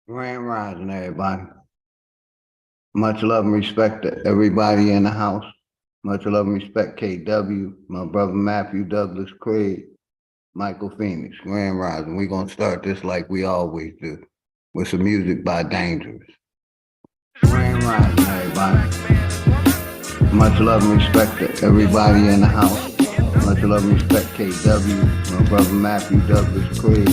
Grand Rising, everybody. Much love and respect to everybody in the house. Much love and respect, KW, my brother Matthew Douglas Craig, Michael Phoenix. Grand Rising. We're going to start this like we always do, with some music by Dangerous. Grand Rising, everybody. Much love and respect to everybody in the house. Much love and respect, KW, my brother Matthew Douglas Craig,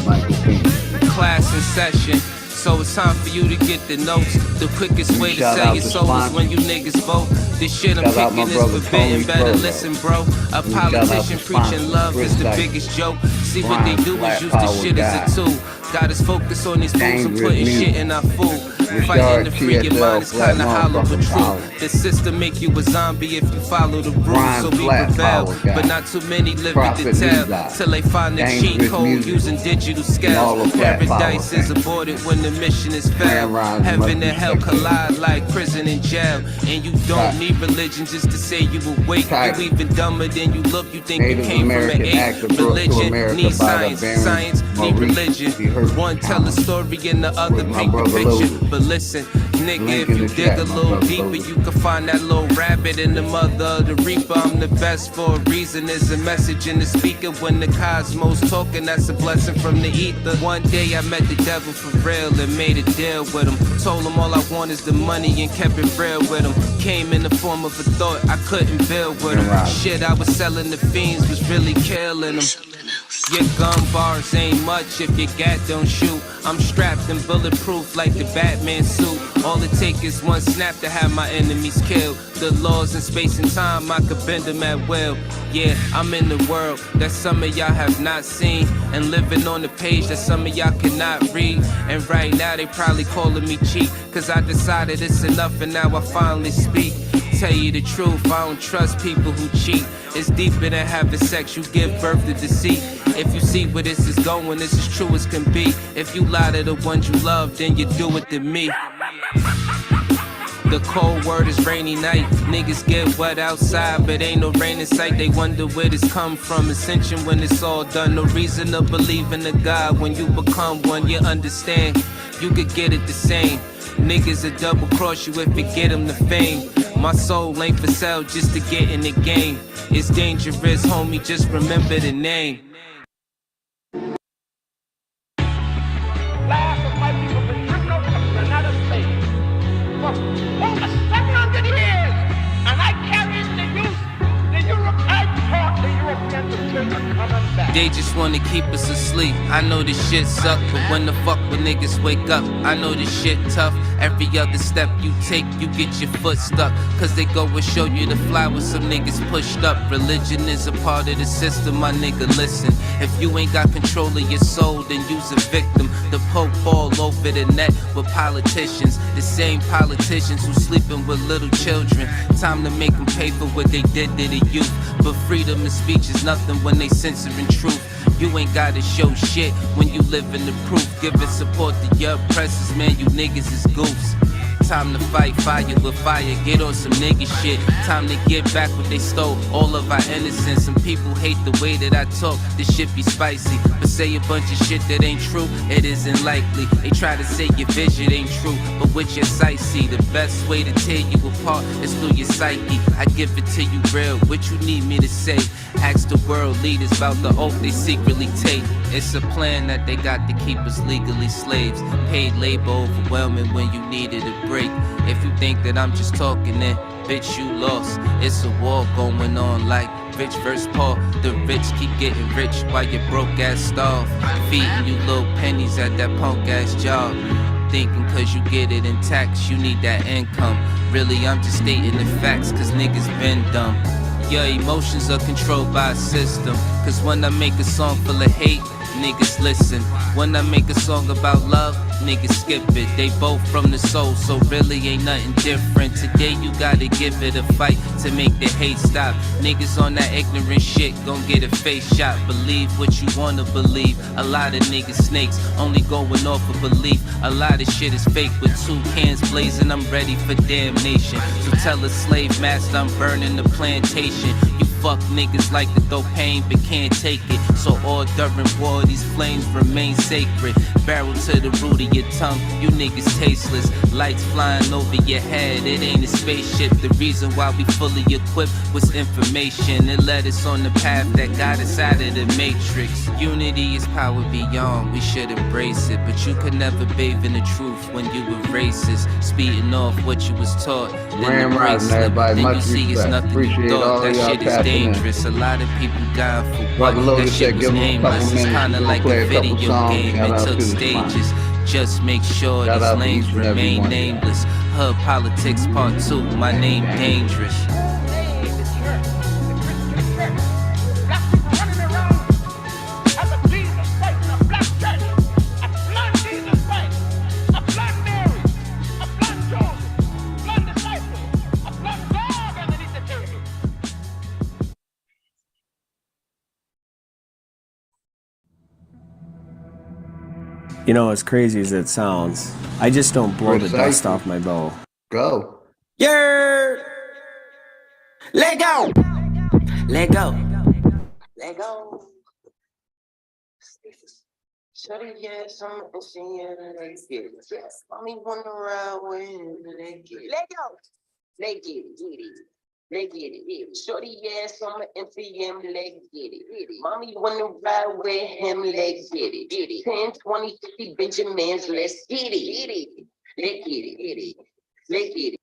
Michael Phoenix. Class in session, so it's time for you to get the notes. The quickest way to sell your soul is when you niggas vote. This shit I'm picking is forbidden, better listen, bro. A politician preaching love is the biggest joke. See what they do is use this shit as a tool. Got us focused on these fools and putting shit in our food. Fighting to free your mind is kinda hollow but true. The system make you a zombie if you follow the rules. So we rebel, but not too many live it to tell. Till they find the cheat code using digital scales. Paradise is aborted when the mission is failed. Heaven and hell collide like prison and jail. And you don't need religion just to say you awake. You even dumber than you look. You think you came from an ape. Religion needs science, science need religion. One tell a story and the other paint the picture. But listen, nigga, if you dig a little deeper, you can find that little rabbit in the mother of the reaper. I'm the best for a reason. There's a message in the speaker when the cosmos talking. That's a blessing from the ether. One day I met the devil for real and made a deal with him. Told him all I want is the money and kept it real with him. Came in the form of a thought I couldn't build with him. Shit I was selling the fiends was really killing them. Your gun bars ain't much if your gat don't shoot. I'm strapped and bulletproof like the Batman suit. All it takes is one snap to have my enemies killed. The laws in space and time, I could bend them at will. Yeah, I'm in the world that some of y'all have not seen, and living on the page that some of y'all cannot read. And right now they probably calling me cheap, cause I decided it's enough and now I finally speak. Tell you the truth, I don't trust people who cheat. It's deeper than having sex, you give birth to deceit. If you see where this is going, this is true as can be. If you lie to the ones you love, then you do it to me. The cold word is rainy night. Niggas get wet outside, but ain't no rain in sight. They wonder where this come from. Ascension when it's all done. No reason to believe in a God. When you become one, you understand. You could get it the same. Niggas will double cross you if you get them the fame. My soul ain't for sale just to get in the game. It's dangerous, homie, just remember the name. Last of my people been driven out of the United States for over 700 years, and I carried the youth, the Europe, I taught the Europeans the children coming back. They just wanna keep us asleep. I know this shit suck, but when the fuck when niggas wake up, I know this shit tough. Every other step you take, you get your foot stuck. Cause they go and show you the fly with some niggas pushed up. Religion is a part of the system, my nigga, listen. If you ain't got control of your soul, then you's a victim. The Pope all over the net with politicians. The same politicians who sleeping with little children. Time to make them pay for what they did to the youth. But freedom of speech is nothing when they censoring truth. You ain't gotta show shit when you live in the proof. Giving support to your oppressors, man, you niggas is goofs. Time to fight fire with fire, get on some nigga shit. Time to get back what they stole, all of our innocence. Some people hate the way that I talk, this shit be spicy. But say a bunch of shit that ain't true, it isn't likely. They try to say your vision ain't true, but with your sight see. The best way to tear you apart is through your psyche. I give it to you real, what you need me to say. Ask the world leaders about the oath they secretly take. It's a plan that they got to keep us legally slaves. Paid labor overwhelming when you needed a break. If you think that I'm just talking, then bitch you lost. It's a war going on like rich versus poor. The rich keep getting rich while your broke ass starve. Feeding you little pennies at that punk ass job. Thinking cause you get it in tax, you need that income. Really I'm just stating the facts cause niggas been dumb. Your emotions are controlled by a system. Cause when I make a song full of hate, niggas listen. When I make a song about love, niggas skip it. They both from the soul, so really ain't nothing different. Today you gotta give it a fight to make the hate stop. Niggas on that ignorant shit gon' get a face shot. Believe what you wanna believe. A lot of niggas snakes, only going off of belief. A lot of shit is fake with two cans blazing. I'm ready for damnation. So tell a slave master I'm burning the plantation. You Fuck niggas like to throw pain but can't take it. So all during war, these flames remain sacred. Barrel to the root of your tongue, you niggas tasteless. Lights flying over your head, it ain't a spaceship. The reason why we fully equipped was information. It led us on the path that got us out of the matrix. Unity is power beyond, we should embrace it. But you could never bathe in the truth when you were racist. Speeding off what you was taught, then the bracelet. Everybody, Then much you see it's respect. nothing Appreciate you all thought. That y'all shit is tapping in. dangerous. A lot of people dying for what? Brother That Lotus shit said was give him a couple aimless. It's minutes. kinda We're like gonna play a a couple video songs. game. Shout They out took to the sponsor. stages. Just make sure Shout these out to lanes each and every remain one of y'all. nameless. Hub politics part 2. My name dangerous. You know, as crazy as it sounds, I just don't blow the dust Precisely. off my bow. Go. Yeah. Let go. Let go. Let go. Shorty, yes, I'm seeing let's get it. Yes, mommy wanna ride with him. Let's get it. Let go. Let's get it. Get it. Let's get it. Shorty, yes, I'm MCM. Let's get it. Mommy wanna ride with him. Let's get it. 10, 20, 50 Benjamins. Let's get it. Let's get it. Let's get it.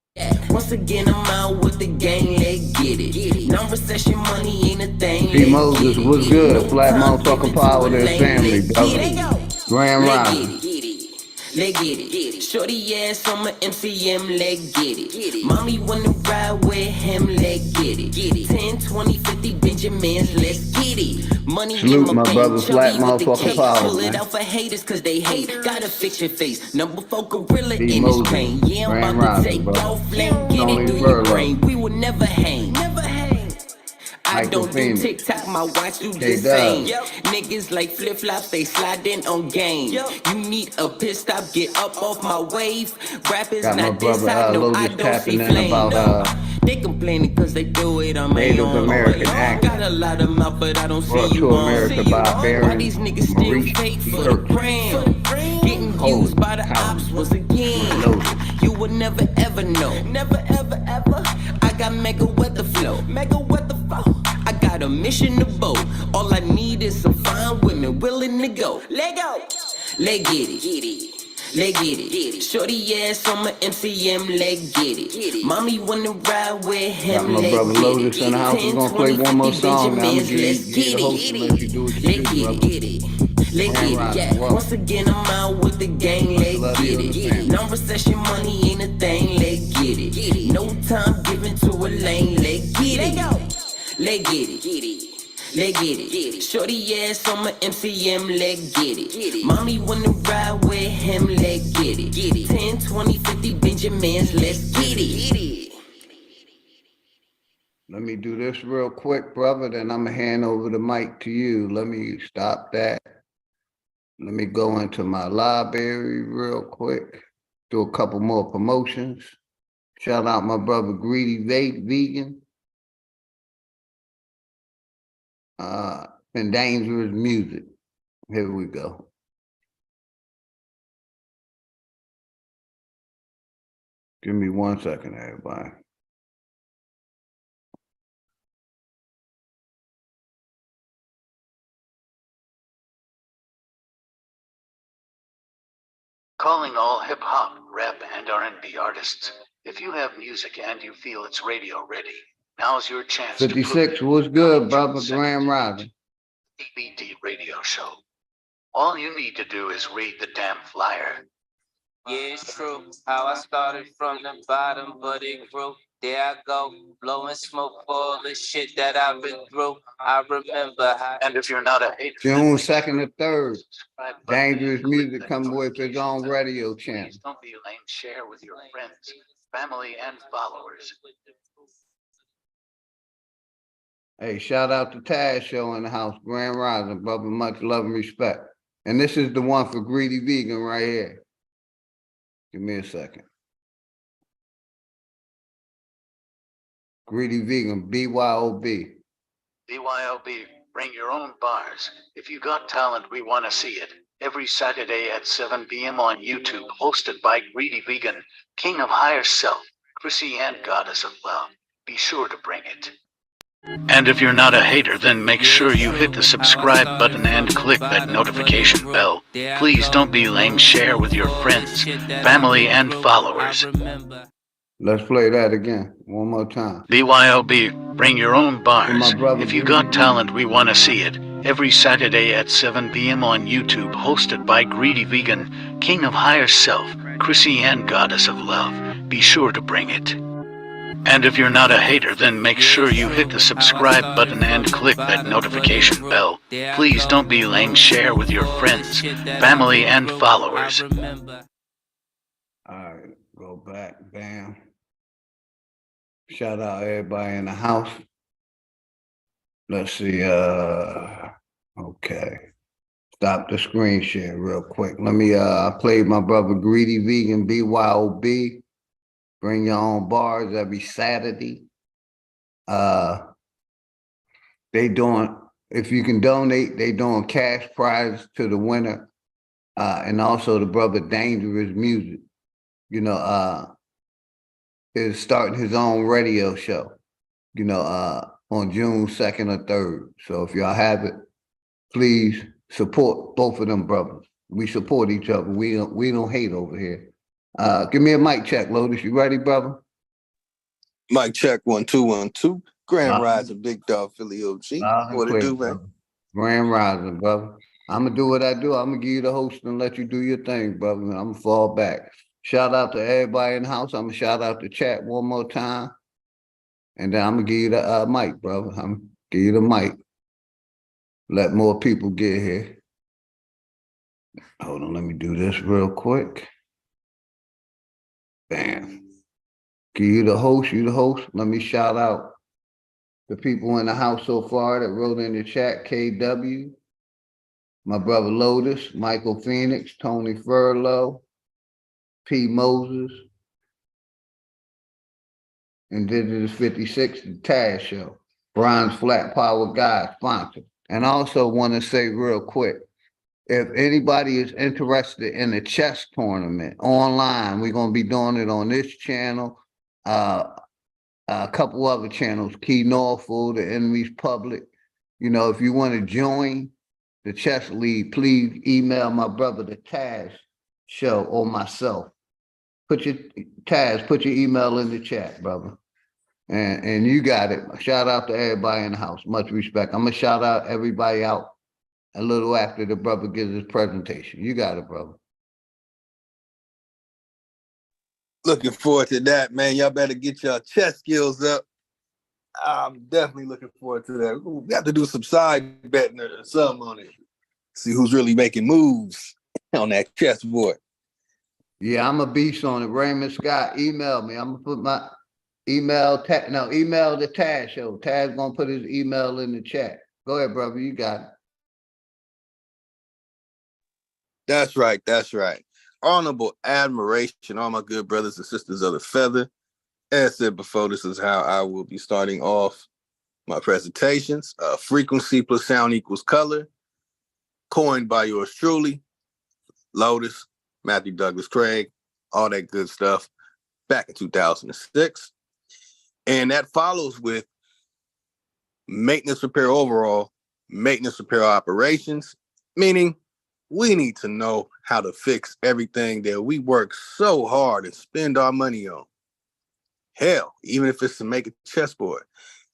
Once again, I'm out with the gang, let's get it. Non-recession money ain't a thing. P. Moses, what's good? Flat motherfucking power to his family, brother. Grand Rising. Let's get it. Shorty ass on my MCM, let's get it. Mommy wanna ride with him, let's get it. 10, 20, 50 Benjamins, let's get it. Money Salute in my bank, brother, Flat chubby with the motherfucking cake. power, Pull it man. out for haters cause they hate. Gotta fix your face. Number 4 gorilla P. in Moses, this pain. Yeah, I'm Grand about to Rising, take brother. off, let get Tony it through your Furlough. brain. We will never hang. Never hang. I Michael don't Phoenix. do TikTok, my watch do the K-Dub. same. Niggas like flip-flops, they sliding on game. You need a pit stop, get up off my wave. Rappers Got my not this brother, hot, no, I Lotus don't tapping see in flame. about, They complaining cause they do it on my Native own. American actor. Got a lot of mouth, but I don't Brought see to you on. America by Baron Why these niggas still Maurice fake for the Hirsch. gram? Getting Holy used by the cow. ops once again. Lotus. You would never ever know. Never ever ever. I got mega weather flow. Mega weather flow. I got a mission to boat. All I need is some fine women willing to go. Let go. Let get it. Let get it. Shorty ass on my MCM, let get it. Mommy wanna ride with him, Got my let brother get Lotus it. in the house. We're 10, gonna play 20, one more 50 song. Now I'm gonna Benjamins, give you let's the get host and let you do what you Let do, brother. get it. Let's Grand get it, Rising, yeah. welcome. Once again, I'm out with the gang, let's love get you and the it. family. Non-recession money ain't a thing, let's get it. No time given to a lane, let's get it. Let's get it. Let's get it. Shorty ass on my MCM, let's get it. Mommy wanna ride with him, let's get it. 10, 20, 50 Benjamins, let's get it. Let me do this real quick, brother, then I'm gonna hand over the mic to you. Let me stop that. Let me go into my library real quick. Do a couple more promotions. Shout out my brother Greedy Vegan. And Dangerous Music. Here we go. Give me 1 second, everybody. Calling all hip-hop, rap, and R&B artists. If you have music and you feel it's radio ready, now's your chance 56 was good, brother. Grand Rising. EBD radio show. All you need to do is read the damn flyer. Yeah, it's true. How I started from the bottom, but it grew. There I go, blowing smoke for all the shit that I've been through. I remember how. And if you're not a hater, June 2nd to 3rd. subscribe button Dangerous and click Music that coming with his own notification radio bell. channel. Please don't be lame. Share with your friends, family, and followers. Hey, shout out to Taz Show in the house. Grand Rising, brother. Much love and respect. And this is the one for Greedy Vegan right here. Give me a second. Greedy Vegan, BYOB. BYOB, bring your own bars. If you got talent, we want to see it. Every Saturday at 7 p.m. on YouTube, hosted by Greedy Vegan, King of Higher Self, Chrissy and Goddess of Love. Be sure to bring it. And if you're not a hater, then make sure you hit the subscribe button and click that notification bell. Please don't be lame. Share with your friends, family, and followers. Let's play that again, one more time. BYOB, bring your own bars. My brother If you Greedy got talent, we want to see it. Every Saturday at 7 p.m. on YouTube, hosted by Greedy Vegan, King of Higher Self, Chrissy and Goddess of Love. Be sure to bring it. And if you're not a hater, then make sure you hit the subscribe button and click that notification bell. Please don't be lame. Share with your friends, family, and followers. Alright, go back, bam. Shout out everybody in the house. Let's see, okay. Stop the screen share real quick. Let me, I played my brother Greedy Vegan, BYOB. Bring your own bars every Saturday. They doing, if you can donate, they doing cash prize to the winner. And also the brother Dangerous Music, you know, is starting his own radio show, you know, on June 2nd or 3rd. So if y'all have it, please support both of them brothers. We support each other. We don't hate over here. Give me a mic check, Lotus. You ready, brother? Mic check 1 2 1 2. Grand Rising, Big Dog, Philly OG. What it do, man? Grand Rising, brother. I'm gonna do what I do. I'm gonna give you the host and let you do your thing, brother. And I'm gonna fall back. Shout out to everybody in the house. I'm gonna shout out the chat one more time, and then I'm gonna give you the mic, brother. I'm gonna give you the mic. Let more people get here. Hold on, let me do this real quick. Bam. Give you the host, you the host. Let me shout out the people in the house so far that wrote in the chat. KW, my brother Lotus, Michael Phoenix, Tony Furlow, P. Moses, and Digital 56, the Taz Show. Brian's Flat Power Guy sponsor. And I also want to say real quick, if anybody is interested in the chess tournament online, we're going to be doing it on this channel, a couple other channels, Key Norfolk, the Enemies Public. You know, if you want to join the chess league, please email my brother, the Taz Show, or myself. Put your email in the chat, brother. And you got it. Shout out to everybody in the house. Much respect. I'm going to shout out everybody out a little after the brother gives his presentation. You got it, brother. Looking forward to that, man. Y'all better get your chess skills up. I'm definitely looking forward to that. We have to do some side betting or something on it. See who's really making moves on that chessboard. Yeah, I'm a beast on it. Raymond Scott, email me. I'm gonna put my email the Taz Show. Taz gonna put his email in the chat. Go ahead, brother. You got it. That's right. That's right. Honorable admiration, all my good brothers and sisters of the feather. As I said before, this is how I will be starting off my presentations. Frequency plus sound equals color. Coined by yours truly, Lotus, Matthew Douglas Craig, all that good stuff back in 2006. And that follows with maintenance repair overall, maintenance repair operations, meaning we need to know how to fix everything that we work so hard and spend our money on. Hell, even if it's to make a chessboard,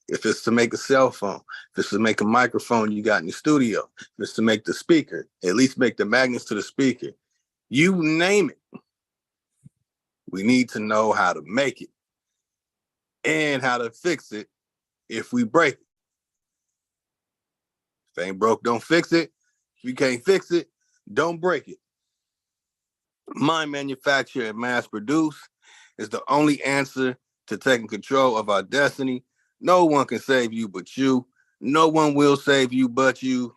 if it's to make a cell phone, if it's to make a microphone you got in the studio, if it's to make the speaker, at least make the magnets to the speaker, you name it. We need to know how to make it and how to fix it if we break it. If it ain't broke, don't fix it. If you can't fix it, don't break it. Mind manufacture and mass produce is the only answer to taking control of our destiny. No one can save you but you. No one will save you but you.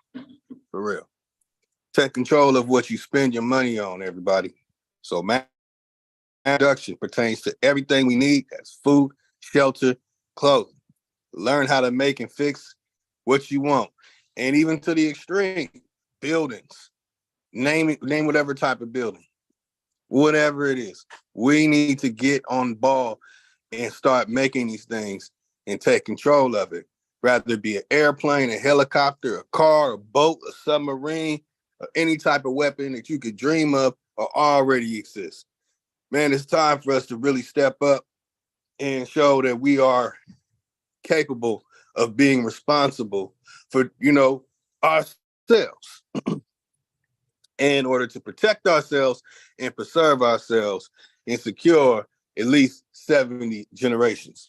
For real. Take control of what you spend your money on, everybody. So mass production pertains to everything we need. That's food, shelter, clothing. Learn how to make and fix what you want. And even to the extreme, buildings, name whatever type of building, whatever it is. We need to get on ball and start making these things and take control of it. Rather it be an airplane, a helicopter, a car, a boat, a submarine, or any type of weapon that you could dream of or already exists. Man, it's time for us to really step up and show that we are capable of being responsible for, ourselves in order to protect ourselves and preserve ourselves and secure at least 70 generations.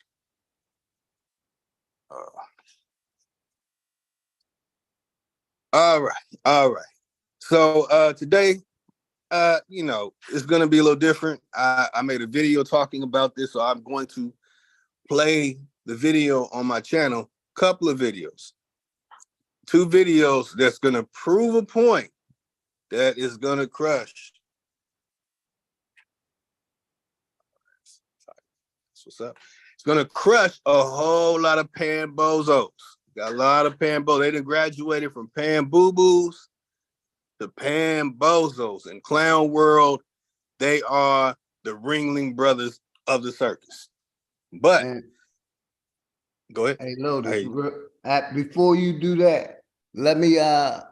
All right. So today, it's going to be a little different. I made a video talking about this, so I'm going to play the video on my channel, couple of videos. 2 videos that's going to prove a point that is going to crush. That's what's up. It's going to crush a whole lot of pan-bozos. Got a lot of pan-bozos. They done graduated from pan-boo-boos to pan-bozos. In clown world, they are the Ringling Brothers of the circus. But, go ahead. Hey, Lotus, before you do that, let me share.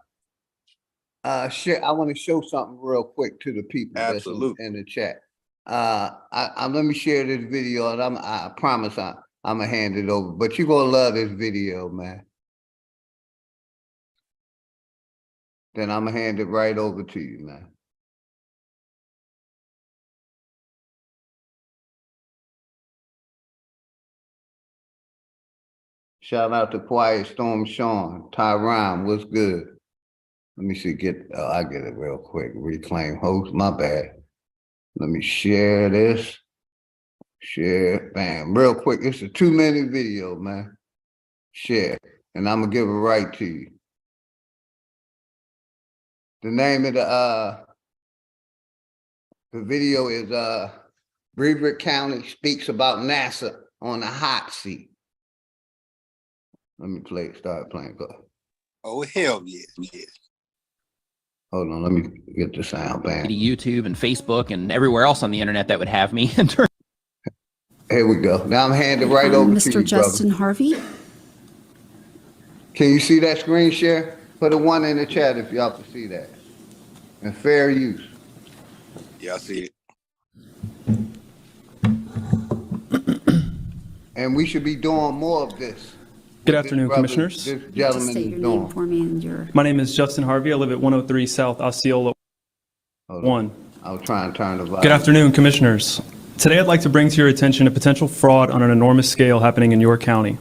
I want to show something real quick to the people that's in the chat. Let me share this video, and I promise I'm gonna hand it over. But you're gonna love this video, man. Then I'm gonna hand it right over to you, man. Shout out to Quiet Storm Sean, Tyron, what's good? Let me see, I get it real quick. Reclaim host, my bad. Let me share this. Share, bam, real quick. It's a 2-minute video, man. Share, and I'm gonna give it right to you. The name of the video is Brevard County speaks about NASA on the hot seat. Let me start playing. Go. Oh, hell yeah. Hold on, let me get the sound band. YouTube and Facebook and everywhere else on the internet that would have me. Here we go. Now I'm handing right over to you, Mr. Justin Harvey. Can you see that screen share? Put a 1 in the chat if y'all can see that. And fair use. Yeah, I see it. And we should be doing more of this. Good afternoon, Commissioners. This gentleman State is your doing. name for me and your... My name is Justin Harvey. I live at 103 South Osceola 1. I'll try and turn the volume. Good afternoon, Commissioners. Today I'd like to bring to your attention a potential fraud on an enormous scale happening in your county.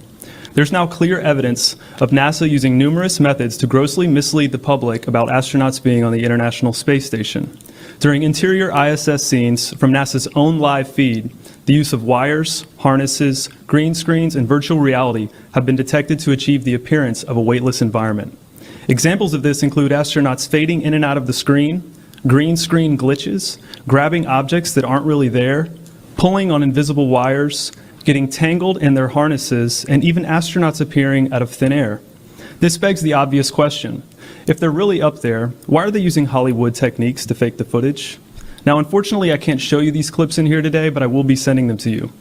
There's now clear evidence of NASA using numerous methods to grossly mislead the public about astronauts being on the International Space Station. During interior ISS scenes from NASA's own live feed, the use of wires, harnesses, green screens, and virtual reality have been detected to achieve the appearance of a weightless environment. Examples of this include astronauts fading in and out of the screen, green screen glitches, grabbing objects that aren't really there, pulling on invisible wires, getting tangled in their harnesses, and even astronauts appearing out of thin air. This begs the obvious question. If they're really up there, why are they using Hollywood techniques to fake the footage? Now, unfortunately, I can't show you these clips in here today, but I will be sending them to you.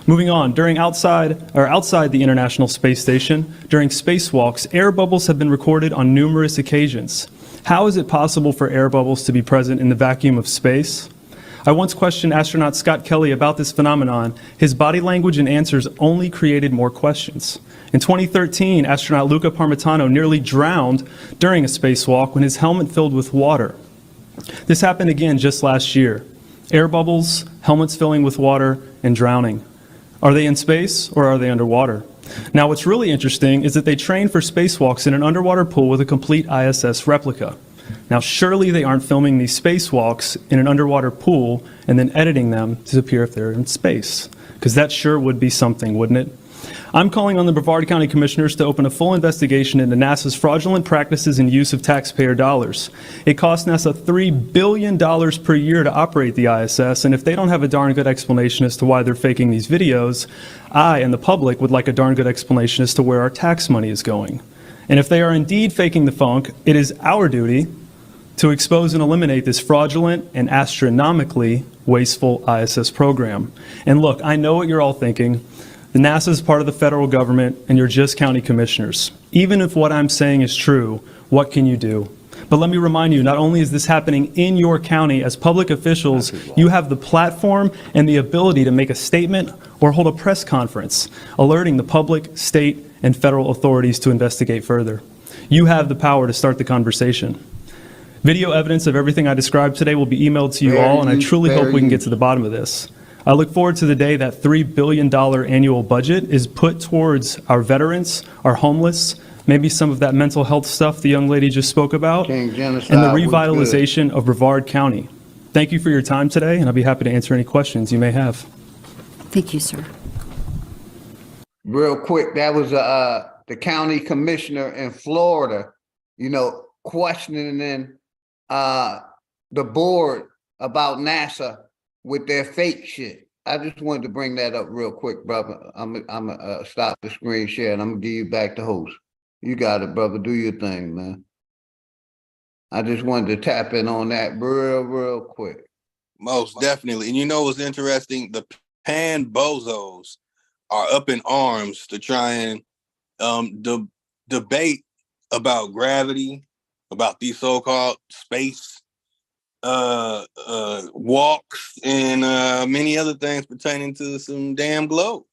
Moving on, outside the International Space Station, during spacewalks, air bubbles have been recorded on numerous occasions. How is it possible for air bubbles to be present in the vacuum of space? I once questioned astronaut Scott Kelly about this phenomenon. His body language and answers only created more questions. In 2013, astronaut Luca Parmitano nearly drowned during a spacewalk when his helmet filled with water. This happened again just last year. Air bubbles, helmets filling with water, and drowning. Are they in space or are they underwater? Now, what's really interesting is that they train for spacewalks in an underwater pool with a complete ISS replica. Now, surely they aren't filming these spacewalks in an underwater pool and then editing them to appear if they're in space, because that sure would be something, wouldn't it? I'm calling on the Brevard County Commissioners to open a full investigation into NASA's fraudulent practices and use of taxpayer dollars. It costs NASA $3 billion per year to operate the ISS, and if they don't have a darn good explanation as to why they're faking these videos, I and the public would like a darn good explanation as to where our tax money is going. And if they are indeed faking the funk, it is our duty to expose and eliminate this fraudulent and astronomically wasteful ISS program. And look, I know what you're all thinking. The NASA is part of the federal government, and you're just county commissioners. Even if what I'm saying is true, what can you do? But let me remind you, not only is this happening in your county, as public officials, you have the platform and the ability to make a statement or hold a press conference, alerting the public, state, and federal authorities to investigate further. You have the power to start the conversation. Video evidence of everything I described today will be emailed to you all, and I truly hope we can get to the bottom of this. I look forward to the day that $3 billion annual budget is put towards our veterans, our homeless, maybe some of that mental health stuff the young lady just spoke about, and the revitalization of Brevard County. Thank you for your time today, and I'll be happy to answer any questions you may have. Thank you, sir. Real quick, that was the county commissioner in Florida, questioning the board about NASA with their fake shit. I just wanted to bring that up real quick, brother. I'm gonna stop the screen share and I'm gonna give you back the host. You got it, brother. Do your thing, man. I just wanted to tap in on that real quick. Most definitely. And you know what's interesting? The pan bozos are up in arms to try and debate about gravity, about these so-called space walks, and many other things pertaining to some damn globe.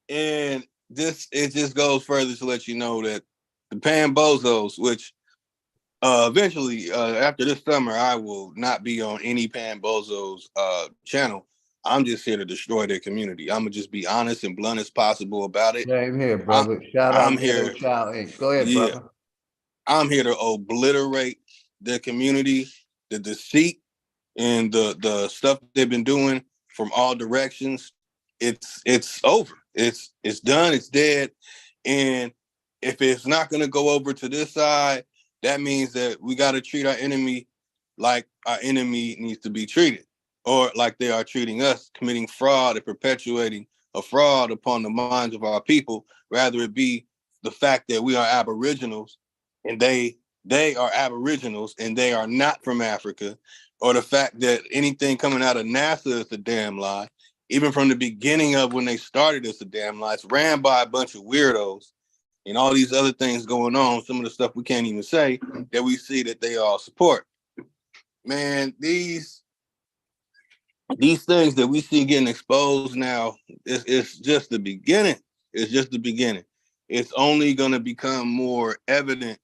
And it just goes further to let you know that the pan bozos, which eventually after this summer, I will not be on any pan bozos channel. I'm just here to destroy their community. I'm gonna just be honest and blunt as possible about it. Same here, brother. Shout out to Child Inc. Go ahead, brother. I'm here to obliterate their community, the deceit and the stuff they've been doing from all directions. It's over. It's done. It's dead. And if it's not going to go over to this side, that means that we got to treat our enemy like our enemy needs to be treated, or like they are treating us, committing fraud and perpetuating a fraud upon the minds of our people, rather it be the fact that we are aboriginals and they are aboriginals and they are not from Africa, or the fact that anything coming out of NASA is a damn lie. Even from the beginning of when they started, it's a damn lie. It's ran by a bunch of weirdos and all these other things going on, some of the stuff we can't even say, that we see that they all support. Man, these things that we see getting exposed now, it's just the beginning. It's just the beginning. It's only going to become more evident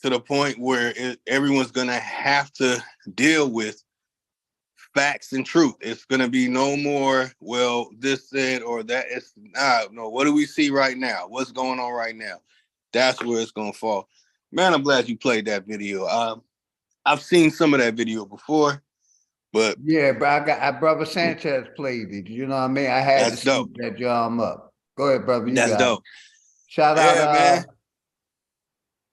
to the point where everyone's going to have to deal with facts and truth. It's going to be no more, well, this said or that. It's no, what do we see right now? What's going on right now? That's where it's going to fall. Man, I'm glad you played that video. I've seen some of that video before, but yeah, bro, Brother Sanchez played it. You know what I mean? I had to scoop that drum up. Go ahead, brother. You that's got dope. It. Shout out, man.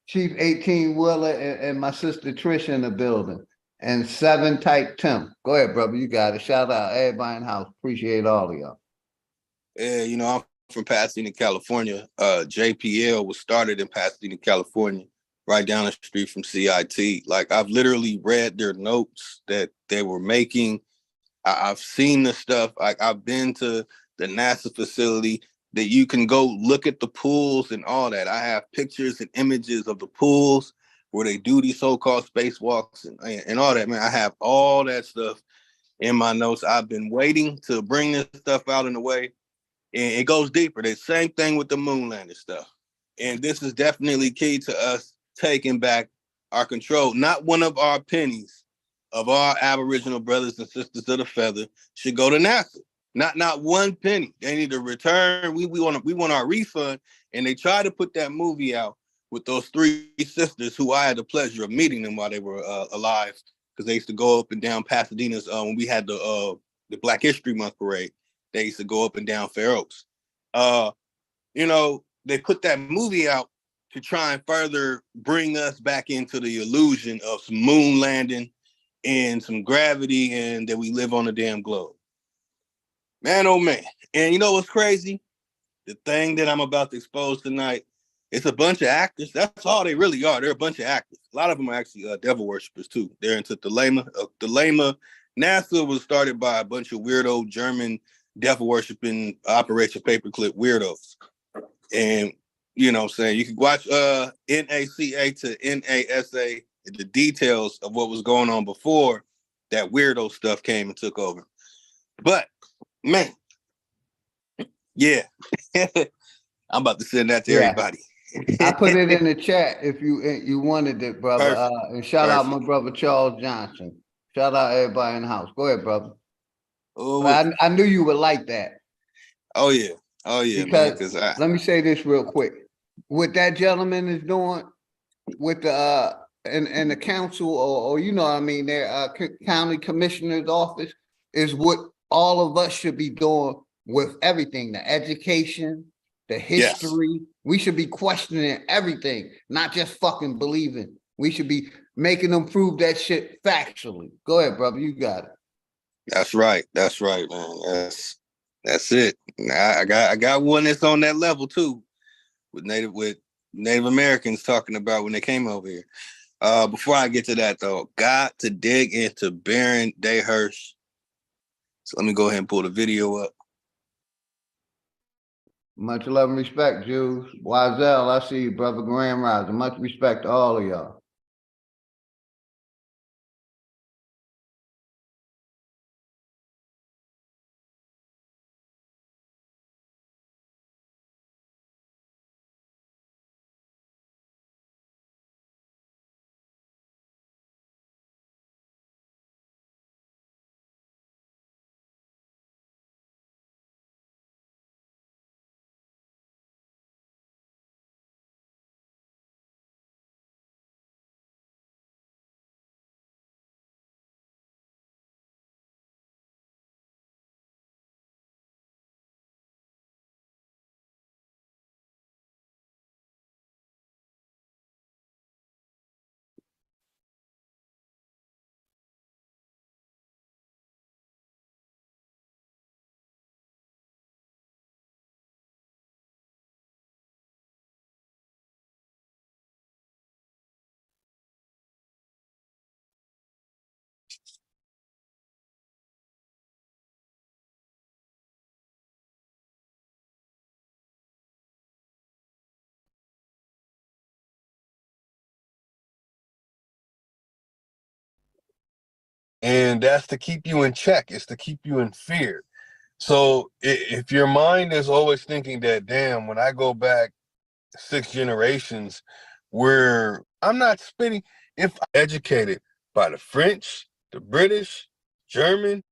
Chief 18 Wheeler and my sister Trisha in the building, and 7 Type Tim. Go ahead, brother. You got it. Shout out everybody in the house. Appreciate all of y'all. Yeah, I'm from Pasadena, California. JPL was started in Pasadena, California, right down the street from CIT. Like, I've literally read their notes that they were making. I've seen the stuff. I've been to the NASA facility that you can go look at the pools and all that. I have pictures and images of the pools where they do these so-called spacewalks and all that, man. I have all that stuff in my notes. I've been waiting to bring this stuff out in a way, and it goes deeper. The same thing with the moon landing stuff. And this is definitely key to us taking back our control. Not one of our pennies of our Aboriginal brothers and sisters of the feather should go to NASA. Not one penny. They need to return. We want our refund. And they tried to put that movie out with those 3 sisters who I had the pleasure of meeting them while they were alive, because they used to go up and down Pasadena's when we had the Black History Month parade. They used to go up and down Fair Oaks. They put that movie out to try and further bring us back into the illusion of some moon landing and some gravity, and that we live on a damn globe. Man, oh man. And you know what's crazy? The thing that I'm about to expose tonight It's a bunch of actors. That's all they really are. They're a bunch of actors. A lot of them are actually devil worshippers too. They're into Thelema. Thelema. NASA was started by a bunch of weirdo German devil worshiping Operation Paperclip weirdos. And you know what I'm saying, you can watch NACA to NASA, the details of what was going on before that weirdo stuff came and took over. But man, yeah. I'm about to send that to everybody. I put it in the chat if you wanted it, brother. Perfect. And shout out my brother Charles Johnson. Shout out everybody in the house. Go ahead, brother. Oh, I knew you would like that. Oh yeah. Oh yeah, because man, let me say this real quick. What that gentleman is doing with the and the council or you know what I mean, their county commissioner's office is what all of us should be doing with everything, the education, the history. Yes. We should be questioning everything, not just fucking believing. We should be making them prove that shit factually. Go ahead, brother. You got it. That's right. That's right, man. That's it. I got one that's on that level too, with Native Americans talking about when they came over here. Before I get to that though, got to dig into Baron Day Hirsch. So let me go ahead and pull the video up. Much love and respect, Jews. Wizel, I see you, brother. Grand Rising. Much respect to all of y'all. And that's to keep you in check. It's to keep you in fear. So if your mind is always thinking that, damn, when I go back 6 generations, where I'm not spending, if I'm educated by the French, the British, German,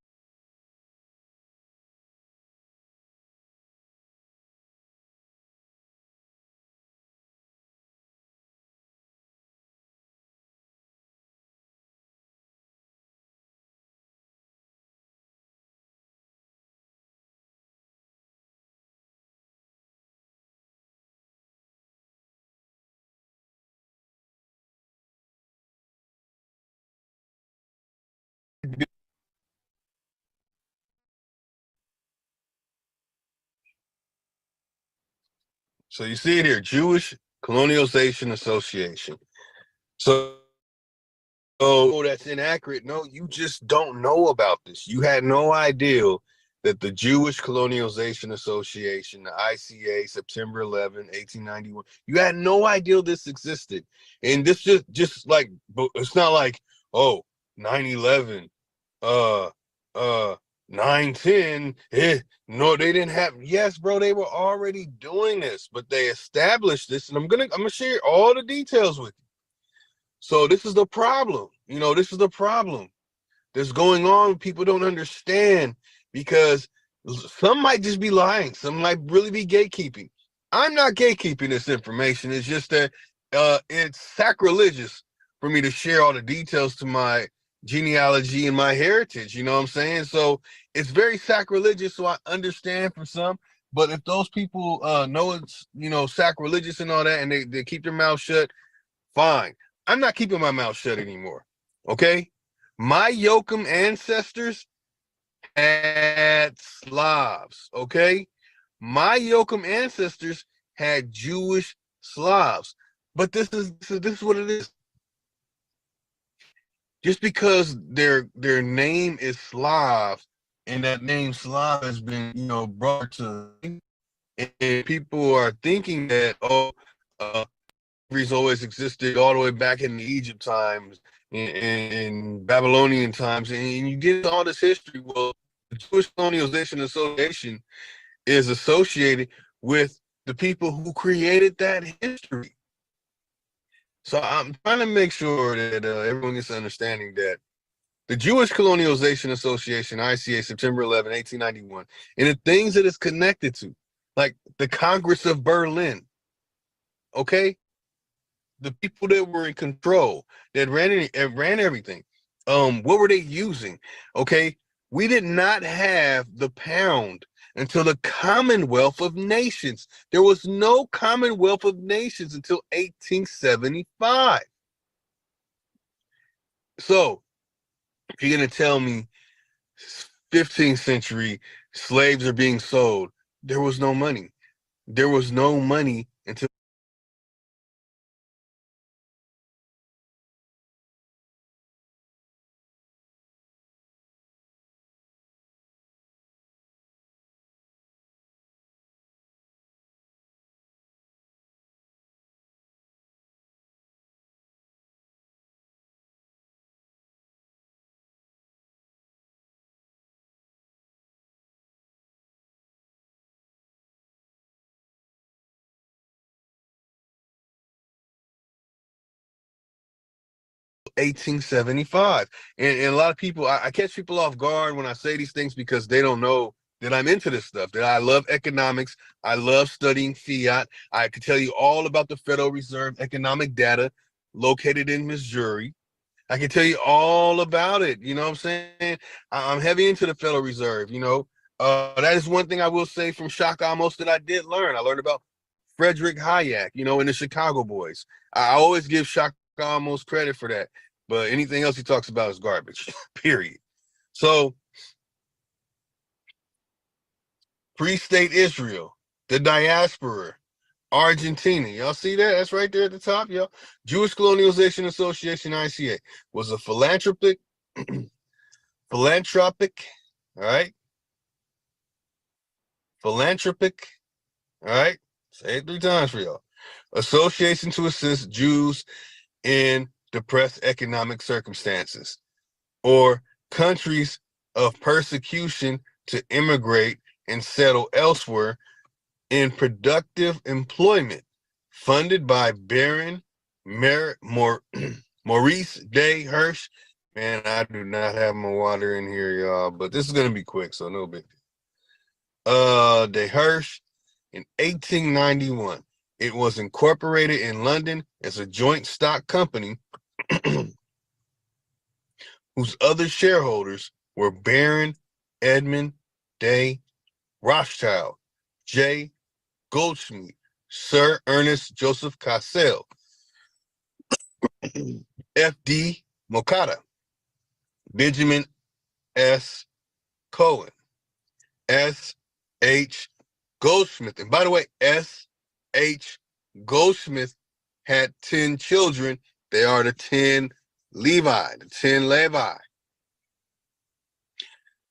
so you see it here, Jewish Colonialization Association. So that's inaccurate. No, you just don't know about this. You had no idea that the Jewish Colonialization Association, the ICA, September 11, 1891, you had no idea this existed. And this just like, it's not like, oh, 9/11, 9/10, no, they didn't have, yes, bro, they were already doing this, but they established this, and I'm gonna share all the details with you. So this is the problem. You know, this is the problem that's going on. People don't understand because some might just be lying. Some might really be gatekeeping. I'm not gatekeeping this information. It's just that it's sacrilegious for me to share all the details to my genealogy and my heritage. You know what I'm saying? So it's very sacrilegious. So I understand for some. But if those people know it's, you know, sacrilegious and all that, and they keep their mouth shut, fine. I'm not keeping my mouth shut anymore, okay? My Yoakum ancestors had Slavs, okay? My Yoakum ancestors had Jewish Slavs. But this is what it is. Just because their name is Slav, and that name Slav has been, brought to, and people are thinking that slavery's always existed all the way back in the Egypt times and Babylonian times, and you get all this history. Well, the Jewish Colonization Association is associated with the people who created that history. So I'm trying to make sure that everyone gets an understanding that the Jewish Colonization Association, ICA, September 11, 1891, and the things that it's connected to, like the Congress of Berlin, okay? The people that were in control, that ran everything, what were they using? Okay, we did not have the pound until the Commonwealth of Nations. There was no Commonwealth of Nations until 1875. So if you're going to tell me 15th century slaves are being sold, there was no money. There was no money until $1875. And a lot of people, I catch people off guard when I say these things because they don't know that I'm into this stuff, that I love economics. I love studying fiat. I could tell you all about the Federal Reserve economic data located in Missouri. I can tell you all about it. You know what I'm saying? I'm heavy into the Federal Reserve, that is one thing I will say from Shock Almost that I did learn. I learned about Frederick Hayek, and the Chicago Boys. I always give Shock Almost credit for that. But anything else he talks about is garbage, period. So, pre-state Israel, the diaspora, Argentina. Y'all see that? That's right there at the top, y'all. Jewish Colonization Association, ICA, was a philanthropic, all right? Philanthropic, all right? Say it 3 times for y'all. Association to assist Jews in depressed economic circumstances or countries of persecution to immigrate and settle elsewhere in productive employment, funded by Baron Maurice de Hirsch. Man, I do not have my water in here, y'all, but this is going to be quick, so no big deal. De Hirsch in 1891. It was incorporated in London as a joint stock company whose other shareholders were Baron Edmund de Rothschild, J. Goldschmidt, Sir Ernest Joseph Cassell, F.D. Mokata, Benjamin S. Cohen, S.H. Goldsmith. And by the way, S.H. Goldsmith had 10 children. They are the 10 Levi, the 10 Levi.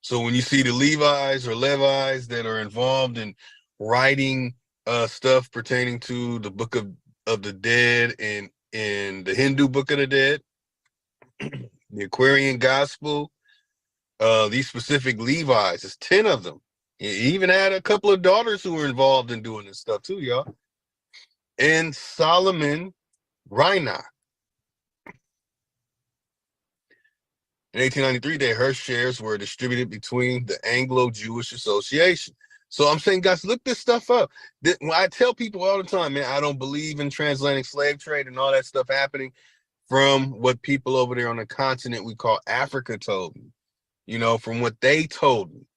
So when you see the Levi's or Levi's that are involved in writing stuff pertaining to the Book of the Dead and in the Hindu Book of the Dead, the Aquarian Gospel, these specific Levi's, there's 10 of them. He even had a couple of daughters who were involved in doing this stuff too, y'all. And Solomon Reinach. In 1893, their Hirsch shares were distributed between the Anglo-Jewish Association. So I'm saying, guys, look this stuff up. When I tell people all the time, man, I don't believe in transatlantic slave trade and all that stuff happening from what people over there on the continent we call Africa told me, from what they told me.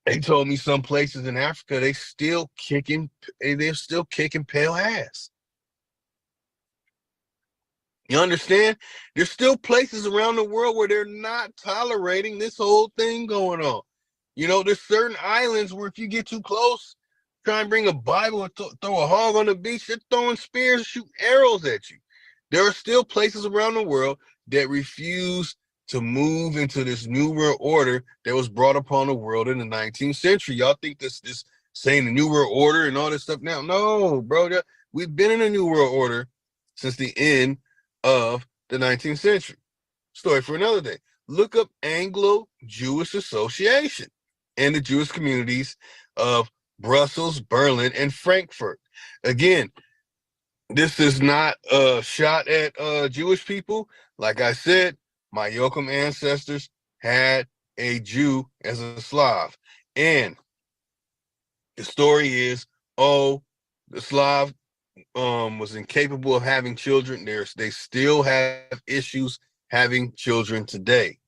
They told me some places in Africa, they're still kicking pale ass. You understand? There's still places around the world where they're not tolerating this whole thing going on. There's certain islands where if you get too close, try and bring a Bible and throw a hog on the beach, they're throwing spears, shoot arrows at you. There are still places around the world that refuse to move into this new world order that was brought upon the world in the 19th century. Y'all think this saying the new world order and all this stuff now? No, bro. We've been in a new world order since the end of the 19th century. Story for another day. Look up Anglo-Jewish Association and the Jewish communities of Brussels, Berlin, and Frankfurt. Again, this is not a shot at Jewish people. Like I said, my Yoakum ancestors had a Jew as a Slav. And the story is, the Slav was incapable of having children. They still have issues having children today.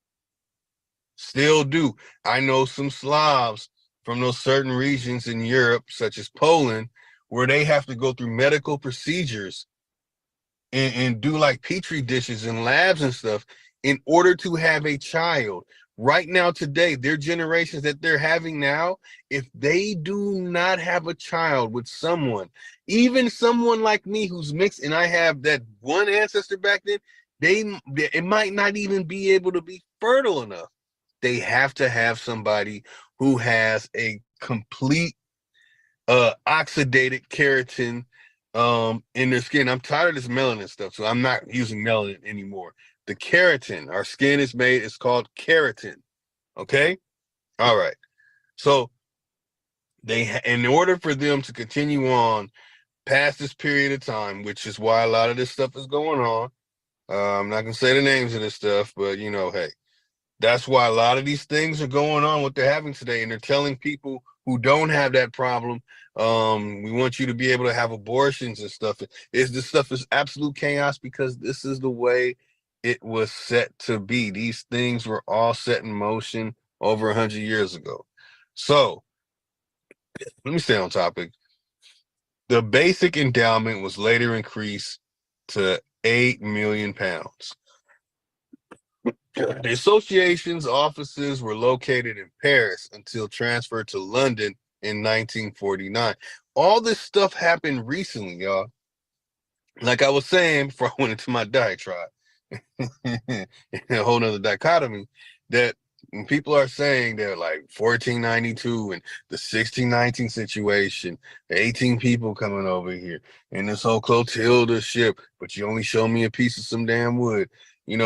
Still do. I know some Slavs from those certain regions in Europe, such as Poland, where they have to go through medical procedures and do like petri dishes and labs and stuff in order to have a child. Right now, today, their generations that they're having now, if they do not have a child with someone, even someone like me who's mixed, and I have that one ancestor back then, it might not even be able to be fertile enough. They have to have somebody who has a complete oxidated keratin in their skin. I'm tired of this melanin stuff, so I'm not using melanin anymore. The keratin, our skin is made, it's called keratin. Okay? All right. So in order for them to continue on past this period of time, which is why a lot of this stuff is going on. I'm not gonna say the names of this stuff, but hey, that's why a lot of these things are going on, what they're having today, and they're telling people who don't have that problem, we want you to be able to have abortions and stuff. This stuff is absolute chaos because this is the way it was set to be. These things were all set in motion over 100 years ago. So let me stay on topic. The basic endowment was later increased to 8 million pounds. The association's offices were located in Paris until transferred to London in 1949. All this stuff happened recently, y'all. Like I was saying before I went into my diatribe, a whole nother dichotomy, that when people are saying they're like 1492 and the 1619 situation, the 18 people coming over here, and this whole Clotilda ship, but you only show me a piece of some damn wood, and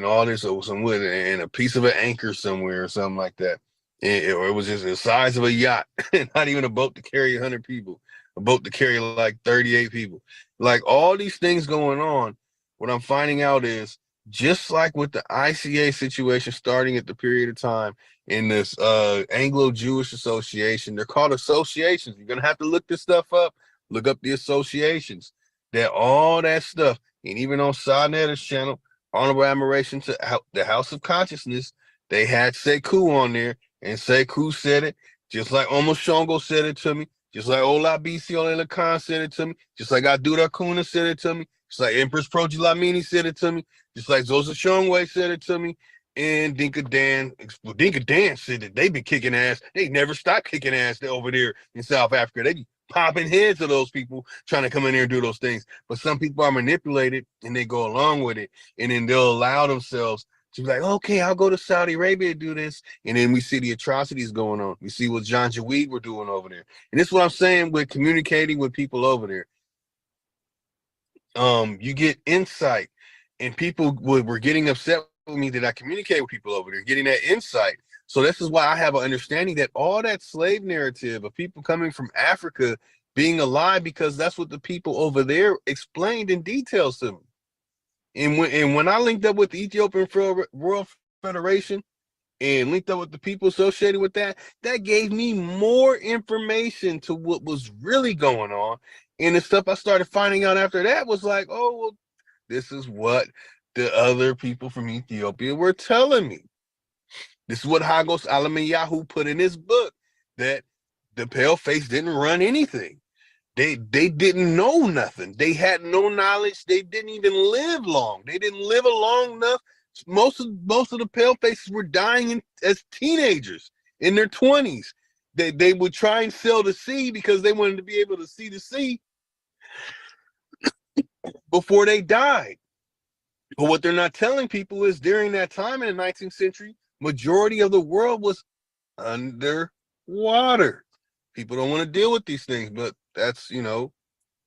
all this, some wood and a piece of an anchor somewhere or something like that. Or it was just the size of a yacht, not even a boat to carry 100 people, a boat to carry like 38 people. Like all these things going on, what I'm finding out is, just like with the ICA situation starting at the period of time in this Anglo-Jewish Association, they're called associations. You're going to have to look this stuff up, look up the associations, that all that stuff, and even on Sarnetter's channel, Honorable Admiration to the House of Consciousness, they had Sekou on there, and Sekou said it, just like Omo Shongo said it to me, just like Olabisi Olelekan said it to me, just like Aduda Kuna said it to me, just like Empress Proji Lamini said it to me, just like Zosa Shongwei said it to me, and Dinka Dan said that they've been kicking ass. They never stopped kicking ass over there in South Africa. They be popping heads of those people trying to come in there and do those things. But some people are manipulated and they go along with it, and then they'll allow themselves to be like, okay, I'll go to Saudi Arabia to do this. And then we see the atrocities going on. We see what John Jaweed were doing over there. And this is what I'm saying with communicating with people over there. You get insight, and people were getting upset with me that I communicate with people over there, getting that insight. So this is why I have an understanding that all that slave narrative of people coming from Africa being a lie, because that's what the people over there explained in details to me. And when I linked up with the Ethiopian Royal Federation and linked up with the people associated with that, that gave me more information to what was really going on. And the stuff I started finding out after that was like, oh, well, this is what the other people from Ethiopia were telling me. This is what Hagos Alamayahu put in his book, that the paleface didn't run anything. They didn't know nothing. They had no knowledge. They didn't even live long. They didn't live long enough. Most of the palefaces were dying as teenagers in their 20s. They would try and sell the sea because they wanted to be able to see the sea before they died. But what they're not telling people is during that time in the 19th century, majority of the world was underwater. People don't want to deal with these things, but that's, no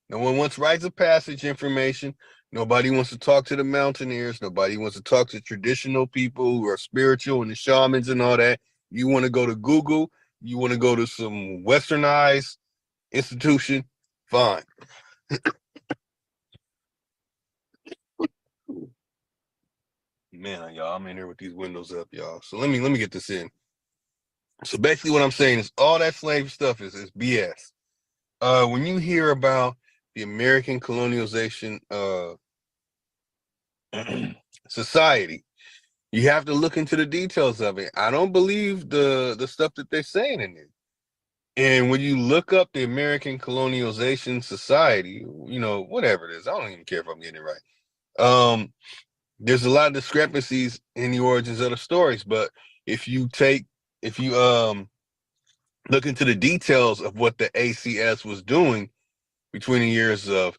one wants rites of passage information. Nobody wants to talk to the mountaineers. Nobody wants to talk to traditional people who are spiritual and the shamans and all that. You want to go to Google. You want to go to some westernized institution. Fine. Man, y'all, I'm in here with these windows up, y'all. So let me get this in. So basically what I'm saying is all that slave stuff is BS. When you hear about the American colonialization society, you have to look into the details of it. I don't believe the stuff that they're saying in it. And when you look up the American colonialization society, whatever it is, I don't even care if I'm getting it right. There's a lot of discrepancies in the origins of the stories, but if you look into the details of what the ACS was doing between the years of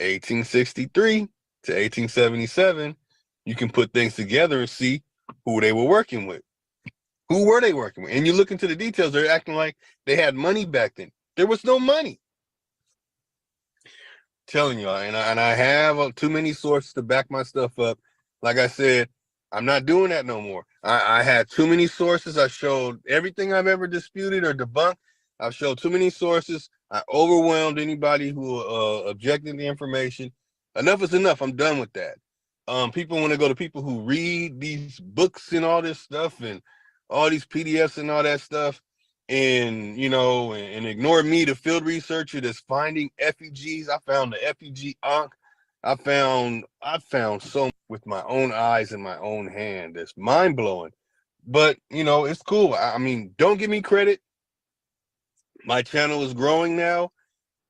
1863 to 1877, you can put things together and see who they were working with. Who were they working with? And you look into the details, they're acting like they had money back then. There was no money. Telling y'all, and I have too many sources to back my stuff up. Like I said, I'm not doing that no more. I had too many sources. I showed everything I've ever disputed or debunked. I've showed too many sources. I overwhelmed anybody who objected to the information. Enough is enough. I'm done with that. People want to go to people who read these books and all this stuff and all these PDFs and all that stuff, and and ignore me, the field researcher that's finding FEGs. I found the FEG Ankh. I found so with my own eyes and my own hand that's mind-blowing. But it's cool. I mean, don't give me credit. My channel is growing now.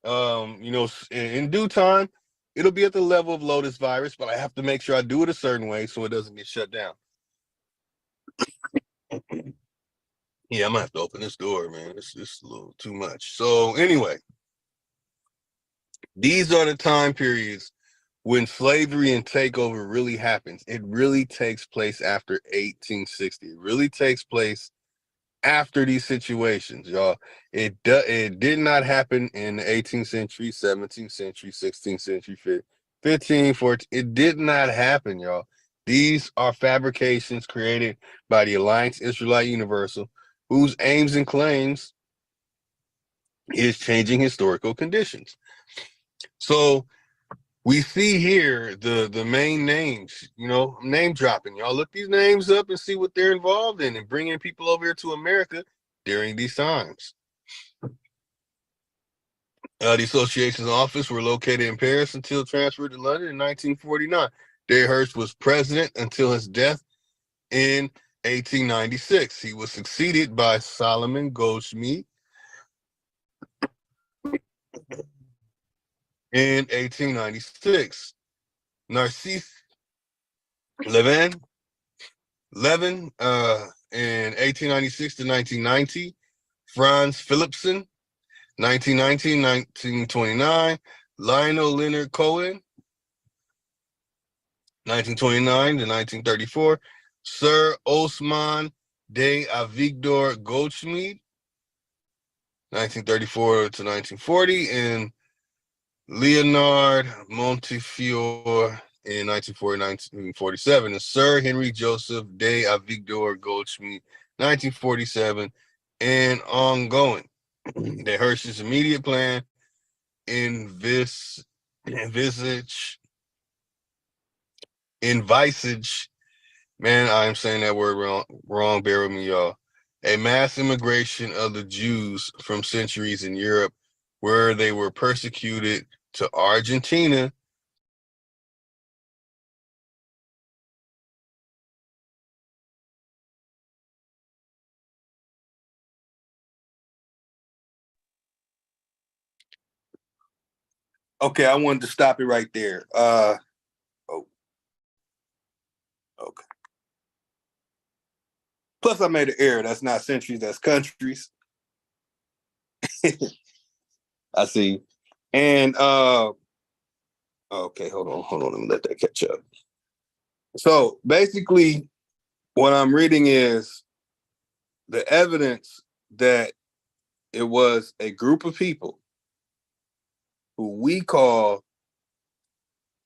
In due time, it'll be at the level of Lotus virus, but I have to make sure I do it a certain way so it doesn't get shut down. Yeah, I'm gonna have to open this door, man. It's just a little too much. So anyway, these are the time periods when slavery and takeover really happens. It really takes place after 1860. It really takes place after these situations, y'all. It did not happen in the 18th century, 17th century, 16th century, 15, 14. It did not happen, y'all. These are fabrications created by the Alliance Israelite Universal, whose aims and claims is changing historical conditions. So we see here the main names, name dropping. Y'all look these names up and see what they're involved in and bringing people over here to America during these times. The association's office were located in Paris until transferred to London in 1949. Hirsch was president until his death in 1896. He was succeeded by Solomon Goldschmidt in 1896. Narcisse Levin in 1896 to 1990. Franz Philipson, 1919-1929. Lionel Leonard Cohen, 1929 to 1934. Sir Osman de Avigdor Goldschmidt, 1934 to 1940, and Leonard Montefiore in 1940-1947, and Sir Henry Joseph de Avigdor Goldschmidt, 1947, and ongoing. The Hirsch's immediate plan envisage, man, I am saying that word wrong, bear with me, y'all. A mass immigration of the Jews from centuries in Europe where they were persecuted to Argentina. Okay, I wanted to stop it right there. Okay. Plus, I made an error. That's not centuries, that's countries. I see. And okay, hold on. Let me let that catch up. So basically, what I'm reading is the evidence that it was a group of people who we call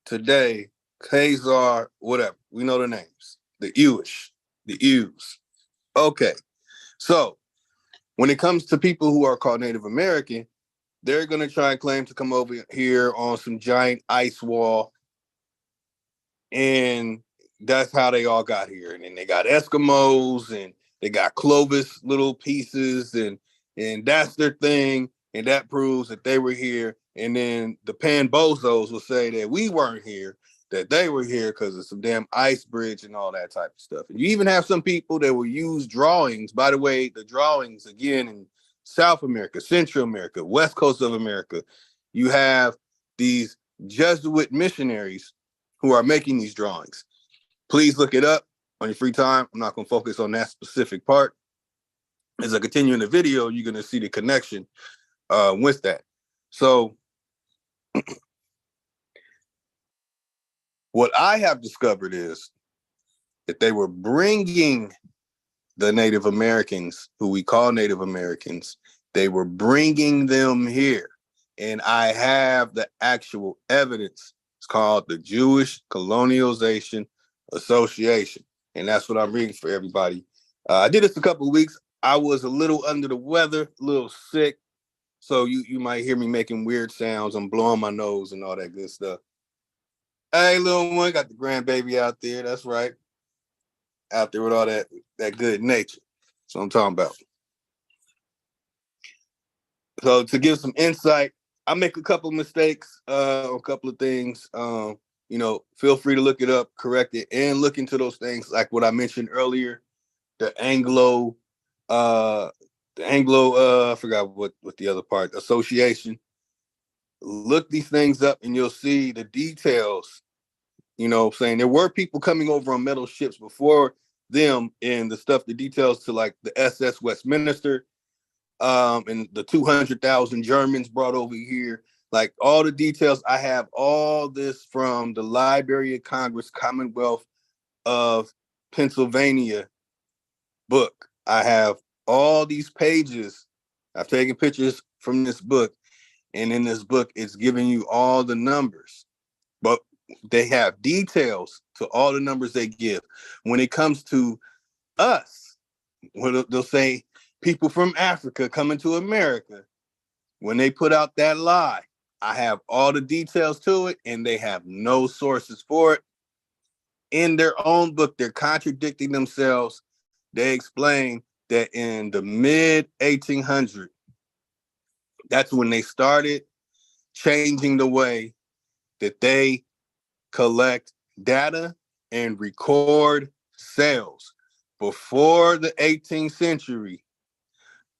today Khazar, whatever. We know the names. The Jewish, the Jews. Okay. So when it comes to people who are called Native American, they're going to try and claim to come over here on some giant ice wall. And that's how they all got here. And then they got Eskimos and they got Clovis little pieces and that's their thing. And that proves that they were here. And then the Pan Bozos will say that we weren't here, that they were here because of some damn ice bridge and all that type of stuff. And you even have some people that will use drawings. By the way, the drawings, again, in South America, Central America, West Coast of America, you have these Jesuit missionaries who are making these drawings. Please look it up on your free time. I'm not going to focus on that specific part. As I continue in the video, you're going to see the connection with that. So what I have discovered is that they were bringing the Native Americans, who we call Native Americans, they were bringing them here. And I have the actual evidence. It's called the Jewish Colonialization Association. And that's what I'm reading for everybody. I did this a couple of weeks. I was a little under the weather, a little sick. So you might hear me making weird sounds. I'm blowing my nose and all that good stuff. Hey, little one, got the grandbaby out there. That's right. Out there with all that good nature. That's what I'm talking about. So to give some insight, I make a couple of mistakes, a couple of things. Feel free to look it up, correct it, and look into those things like what I mentioned earlier, the Anglo, I forgot what the other part, association. Look these things up and you'll see the details. Saying there were people coming over on metal ships before them, and the details to like the SS Westminster, and the 200,000 Germans brought over here. Like all the details, I have all this from the Library of Congress, Commonwealth of Pennsylvania book. I have all these pages. I've taken pictures from this book, and in this book, it's giving you all the numbers. But they have details to all the numbers they give. When it comes to us, they'll say people from Africa coming to America. When they put out that lie, I have all the details to it, and they have no sources for it. In their own book, they're contradicting themselves. They explain that in the mid 1800s, that's when they started changing the way that they collect data and record sales. Before the 18th century,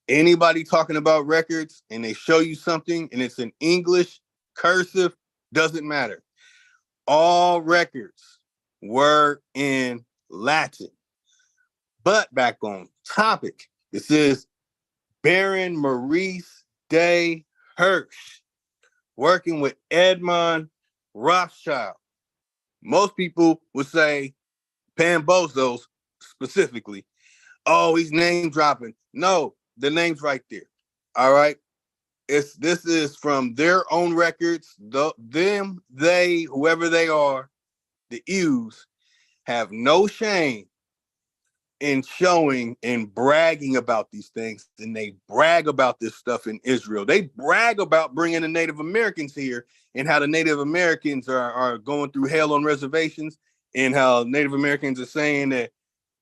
anybody talking about records and they show you something and it's in English, cursive, doesn't matter. All records were in Latin. But back on topic, this is Baron Maurice de Hirsch working with Edmond Rothschild. Most people would say Pambozos specifically. Oh, he's name dropping. No, the name's right there. All right. This is from their own records. They, whoever they are, the Ews, have no shame in showing and bragging about these things. And they brag about this stuff in Israel. They brag about bringing the Native Americans here and how the Native Americans are going through hell on reservations, and how Native Americans are saying that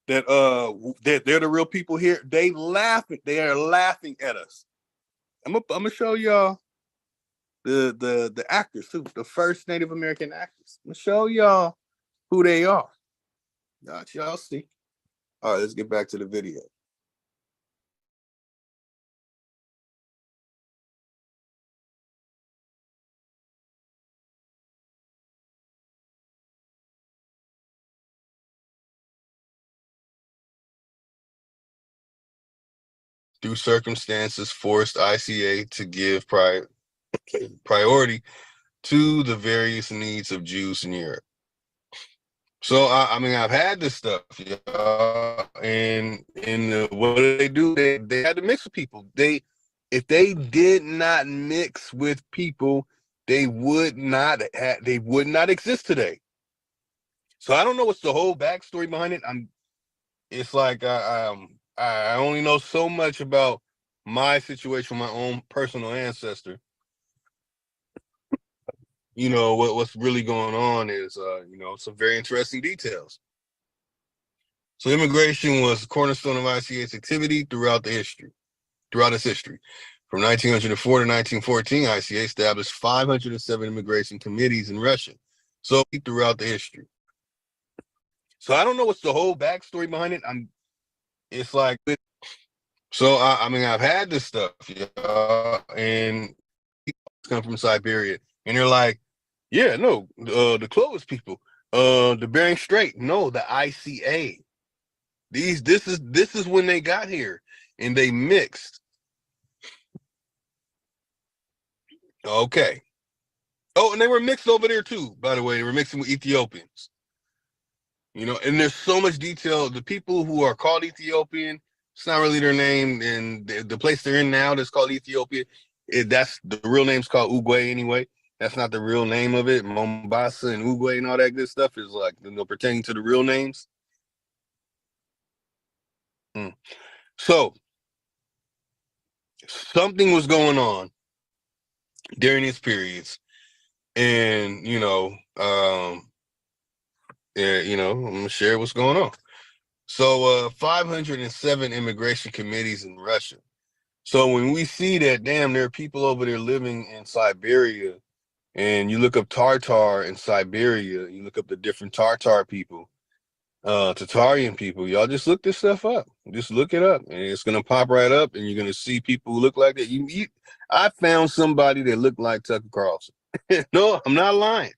they're the real people here. They are laughing at us. I'm gonna show y'all the actors too, the first Native American actors. I'm gonna show y'all who they are. Y'all see. All right, let's get back to the video. through circumstances, forced ICA to give priority to the various needs of Jews in Europe. So I mean, I've had this stuff, y'all, and what do? They had to mix with people. If they did not mix with people, they would not exist today. So I don't know what's the whole backstory behind it. It's like I only know so much about my situation, my own personal ancestor. You know, what's really going on is some very interesting details. So immigration was the cornerstone of ICA's activity throughout its history. From 1904 to 1914, ICA established 507 immigration committees in Russia. So throughout the history. So I don't know what's the whole backstory behind it. It's like, so I mean, I've had this stuff, y'all, and people come from Siberia, and they're like, yeah, no, the Clovis people, the Bering Strait, no, the ICA. This is when they got here, and they mixed. Okay. Oh, and they were mixed over there too, by the way. They were mixing with Ethiopians. You know, and there's so much detail. The people who are called Ethiopian, it's not really their name, and the place they're in now that's called Ethiopia, that's the real name's called Uguay anyway. That's not the real name of it. Mombasa and Uguay and all that good stuff is like, pertaining to the real names. So something was going on during these periods, and I'm gonna share what's going on. So 507 immigration committees in Russia. So when we see that, damn, there are people over there living in Siberia, and you look up Tartar in Siberia, you look up the different Tartar people, Tatarian people, y'all just look this stuff up. Just look it up, and it's gonna pop right up, and you're gonna see people who look like that. I found somebody that looked like Tucker Carlson. No, I'm not lying.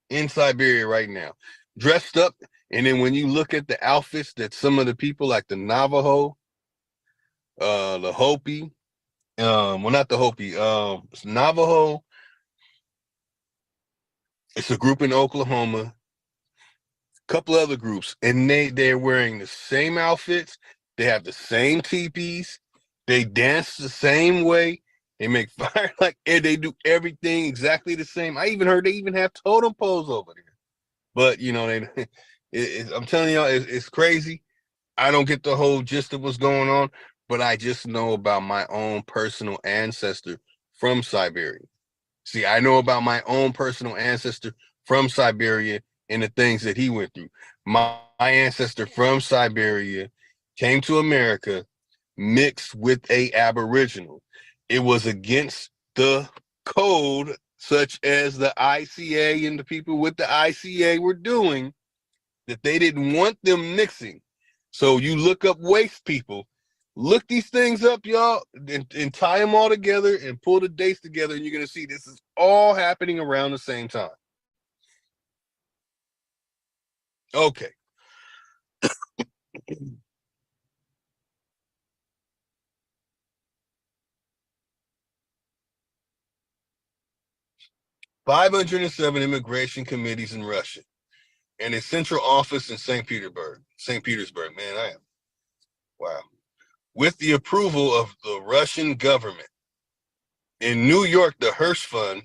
In Siberia right now, dressed up, and then when you look at the outfits that some of the people like the Navajo, the Hopi, well, not the Hopi, it's Navajo. It's a group in Oklahoma, couple other groups, and they're wearing the same outfits. They have the same teepees. They dance the same way. They make fire and they do everything exactly the same. I even heard they even have totem poles over there. But I'm telling y'all, it's crazy. I don't get the whole gist of what's going on, but I just know about my own personal ancestor from Siberia. See, I know about my own personal ancestor from Siberia and the things that he went through. My ancestor from Siberia came to America mixed with a Aboriginal. It was against the code, such as the ICA and the people with the ICA were doing, that they didn't want them mixing. So you look up waste people, look these things up, y'all, and tie them all together and pull the dates together, and you're going to see this is all happening around the same time. Okay. 507 immigration committees in Russia, and a central office in St. Petersburg. Man, I am. Wow. With the approval of the Russian government. In New York, the Hirsch Fund,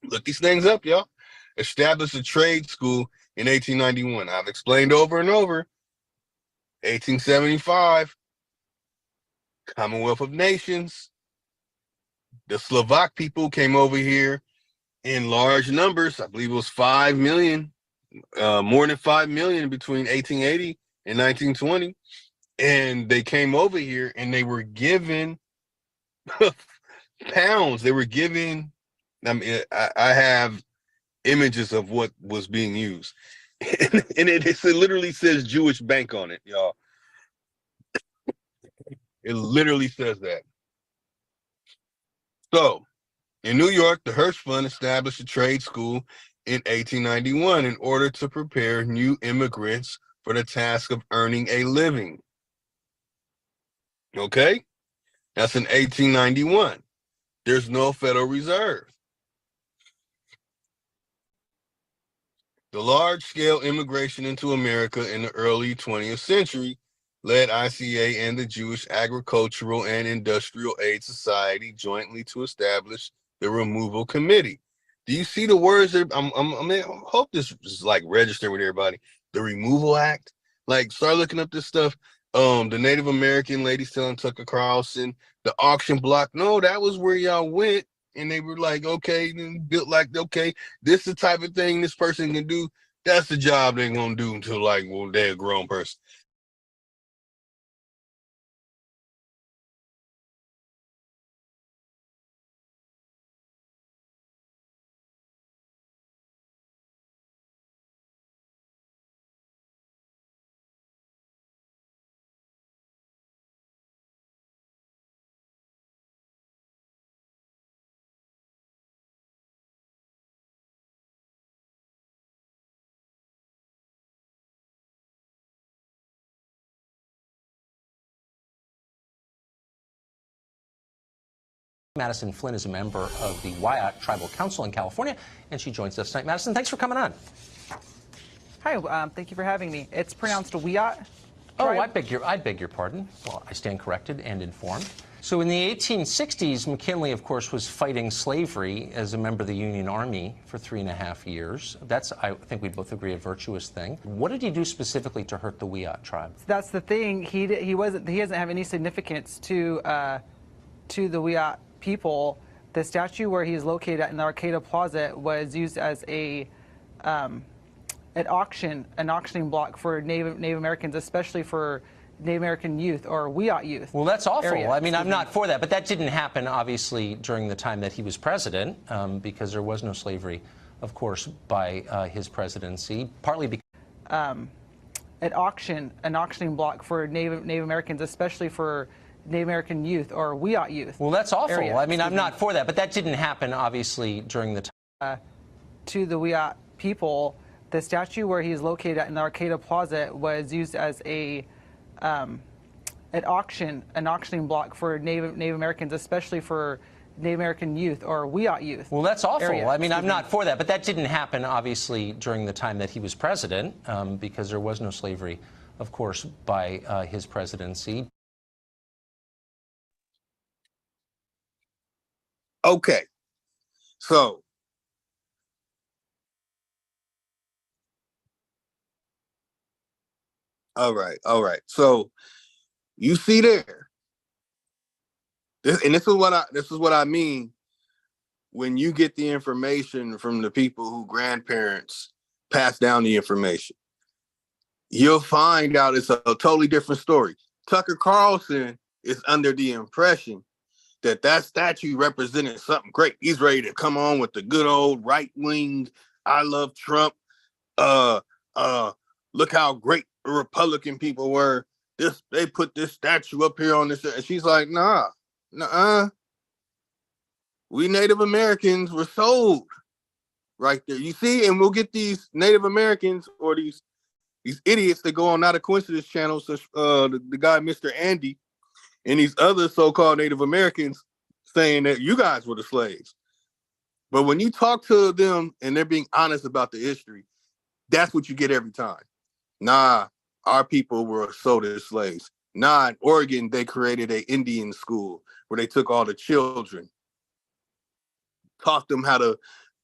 look these things up, y'all, established a trade school in 1891. I've explained over and over. 1875, Commonwealth of Nations. The Slovak people came over here in large numbers. I believe it was 5 million, more than 5 million between 1880 and 1920. And they came over here and they were given pounds. They were given, I mean, I have images of what was being used. And it literally says Jewish Bank on it, y'all. It literally says that. So, in New York, the Hirsch Fund established a trade school in 1891 in order to prepare new immigrants for the task of earning a living. Okay? That's in 1891. There's no Federal Reserve. The large-scale immigration into America in the early 20th century led ICA and the Jewish Agricultural and Industrial Aid Society jointly to establish the Removal Committee. Do you see the words that I hope this is like registered with everybody. The Removal Act. Like, start looking up this stuff. The Native American ladies telling Tucker Carlson, the auction block. No, that was where y'all went. And they were like, okay, then built like, okay, this is the type of thing this person can do. That's the job they're gonna do until like, well, they're a grown person. Madison Flynn is a member of the Wyatt Tribal Council in California, and she joins us tonight. Madison, thanks for coming on. Hi, thank you for having me. It's pronounced Wyatt. Oh, I beg your pardon. Well, I stand corrected and informed. So in the 1860s, McKinley, of course, was fighting slavery as a member of the Union Army for 3.5 years. That's, I think we both agree, a virtuous thing. What did he do specifically to hurt the Wyatt tribe? That's the thing. He doesn't have any significance to the Wyatt people. The statue where he is located at in the Arcata Plaza was used as an auctioning block for Native Americans, especially for Native American youth or Wyatt youth. Well, that's awful. Area. I mean, I'm not for that, but that didn't happen, obviously, during the time that he was president, because there was no slavery, of course, by his presidency, partly because an auctioning block for Native Americans, especially for Native American youth or Wyatt youth. Well, that's awful. Area. I mean, I'm not for that, but that didn't happen, obviously, during the time. To the Wyatt people, the statue where he is located at in the Arcata Plaza was used as an auctioning block for Native Americans, especially for Native American youth or Wyatt youth. Well, that's awful. Area. I mean, I'm not for that, but that didn't happen, obviously, during the time that he was president, because there was no slavery, of course, by his presidency. Okay, so all right. So you see there, this is what I mean when you get the information from the people who grandparents pass down the information. You'll find out it's a totally different story. Tucker Carlson is under the impression that statue represented something great. He's ready to come on with the good old right-wing, I love Trump. Look how great the Republican people were. They put this statue up here on this, and she's like, nah. We Native Americans were sold right there. You see, and we'll get these Native Americans or these idiots that go on Not a Coincidence channel, such the guy Mr. Andy, and these other so-called Native Americans saying that you guys were the slaves. But when you talk to them and they're being honest about the history, that's what you get every time. Nah, our people were sold as slaves. Nah, in Oregon, they created an Indian school where they took all the children, taught them how to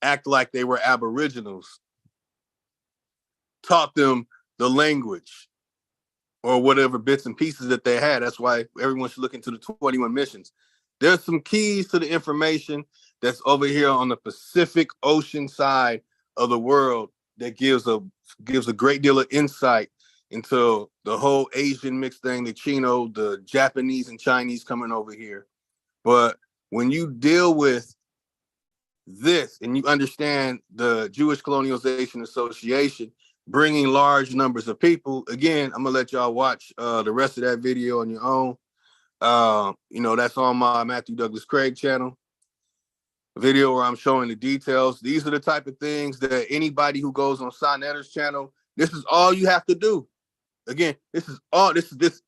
act like they were aboriginals, taught them the language, or whatever bits and pieces that they had. That's why everyone should look into the 21 missions. There's some keys to the information that's over here on the Pacific Ocean side of the world that gives a great deal of insight into the whole Asian mixed thing, the Chino, the Japanese and Chinese coming over here. But when you deal with this and you understand the Jewish Colonialization Association bringing large numbers of people, again, I'm gonna let y'all watch the rest of that video on your own. That's on my Matthew Douglas Craig channel. A video where I'm showing the details. These are the type of things that anybody who goes on Sonetter's channel, this is all you have to do. Again, this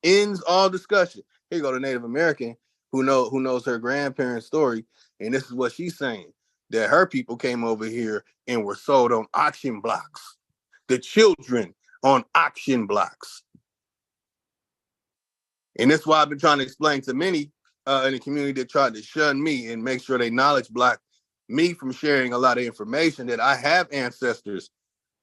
ends all discussion. Here you go, the Native American who knows her grandparents' story, and this is what she's saying, that her people came over here and were sold on auction blocks. The children on auction blocks. And that's why I've been trying to explain to many in the community that tried to shun me and make sure they block me from sharing a lot of information, that I have ancestors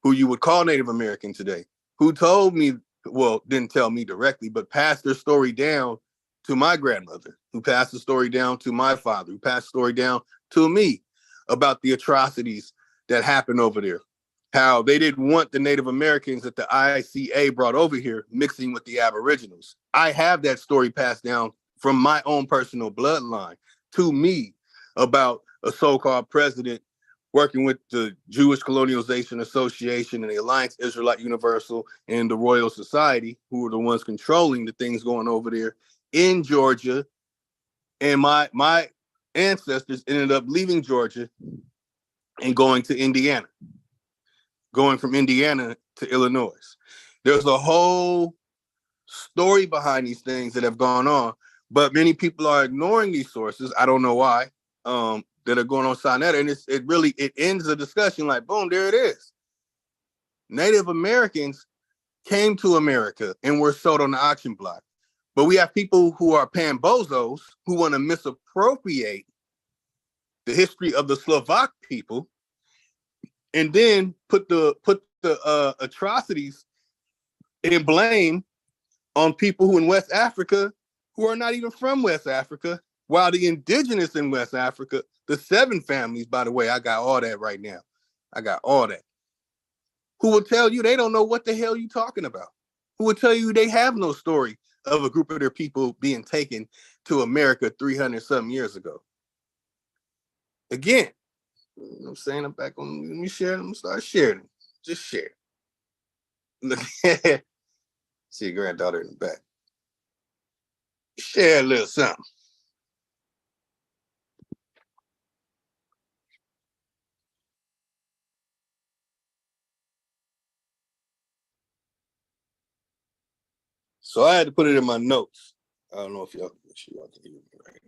who you would call Native American today, who told me, well, didn't tell me directly, but passed their story down to my grandmother, who passed the story down to my father, who passed the story down to me about the atrocities that happened over there. How they didn't want the Native Americans that the ICA brought over here mixing with the Aboriginals. I have that story passed down from my own personal bloodline to me about a so-called president working with the Jewish Colonialization Association and the Alliance Israelite Universal and the Royal Society, who were the ones controlling the things going over there in Georgia. And my ancestors ended up leaving Georgia and going to Indiana, going from Indiana to Illinois. There's a whole story behind these things that have gone on, but many people are ignoring these sources. I don't know why, that are going on Sinetta, and it ends the discussion like, boom, there it is. Native Americans came to America and were sold on the auction block. But we have people who are pambozos who want to misappropriate the history of the Slovak people and then put the atrocities and blame on people who in West Africa who are not even from West Africa, while the indigenous in West Africa, the 7 families, by the way, I got all that right now. I got all that. Who will tell you they don't know what the hell you talking about? Who will tell you they have no story of a group of their people being taken to America 300 something years ago? Again, you know what I'm saying? I'm back on, let me share, I'm gonna start sharing. Just share. Look, see your granddaughter in the back. Share a little something. So I had to put it in my notes. I don't know if y'all can hear me right.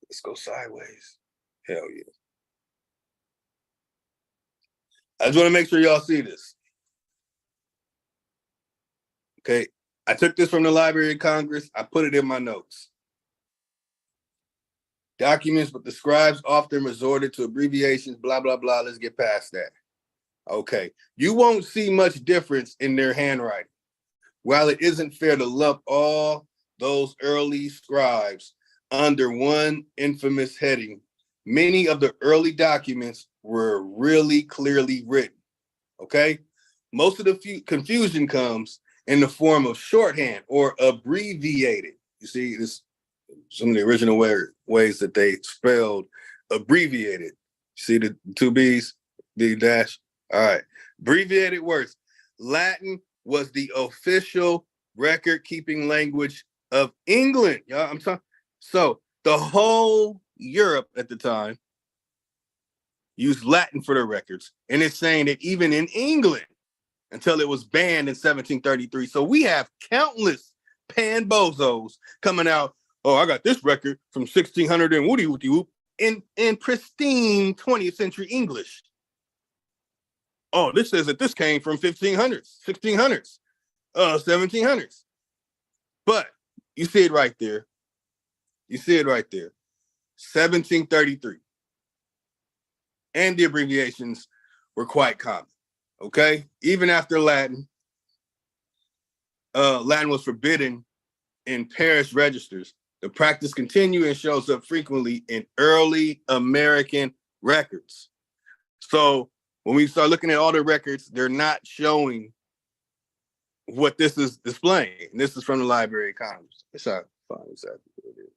Let's go sideways. Hell yeah. I just want to make sure y'all see this. Okay. I took this from the Library of Congress. I put it in my notes. Documents, but the scribes often resorted to abbreviations, blah, blah, blah. Let's get past that. Okay. You won't see much difference in their handwriting. While it isn't fair to lump all those early scribes under one infamous heading, many of the early documents were really clearly written, okay? Most of the confusion comes in the form of shorthand or abbreviated. You see, this some of the original ways that they spelled abbreviated. See the 2 B's, the dash? All right, abbreviated words. Latin was the official record-keeping language of England. Y'all, I'm talking. So the whole Europe at the time used Latin for their records, and it's saying that even in England, until it was banned in 1733. So we have countless pan-bozos coming out. Oh, I got this record from 1600 and woody whoop in pristine 20th century English. Oh, this says that this came from 1500s, 1600s, 1700s. But you see it right there. You see it right there. 1733. And the abbreviations were quite common. Okay? Even after Latin, Latin was forbidden in parish registers. The practice continued and shows up frequently in early American records. So when we start looking at all the records, they're not showing what this is displaying. And this is from the Library of Congress. Let's try to find exactly what it is.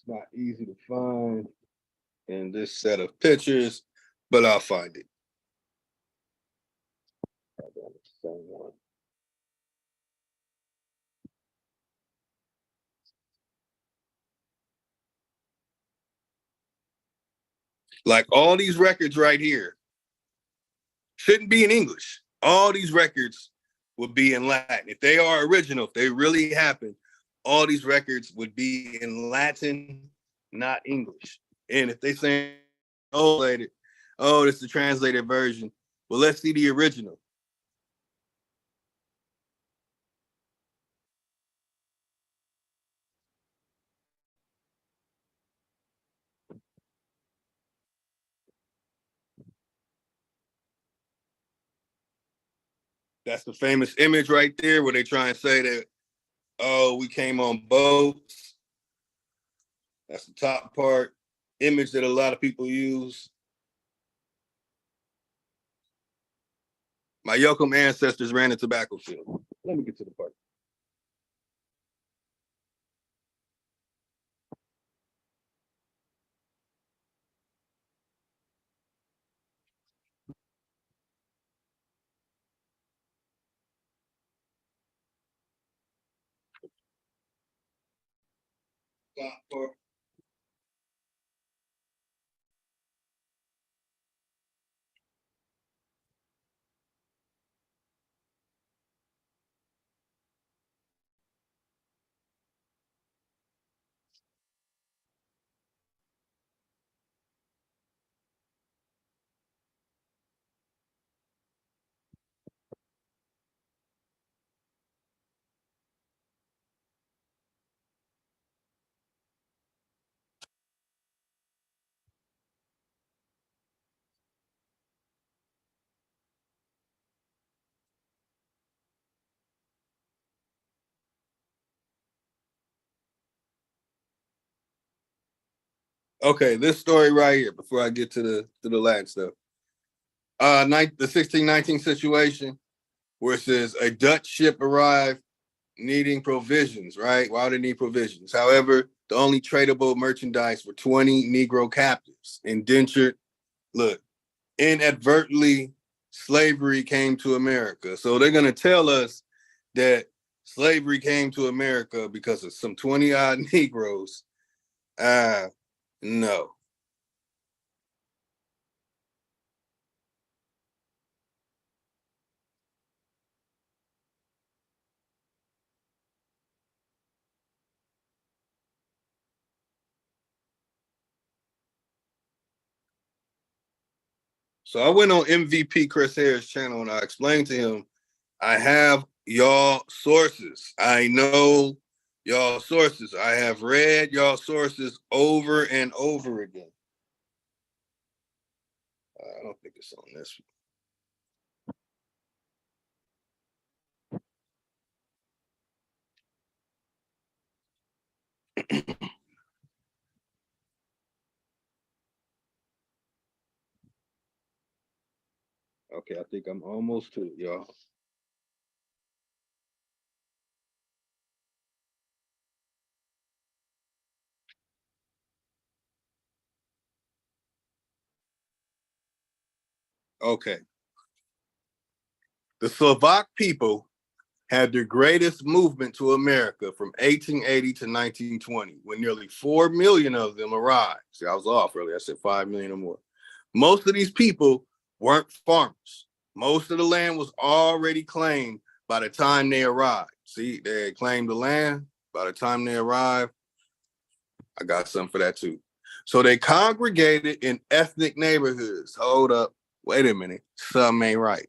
not easy to find in this set of pictures, but I'll find it. Same one. Like all these records right here shouldn't be in English. All these records would be in Latin. If they are original, if they really happen, all these records would be in Latin, not English. And if they say, oh, it's the translated version, well, let's see the original. That's the famous image right there where they try and say that, oh, we came on boats. That's the top part. Image that a lot of people use. My Yokum ancestors ran a tobacco field. Let me get to the part. Top part. Okay, this story right here, before I get to the Latin stuff. The 1619 situation where it says a Dutch ship arrived needing provisions, right? Why would they need provisions? However, the only tradable merchandise were 20 Negro captives, indentured. Look, inadvertently, slavery came to America. So they're going to tell us that slavery came to America because of some 20-odd Negroes. No. So I went on MVP Chris Harris' channel and I explained to him, I have y'all sources. I know y'all sources. I have read y'all sources over and over again. I don't think it's on this one. Okay, I think I'm almost to it, y'all. Okay. The Slovak people had their greatest movement to America from 1880 to 1920, when nearly 4 million of them arrived. See, I was off earlier. I said 5 million or more. Most of these people weren't farmers. Most of the land was already claimed by the time they arrived. See, they had claimed the land by the time they arrived. I got something for that too. So they congregated in ethnic neighborhoods. Hold up. Wait a minute. Something ain't right.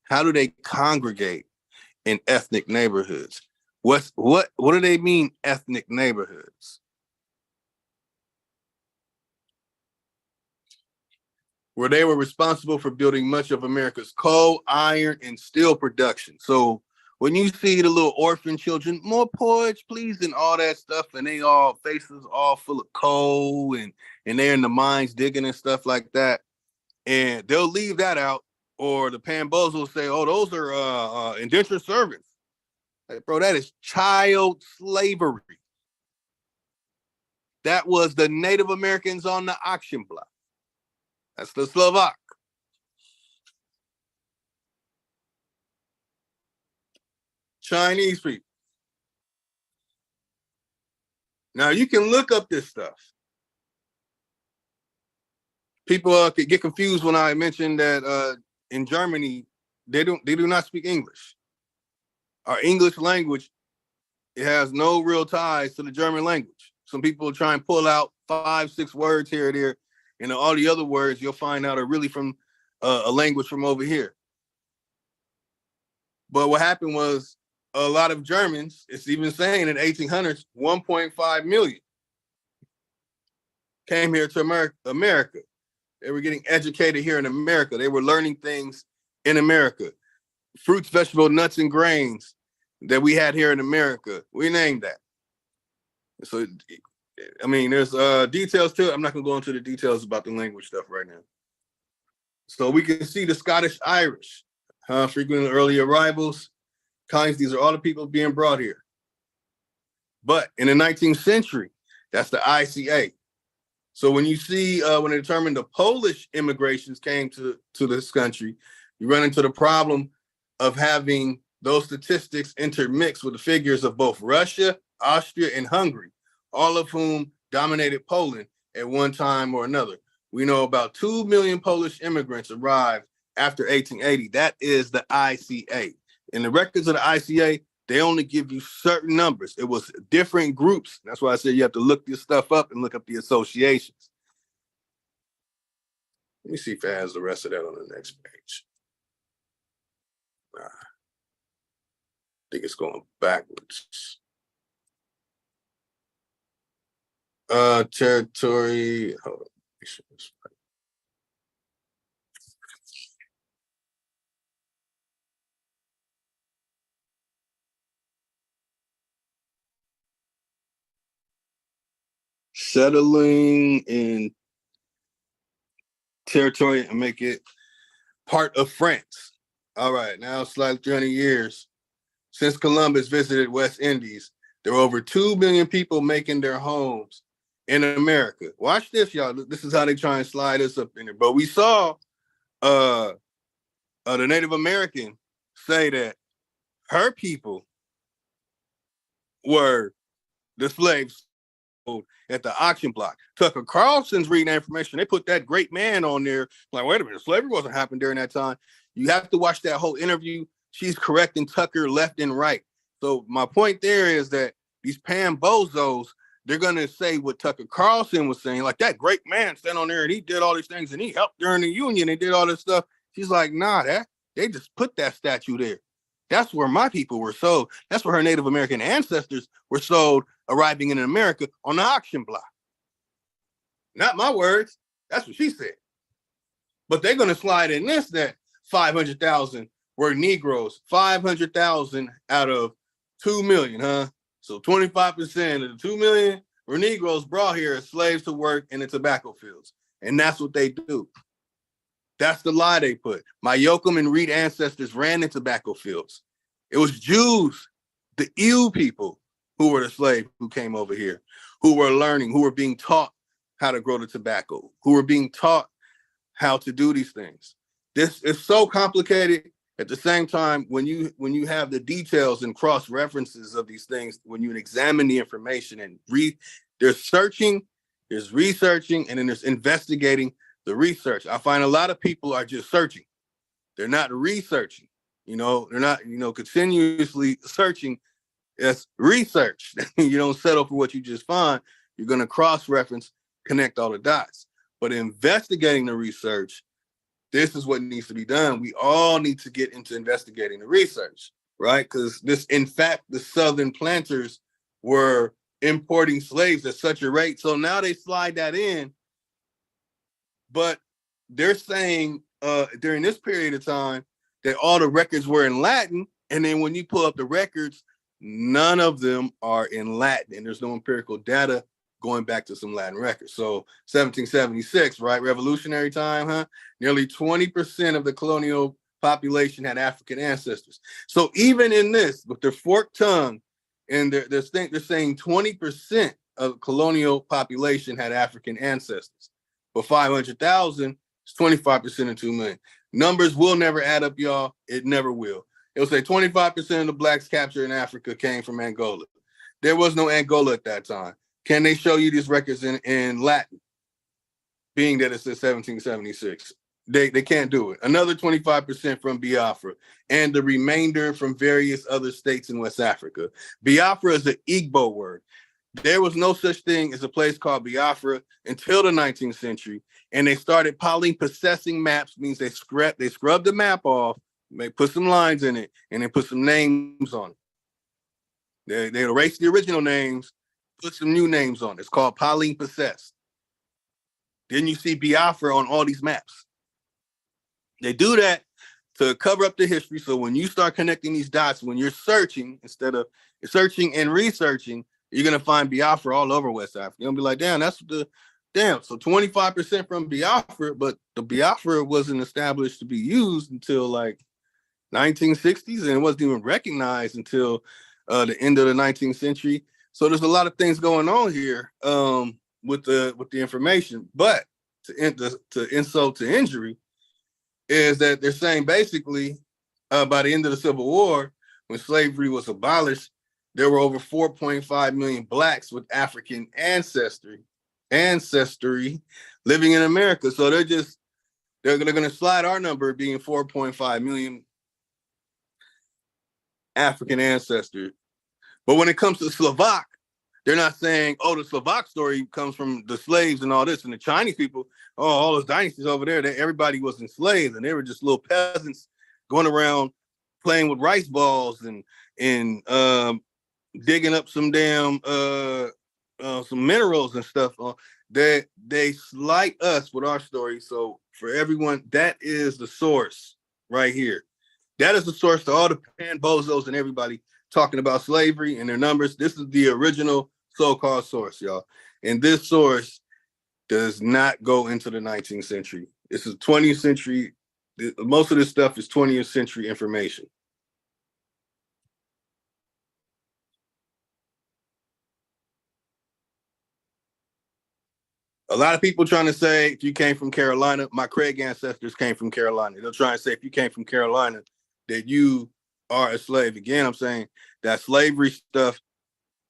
How do they congregate in ethnic neighborhoods? What do they mean, ethnic neighborhoods? Where they were responsible for building much of America's coal, iron, and steel production. So when you see the little orphan children, more porridge, please, and all that stuff, and they all faces all full of coal, and they're in the mines digging and stuff like that, and they'll leave that out, or the Pambos will say, oh, those are indentured servants. Like, bro, that is child slavery. That was the Native Americans on the auction block. That's the Slovak. Chinese people. Now you can look up this stuff. People could get confused when I mentioned that in Germany they do not speak English. Our English language, it has no real ties to the German language. Some people try and pull out 5, 6 words here or there, and all the other words you'll find out are really from a language from over here. But what happened was a lot of Germans, it's even saying in the 1800s, 1.5 million came here to America. They were getting educated here in America. They were learning things in America. Fruits, vegetables, nuts, and grains that we had here in America. We named that. So, I mean, there's details to it. I'm not going to go into the details about the language stuff right now. So we can see the Scottish Irish, frequent early arrivals. Colonies, these are all the people being brought here. But in the 19th century, that's the ICA. So when you see, when they determined the Polish immigrations came to this country, you run into the problem of having those statistics intermixed with the figures of both Russia, Austria, and Hungary, all of whom dominated Poland at one time or another. We know about 2 million Polish immigrants arrived after 1880. That is the ICA. In the records of the ICA, they only give you certain numbers. It was different groups. That's why I said you have to look this stuff up and look up the associations. Let me see if it has the rest of that on the next page. I think it's going backwards. Territory. Hold on. Make sure it's right. Settling in territory and make it part of France. All right, now it's like 300 years since Columbus visited West Indies. There were over 2 million people making their homes in America. Watch this, y'all. This is how they try and slide us up in there. But we saw the Native American say that her people were the slaves at the auction block. Tucker Carlson's reading that information. They put that great man on there. Like, wait a minute, slavery wasn't happening during that time. You have to watch that whole interview. She's correcting Tucker left and right. So my point there is that these Pam Bozos, they're going to say what Tucker Carlson was saying, like that great man stand on there and he did all these things and he helped during the Union and did all this stuff. She's like, nah, they just put that statue there. That's where my people were sold. That's where her Native American ancestors were sold, arriving in America on the auction block. Not my words. That's what she said. But they're going to slide in this that 500,000 were Negroes. 500,000 out of 2 million, huh? So 25% of the 2 million were Negroes brought here as slaves to work in the tobacco fields. And that's what they do. That's the lie they put. My Yoakum and Reed ancestors ran the tobacco fields. It was Jews, the Ewe people, who were the slaves who came over here, who were learning, who were being taught how to grow the tobacco, who were being taught how to do these things. This is so complicated. At the same time, when you have the details and cross references of these things, when you examine the information and read, there's searching, there's researching, and then there's investigating the research. I find a lot of people are just searching. They're not researching. They're not, continuously searching. It's research. You don't settle for what you just find. You're going to cross-reference, connect all the dots. But investigating the research, this is what needs to be done. We all need to get into investigating the research, right? Because in fact, the Southern planters were importing slaves at such a rate. So now they slide that in. But they're saying during this period of time that all the records were in Latin. And then when you pull up the records, none of them are in Latin. And there's no empirical data going back to some Latin records. So 1776, right? Revolutionary time, huh? Nearly 20% of the colonial population had African ancestors. So even in this, with their forked tongue, and they're saying 20% of the colonial population had African ancestors. But 500,000 is 25% of 2 million. Numbers will never add up, y'all. It never will. It'll say 25% of the blacks captured in Africa came from Angola. There was no Angola at that time. Can they show you these records in Latin? Being that it says 1776. They can't do it. Another 25% from Biafra, and the remainder from various other states in West Africa. Biafra is an Igbo word. There was no such thing as a place called Biafra until the 19th century, and they started palimpsesting maps, means they scrubbed the map off, they put some lines in it, and they put some names on it. They erased the original names, put some new names on it. It's called palimpsest. Then you see Biafra on all these maps. They do that to cover up the history. So when you start connecting these dots, when you're searching, instead of searching and researching, you're going to find Biafra all over West Africa. You're going to be like, damn, so 25% from Biafra, but the Biafra wasn't established to be used until like 1960s, and it wasn't even recognized until the end of the 19th century. So there's a lot of things going on here with the information. But to insult to injury, is that they're saying basically by the end of the Civil War, when slavery was abolished, there were over 4.5 million blacks with African ancestry living in America. So they're going to slide our number being 4.5 million African ancestry. But when it comes to Slovak, they're not saying, oh, the Slovak story comes from the slaves and all this. And the Chinese people, oh, all those dynasties over there, everybody was enslaved, and they were just little peasants going around playing with rice balls and digging up some damn some minerals and stuff. They slight us with our story. So for everyone, that is the source right here. That is the source to all the pan-bozos and everybody talking about slavery and their numbers. This is the original so-called source, y'all. And this source does not go into the 19th century. This is 20th century. Most of this stuff is 20th century information. A lot of people trying to say, if you came from Carolina, my Craig ancestors came from Carolina. They'll try and say, if you came from Carolina, that you are a slave. Again, I'm saying that slavery stuff,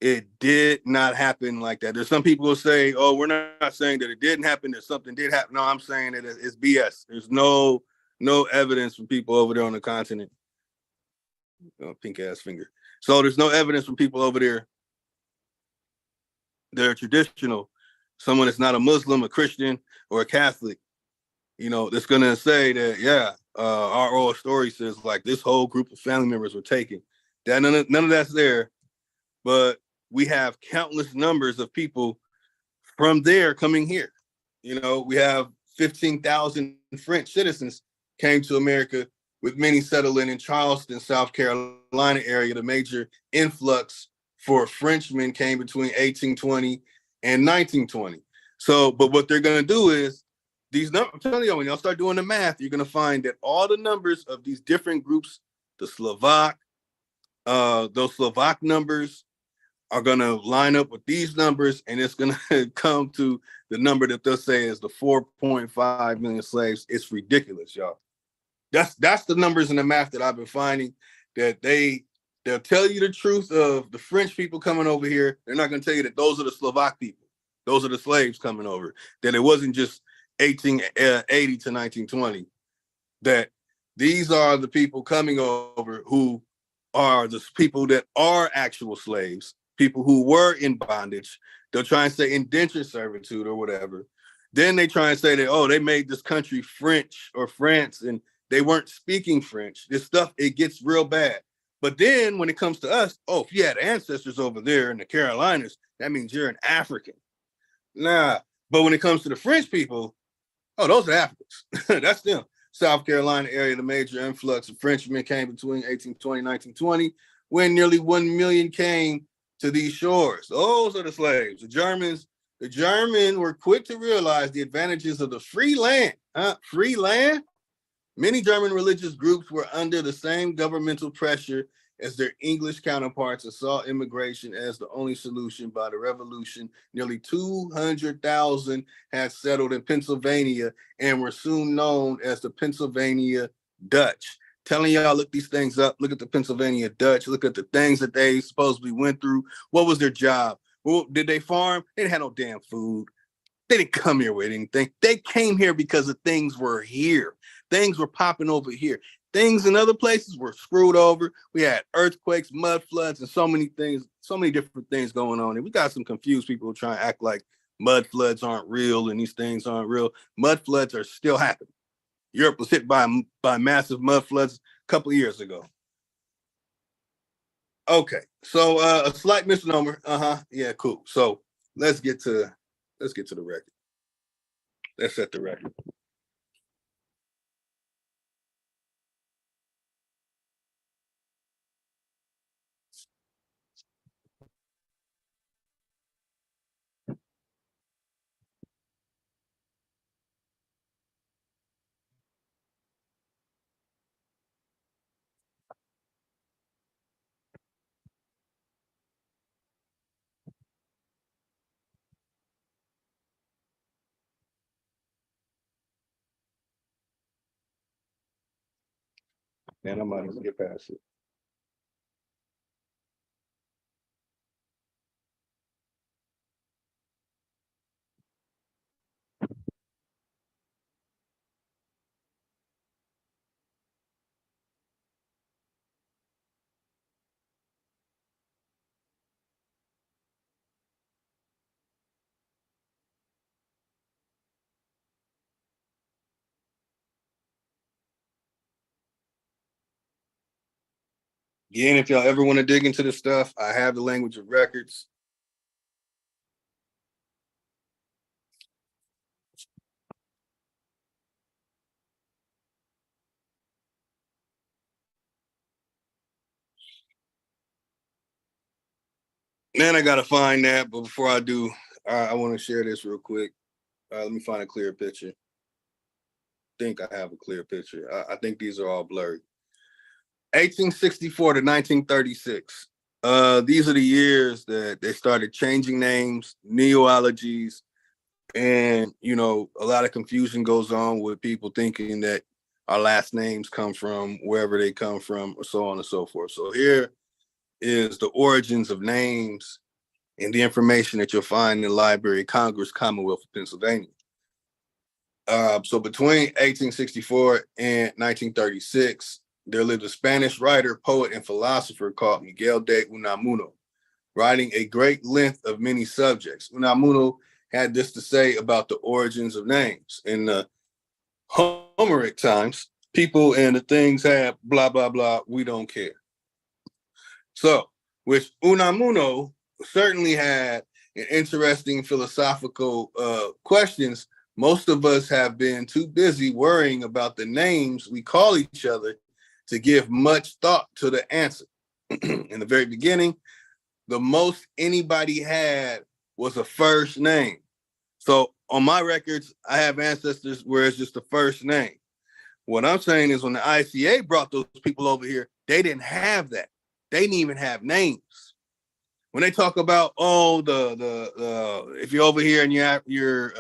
it did not happen like that. There's some people who say, oh, we're not saying that it didn't happen, that something did happen. No, I'm saying that it's BS. There's no evidence from people over there on the continent. Oh, pink ass finger. So there's no evidence from people over there. They're traditional. Someone that's not a Muslim, a Christian, or a Catholic, that's going to say that, yeah, our oral story says like this whole group of family members were taken. That none of that's there. But we have countless numbers of people from there coming here. We have 15,000 French citizens came to America, with many settling in Charleston, South Carolina area. The major influx for Frenchmen came between 1820 and 1920. So, but what they're going to do is these numbers, I'm telling you, when y'all start doing the math, you're going to find that all the numbers of these different groups, the Slovak, those Slovak numbers are going to line up with these numbers, and it's going to come to the number that they'll say is the 4.5 million slaves. It's ridiculous, y'all. That's the numbers in the math that I've been finding, that they'll tell you the truth of the French people coming over here. They're not going to tell you that those are the Slovak people. Those are the slaves coming over. That it wasn't just 1880 to 1920. That these are the people coming over who are the people that are actual slaves, people who were in bondage. They'll try and say indentured servitude or whatever. Then they try and say that, oh, they made this country French or France, and they weren't speaking French. This stuff, it gets real bad. But then when it comes to us, oh, if you had ancestors over there in the Carolinas, that means you're an African. Nah. But when it comes to the French people, oh, those are Africans. That's them. South Carolina area, the major influx of Frenchmen came between 1820 and 1920, when nearly 1 million came to these shores. Those are the slaves. The Germans were quick to realize the advantages of the free land. Free land? Many German religious groups were under the same governmental pressure as their English counterparts and saw immigration as the only solution. By the Revolution, nearly 200,000 had settled in Pennsylvania and were soon known as the Pennsylvania Dutch. Telling y'all, look these things up. Look at the Pennsylvania Dutch. Look at the things that they supposedly went through. What was their job? Well, did they farm? They didn't have no damn food. They didn't come here with anything. They came here because the things were here. Things were popping over here. Things in other places were screwed over. We had earthquakes, mud floods, and so many things, so many different things going on. And we got some confused people trying to act like mud floods aren't real and these things aren't real. Mud floods are still happening. Europe was hit by massive mud floods a couple of years ago. Okay, so a slight misnomer. Yeah, cool. So let's get to the record. Let's set the record. Man, I might as well get past it. Again, if y'all ever want to dig into this stuff, I have the language of records. Man, I gotta find that, but before I do, I want to share this real quick. Let me find a clear picture. I think I have a clear picture. I think these are all blurry. 1864 to 1936. These are the years that they started changing names, neologies, and a lot of confusion goes on with people thinking that our last names come from wherever they come from, or so on and so forth. So here is the origins of names and the information that you'll find in the Library of Congress, Commonwealth of Pennsylvania. So between 1864 and 1936, there lived a Spanish writer, poet, and philosopher called Miguel de Unamuno, writing a great length of many subjects. Unamuno had this to say about the origins of names. In the Homeric times, people and the things have blah, blah, blah, we don't care. So, which Unamuno certainly had an interesting philosophical questions. Most of us have been too busy worrying about the names we call each other to give much thought to the answer. In the very beginning, the most anybody had was a first name. So on my records, I have ancestors where it's just the first name. What I'm saying is when the ICA brought those people over here, they didn't have that. They didn't even have names. When they talk about, if you're over here and you're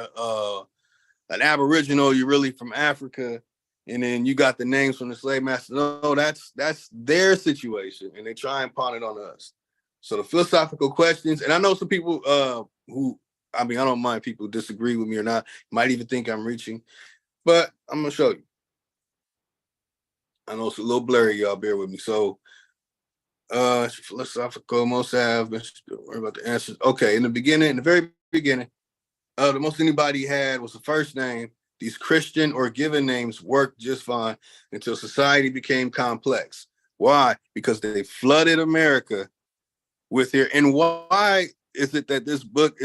an Aboriginal, you're really from Africa, and then you got the names from the slave master. No, that's their situation, and they try and pawn it on us. So the philosophical questions, and I know some people I don't mind people disagree with me or not, might even think I'm reaching, but I'm gonna show you. I know it's a little blurry, y'all bear with me. So philosophical, most have, don't worry about the answers. Okay, in the very beginning, the most anybody had was the first name. These Christian or given names worked just fine until society became complex. Why? Because they flooded America with here. And why is it that this book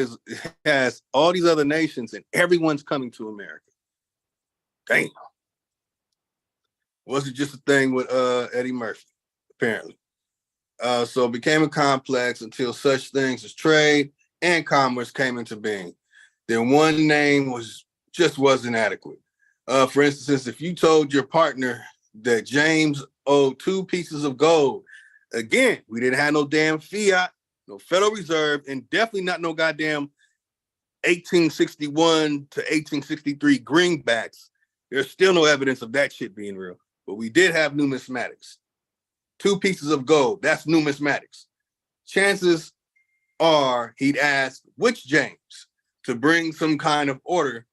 has all these other nations and everyone's coming to America? Damn. Was it just a thing with Eddie Murphy? Apparently. So it became a complex until such things as trade and commerce came into being. Then one name wasn't adequate. For instance, if you told your partner that James owed 2 pieces of gold, Again, we didn't have no damn fiat, no Federal Reserve, and definitely not no goddamn 1861 to 1863 greenbacks. There's still no evidence of that shit being real. But we did have numismatics. 2 pieces of gold, that's numismatics. Chances are he'd ask which James to bring some kind of order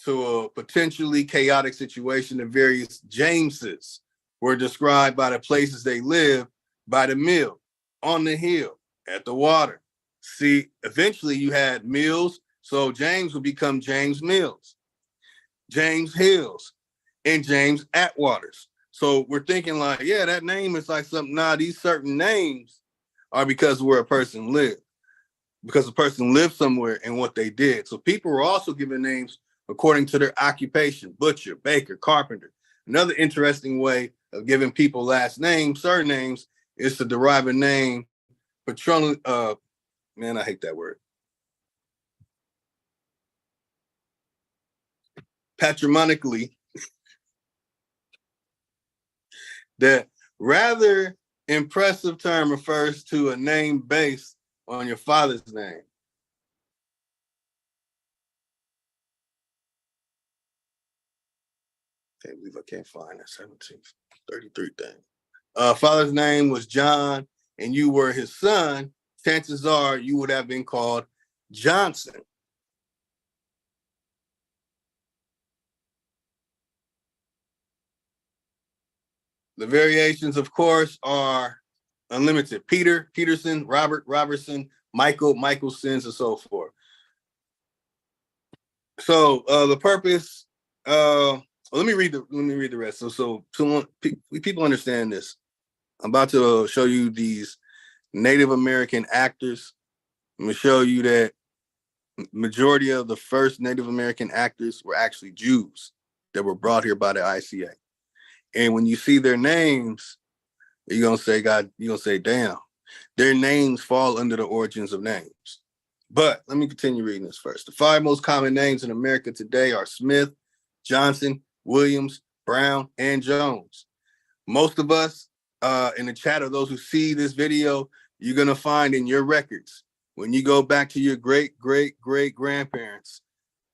to a potentially chaotic situation. The various Jameses were described by the places they live, by the mill, on the hill, at the water. See, eventually you had mills, so James would become James Mills, James Hills, and James Atwaters. So we're thinking like, yeah, that name is like something. Nah, these certain names are because where a person lived, because a person lived somewhere and what they did. So people were also given names according to their occupation: butcher, baker, carpenter. Another interesting way of giving people last names, surnames, is to derive a name man, I hate that word. Patronymically, that rather impressive term refers to a name based on your father's name. Can't believe I can't find that 1733 thing. Father's name was John, and you were his son. Chances are you would have been called Johnson. The variations, of course, are unlimited. Peter, Peterson, Robert, Robertson, Michael, Michelsons, and so forth. So the purpose. Let me read the rest. So people understand this. I'm about to show you these Native American actors. I'm gonna show you that majority of the first Native American actors were actually Jews that were brought here by the ICA. And when you see their names, you're gonna say, God, you're gonna say, damn, their names fall under the origins of names. But let me continue reading this first. The 5 most common names in America today are Smith, Johnson, Williams, Brown, and Jones. Most of us in the chat, or those who see this video, you're gonna find in your records, when you go back to your great-great-great-grandparents,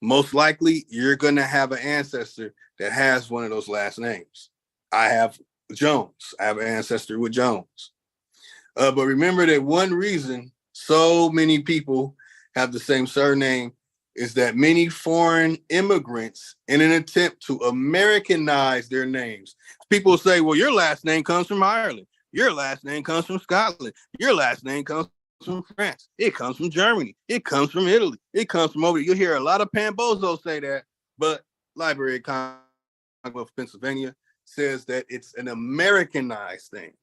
most likely you're gonna have an ancestor that has one of those last names. I have Jones. I have an ancestor with Jones. But remember that one reason so many people have the same surname is that many foreign immigrants, in an attempt to Americanize their names, people say, well, your last name comes from Ireland. Your last name comes from Scotland. Your last name comes from France. It comes from Germany. It comes from Italy. It comes from over. You'll hear a lot of Pambozos say that, but Library of Congress of Pennsylvania says that it's an Americanized thing.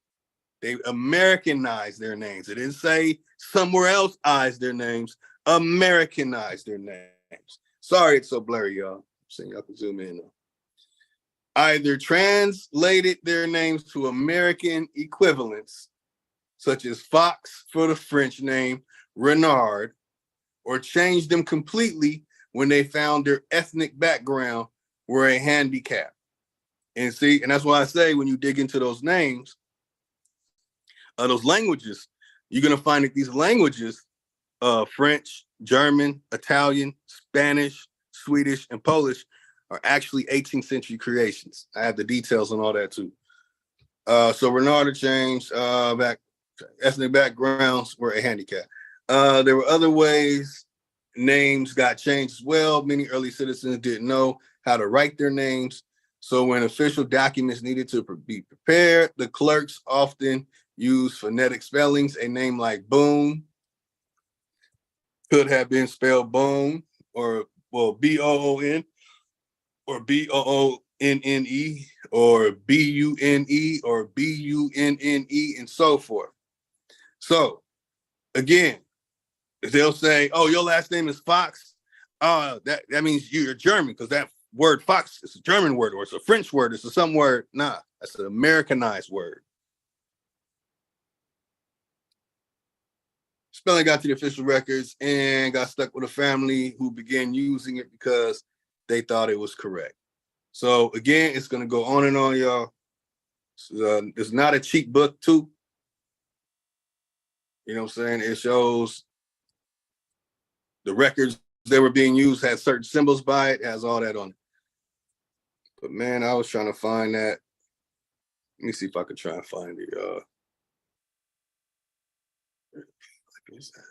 They Americanize their names. It didn't say somewhere else eyes their names. Americanize their names. Sorry it's so blurry, y'all. I'm saying y'all can zoom in. Either translated their names to American equivalents, such as Fox for the French name Renard, or changed them completely when they found their ethnic background were a handicap. And see, and that's why I say when you dig into those names, those languages, you're gonna find that these languages, French, German, Italian, Spanish, Swedish, and Polish, are actually 18th century creations. I have the details on all that too. So Renard changed ethnic backgrounds were a handicap. There were other ways names got changed as well. Many early citizens didn't know how to write their names. So when official documents needed to be prepared, the clerks often used phonetic spellings. A name like Boone could have been spelled Bone, or B-O-O-N, or B-O-O-N-N-E, or B-U-N-E, or B-U-N-N-E, and so forth. So again, they'll say, oh, your last name is Fox. That means you're German, because that word Fox is a German word, or it's a French word, it's a some word. Nah, that's an Americanized word. Spelling got to the official records and got stuck with a family who began using it because they thought it was correct. So again, it's going to go on and on, y'all. It's not a cheap book too. You know what I'm saying? It shows the records that were being used had certain symbols by it, has all that on it. But man, I was trying to find that. Let me see if I could try and find it. What is that?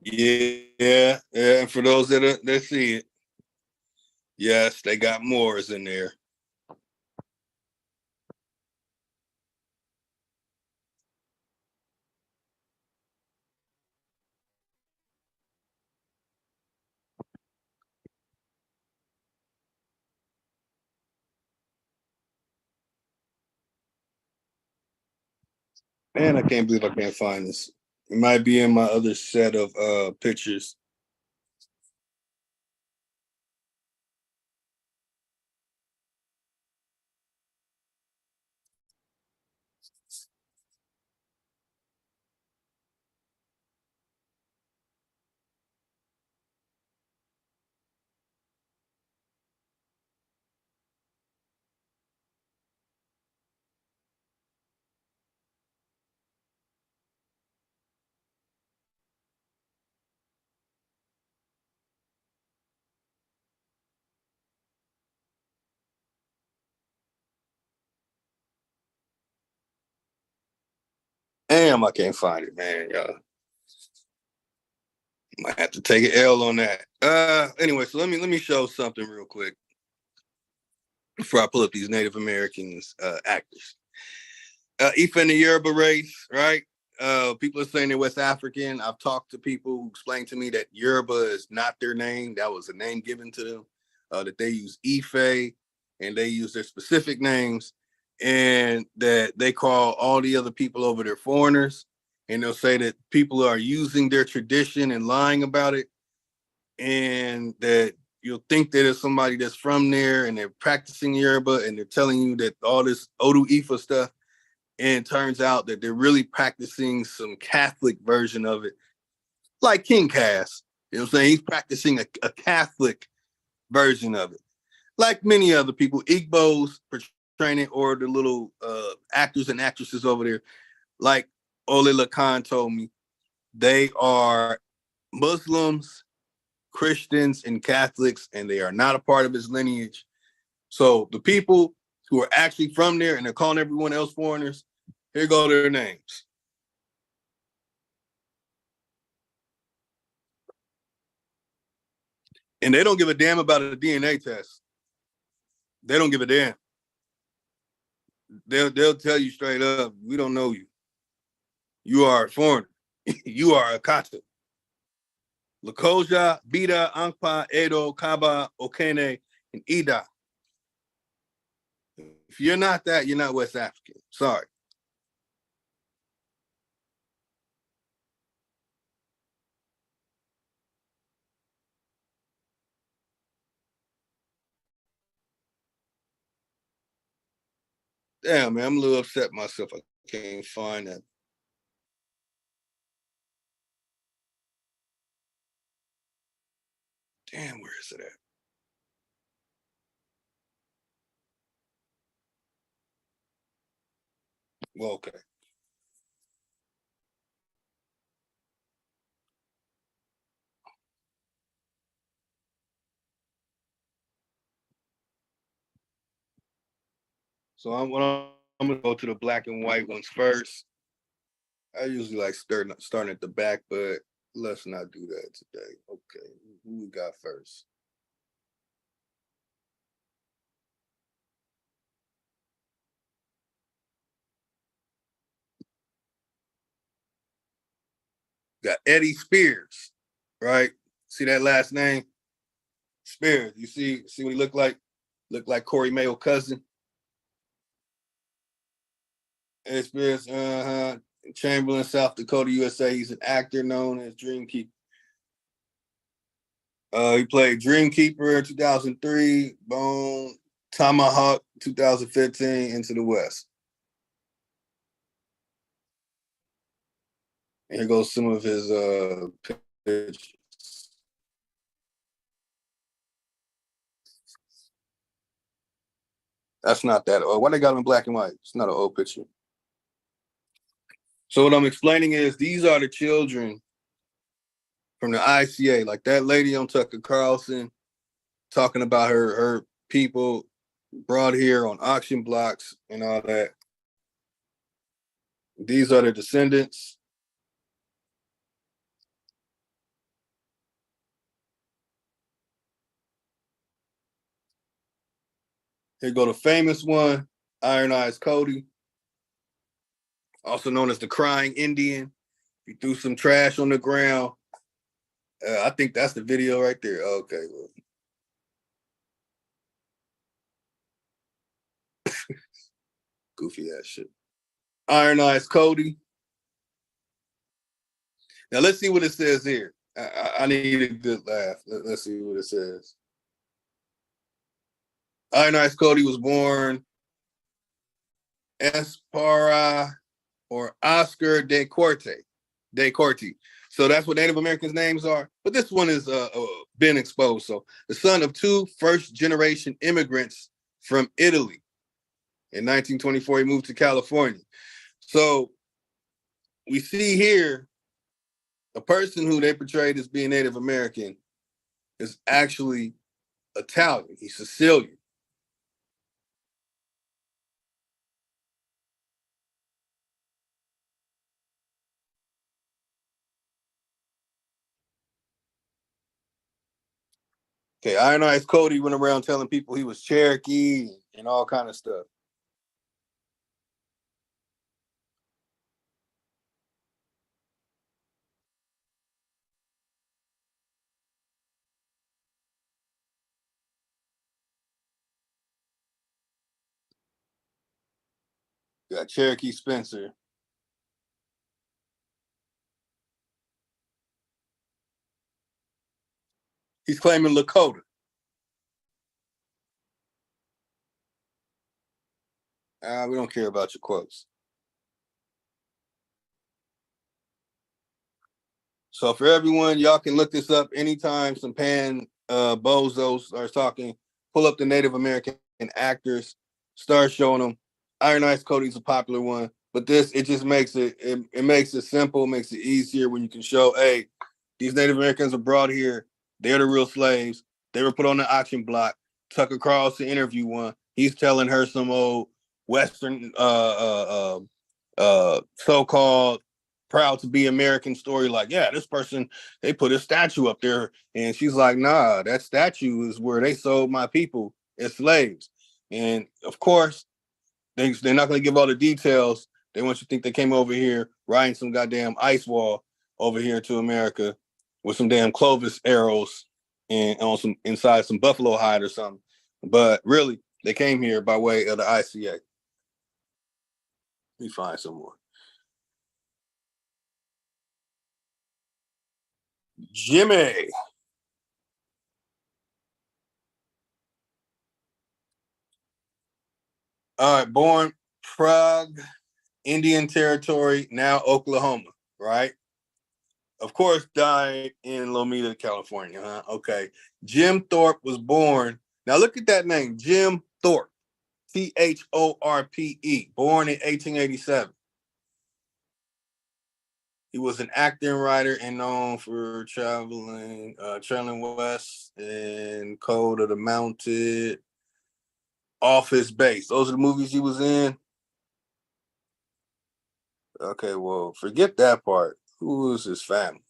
Yeah. And for those that see it, yes, they got Moors in there. Man, I can't believe I can't find this. It might be in my other set of pictures. Damn, I can't find it, man. Y'all might have to take an L on that. Anyway, so let me show something real quick before I pull up these Native Americans actors. Ifa and the Yoruba race, right? People are saying they're West African. I've talked to people who explained to me that Yoruba is not their name. That was a name given to them. That they use Ife and they use their specific names, and that they call all the other people over there foreigners. And they'll say that people are using their tradition and lying about it, and that you'll think that it's somebody that's from there and they're practicing Yoruba and they're telling you that all this Odu Ifa stuff. And it turns out that they're really practicing some Catholic version of it, like King Cass. You know what I'm saying? He's practicing a Catholic version of it. Like many other people, Igbos portraying it, or the little actors and actresses over there, like Ole Lacan told me, they are Muslims, Christians, and Catholics, and they are not a part of his lineage. So the people who are actually from there and they're calling everyone else foreigners, here go their names. And they don't give a damn about a DNA test. They don't give a damn. They'll tell you straight up, we don't know you. You are a foreigner. You are a kata. Lakoja, Bida, Ankpa, Edo, Kaba, Okene, and Ida. If you're not that, you're not West African. Sorry. Damn, man, I'm a little upset myself. I can't find that. Damn, where is it at? Well, okay. So I'm gonna go to the black and white ones first. I usually like starting at the back, but let's not do that today. Okay, who we got first? Got Eddie Spears, right? See that last name? Spears. You see what he looked like? Looked like Corey Mayo cousin. Eddie Spears, Chamberlain, South Dakota, USA. He's an actor known as Dreamkeeper. He played Dreamkeeper in 2003, Bone, Tomahawk 2015, Into the West. And here goes some of his pictures. That's not that old. Why they got him in black and white? It's not an old picture. So what I'm explaining is these are the children from the ICA, like that lady on Tucker Carlson talking about her people brought here on auction blocks and all that. These are the descendants. Here go the famous one, Iron Eyes Cody, also known as the Crying Indian. He threw some trash on the ground. I think that's the video right there. Okay. Well. Goofy ass shit. Iron Eyes Cody. Now let's see what it says here. I need a good laugh. Let's see what it says. Iron Eyes Cody was born Espara or Oscar de Corte. So that's what Native Americans' names are. But this one has been exposed. So the son of two first-generation immigrants from Italy. In 1924, he moved to California. So we see here a person who they portrayed as being Native American is actually Italian. He's Sicilian. Okay, Iron Eyes Cody went around telling people he was Cherokee and all kind of stuff. Got Cherokee Spencer. He's claiming Lakota. We don't care about your quotes. So for everyone, y'all can look this up anytime some pan bozos are talking. Pull up the Native American actors, start showing them. Iron Eyes Cody's a popular one, but this, it just makes it makes it simple, makes it easier when you can show, hey, these Native Americans are brought here. They're the real slaves. They were put on the auction block. Tucker Carlson interview one. He's telling her some old Western so-called proud to be American story, like, yeah, this person, they put a statue up there, and she's like, nah, that statue is where they sold my people as slaves. And of course, they're not going to give all the details. They want you to think they came over here riding some goddamn ice wall over here to America with some damn Clovis arrows and on some inside some buffalo hide or something. But really, they came here by way of the ICA. Let me find some more. Jimmy. All right, born Prague, Indian Territory, now Oklahoma, right? Of course, died in Lomita, California, huh? Okay. Jim Thorpe was born. Now look at that name, Jim Thorpe, Thorpe, born in 1887. He was an actor and writer and known for traveling west and Code of the Mounted, Office Base. Those are the movies he was in. Okay, well, forget that part. Who is his family?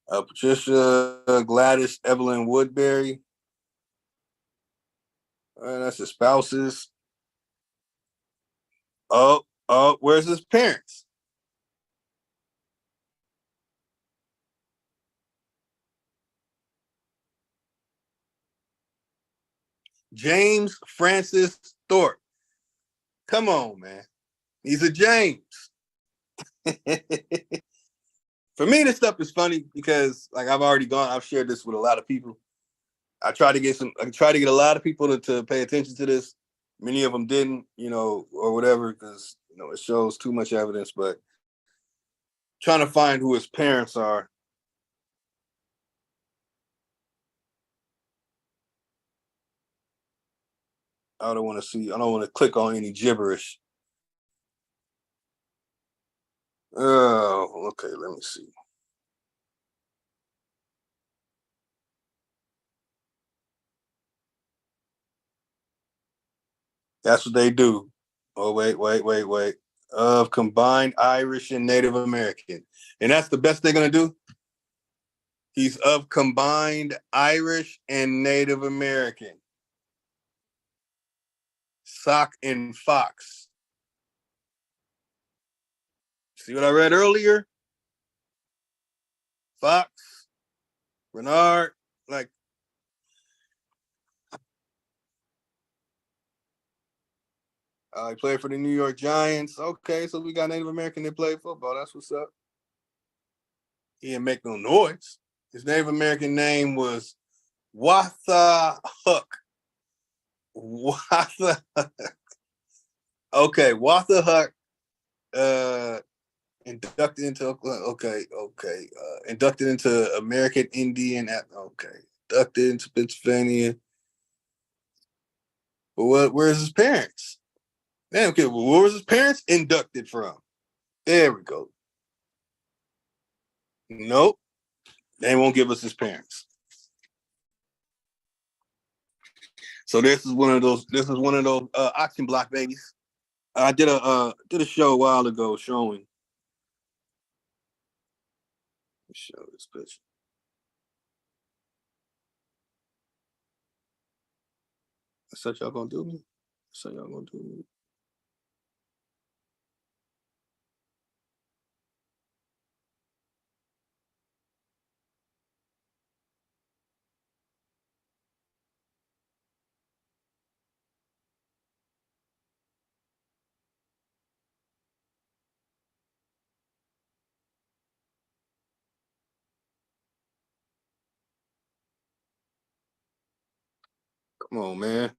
Patricia Gladys Evelyn Woodbury. That's his spouses. Oh, where's his parents? James Francis Thorpe. Come on, man. He's a James. For me, this stuff is funny because, like, I've shared this with a lot of people. I try to get a lot of people to pay attention to this. Many of them didn't, or whatever, because it shows too much evidence. But trying to find who his parents are. I don't want to click on any gibberish. Oh, okay, let me see. That's what they do. Oh, wait. Of combined Irish and Native American. And that's the best they're going to do? He's of combined Irish and Native American. Sock and Fox. See what I read earlier? Fox, Bernard, like, he played for the New York Giants. Okay, so we got Native American that played football. That's what's up. He didn't make no noise. His Native American name was Watha Hook. Watha Hook. Okay, Watha Hook. Inducted into inducted into American Indian. Inducted into Pennsylvania. But where's his parents? Damn, okay, well, where was his parents inducted from? There we go. Nope. They won't give us his parents. So this is one of those auction block babies. I did a show a while ago showing. Let's show this picture. That's what y'all gonna do me? That's what y'all gonna do me? Come on, man.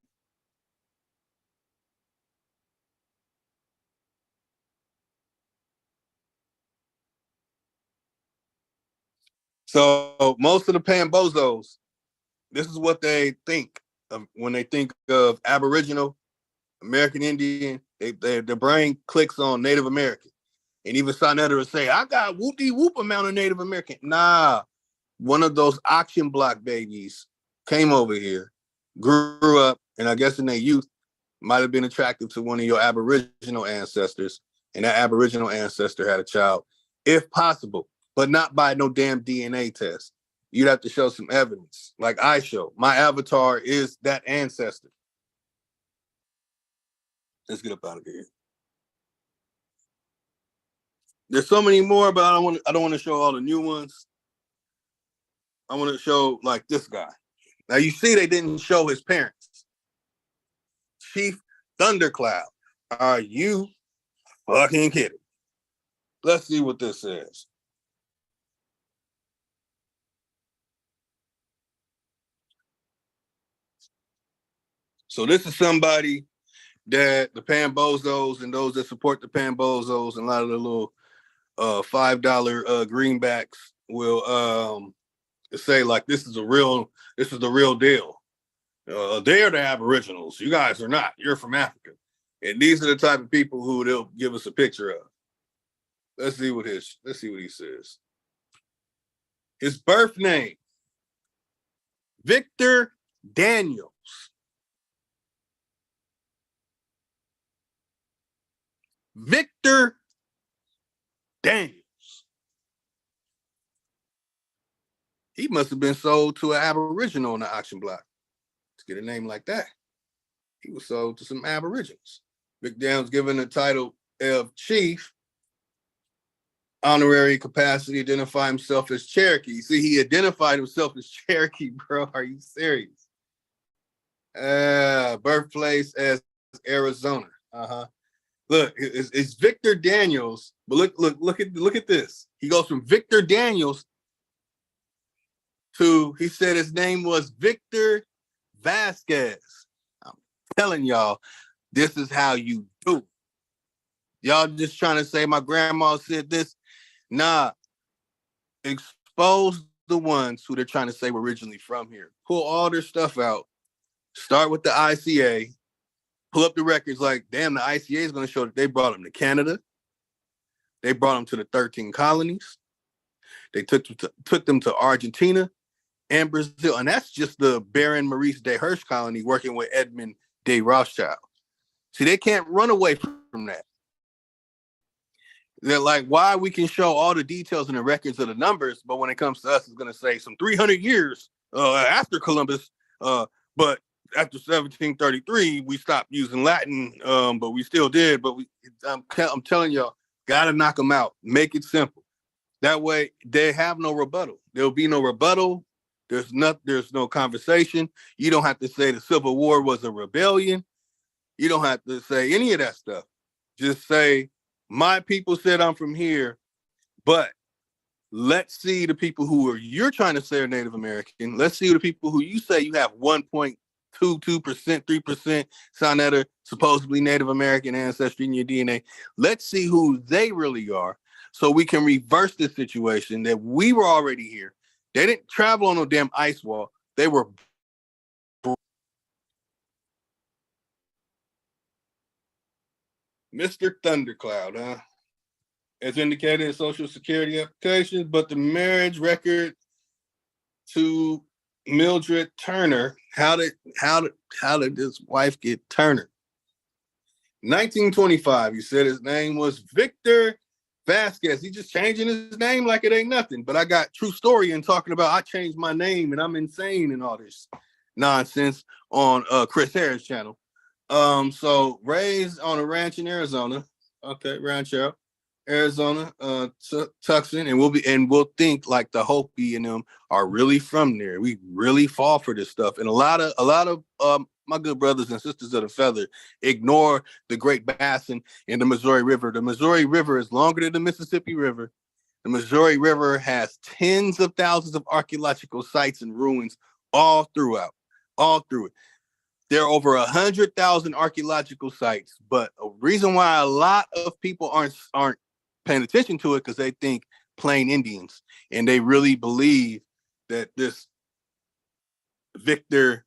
So most of the Pambozos, this is what they think of when they think of Aboriginal, American Indian. Their brain clicks on Native American. And even Sonetta will say, I got whoop-de-whoop amount of Native American. Nah, one of those auction block babies came over here, grew up, and I guess in their youth might have been attracted to one of your Aboriginal ancestors, and that Aboriginal ancestor had a child, if possible, but not by no damn DNA test. You'd have to show some evidence, like I show. My avatar is that ancestor. Let's get up out of here. There's so many more, but I don't want to show all the new ones. I want to show like this guy. Now you see they didn't show his parents. Chief Thundercloud. Are you fucking kidding? Let's see what this says. So this is somebody that the Pambozos and those that support the Pambozos and a lot of the little $5 greenbacks will say like this is the real deal. They're the Aboriginals. You guys are not. You're from Africa. And these are the type of people who they'll give us a picture of. Let's see what he says. His birth name, Victor Daniels. Victor Daniels. He must have been sold to an Aboriginal on the auction block to get a name like that. He was sold to some Aborigines. Vic Daniels given the title of chief, honorary capacity, identify himself as Cherokee. See, he identified himself as Cherokee, bro. Are you serious? Birthplace as Arizona. Look, it's Victor Daniels, but look at this. He goes from Victor Daniels to, he said his name was Victor Vasquez. I'm telling y'all, this is how you do. Y'all just trying to say my grandma said this. Nah, expose the ones who they're trying to say were originally from here. Pull all their stuff out. Start with the ICA. Pull up the records like, damn, the ICA is going to show that they brought them to Canada. They brought them to the 13 colonies. They took them to Argentina and Brazil. And that's just the Baron Maurice de Hirsch colony working with Edmund de Rothschild. See, they can't run away from that. They're like, why we can show all the details in the records of the numbers, but when it comes to us, it's going to say some 300 years after Columbus, but after 1733, we stopped using Latin, but we still did. But I'm telling y'all, gotta knock them out. Make it simple. That way, they have no rebuttal. There'll be no rebuttal. There's no conversation. You don't have to say the Civil War was a rebellion. You don't have to say any of that stuff. Just say, my people said I'm from here, but let's see the people you're trying to say are Native American. Let's see the people who you say you have 1.22%, 3% sound that are supposedly Native American ancestry in your DNA. Let's see who they really are so we can reverse the situation that we were already here. They didn't travel on no damn ice wall. They were Mr. Thundercloud, huh? As indicated in Social Security applications, but the marriage record to Mildred Turner, how did this wife get Turner? 1925, you said his name was Victor Vasquez. He just changing his name like it ain't nothing. But I got True Story and talking about I changed my name and I'm insane and all this nonsense on Chris Harris' channel. So raised on a ranch in Arizona. Okay, Rancho, Arizona, Tucson, and we'll think like the Hopi and them are really from there. We really fall for this stuff. And a lot of my good brothers and sisters of the feather ignore the Great Basin and the Missouri River. The Missouri River is longer than the Mississippi River. The Missouri River has tens of thousands of archaeological sites and ruins all through it. There are over 100,000 archaeological sites, but a reason why a lot of people aren't paying attention to it because they think plain Indians, and they really believe that this Victor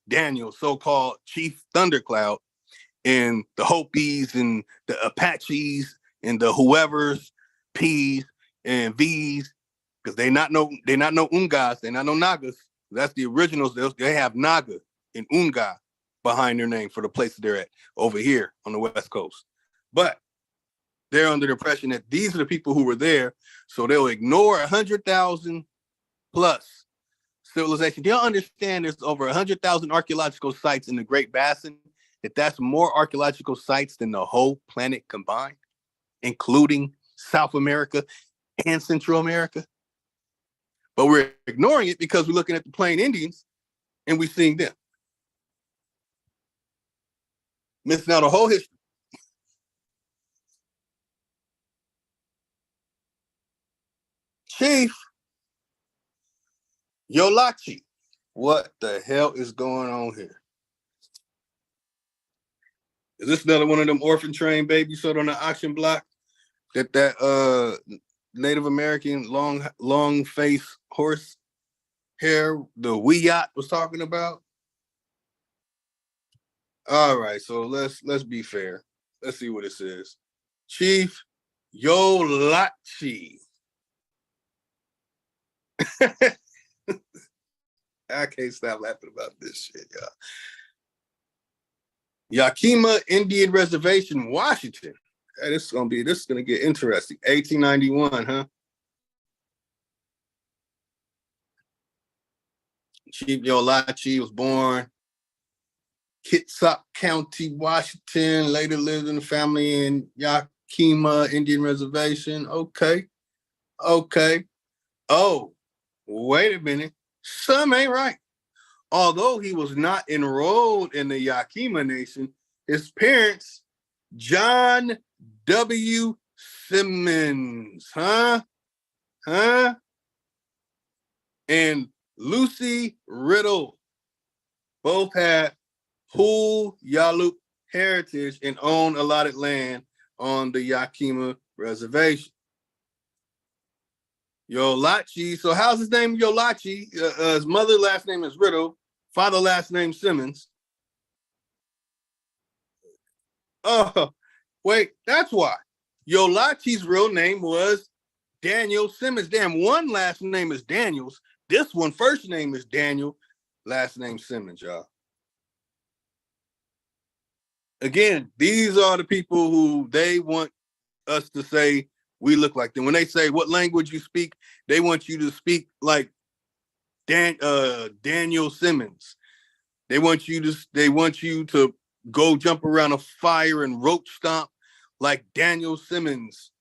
Daniels, so-called Chief Thundercloud, and the Hopis and the Apaches and the whoever's P's and V's, because they not no Ungas, they not no Nagas. That's the originals. They have Naga and Unga behind their name for the places they're at over here on the West Coast. But they're under the impression that these are the people who were there, so they'll ignore 100,000 plus civilization. Do y'all understand there's over 100,000 archaeological sites in the Great Basin? That's more archaeological sites than the whole planet combined, including South America and Central America? But we're ignoring it because we're looking at the plain Indians and we're seeing them. Missing out a whole history. Chief Yolachi, what the hell is going on here? Is this another one of them orphan train babies sold on the auction block that Native American long face horse hair, the wee yacht was talking about? All right, so let's be fair. Let's see what it says. Chief Yolachi. I can't stop laughing about this shit, y'all. Yakima Indian Reservation, Washington. Hey, this is gonna get interesting. 1891, huh? Chief Yolachi was born Kitsap County, Washington. Later lived in the family in Yakima Indian Reservation. Okay. Oh, wait a minute. Some ain't right. Although he was not enrolled in the Yakima Nation, His parents, John W. Simmons, and Lucy Riddle, both had Hul Yalup heritage and owned allotted land on the Yakima Reservation. Yolachi, so how's his name Yolachi? His mother last name is Riddle, father last name Simmons. Oh, wait, that's why. Yolachi's real name was Daniel Simmons. Damn, one last name is Daniels. This one first name is Daniel, last name Simmons, y'all. Again, these are the people who they want us to say we look like them. When they say what language you speak, they want you to speak like Daniel Simmons. They want you to go jump around a fire and roach stomp like Daniel Simmons.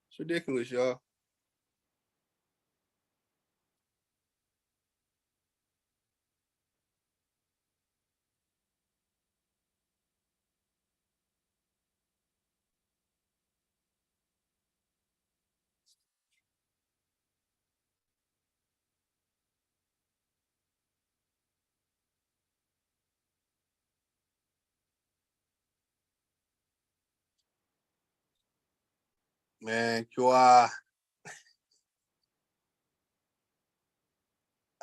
It's ridiculous, y'all. Man,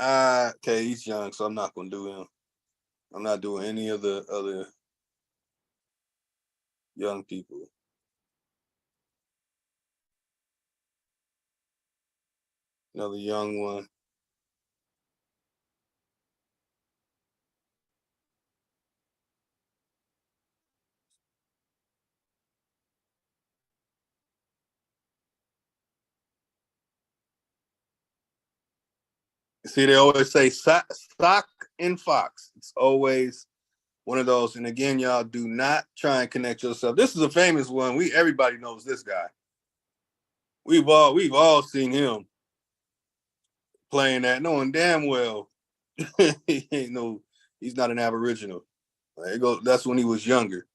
okay, he's young, so I'm not gonna do him. I'm not doing any of the other young people. Another young one. See, they always say sock and fox. It's always one of those. And again, y'all do not try and connect yourself. This is a famous one. Everybody knows this guy. We've all seen him playing that, knowing damn well he's not an Aboriginal. That's when he was younger.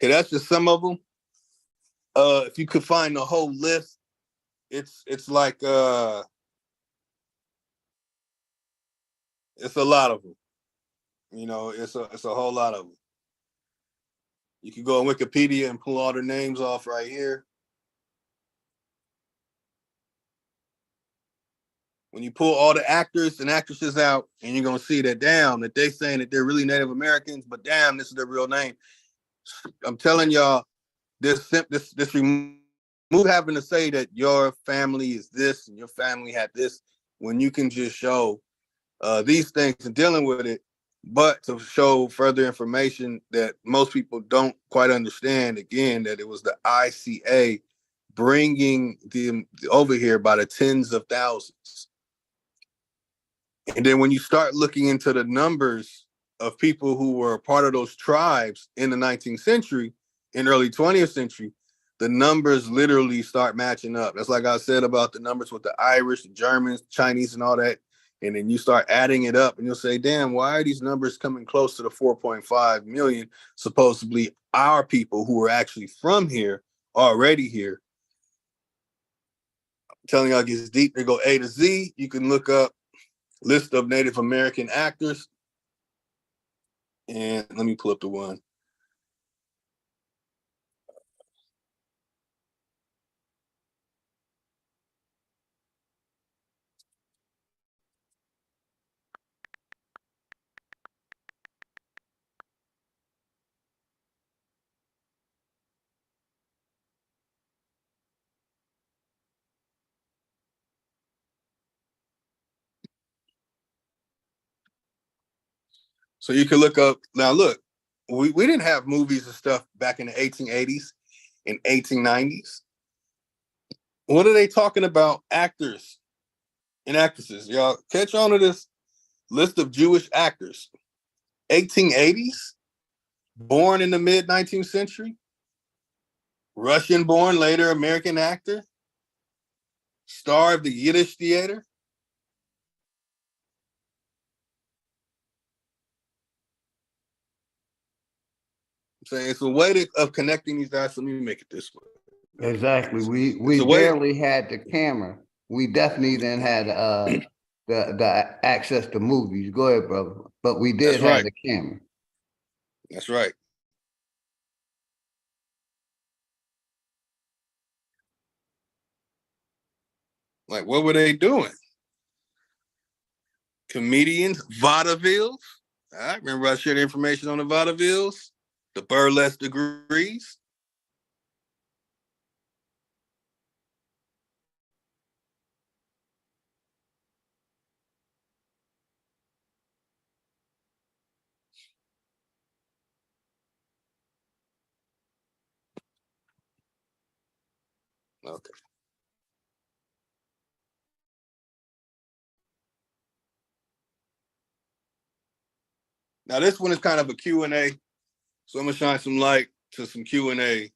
Okay, that's just some of them. If you could find the whole list, it's like it's a lot of them. It's a whole lot of them. You can go on Wikipedia and pull all their names off right here. When you pull all the actors and actresses out, and you're gonna see that that they saying that they're really Native Americans, but damn, this is their real name. I'm telling y'all, this remove having to say that your family is this and your family had this, when you can just show these things and dealing with it, but to show further information that most people don't quite understand. Again, that it was the ICA bringing them over here by the tens of thousands. And then when you start looking into the numbers of people who were part of those tribes in the 19th century and early 20th century, the numbers literally start matching up. That's like I said about the numbers with the Irish, the Germans, Chinese, and all that. And then you start adding it up and you'll say, damn, why are these numbers coming close to the 4.5 million, supposedly our people who were actually from here, already here? I'm telling y'all, it gets deep. They go A to Z. You can look up list of Native American actors. And let me pull up the one. So you can look up, now look, we didn't have movies and stuff back in the 1880s and 1890s. What are they talking about? Actors and actresses. Y'all catch on to this list of Jewish actors. 1880s, born in the mid 19th century, Russian born, later American actor, star of the Yiddish theater. I'm saying it's a way of connecting these guys. Let me make it this way. Exactly. We barely had the camera. We definitely didn't had the access to movies. Go ahead, brother. But we did That's have right. the camera. That's right. Like, what were they doing? Comedians, vaudevilles. I remember I shared information on the vaudevilles, the burlesque degrees. Okay. Now this one is kind of a Q&A, so I'm gonna shine some light to some Q&A. It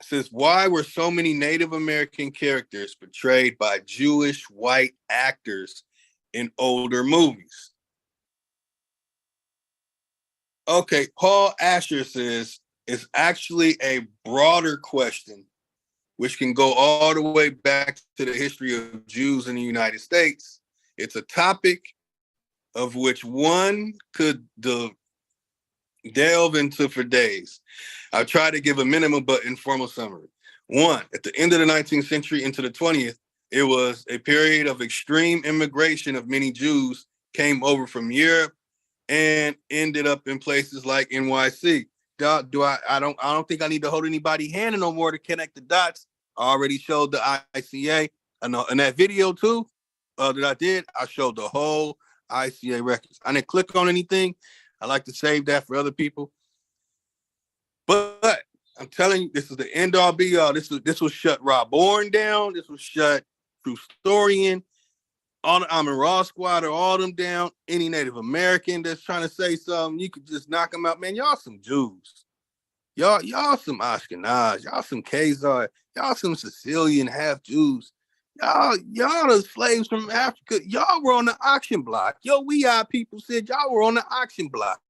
says, why were so many Native American characters portrayed by Jewish white actors in older movies? Okay, Paul Asher says it's actually a broader question, which can go all the way back to the history of Jews in the United States. It's a topic of which one could delve into for days. I'll try to give a minimum but informal summary. One, at the end of the 19th century into the 20th, it was a period of extreme immigration of many Jews came over from Europe and ended up in places like NYC. I don't think I need to hold anybody's hand no more to connect the dots. I already showed the ICA in that video too that I did. I showed the whole ICA records. I didn't click on anything. I like to save that for other people. But I'm telling you, this is the end all be all. This will shut Rob Bourne down. This will shut True Storian, all the Amon Raw Squad, or all them down. Any Native American that's trying to say something, you could just knock them out. Man, y'all some Jews. Y'all some Ashkenaz. Y'all some Khazar. Y'all some Sicilian half Jews. Y'all the slaves from Africa. Y'all were on the auction block. Yo, people said y'all were on the auction block.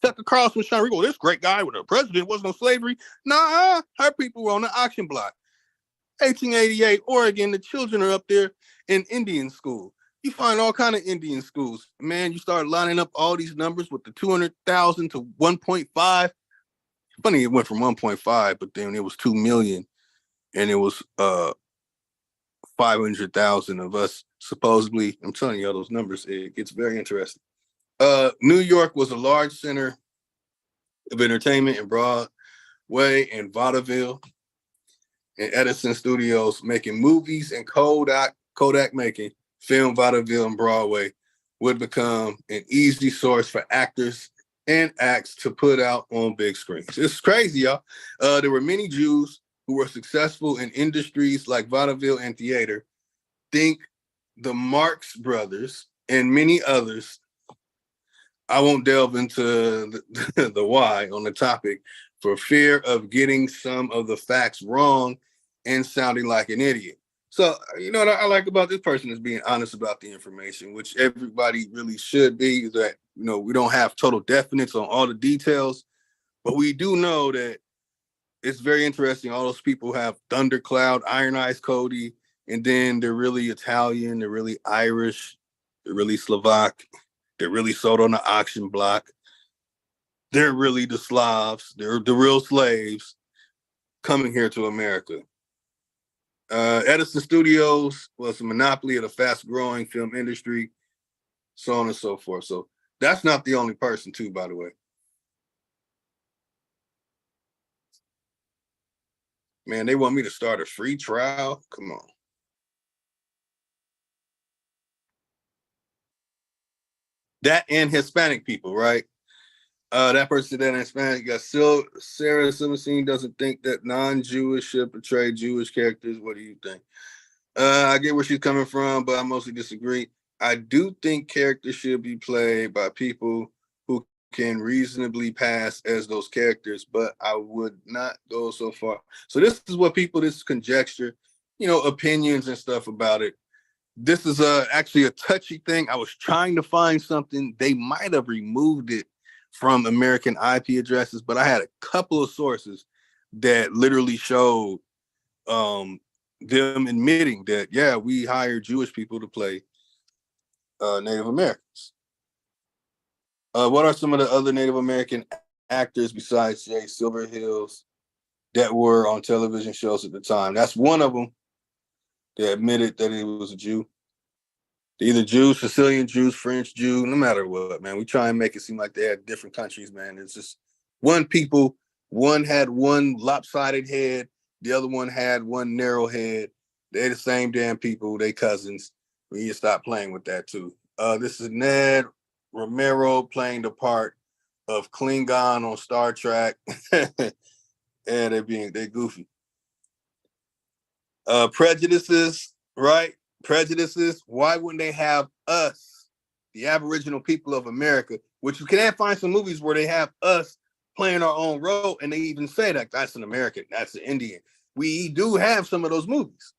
Tucker Carlson was trying to go, this great guy with a president wasn't on slavery. Nah, her people were on the auction block. 1888, Oregon, the children are up there in Indian school. You find all kind of Indian schools. Man, you start lining up all these numbers with the 200,000 to 1.5. Funny, it went from 1.5, but then it was 2 million, and it was 500,000 of us supposedly. I'm telling you all those numbers. It gets very interesting. New York was a large center of entertainment in Broadway and vaudeville, and Edison Studios making movies, and Kodak making film, vaudeville, and Broadway would become an easy source for actors and acts to put out on big screens. It's crazy, y'all. There were many Jews who were successful in industries like vaudeville and theater. Think the Marx Brothers and many others. I won't delve into the why on the topic for fear of getting some of the facts wrong and sounding like an idiot. So, you know what I like about this person is being honest about the information, which everybody really should be, is that, you know, we don't have total definites on all the details, but we do know that it's very interesting. All those people have Thundercloud, Iron Eyes Cody, and then they're really Italian, they're really Irish, they're really Slovak, they're really sold on the auction block. They're really the Slavs, they're the real slaves coming here to America. Edison Studios was a monopoly of the fast-growing film industry, so on and so forth. So that's not the only person, too, by the way. Man, they want me to start a free trial? Come on. That and Hispanic people, right? That person said that in Spanish. You got Sarah Silverstein doesn't think that non-Jewish should portray Jewish characters. What do you think? I get where she's coming from, but I mostly disagree. I do think characters should be played by people who can reasonably pass as those characters, but I would not go so far. So this is what people, this conjecture, opinions and stuff about it. This is actually a touchy thing. I was trying to find something. They might have removed it from American IP addresses, but I had a couple of sources that literally showed them admitting that, yeah, we hired Jewish people to play Native Americans. What are some of the other Native American actors besides Jay Silverhills that were on television shows at the time? That's one of them. They admitted that he was a Jew. They're either Jews, Sicilian Jews, French Jew, no matter what, man. We try and make it seem like they had different countries, man. It's just one people. One had one lopsided head. The other one had one narrow head. They're the same damn people. They cousins. We need to stop playing with that, too. This is Ned Romero playing the part of Klingon on Star Trek. And they're goofy. Prejudices, right? Prejudices. Why wouldn't they have us, the Aboriginal people of America, which you can find some movies where they have us playing our own role, and they even say that that's an American, that's an Indian. We do have some of those movies,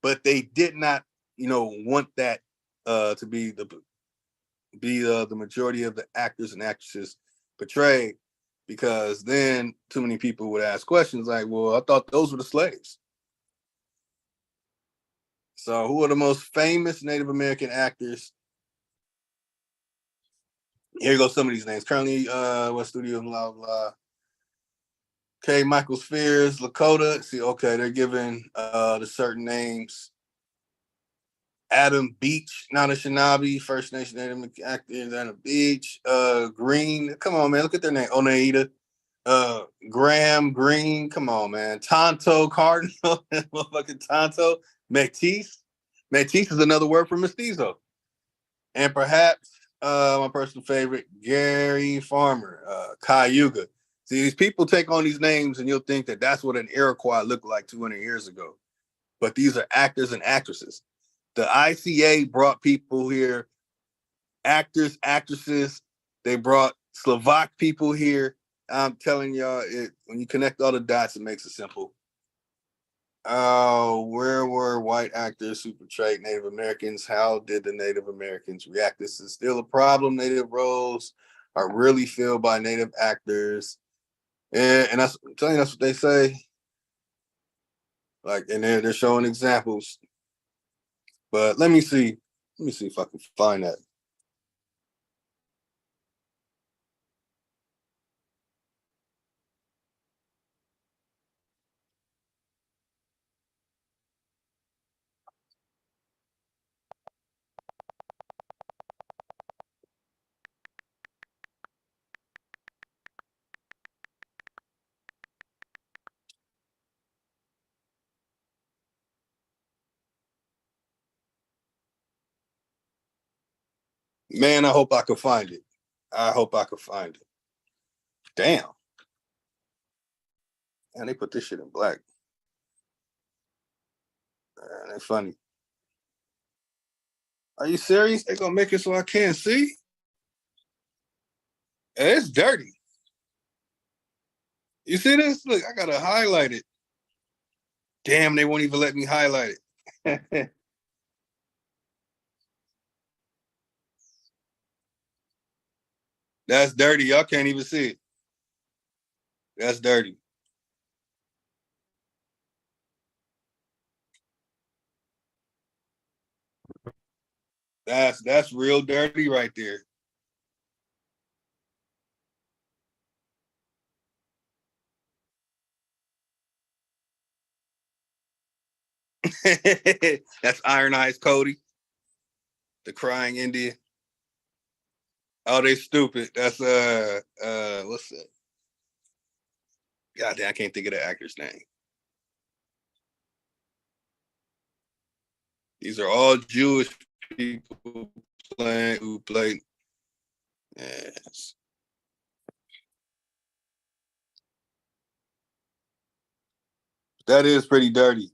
but they did not, want that to be the majority of the actors and actresses portrayed, because then too many people would ask questions like, well, I thought those were the slaves. So who are the most famous Native American actors? Here go some of these names. Currently, what studio, blah, blah. Okay, Michael Spears, Lakota. See, okay, they're giving the certain names. Adam Beach, not a Shinabi, First Nation Native American actor, Adam Beach. Green, come on, man, look at their name. Oneida. Graham Green, come on, man. Tonto Cardinal, motherfucking Tonto. Métis. Métis is another word for mestizo. And perhaps my personal favorite, Gary Farmer, Cayuga. See, these people take on these names and you'll think that that's what an Iroquois looked like 200 years ago. But these are actors and actresses. The ICA brought people here, actors, actresses. They brought Slovak people here. I'm telling y'all, when you connect all the dots, it makes it simple. Where were white actors who portrayed Native Americans? How did the Native Americans react? This is still a problem. Native roles are really filled by Native actors. And I'm telling you, that's what they say. Like, and they're showing examples. But let me see if I can find that. Man, I hope I can find it. Damn. And they put this shit in black. Man, that's funny. Are you serious? They're gonna make it so I can't see? It's dirty. You see this? Look, I gotta highlight it. Damn, they won't even let me highlight it. That's dirty. Y'all can't even see it. That's dirty. That's real dirty right there. That's Iron Eyes Cody, the crying Indian. Oh, they stupid. That's what's that? God damn, I can't think of the actor's name. These are all Jewish people who play. Yes. That is pretty dirty.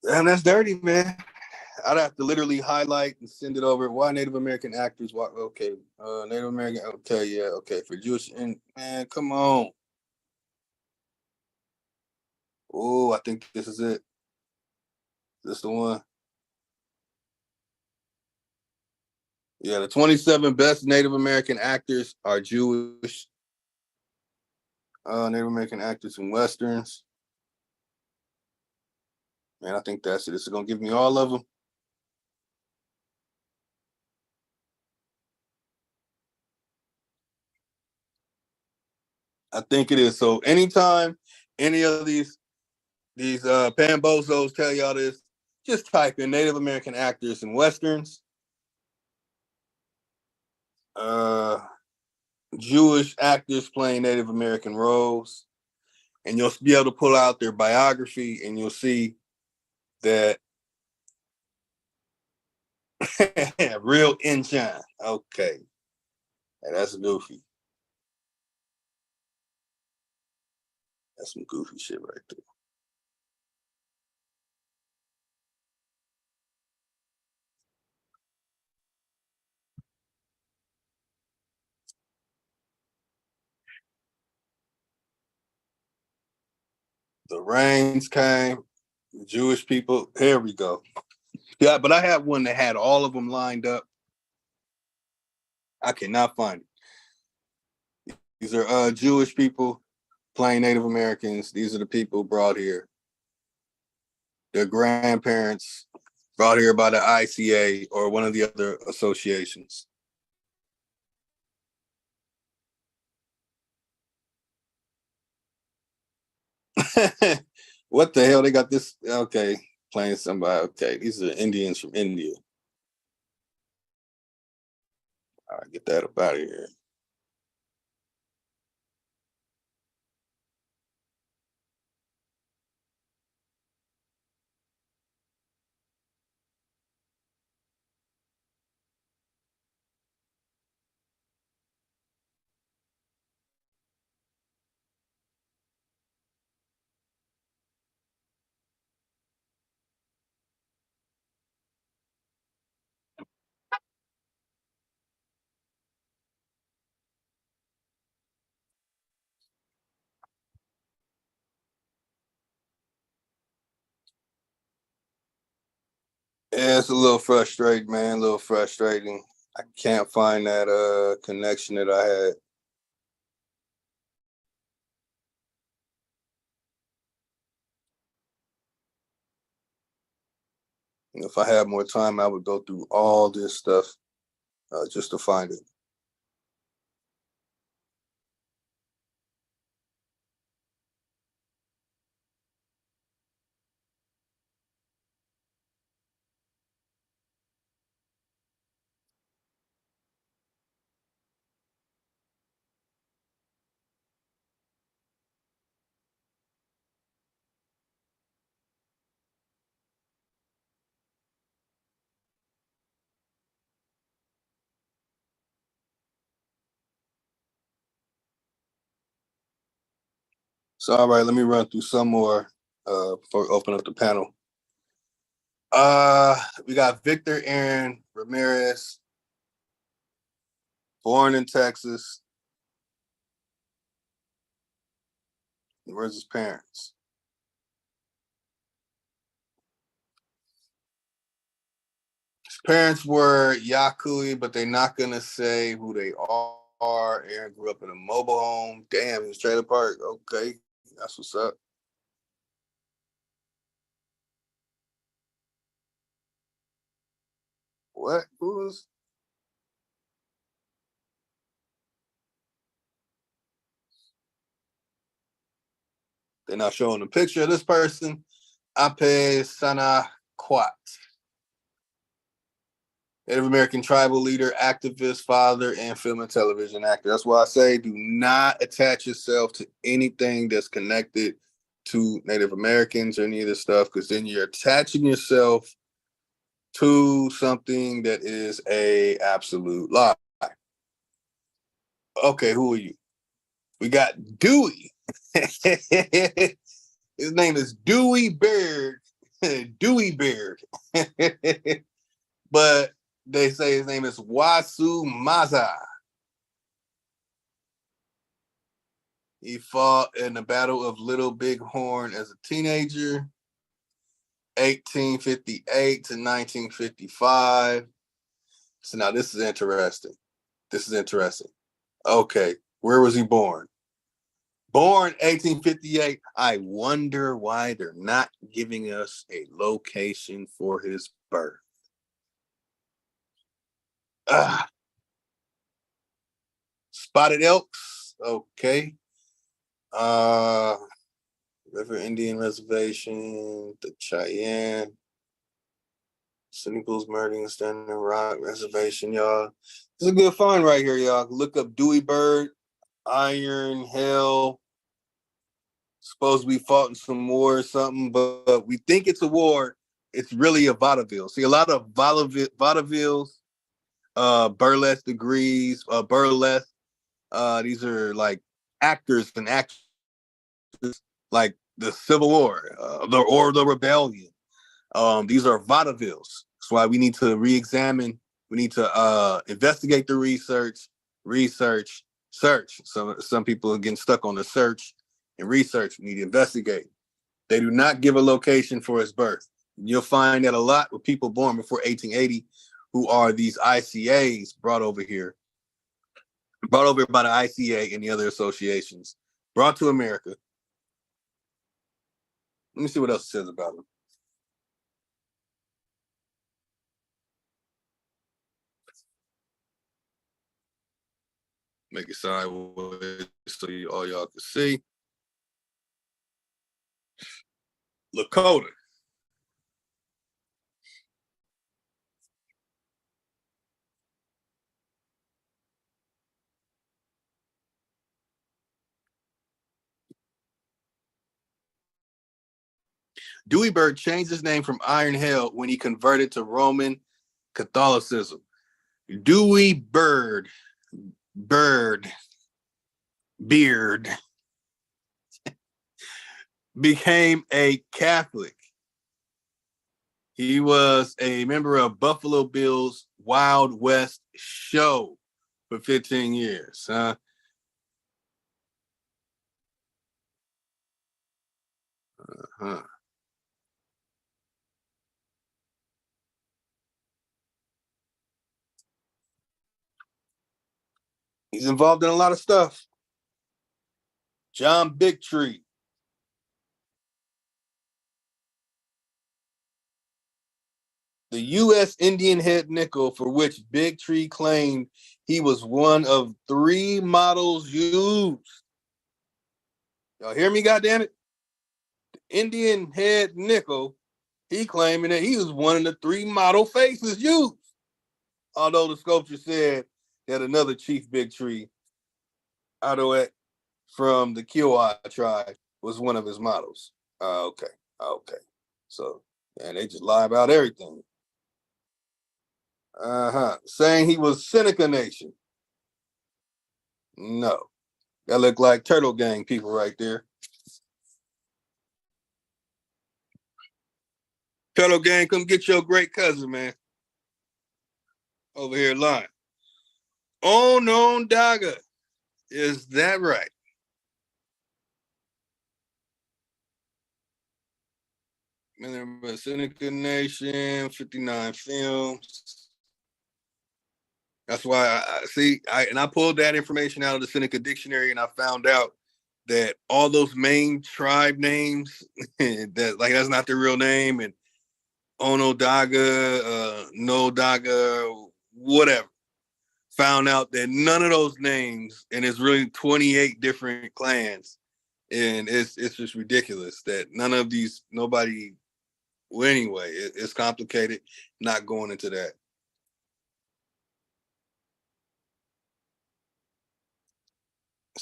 Damn, that's dirty, man. I'd have to literally highlight and send it over. Why Native American actors? Why, okay, Native American. Okay, yeah, okay. For Jewish, and man, come on. Oh, I think this is it. This the one. Yeah, the 27 best Native American actors are Jewish. Native American actors in westerns. Man, I think that's it. This is gonna give me all of them. I think it is. So anytime any of these Pambozos tell y'all this, just type in Native American actors in westerns. Jewish actors playing Native American roles, and you'll be able to pull out their biography, and you'll see that real Inchon. Okay, and that's goofy. That's some goofy shit right there. The rains came, the Jewish people. Here we go. Yeah, but I had one that had all of them lined up. I cannot find it. These are Jewish people playing Native Americans. These are the people brought here. Their grandparents brought here by the ICA or one of the other associations. What the hell? They got this. Okay, playing somebody. Okay, these are Indians from India. All right, get that up out of here. Yeah, it's a little frustrating, man. A little frustrating. I can't find that connection that I had. If I had more time, I would go through all this stuff just to find it. So, all right, let me run through some more before we open up the panel. We got Victor Aaron Ramirez, born in Texas. Where's his parents? His parents were Yakui, but they're not gonna say who they are. Aaron grew up in a mobile home. Damn, his trailer park. Okay, that's what's up. What? Who's? They're not showing a picture of this person. Ape Sana Quat. Native American tribal leader, activist, father, and film and television actor. That's why I say do not attach yourself to anything that's connected to Native Americans or any of this stuff, because then you're attaching yourself to something that is a absolute lie. Okay, who are you? We got Dewey. His name is Dewey Beard. Dewey Beard. But they say his name is Wasu Maza. He fought in the Battle of Little Bighorn as a teenager, 1858 to 1955. So now this is interesting. Okay, where was he born? Born 1858. I wonder why they're not giving us a location for his birth. Spotted Elks. Okay. River Indian Reservation, the Cheyenne, Cynicals, Murdering, Standing Rock Reservation, y'all. This is a good find right here, y'all. Look up Dewey Bird, Iron Hell. Supposed to be fought in some war or something, but we think it's a war. It's really a vaudeville. See, a lot of vaudevilles, burlesque degrees, burlesque. These are like actors and actresses, like the Civil War, the Rebellion. These are vaudevilles. That's why we need to re-examine. We need to investigate the research, search. Some people are getting stuck on the search and research. We need to investigate. They do not give a location for his birth. You'll find that a lot with people born before 1880 who are these ICAs brought over by the ICA and the other associations, brought to America. Let me see what else it says about him. Make it sideways so all y'all can see. Lakota. Dewey Bird changed his name from Iron Hell when he converted to Roman Catholicism. Dewey Beard, became a Catholic. He was a member of Buffalo Bill's Wild West show for 15 years. He's involved in a lot of stuff. John Bigtree. The U.S. Indian head nickel for which Bigtree claimed he was one of 3 models used. Y'all hear me, goddammit? The Indian head nickel, he claiming that he was one of the 3 model faces used. Although the sculpture said that another Chief Bigtree, Adoet from the Kiowa tribe, was one of his models. Okay. So, and they just lie about everything. Saying he was Seneca Nation. No. That look like Turtle Gang people right there. Turtle Gang, come get your great cousin, man. Over here lying. Onondaga. Is that right? Seneca Nation, 59 films. That's why I pulled that information out of the Seneca Dictionary, and I found out that all those main tribe names, that's not their real name, and Onondaga, Nodaga, whatever. Found out that none of those names, and it's really 28 different clans, and it's just ridiculous that none of these, nobody. Well, anyway, it's complicated. Not going into that.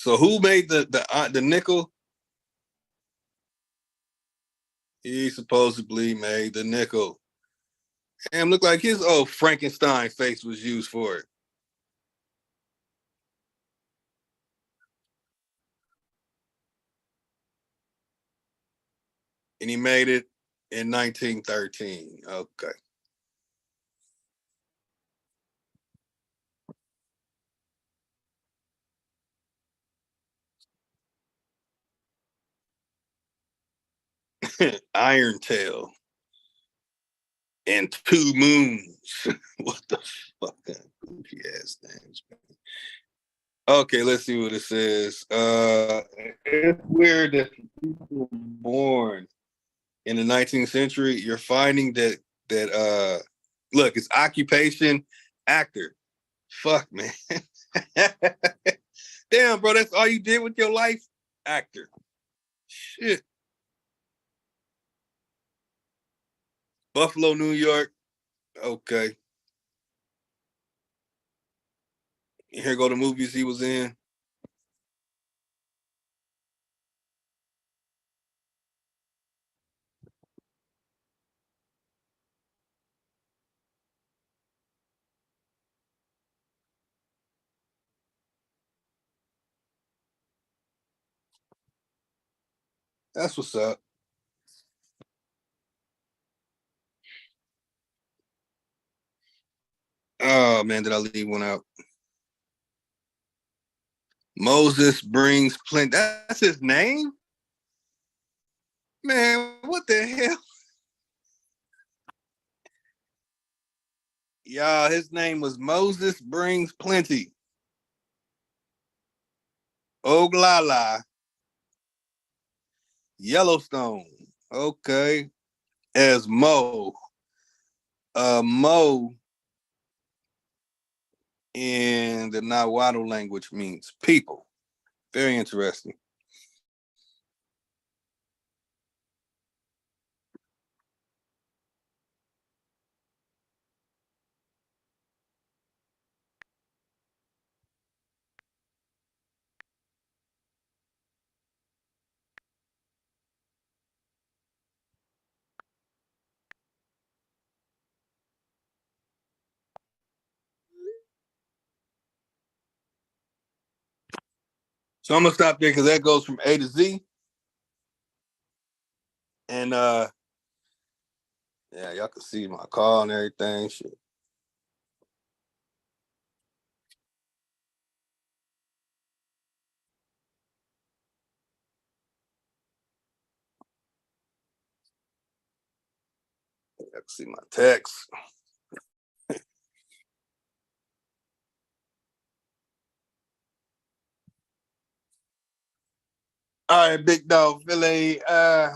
So who made the nickel? He supposedly made the nickel. And looked like his old Frankenstein face was used for it. And he made it in 1913. Okay. Iron Tail and Two Moons. What the fuck? Goofy ass names, man. Okay, let's see what it says. It's weird that people were born in the 19th century. You're finding that look, it's occupation actor. Fuck, man. Damn, bro, that's all you did with your life? Actor. Shit. Buffalo, New York. Okay. Here go the movies he was in. That's what's up. Oh man, did I leave one out? Moses brings plenty. That's his name? Man, what the hell? Y'all, his name was Moses Brings Plenty. Oglala. Yellowstone. Okay. As Mo. Mo in the Nahuatl language means people. Very interesting. So I'm gonna stop there because that goes from A to Z. And yeah, y'all can see my car and everything. Shit. Y'all can see my text. All right, big dog, Philly. Yeah,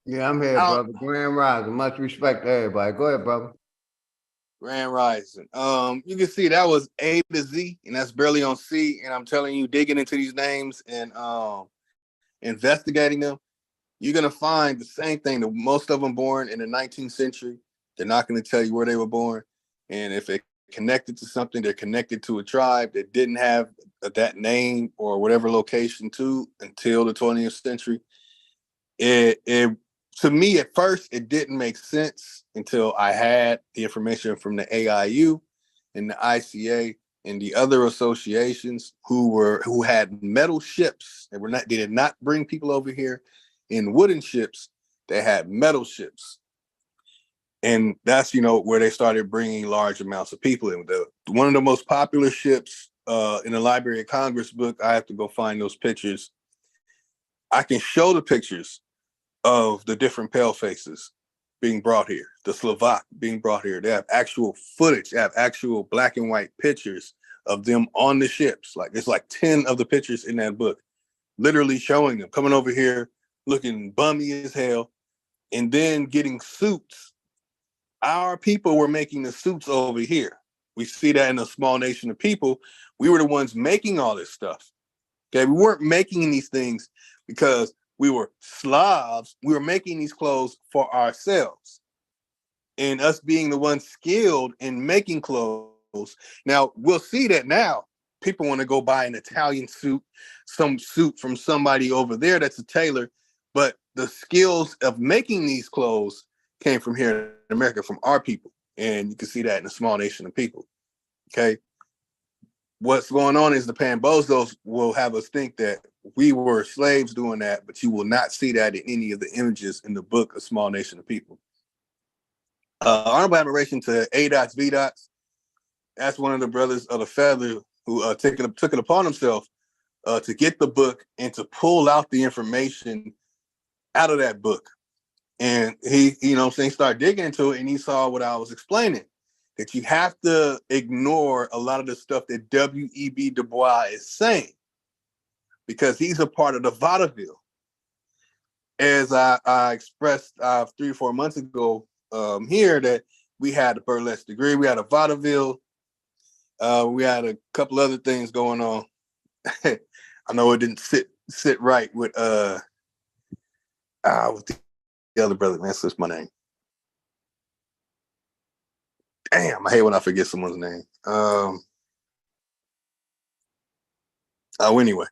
I'm here, brother. Grand Rising. Much respect to everybody. Go ahead, brother. Grand Rising. You can see that was A to Z, and that's barely on C. And I'm telling you, digging into these names and investigating them, you're gonna find the same thing. Most of them born in the 19th century. They're not gonna tell you where they were born, and if they're connected to something, they're connected to a tribe that didn't have that name or whatever location to until the 20th century. It to me at first it didn't make sense until I had the information from the AIU and the ICA and the other associations who had metal ships. They did not bring people over here in wooden ships. They had metal ships. And that's, where they started bringing large amounts of people in. One of the most popular ships in the Library of Congress book, I have to go find those pictures. I can show the pictures of the different pale faces being brought here, the Slovak being brought here. They have actual footage, they have actual black and white pictures of them on the ships. It's like 10 of the pictures in that book, literally showing them coming over here, looking bummy as hell, and then getting suits. Our people were making the suits over here. We see that in a small nation of people. We were the ones making all this stuff. Okay, we weren't making these things because we were Slavs. We were making these clothes for ourselves. And us being the ones skilled in making clothes. Now, we'll see that now people want to go buy an Italian suit, some suit from somebody over there that's a tailor, but the skills of making these clothes came from here in America, from our people. And you can see that in a small nation of people. Okay. What's going on is the Pambozos will have us think that we were slaves doing that, but you will not see that in any of the images in the book, A Small Nation of People. Honorable admiration to A. V. That's one of the brothers of the Feather who took it upon himself to get the book and to pull out the information out of that book. And he, started digging into it, and he saw what I was explaining, that you have to ignore a lot of the stuff that W.E.B. Du Bois is saying, because he's a part of the vaudeville. As I expressed 3 or 4 months ago here, that we had a burlesque degree, we had a vaudeville, we had a couple other things going on. I know it didn't sit right with the other brother, man, slips my name. Damn, I hate when I forget someone's name. Anyway.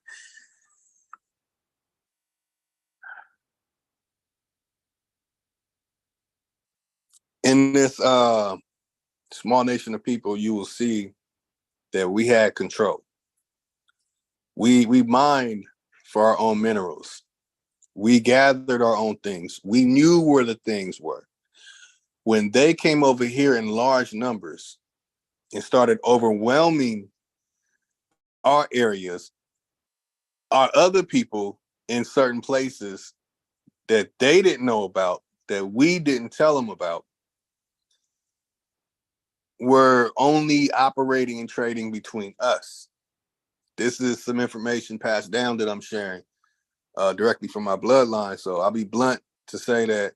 In this small nation of people, you will see that we had control. We mined for our own minerals. We gathered our own things. We knew where the things were. When they came over here in large numbers and started overwhelming our areas, our other people in certain places that they didn't know about, that we didn't tell them about, were only operating and trading between us. This is some information passed down that I'm sharing directly from my bloodline. So I'll be blunt to say that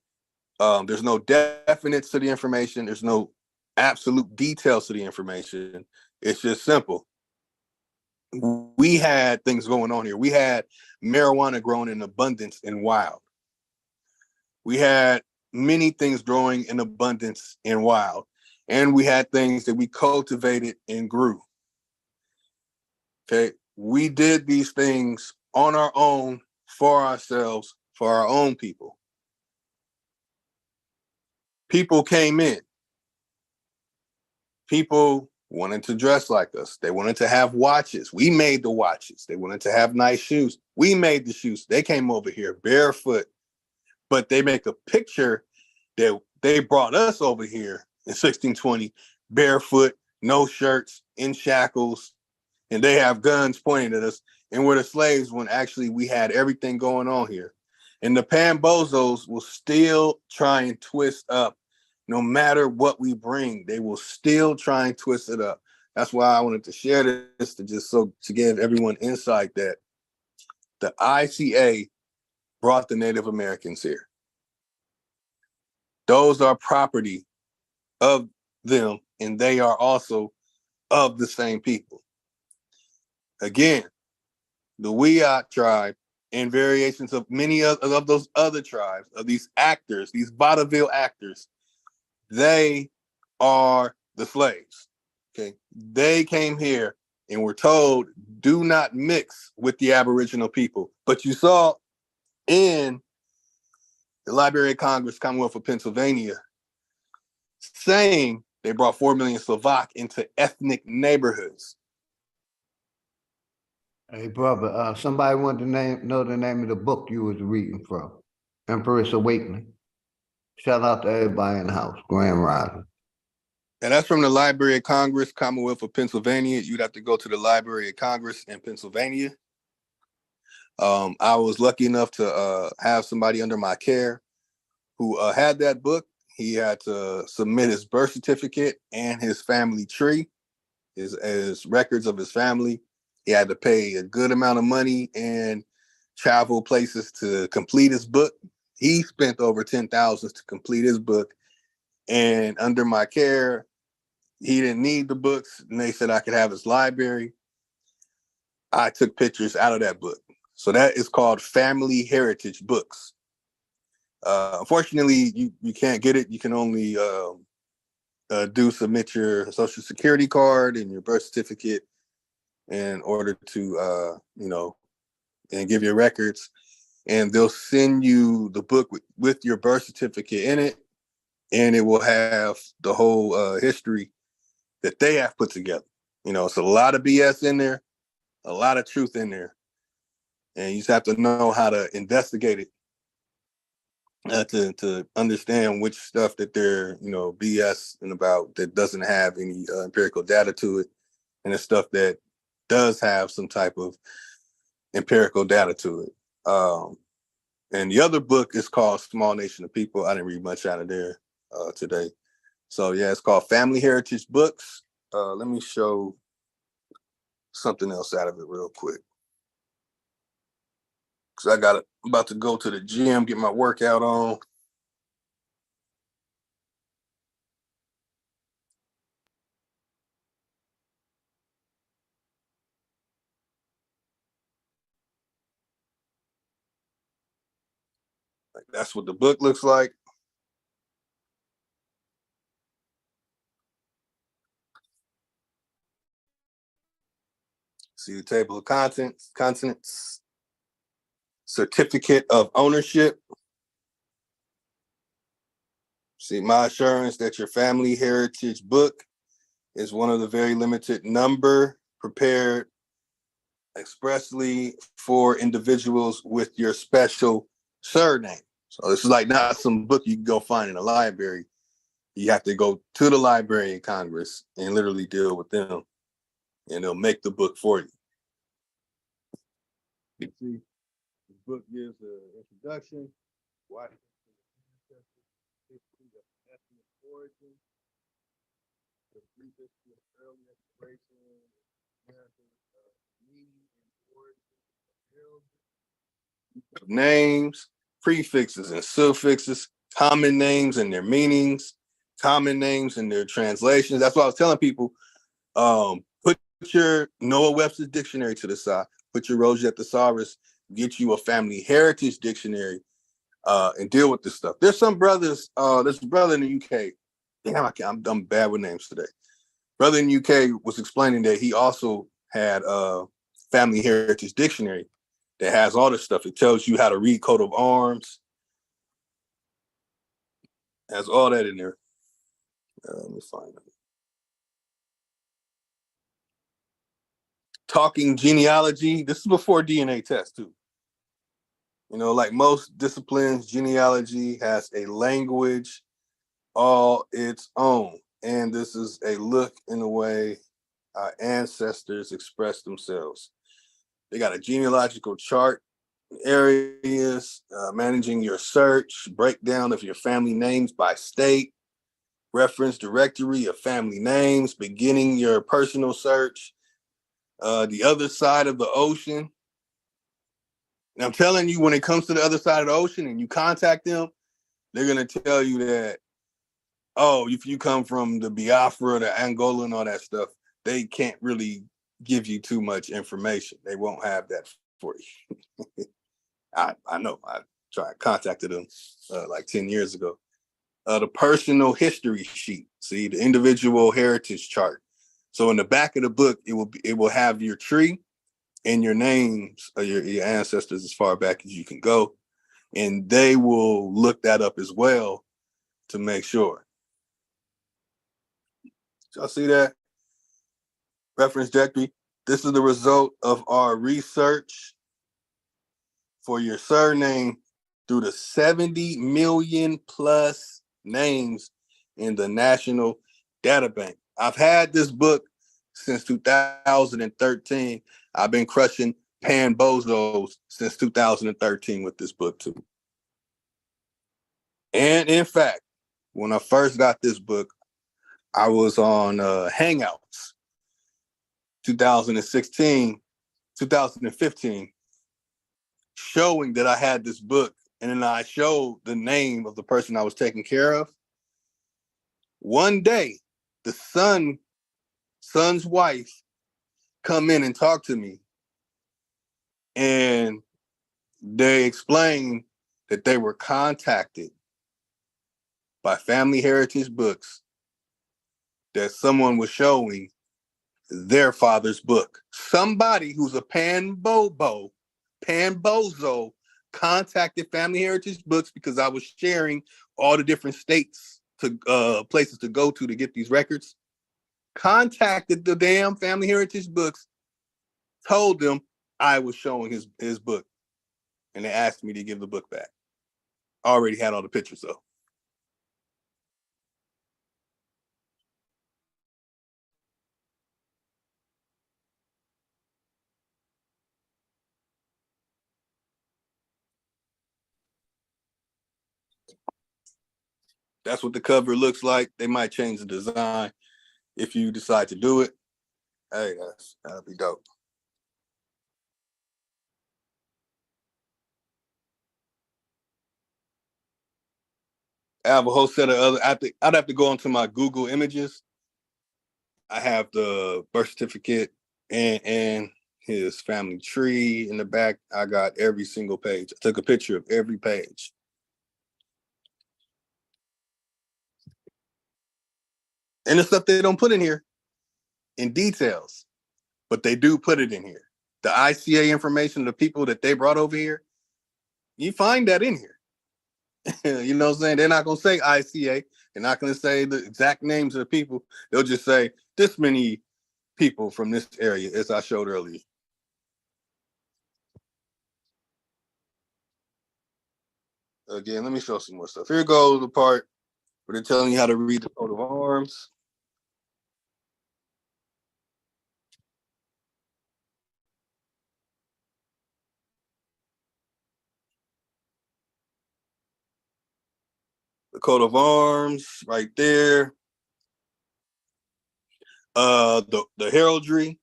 there's no definites to the information. There's no absolute details to the information. It's just simple. We had things going on here. We had marijuana growing in abundance and wild. We had many things growing in abundance and wild. And we had things that we cultivated and grew. Okay. We did these things on our own, for ourselves, for our own people. People came in. People wanted to dress like us. They wanted to have watches. We made the watches. They wanted to have nice shoes. We made the shoes. They came over here barefoot, but they make a picture that they brought us over here in 1620, barefoot, no shirts, in shackles, and they have guns pointing at us, and we're the slaves when actually we had everything going on here. And the Pambozos will still try and twist up. No matter what we bring, they will still try and twist it up. That's why I wanted to share this, to give everyone insight that the ICA brought the Native Americans here. Those are property of them, and they are also of the same people. Again, the Wiyot tribe and variations of many of those other tribes, of these actors, these vaudeville actors, they are the slaves. Okay, they came here and were told, do not mix with the Aboriginal people. But you saw in the Library of Congress, Commonwealth of Pennsylvania, saying they brought 4 million Slovak into ethnic neighborhoods. Hey, brother, somebody wanted to know the name of the book you was reading from, Empress Awakening. Shout out to everybody in the house, Grand Rising. And that's from the Library of Congress, Commonwealth of Pennsylvania. You'd have to go to the Library of Congress in Pennsylvania. I was lucky enough to have somebody under my care who had that book. He had to submit his birth certificate and his family tree, his records of his family. He had to pay a good amount of money and travel places to complete his book. He spent over $10,000 to complete his book. And under my care, he didn't need the books, and they said I could have his library. I took pictures out of that book. So that is called Family Heritage Books. Unfortunately, you can't get it. You can only submit your social security card and your birth certificate in order to, and give you records. And they'll send you the book with your birth certificate in it. And it will have the whole history that they have put together. It's a lot of BS in there, a lot of truth in there. And you just have to know how to investigate it to understand which stuff that they're, BS and about that doesn't have any empirical data to it, and the stuff that does have some type of empirical data to it. And the other book is called Small Nation of People. I didn't read much out of there today. So yeah, it's called Family Heritage Books. Let me show something else out of it real quick. Cause I'm about to go to the gym, get my workout on. That's what the book looks like. See the table of contents, certificate of ownership. See, my assurance that your family heritage book is one of the very limited number prepared expressly for individuals with your special surname. So this is like not some book you can go find in a library. You have to go to the Library of Congress and literally deal with them, and they'll make the book for you. You see, the book gives an introduction, why history of ethnic origin, the brief history of early exploration, American meaning and origin of names, prefixes and suffixes, common names and their meanings, common names and their translations. That's what I was telling people. Put your Noah Webster's dictionary to the side, put your Rosetta Thesaurus, get you a family heritage dictionary, and deal with this stuff. There's some brothers, there's a brother in the UK. Damn, I'm bad with names today. Brother in the UK was explaining that he also had a family heritage dictionary that has all this stuff. It tells you how to read coat of arms. Has all that in there. Let me find it. Talking genealogy. This is before DNA test too. Like most disciplines, genealogy has a language all its own. And this is a look in the way our ancestors express themselves. They got a genealogical chart, areas, managing your search, breakdown of your family names by state, reference directory of family names, beginning your personal search, the other side of the ocean. And I'm telling you, when it comes to the other side of the ocean and you contact them, they're going to tell you that, oh, if you come from the Biafra, the Angola and all that stuff, they can't really give you too much information. They won't have that for you. I know. I contacted them like 10 years ago. The personal history sheet. See, the individual heritage chart. So in the back of the book, it will have your tree and your names of your ancestors as far back as you can go. And they will look that up as well to make sure. Y'all see that? Reference directory. This is the result of our research for your surname through the 70 million plus names in the National Data Bank. I've had this book since 2013. I've been crushing pan bozos since 2013 with this book too. And in fact, when I first got this book, I was on Hangouts 2015, showing that I had this book. And then I showed the name of the person I was taking care of. One day, the son's wife come in and talk to me. And they explained that they were contacted by Family Heritage Books, that someone was showing their father's book. Somebody who's a panbozo contacted Family Heritage Books because I was sharing all the different states to places to go to get these records. Contacted the damn Family Heritage Books, told them I was showing his book, and they asked me to give the book back. I already had all the pictures though. That's what the cover looks like. They might change the design if you decide to do it. Hey, that'll be dope. I have a whole set of other. I'd have to go into my Google Images. I have the birth certificate and his family tree in the back. I got every single page. I took a picture of every page. And the stuff they don't put in here in details, but they do put it in here. The ICA information, the people that they brought over here, you find that in here. You know what I'm saying? They're not going to say ICA. They're not going to say the exact names of the people. They'll just say this many people from this area, as I showed earlier. Again, let me show some more stuff. Here goes the part where they're telling you how to read the coat of arms. The coat of arms right there. The heraldry,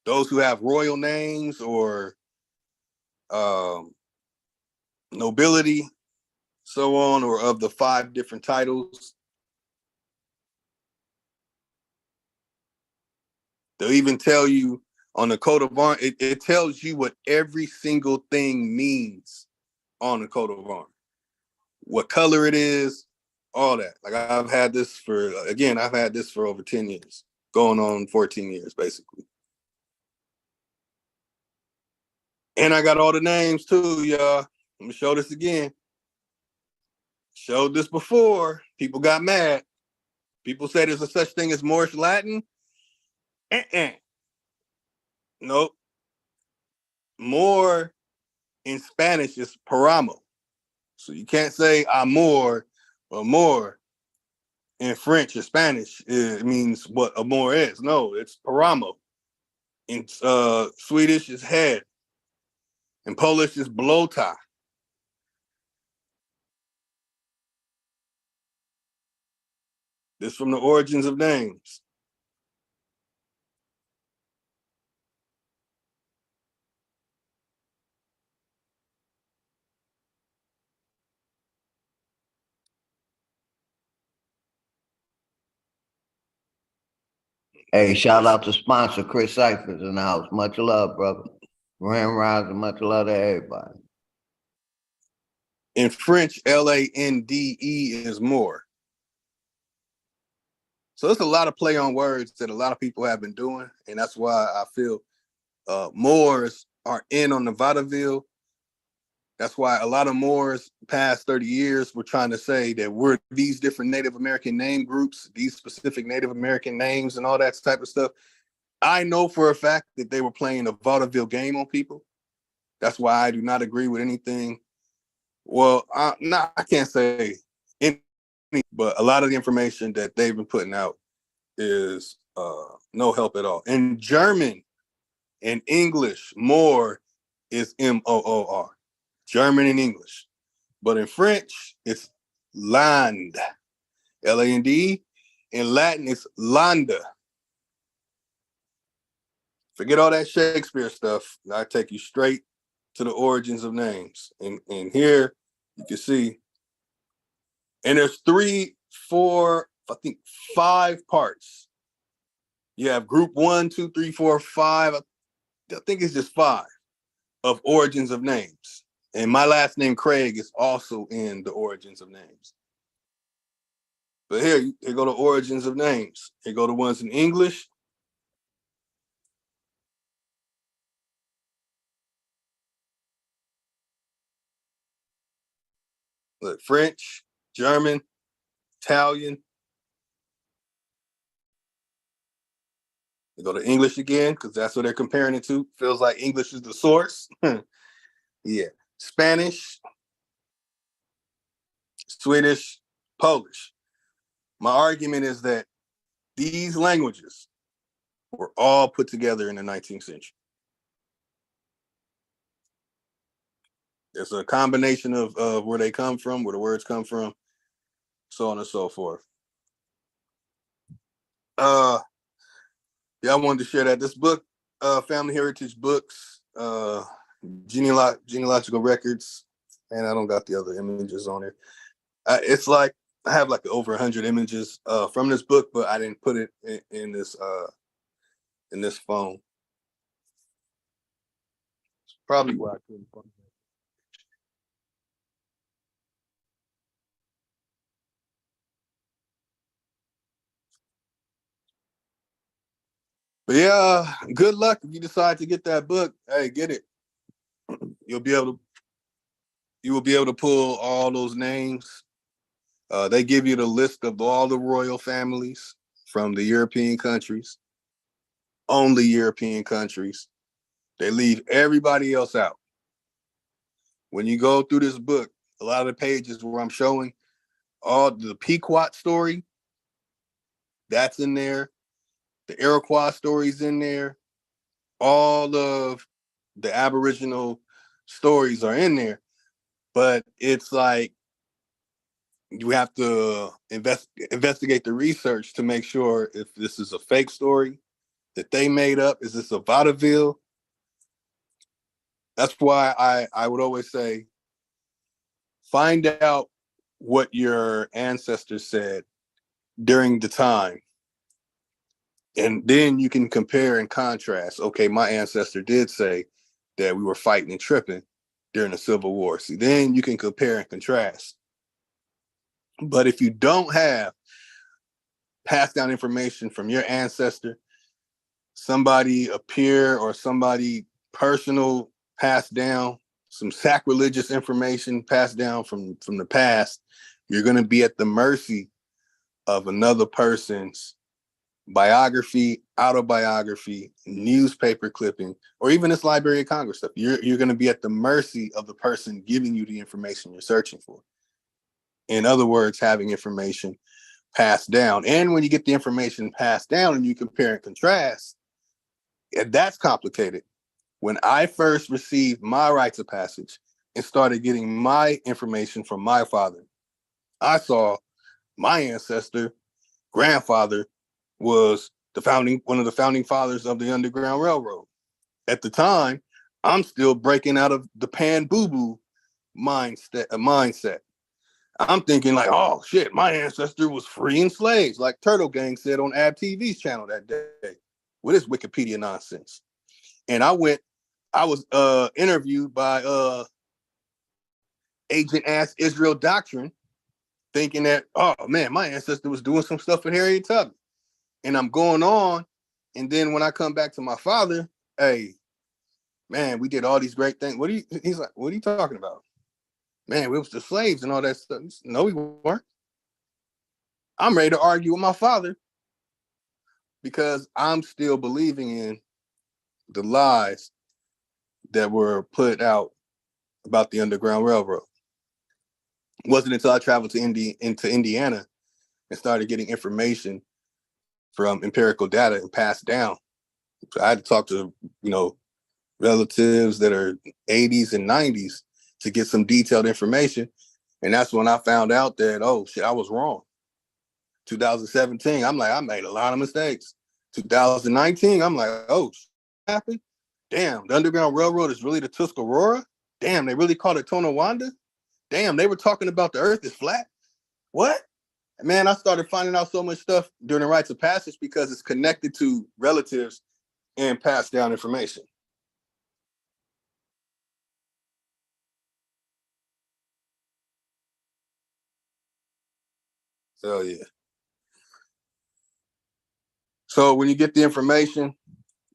those who have royal names or nobility, so on, or of the 5 different titles. They'll even tell you on the coat of arms, it tells you what every single thing means on the coat of arms. What color it is, all that. Like I've had this for over 10 years, going on 14 years, basically. And I got all the names too, y'all. Let me show this again. Showed this before. People got mad. People say there's a such thing as Moorish Latin. Nope. More in Spanish is paramo. So you can't say amor or more. In French or Spanish, it means what amor is. No, it's paramo. In Swedish is head. In Polish is blota. This from the origins of names. Hey, shout out to sponsor Chris Cyphers in the house. Much love, brother. Grand Rising, much love to everybody. In French, Lande is more. So there's a lot of play on words that a lot of people have been doing, and that's why I feel Moors are in on the vaudeville. That's why a lot of Moors past 30 years were trying to say that we're these different Native American name groups, these specific Native American names and all that type of stuff. I know for a fact that they were playing a vaudeville game on people. That's why I do not agree with anything. Well, I can't say anything, but a lot of the information that they've been putting out is no help at all. In German and English, more is Moor. German and English. But in French, it's Land, Lande. In Latin, it's Landa. Forget all that Shakespeare stuff. I take you straight to the origins of names. And here you can see, and there's 3, 4, I think 5 parts. You have group 1, 2, 3, 4, 5. I think it's just 5 of origins of names. And my last name, Craig, is also in the origins of names. But here go the origins of names. Here go the ones in English. Look, French, German, Italian. They go to English again because that's what they're comparing it to. Feels like English is the source. Yeah. Spanish, Swedish, Polish. My argument is that these languages were all put together in the 19th century. There's a combination of where they come from, where the words come from, so on and so forth. Yeah, I wanted to share that. This book, Family Heritage Books, Genealogical Records, and I don't got the other images on it. It's like, I have like over 100 images from this book, but I didn't put it in this phone. It's probably why I couldn't find it. But yeah, good luck if you decide to get that book. Hey, get it. You will be able to pull all those names. They give you the list of all the royal families from the European countries, only European countries. They leave everybody else out. When you go through this book, a lot of the pages where I'm showing all the Pequot story, that's in there. The Iroquois story's in there. All of the Aboriginal stories are in there. But it's like, you have to investigate the research to make sure if this is a fake story that they made up. Is this a vaudeville? That's why I would always say, find out what your ancestors said during the time. And then you can compare and contrast. Okay, my ancestor did say that we were fighting and tripping during the Civil War. See, then you can compare and contrast. But if you don't have passed down information from your ancestor, somebody, a peer or somebody personal passed down, some sacrilegious information passed down from the past, you're going to be at the mercy of another person's biography, autobiography, newspaper clipping, or even this Library of Congress stuff. You're going to be at the mercy of the person giving you the information you're searching for. In other words, having information passed down. And when you get the information passed down and you compare and contrast, that's complicated. When I first received my rites of passage and started getting my information from my father, I saw my ancestor, grandfather, was one of the founding fathers of the Underground Railroad. At the time, I'm still breaking out of the pan boo boo mindset. I'm thinking like, oh shit, my ancestor was freeing slaves, like Turtle Gang said on Ab TV's channel that day with his Wikipedia nonsense. And I was interviewed by Agent Ass Israel Doctrine, thinking that, oh man, my ancestor was doing some stuff with Harriet Tubman. And I'm going on, and then when I come back to my father, hey, man, we did all these great things. He's like, what are you talking about? Man, we was the slaves and all that stuff. No, we weren't. I'm ready to argue with my father because I'm still believing in the lies that were put out about the Underground Railroad. It wasn't until I traveled to Indiana and started getting information from empirical data and passed down. So I had to talk to, relatives that are 80s and 90s to get some detailed information. And that's when I found out that, oh shit, I was wrong. 2017, I'm like, I made a lot of mistakes. 2019, I'm like, oh, shit happened? Damn, the Underground Railroad is really the Tuscarora? Damn, they really called it Tonawanda? Damn, they were talking about the earth is flat? What? Man, I started finding out so much stuff during the rites of passage because it's connected to relatives and passed down information. So, yeah. So when you get the information,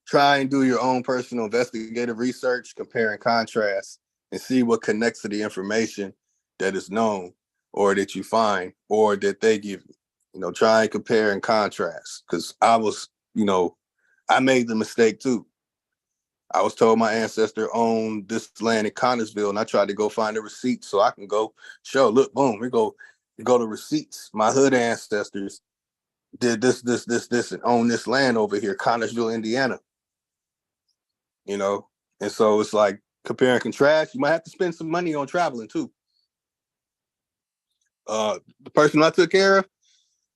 try and do your own personal investigative research, compare and contrast, and see what connects to the information that is known. or that you find, or that they give you. You know, try and compare and contrast. Because I was, you know, I made the mistake too. I was told my ancestor owned this land in Connersville, and I tried to go find the receipts so I can go show. Look, boom, we go to receipts. My hood ancestors did this, and own this land over here, Connersville, Indiana. You know, and so it's like compare and contrast. You might have to spend some money on traveling too. The person I took care of,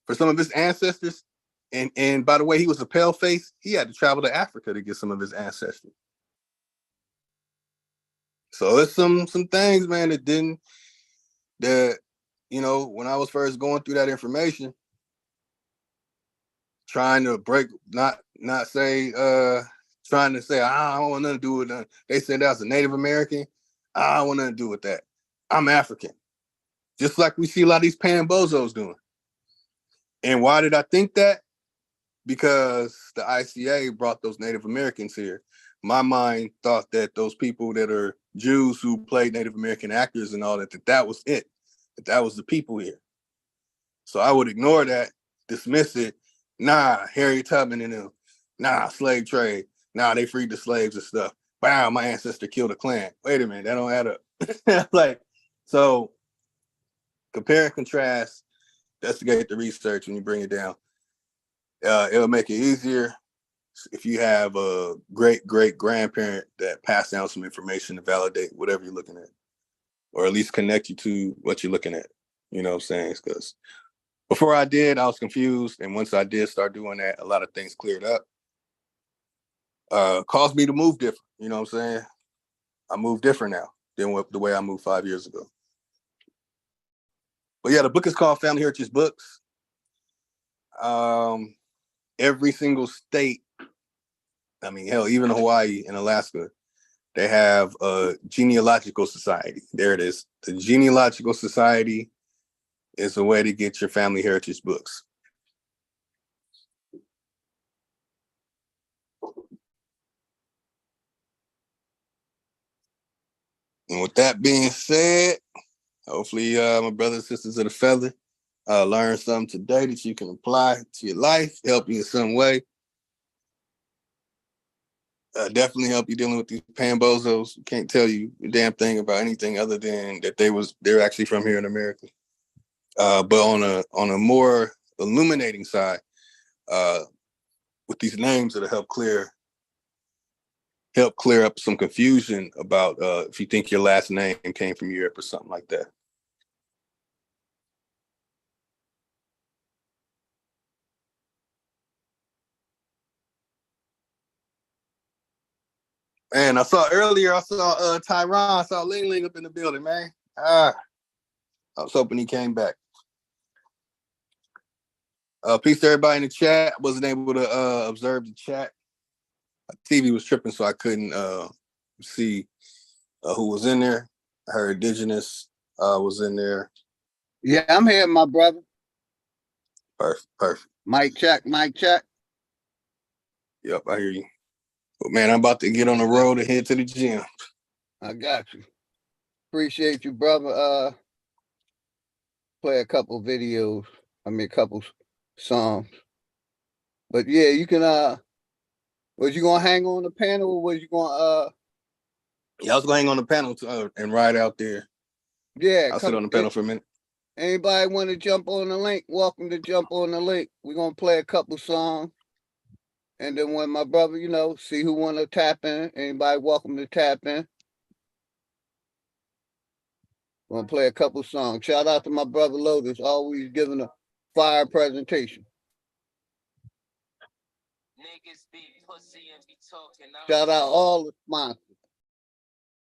for some of his ancestors, and by the way, he was a pale face, he had to travel to Africa to get some of his ancestry. So it's some things, man, that, you know, when I was first going through that information, trying to break, trying to say, I don't want nothing to do with that. They said I was a Native American. I don't want nothing to do with that. I'm African. Just like we see a lot of these pan-bozos doing. And why did I think that? Because the ICA brought those Native Americans here. My mind thought that those people that are Jews who played Native American actors and all that, that was it. That was the people here. So I would ignore that, dismiss it. Nah, Harriet Tubman and them. Nah, slave trade. Nah, they freed the slaves and stuff. Wow, my ancestor killed a Klan. Wait a minute, that don't add up. Like, so compare and contrast, investigate the research when you bring it down. It'll make it easier if you have a great-great-grandparent that passed down some information to validate whatever you're looking at, or at least connect you to what you're looking at. You know what I'm saying? Because before I did, I was confused. And once I did start doing that, a lot of things cleared up. Caused me to move different. You know what I'm saying? I move different now than the way I moved 5 years ago. But yeah, the book is called Family Heritage Books. Every single state, I mean, hell, even Hawaii and Alaska, they have a genealogical society. There it is. The genealogical society is a way to get your family heritage books. And with that being said, hopefully my brothers and sisters of the feather learn something today that you can apply to your life, help you in some way. Definitely help you dealing with these pan-bozos. Can't tell you a damn thing about anything other than that they're actually from here in America. But on a more illuminating side, with these names that'll help clear up some confusion about if you think your last name came from Europe or something like that. Man, I saw Tyron, I saw Ling Ling up in the building, man. I was hoping he came back. Peace to everybody in the chat. I wasn't able to observe the chat. My TV was tripping, so I couldn't see who was in there. I heard Indigenous was in there. Yeah, I'm here, my brother. Perfect. Mic check. Yep, I hear you. But man, I'm about to get on the road and head to the gym. I got you. Appreciate you, brother. Play a couple videos. A couple songs. But yeah, you can was you gonna hang on the panel, or was you gonna Yeah, I was gonna hang on the panel and ride out there. Yeah, I'll sit on the panel for a minute. Anybody want to jump on the link? Welcome to jump on the link. We're gonna play a couple songs. And then when my brother, see who want to tap in. Anybody welcome to tap in. Gonna play a couple songs. Shout out to my brother Lotus, always giving a fire presentation. Shout out all the sponsors.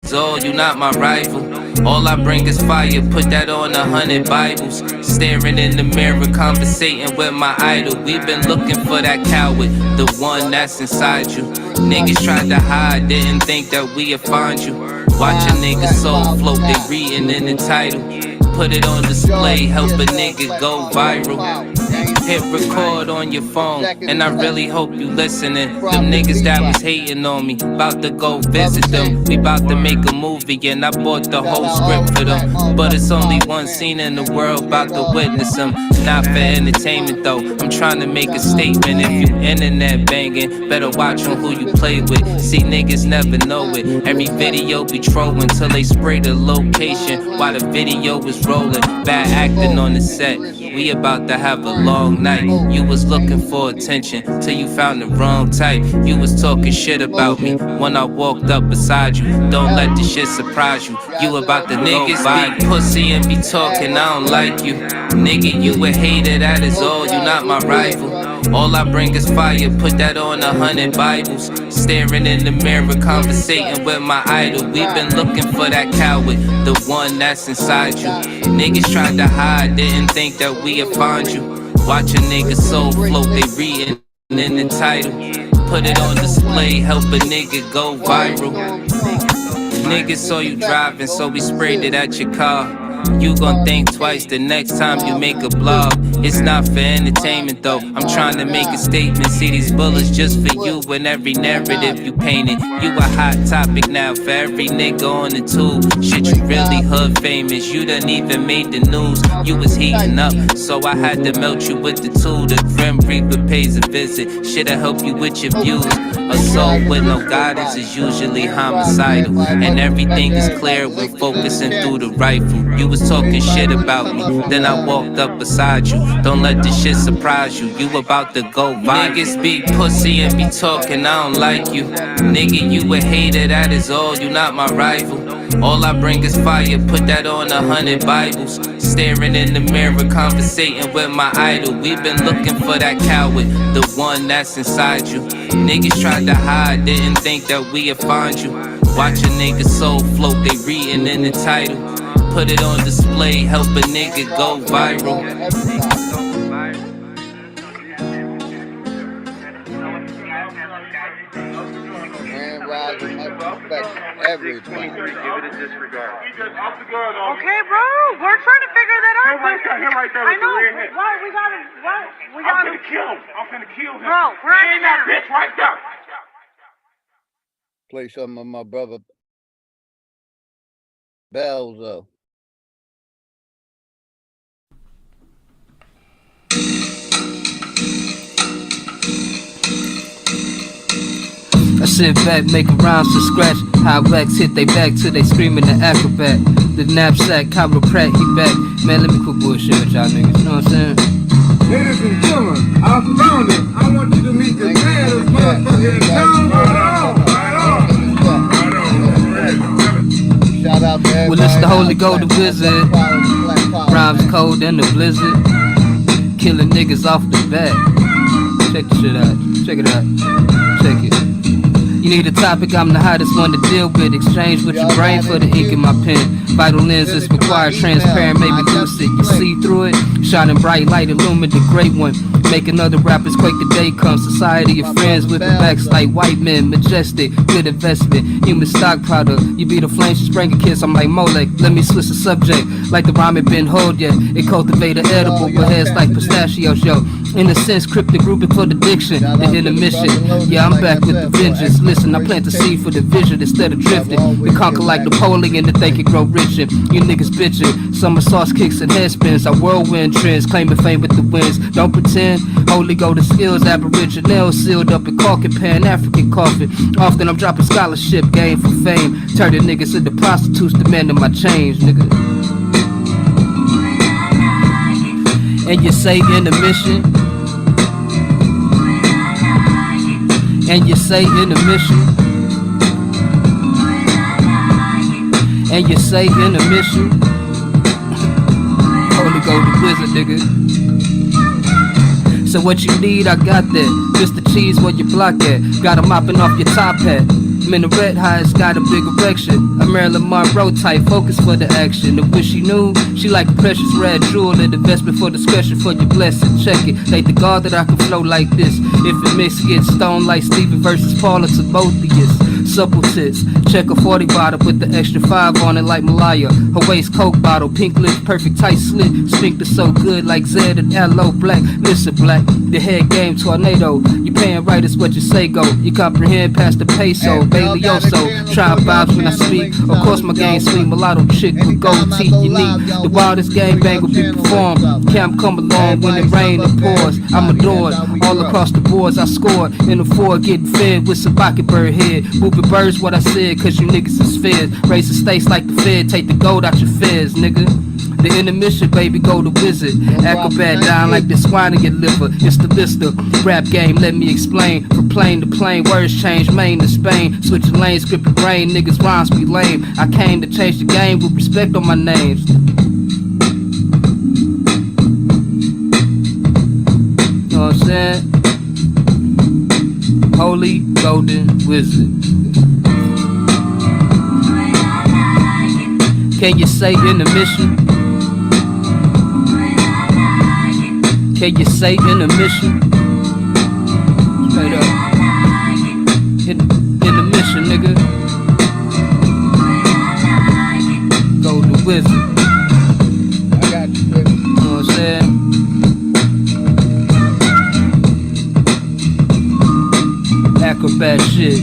So you not my rival. All I bring is fire. Put that on 100 Bibles. Staring in the mirror, conversating with my idol. We've been looking for that coward, the one that's inside you. Niggas tried to hide, didn't think that we'd find you. Watch a nigga soul float, they reading in the title. Put it on display, help a nigga go viral. Hit record on your phone, and I really hope you listening. Them niggas that was hating on me, about to go visit them. We about to make a movie, and I bought the whole script for them. But it's only one scene in the world, about to witness them. Not for entertainment though, I'm trying to make a statement. If you internet banging, better watch on who you play with. See, niggas never know it. Every video be trolling till they spray the location while the video was rolling. Bad acting on the set. We about to have a long night. You was looking for attention till you found the wrong type. You was talking shit about me when I walked up beside you. Don't let the shit surprise you. You about to niggas be pussy and be talking, I don't like you. Nigga, you a hater, that is all, you not my rival. All I bring is fire, put that on 100 Bibles. Staring in the mirror, conversating with my idol. We've been looking for that coward, the one that's inside you. Niggas tried to hide, didn't think that we'd find you. Watch a nigga soul float, they reading in the title. Put it on display, help a nigga go viral. Niggas saw you driving, so we sprayed it at your car. You gon' think twice the next time you make a blog. It's not for entertainment though, I'm trying to make a statement. See these bullets just for you and every narrative you painted. You a hot topic now for every nigga on the tube. Shit, you really hood famous, you done even made the news. You was heating up, so I had to melt you with the tool. The Grim Reaper pays a visit, shit'll help you with your views. A soul with no guidance is usually homicidal, and everything is clear when focusing through the rifle. You was talking shit about me, then I walked up beside you. Don't let this shit surprise you, you about to go viral. Niggas be pussy and be talking, I don't like you. Nigga, you a hater, that is all, you not my rival. All I bring is fire, put that on 100 Bibles. Staring in the mirror, conversating with my idol. We've been looking for that coward, the one that's inside you. Niggas tried to hide, didn't think that we'd find you. Watch a nigga soul float, they reading in the title. Put it on display, help a nigga go viral. Everybody. Okay, bro, we're trying to figure that out. Him right there. I know. Why we gotta? I'm finna kill him. I'm finna kill him. Bro, we're in that bitch right there. Play some of my brother Bells though. I sit back, making rhymes to scratch. High wax hit they back till they screaming the acrobat. The knapsack, chiropract, he back. Man, let me quit bullshit with y'all niggas, you know what I'm saying? Ladies and gentlemen, I found it. I want you to meet the baddest motherfucker in town. Shout out to everybody. Well, it's the Holy Golden Wizard. Rhymes cold in the blizzard. Killing niggas off the bat. Check the shit out. Check it out. Check it. You need a topic, I'm the hottest one to deal with. Exchange with your brain for the ink in my pen. Vital lenses require transparent, maybe lucid. You see through it, shining bright light, illumine the great one. Making other rappers quake the day comes. Society of friends with the backs like white men, majestic, good investment, human stock product. You be the flames, you spring a kiss, I'm like Molek. Let me switch the subject, like the rhyme ain't been hold yet. It cultivate an edible with heads like pistachios, yo. In a sense, cryptic grouping for the diction, the intermission. Yeah, I'm back with the vengeance. Listen, I plant the seed for the vision instead of drifting. We conquer like Napoleon to think it grow richer. You niggas bitching, summer sauce kicks and headspins. I whirlwind trends, claiming fame with the winds. Don't pretend, Holy Golden skills, aboriginal sealed up in caulking, Pan-African coffin. Often I'm dropping scholarship, game for fame. Turning niggas into prostitutes, demanding my change, nigga. And you say intermission. And you say intermission. And you say intermission. Holy Golden Wizard, nigga. So what you need, I got that. Just the cheese where you block at. Got 'em mopping off your top hat. Minaret high's got a big erection. A Marilyn Monroe type, focus for the action. If wish she knew, she like a precious red jewel. An investment for discretion for your blessing. Check it, thank the God that I can flow like this. If it mix, get stoned like Stephen versus Paul, it's a both of us. Supple tits. Check a 40 bottle with the extra 5 on it like Malaya. Her waist Coke bottle, pink lips, perfect tight slit. Sphincter so good like Zed and L.O. Black. Listen, Black, the head game tornado. You paying right, it's what you say go. You comprehend past the peso, Bailey-oso. Try vibes when I speak. Of course my game sweet, mulatto chick with gold teeth unique. The wildest gangbang will be performed. Camp come along when it rain and pours. I'm adored, all across the boards I scored. In the 4 getting fed with some bucket bird head. Whooping birds what I said, cause you niggas is fed. Raise the stakes like the Fed, take the gold out your feds, nigga. The intermission, baby, go to visit. Acrobat down like the swine in your liver. It's the lister. Rap game, let me explain. From plane to plane, words change, Maine to Spain. Switching lanes, scripted brain, niggas rhymes be lame. I came to change the game with respect on my names. Know what I'm saying? Holy Golden Wizard. Can you say intermission? Can you say intermission? Straight up. Intermission, nigga. Golden Wizard. I got you, baby. You know what I'm saying? Acrobat shit.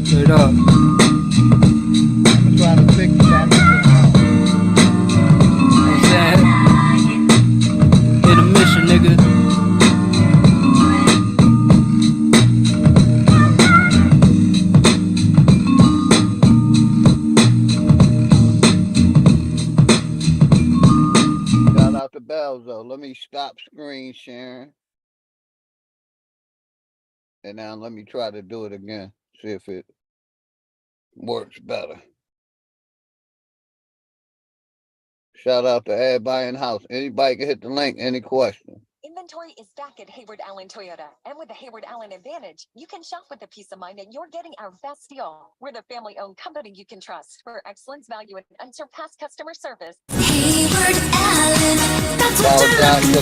Straight up. I'm trying to fix that. What's that? Intermission, nigga. Shout out to Bells though. Let me stop screen sharing. And now let me try to do it again. See if it works better. Shout out to everybody in the house. Anybody can hit the link. Any question? Inventory is back at Hayward Allen Toyota. And with the Hayward Allen Advantage, you can shop with the peace of mind that you're getting our best deal. We're the family-owned company you can trust for excellence, value, and unsurpassed customer service. Hayward Allen, that's what you're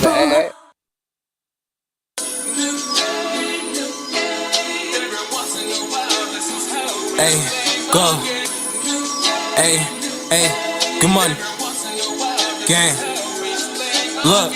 looking for. Hey, go. Hey, good morning. Gang. Look.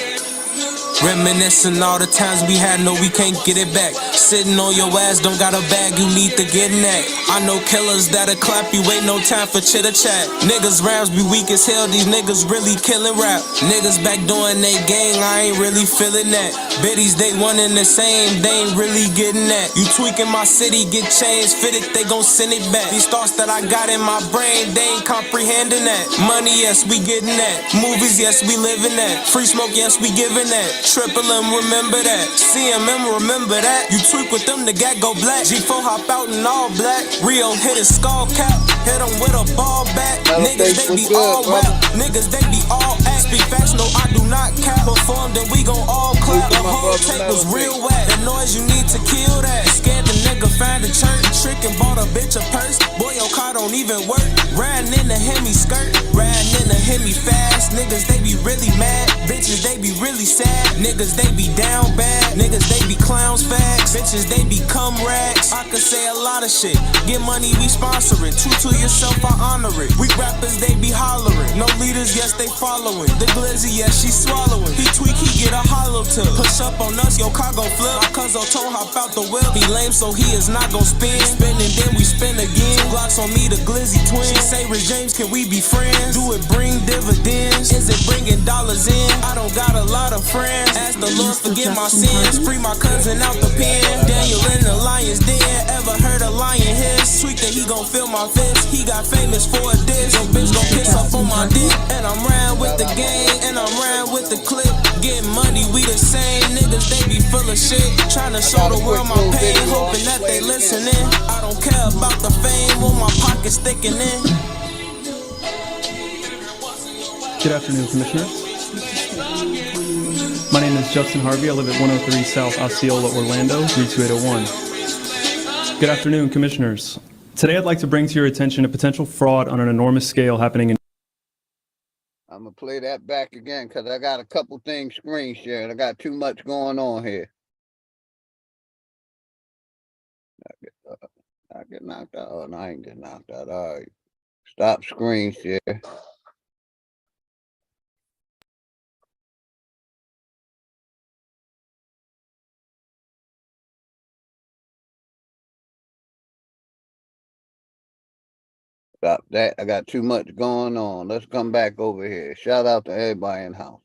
Reminiscing all the times we had, no, we can't get it back. Sitting on your ass, don't got a bag, you need to get in that. I know killers that'll clap you, ain't no time for chitter chat. Niggas rounds be weak as hell, these niggas really killing rap. Niggas back doing they gang, I ain't really feeling that. Biddies, they one and the same, they ain't really getting that. You tweaking my city, get changed, fit it, they gon' send it back. These thoughts that I got in my brain, they ain't comprehending that. Money, yes, we getting that. Movies, yes, we living that. Free smoke, yes, we giving that. Triple M, remember that. CMM, remember that. You tweak with them, the gag go black. G4 hop out in all black. Rio hit his skull cap. Hit him with a ball back. Niggas, they be all rap. Niggas, they be all act. Speak facts, no, I do not cap. Perform, then we gon' all clap. The whole tape was real whack. The noise, you need to kill that. Scared the nigga, find a church. Trick and bought a bitch a purse. Boy, your car don't even work. Riding in the Hemi skirt. Riding in the Hemi fast. Niggas, they be really mad. Bitches, they be really sad. Niggas, they be down bad. Niggas, they be clowns facts. Bitches, they become racks. I could say a lot of shit. Get money, we sponsor it. True to yourself, I honor it. We rappers, they be hollering. No leaders, yes, they following. The glizzy, yes, she swallowing. He tweak, he get a hollow tip. Push up on us, yo, car gon' flip. My cousin told hop out the whip. He lame, so he is not gon' spin. Spin and then we spin again. Glocks on me, the glizzy twin. She say, Rich James, can we be friends? Do it bring dividends? Is it bringing dollars in? I don't got a lot of friends. Ask the Lord, forgive my sins. Free my cousin out the pen. Daniel in the lion's den. Ever heard a lion hiss? Sweet that he gon' feel my fist. He got famous for a diss. Your bitch gon' piss up on my dick. And I'm riding with the gang. And I'm riding with the clip. Getting money, we the same. Niggas, they be full of shit. Trying to show the world my pain. Hoping that they listening. I don't care about the fame. When my pocket's sticking in. Good afternoon, Commissioners. My name is Justin Harvey. I live at 103 South Osceola, Orlando, 32801. Good afternoon, Commissioners. Today I'd like to bring to your attention a potential fraud on an enormous scale happening in... I'm gonna play that back again because I got a couple things screen sharing. I got too much going on here. I get knocked out. Oh, no, I ain't get knocked out. All right. Stop screen share. Stop that. I got too much going on. Let's come back over here. Shout out to everybody in the house.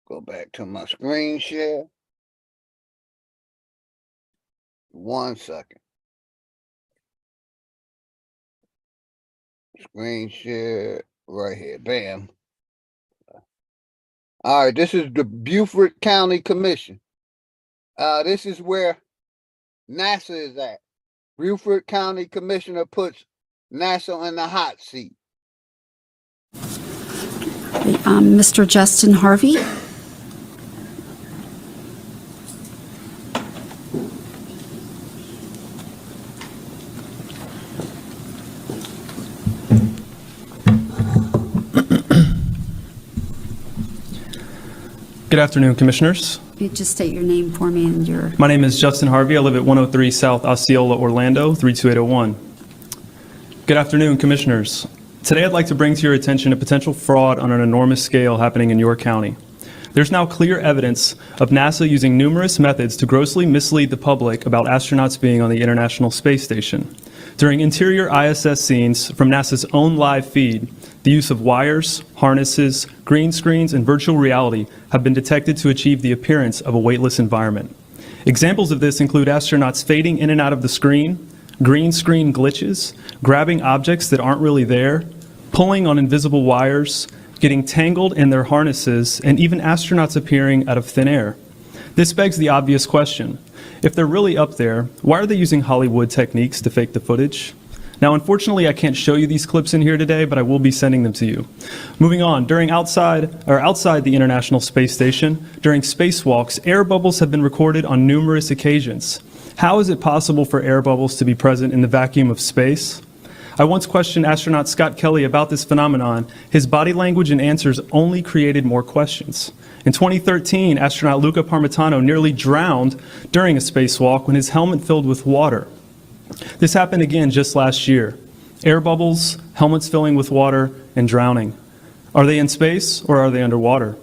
Go back to my screen share. 1 second. Screen share right here. Bam. All right, this is the Beaufort County Commission. This is where NASA is at. Beaufort County Commissioner puts NASA in the hot seat. Mr. Justin Harvey? Good afternoon, Commissioners. If you just state your name for me and your... My name is Justin Harvey. I live at 103 South Osceola, Orlando, 32801. Good afternoon, Commissioners. Today I'd like to bring to your attention a potential fraud on an enormous scale happening in your county. There's now clear evidence of NASA using numerous methods to grossly mislead the public about astronauts being on the International Space Station. During interior ISS scenes from NASA's own live feed, the use of wires, harnesses, green screens, and virtual reality have been detected to achieve the appearance of a weightless environment. Examples of this include astronauts fading in and out of the screen, green screen glitches, grabbing objects that aren't really there, pulling on invisible wires, getting tangled in their harnesses, and even astronauts appearing out of thin air. This begs the obvious question. If they're really up there, why are they using Hollywood techniques to fake the footage? Now, unfortunately, I can't show you these clips in here today, but I will be sending them to you. Moving on, outside the International Space Station, during spacewalks, air bubbles have been recorded on numerous occasions. How is it possible for air bubbles to be present in the vacuum of space? I once questioned astronaut Scott Kelly about this phenomenon. His body language and answers only created more questions. In 2013, astronaut Luca Parmitano nearly drowned during a spacewalk when his helmet filled with water. This happened again just last year. Air bubbles, helmets filling with water, and drowning. Are they in space or are they underwater?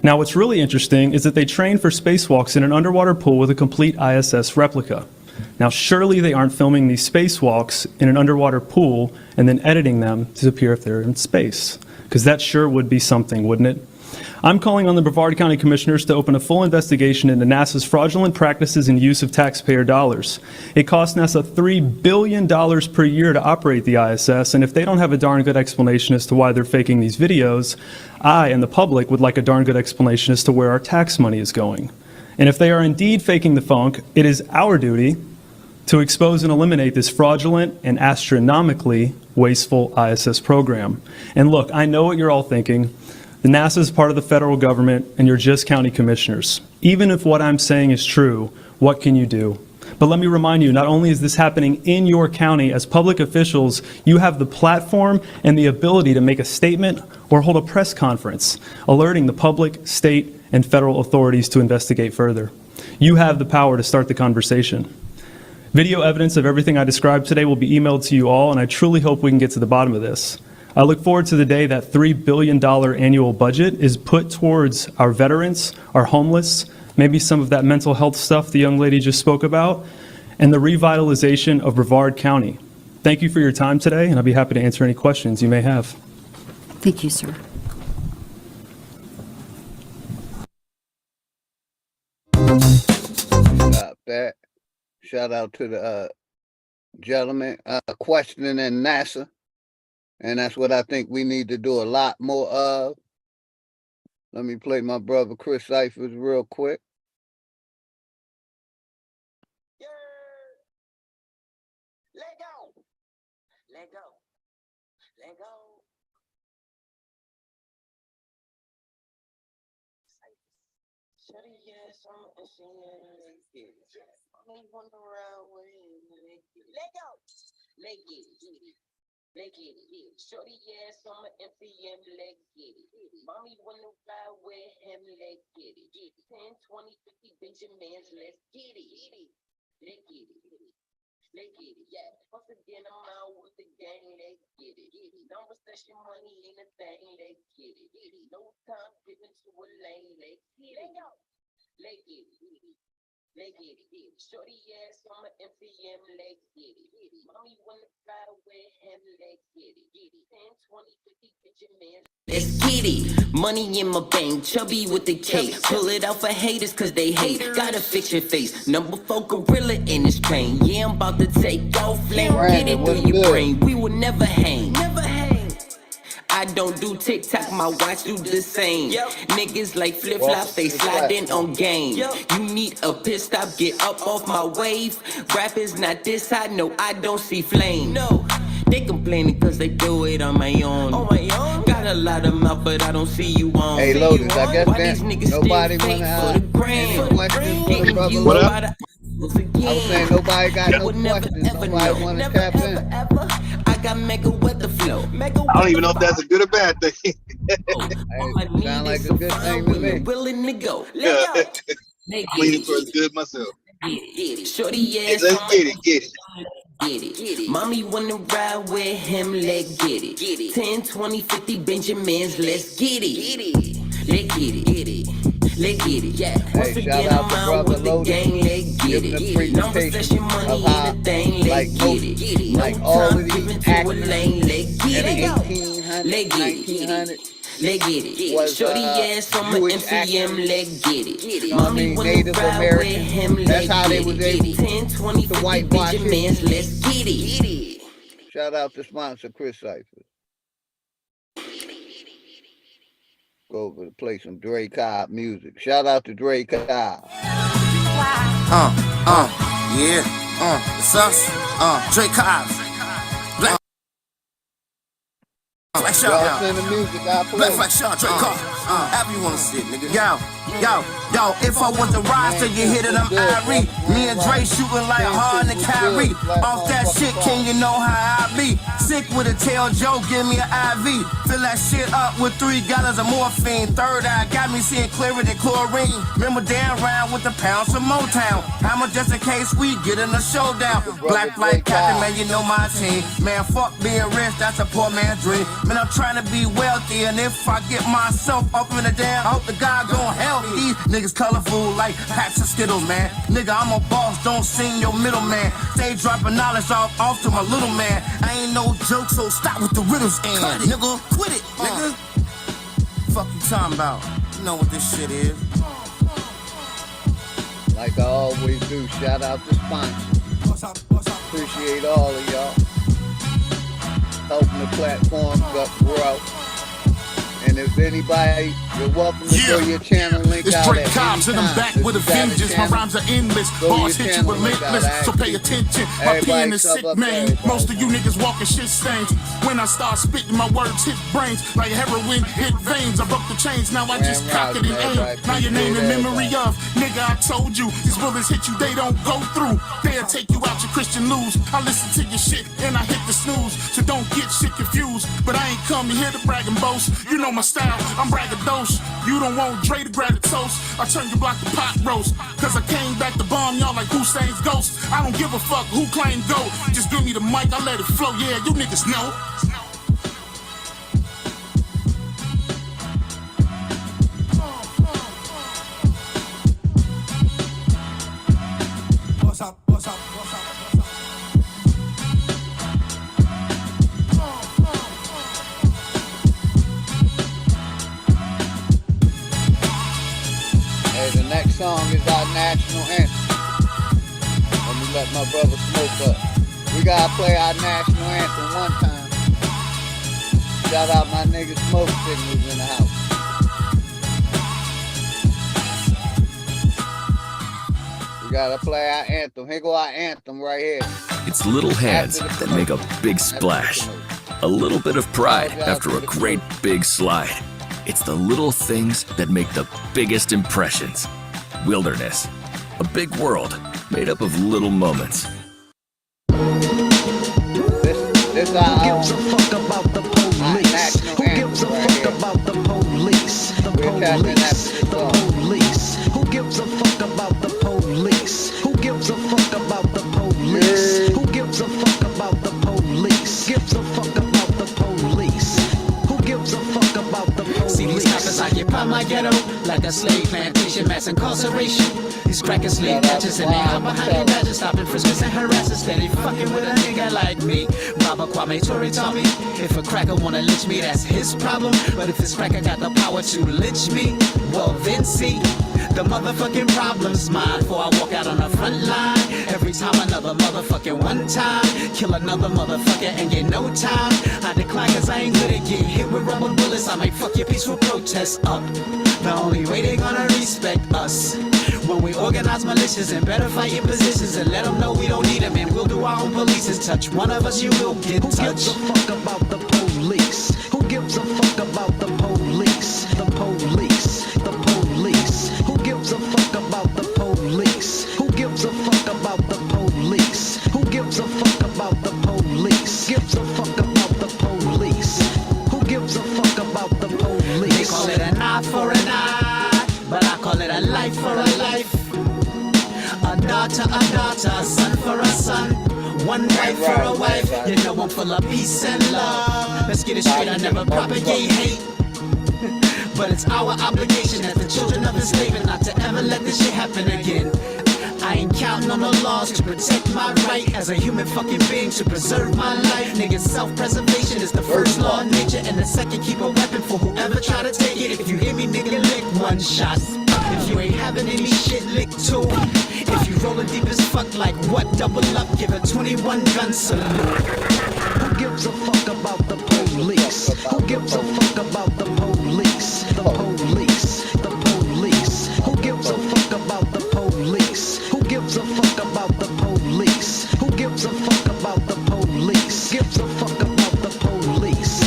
Now, what's really interesting is that they trained for spacewalks in an underwater pool with a complete ISS replica. Now, surely they aren't filming these spacewalks in an underwater pool and then editing them to appear if they're in space, because that sure would be something, wouldn't it? I'm calling on the Brevard County Commissioners to open a full investigation into NASA's fraudulent practices and use of taxpayer dollars. It costs NASA $3 billion per year to operate the ISS, and if they don't have a darn good explanation as to why they're faking these videos, I and the public would like a darn good explanation as to where our tax money is going. And if they are indeed faking the funk, it is our duty to expose and eliminate this fraudulent and astronomically wasteful ISS program. And look, I know what you're all thinking. The NASA is part of the federal government, and you're just county commissioners. Even if what I'm saying is true, what can you do? But let me remind you, not only is this happening in your county, as public officials, you have the platform and the ability to make a statement or hold a press conference, alerting the public, state, and federal authorities to investigate further. You have the power to start the conversation. Video evidence of everything I described today will be emailed to you all, and I truly hope we can get to the bottom of this. I look forward to the day that $3 billion annual budget is put towards our veterans, our homeless, maybe some of that mental health stuff the young lady just spoke about, and the revitalization of Brevard County. Thank you for your time today, and I'll be happy to answer any questions you may have. Thank you, sir. Stop that. Shout out to the gentleman questioning in NASA. And that's what I think we need to do a lot more of. Let me play my brother Chris Cyphers real quick. Let go. Let go. Let go. Shorty, yes, I'm seeing it. I'm wonder around when they get it. Let go. Let get it. Let's get it. Shorty ass on my MCM, let's get it. Mommy wanna ride with him, let's get it. 10, 20, 50 Benjamins, let's get it. Let's get it. Let's get it, yeah. Once again, I'm out with the gang, let's get it. No recession money ain't a thing, let's get it. No time given to a lane, let's get it. Let's get it. Let's get it. Shorty ass on my MCM, let's get it. Mommy wanna ride with him, let's get it. 10, 20, 50 Benjamins. Let's get it. Money in my bank, chubby with the K. Pull it out for haters cause they hate. Gotta fix your face. Number 4 gorilla in this train. Yeah, I'm about to take off. Flame, get it through your brain. We will never hang. Never hang. I don't do TikTok, my watch do the same. Niggas like flip-flops, they sliding on game. You need a pit stop, get up off my wave. Rap is not this hot, no, I don't see flame. No, they complaining cause they do it on my own. Got a lot of mouth, but I don't see you on. Hey, Lotus, I guess that nobody wanna any questions for the brother. What up? I was saying nobody got no questions. Nobody wanna tap in. I got mega weather flow. I don't even know if that's a good or bad thing. Hey, sound like a good thing to me. Willing to go. I'm leaning towards good myself. Shorty ass. Let's get it, get it. Get it. Mommy wanna ride with him, let's get it. 10, 20, 50 Benjamins, let's get it. Let's get it. Let's get it, yeah. Once again, I'm out with the gang, let's get it. No recession money ain't a thing, let's get it. No time given to a lane, let's get it. Let's get it. Let's get it. Shorty ass on my MCM, let's get it. Mommy wanna ride with him, let's get it. 10, 20, 50 Benjamins, let's get it. Shout out to sponsor Chris Cypher. Go over to play some Dre Cobb music. Shout out to Dre Cobb. It's us. Dre Cobb. Black Shot, y'all send the music, I play. Black Shot, Dre Cobb. However you wanna see it, nigga. Yo, if I was the roster, you hit it, I'm Irie. Me and Dre shooting like Harden and Kyrie. Off that shit, can you know how I be? Sick with a tail, Joe, give me an IV. Fill that shit up with 3 gallons of morphine. Third eye got me seeing clearer than chlorine. Remember Dan round with the pounds from Motown. Hammer just in case we get in a showdown. Black Flight Captain, man, you know my team. Man, fuck being rich, that's a poor man's dream. Man, I'm trying to be wealthy, and if I get myself up in the damn, I hope the God gon' help. These niggas colorful like packs of Skittles, man. Nigga, I'm a boss, don't sing your middleman. Stay dropping knowledge off to my little man. I ain't no joke, so stop with the riddles and nigga, quit it, nigga. Fuck you talking about? You know what this shit is. Like I always do, shout out to sponsors. Appreciate all of y'all. Helping the platform grow. And if anybody, you're welcome to throw your channel link it's out Drake at Cobbs and I'm back with a vengeance. My rhymes are endless. Bars hit you relentless. So pay attention. My pen is sick, man. Most of you niggas walking shit stains. When I start spitting, my words hit brains like heroin hit veins. I broke the chains, now I just cock it and aim. Now your name in memory of. Nigga, I told you, these bullets hit you, they don't go through. They'll take you out your Christian lose. I listen to your shit and I hit the snooze. So don't get shit confused. But I ain't come here to brag and boast. You know my style, I'm braggadocious. You don't want Dre to grab the toast. I turn your block to pot roast. Cause I came back to bomb y'all like Hussein's ghost. I don't give a fuck who claimed GOAT. Just give me the mic, I let it flow. Yeah, you niggas know. What's up, what's up, what's up? Hey, the next song is our national anthem. Let me let my brother smoke up. We gotta play our national anthem one time. Shout out my nigga Smoke Signals in the house. We gotta play our anthem. Here go our anthem right here. It's little hands that make a big splash. A little bit of pride after a great big slide. It's the little things that make the biggest impressions. Wilderness, a big world made up of little moments. This This Who gives a fuck about the police? Who gives a fuck about the police? The police. The police. Who gives a fuck about the police? Who gives a fuck about the police? Who gives a fuck about the police? Gives a fuck about the police? Who gives a fuck about the police? See these coppers occupy my ghetto like a slave plantation, mass incarceration. These crackers leave badges and they hide behind their badges, stopping friskers and harassers, steady fucking with a nigga like me. Baba Kwame Ture taught me, if a cracker wanna lynch me, that's his problem. But if this cracker got the power to lynch me, well then see, the motherfucking problem's mine. Before I walk out on the front line, every time another motherfucking one time, kill another motherfucker and get no time. I decline cause I ain't good at getting hit with rubber bullets. I might fuck your peaceful protests up. The only way they gonna respect us when we organize militias and better fight your positions and let them know we don't need them and we'll do our own police. Touch one of us, you will get touched. Who gives a fuck about the police? Who gives a fuck about the police? The police. The police. Who gives a fuck about the police? Who gives a fuck about the police? Who gives a fuck about the police? Gives a fuck about the police? Who gives a fuck about the police? They call it an eye for an eye, but I call it a life for a life. A daughter, a son for a son. One wife for a wife. You know I'm full of peace and love. Let's get it straight, I never propagate hate. But it's our obligation as the children of enslavement not to ever let this shit happen again. I ain't counting on the laws to protect my right as a human fucking being to preserve my life. Nigga, self-preservation is the first law of nature, and the second, keep a weapon for whoever try to take it. If you hear me, nigga, lick one shot. If you ain't having any shit, lick two. If you rollin' deep as fuck, like what? Double up, give a 21 gun salute. Who gives a fuck about the police? Who gives a fuck about the police? The police. The police. Who gives a fuck about the police? Who gives a fuck about the police? Who gives a fuck about the police? Gives a fuck about the police?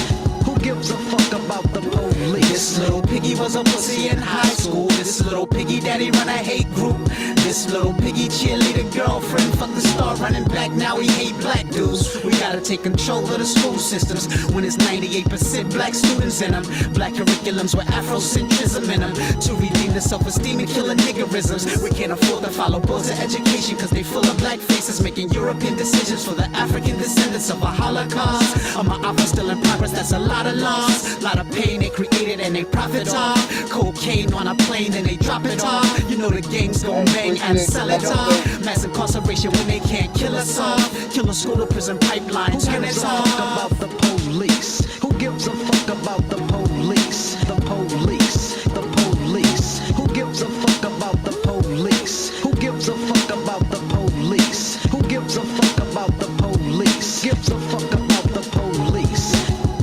Who gives a fuck about the police? This little piggy was a pussy in high school. This little piggy daddy run a hate group. This little piggy cheerleader girlfriend fuck the star running back, now he hate black dudes. We gotta take control of the school systems when it's 98% black students in them. Black curriculums with Afrocentrism in them to redeem the self-esteem and killing niggerisms. We can't afford to follow boards of education cause they full of black faces making European decisions for the African descendants of a Holocaust. My office still in progress, that's a lot of loss. Lot of pain they created and they profit off. Cocaine on a plane and they drop it off. You know the gangs gon' bang and sell it off. Mass incarceration when they can't kill us off. Kill a school to prison pipeline, turn it off. About the police. Who gives a fuck about the police? The police. The police. Who gives a fuck about the police? Who gives a fuck about the police? Who gives a fuck about the police? Gives a fuck about the police?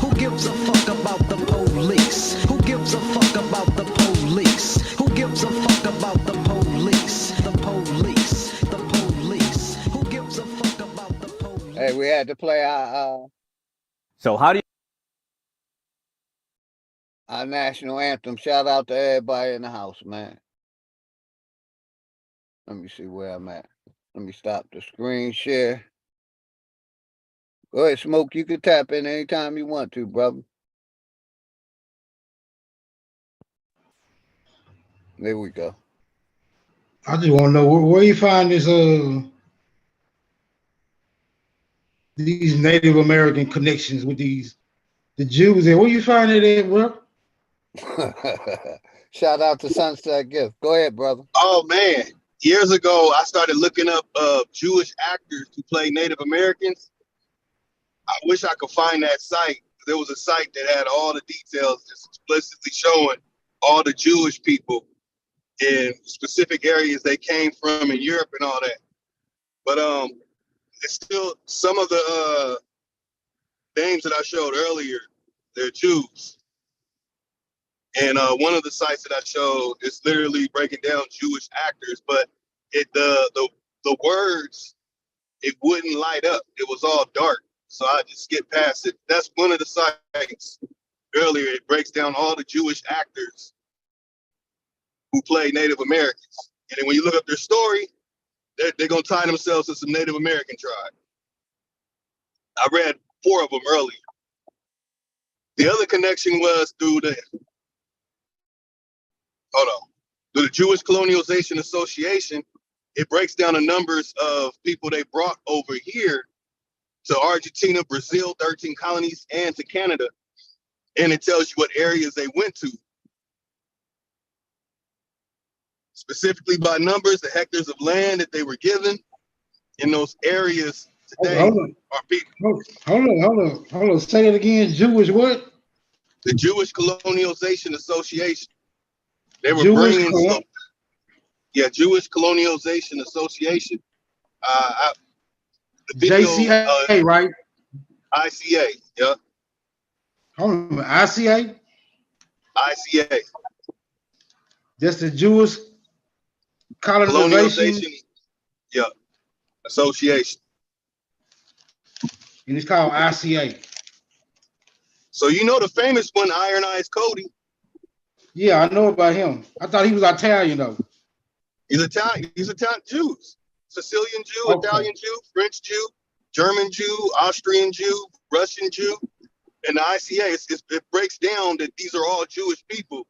Who gives a fuck about the police? Who gives a fuck about the police? Who gives a fuck about the police? The police. The police. Who gives a fuck about the police? Hey, we had to play our our national anthem. Shout out to everybody in the house, man. Let me see where I'm at. Let me stop the screen share. Go ahead, Smoke. You can tap in anytime you want to, brother. There we go. I just want to know where you find this these Native American connections with the Jews. And where you find it at, bro? Shout out to Sunset Gift. Go ahead, brother. Oh man, years ago I started looking up Jewish actors who play Native Americans. I wish I could find that site. There was a site that had all the details, just explicitly showing all the Jewish people in specific areas they came from in Europe and all that. But it's still some of the names that I showed earlier, they're Jews. And one of the sites that I showed is literally breaking down Jewish actors, but the words, it wouldn't light up. It was all dark. So I just skipped past it. That's one of the sites earlier. It breaks down all the Jewish actors who play Native Americans. And then when you look up their story, they're going to tie themselves to some Native American tribe. I read 4 of them earlier. The other connection was through the Jewish Colonialization Association. It breaks down the numbers of people they brought over here to Argentina, Brazil, 13 colonies, and to Canada. And it tells you what areas they went to. Specifically by numbers, the hectares of land that they were given in those areas today are people. Hold on. Say that again. Jewish what? The Jewish Colonialization Association. They were Jewish bringing some. Yeah, Jewish Colonialization Association. The video, JCA, right? ICA, yeah. Hold on, ICA? ICA. That's the Jewish Colonization. Yeah, Association. And it's called ICA. So you know the famous one, Iron Eyes Cody. Yeah, I know about him. I thought he was Italian though. He's Italian. He's Italian Jews. Sicilian Jew, Okay. Italian Jew, French Jew, German Jew, Austrian Jew, Russian Jew. And the ICA, it breaks down that these are all Jewish people.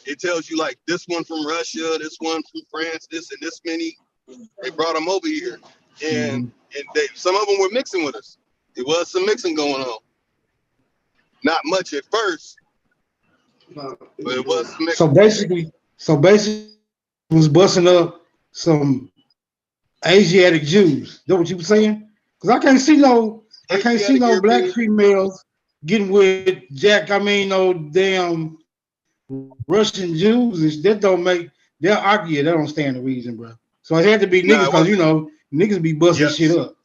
It tells you like this one from Russia, this one from France, this and this many. They brought them over here. And some of them were mixing with us. There was some mixing going on. Not much at first, but it was some mixing. So basically was busting up some Asiatic Jews. That what you were saying? Because I can't see no black females getting with no damn Russian Jews. That don't make they'll argue. That don't stand the reason, bro. So it had to be niggas because niggas be busting shit up.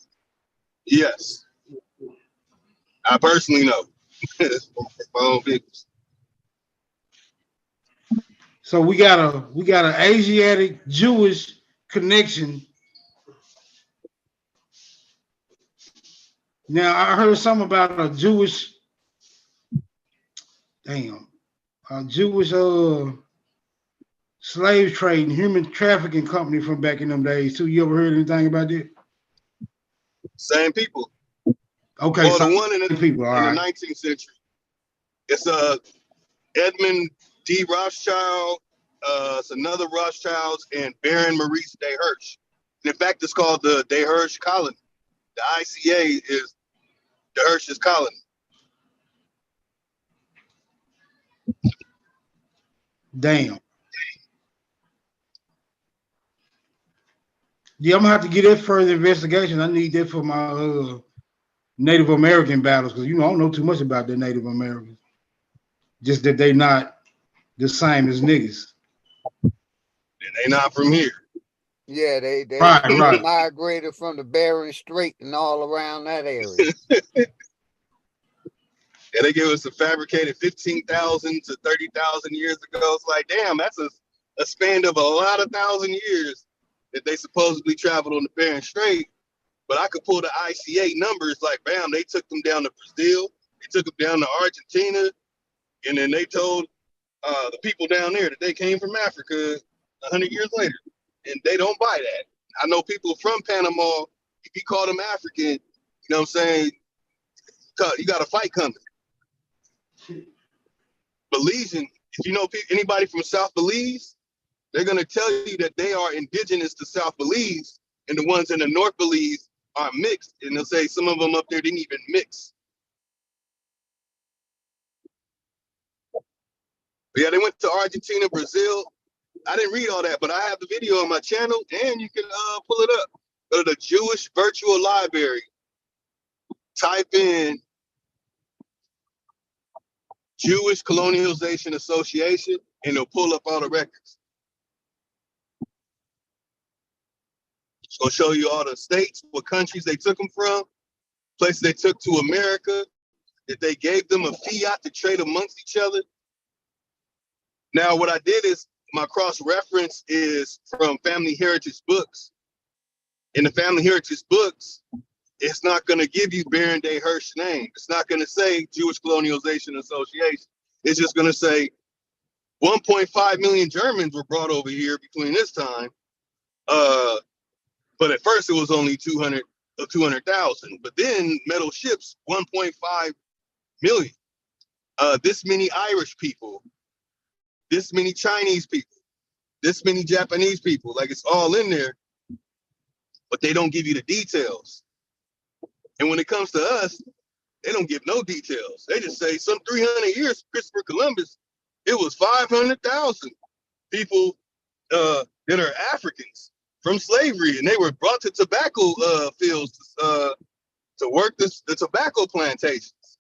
Yes. I personally know. My own business. So we got an Asiatic Jewish connection. Now I heard something about a Jewish slave trade and human trafficking company from back in them days too. You ever heard anything about that? Same people. Okay, well, so the one in the 19th century. It's Edmund D. Rothschild. It's another Rothschilds and Baron Maurice de Hirsch. And in fact, it's called the de Hirsch colony. The ICA is de Hirsch's colony. Damn. Yeah, I'm gonna have to get that further investigation. I need that for my Native American battles because I don't know too much about the Native Americans. Just that they not the same as niggas. And they not from here. Yeah, they right. migrated from the Bering Strait and all around that area. Yeah, they give us a fabricated 15,000 to 30,000 years ago. It's like, damn, that's a span of a lot of thousand years that they supposedly traveled on the Bering Strait. But I could pull the ICA numbers like, bam, they took them down to Brazil, they took them down to Argentina, and then they told the people down there that they came from Africa 100 years later, and they don't buy that. I know people from Panama, if you call them African, you know what I'm saying, you got a fight coming. Belizean, if you know anybody from South Belize, they're going to tell you that they are indigenous to South Belize, and the ones in the North Belize are mixed, and they'll say some of them up there didn't even mix. But yeah, they went to Argentina, Brazil. I didn't read all that, but I have the video on my channel, and you can pull it up. Go to the Jewish Virtual Library. Type in Jewish Colonialization Association, and it'll pull up all the records. It's gonna show you all the states, what countries they took them from, places they took to America, that they gave them a fiat to trade amongst each other. Now, what I did is my cross-reference is from Family Heritage Books. In the Family Heritage Books, it's not going to give you Baron de Hirsch's name. It's not going to say Jewish Colonialization Association. It's just going to say 1.5 million Germans were brought over here between this time. But at first it was only 200 of 200,000. But then metal ships, 1.5 million. This many Irish people, this many Chinese people, this many Japanese people. Like, it's all in there, but they don't give you the details. And when it comes to us, they don't give no details. They just say some 300 years, Christopher Columbus, it was 500,000 people that are Africans from slavery, and they were brought to tobacco fields to work the tobacco plantations.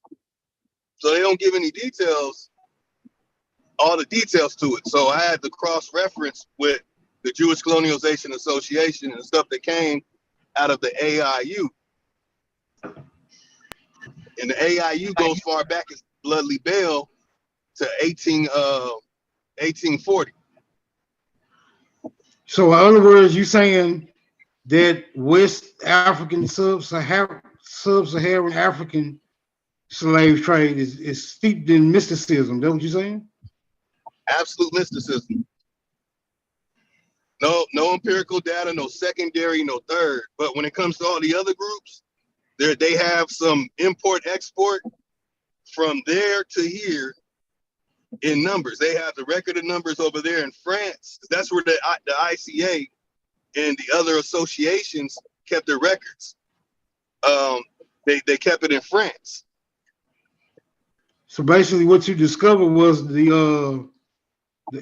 So they don't give any details, all the details to it. So I had to cross-reference with the Jewish Colonialization Association and stuff that came out of the AIU. And the AIU goes far back as Bloodley Bell to 1840. So in other words, you saying that West African sub-Saharan African slave trade is steeped in mysticism. That's what you're saying? Absolute mysticism. No empirical data, no secondary, no third. But when it comes to all the other groups, they have some import-export from there to here in numbers. They have the record of numbers over there in France. That's where the ICA and the other associations kept their records. They kept it in France. So basically what you discovered was the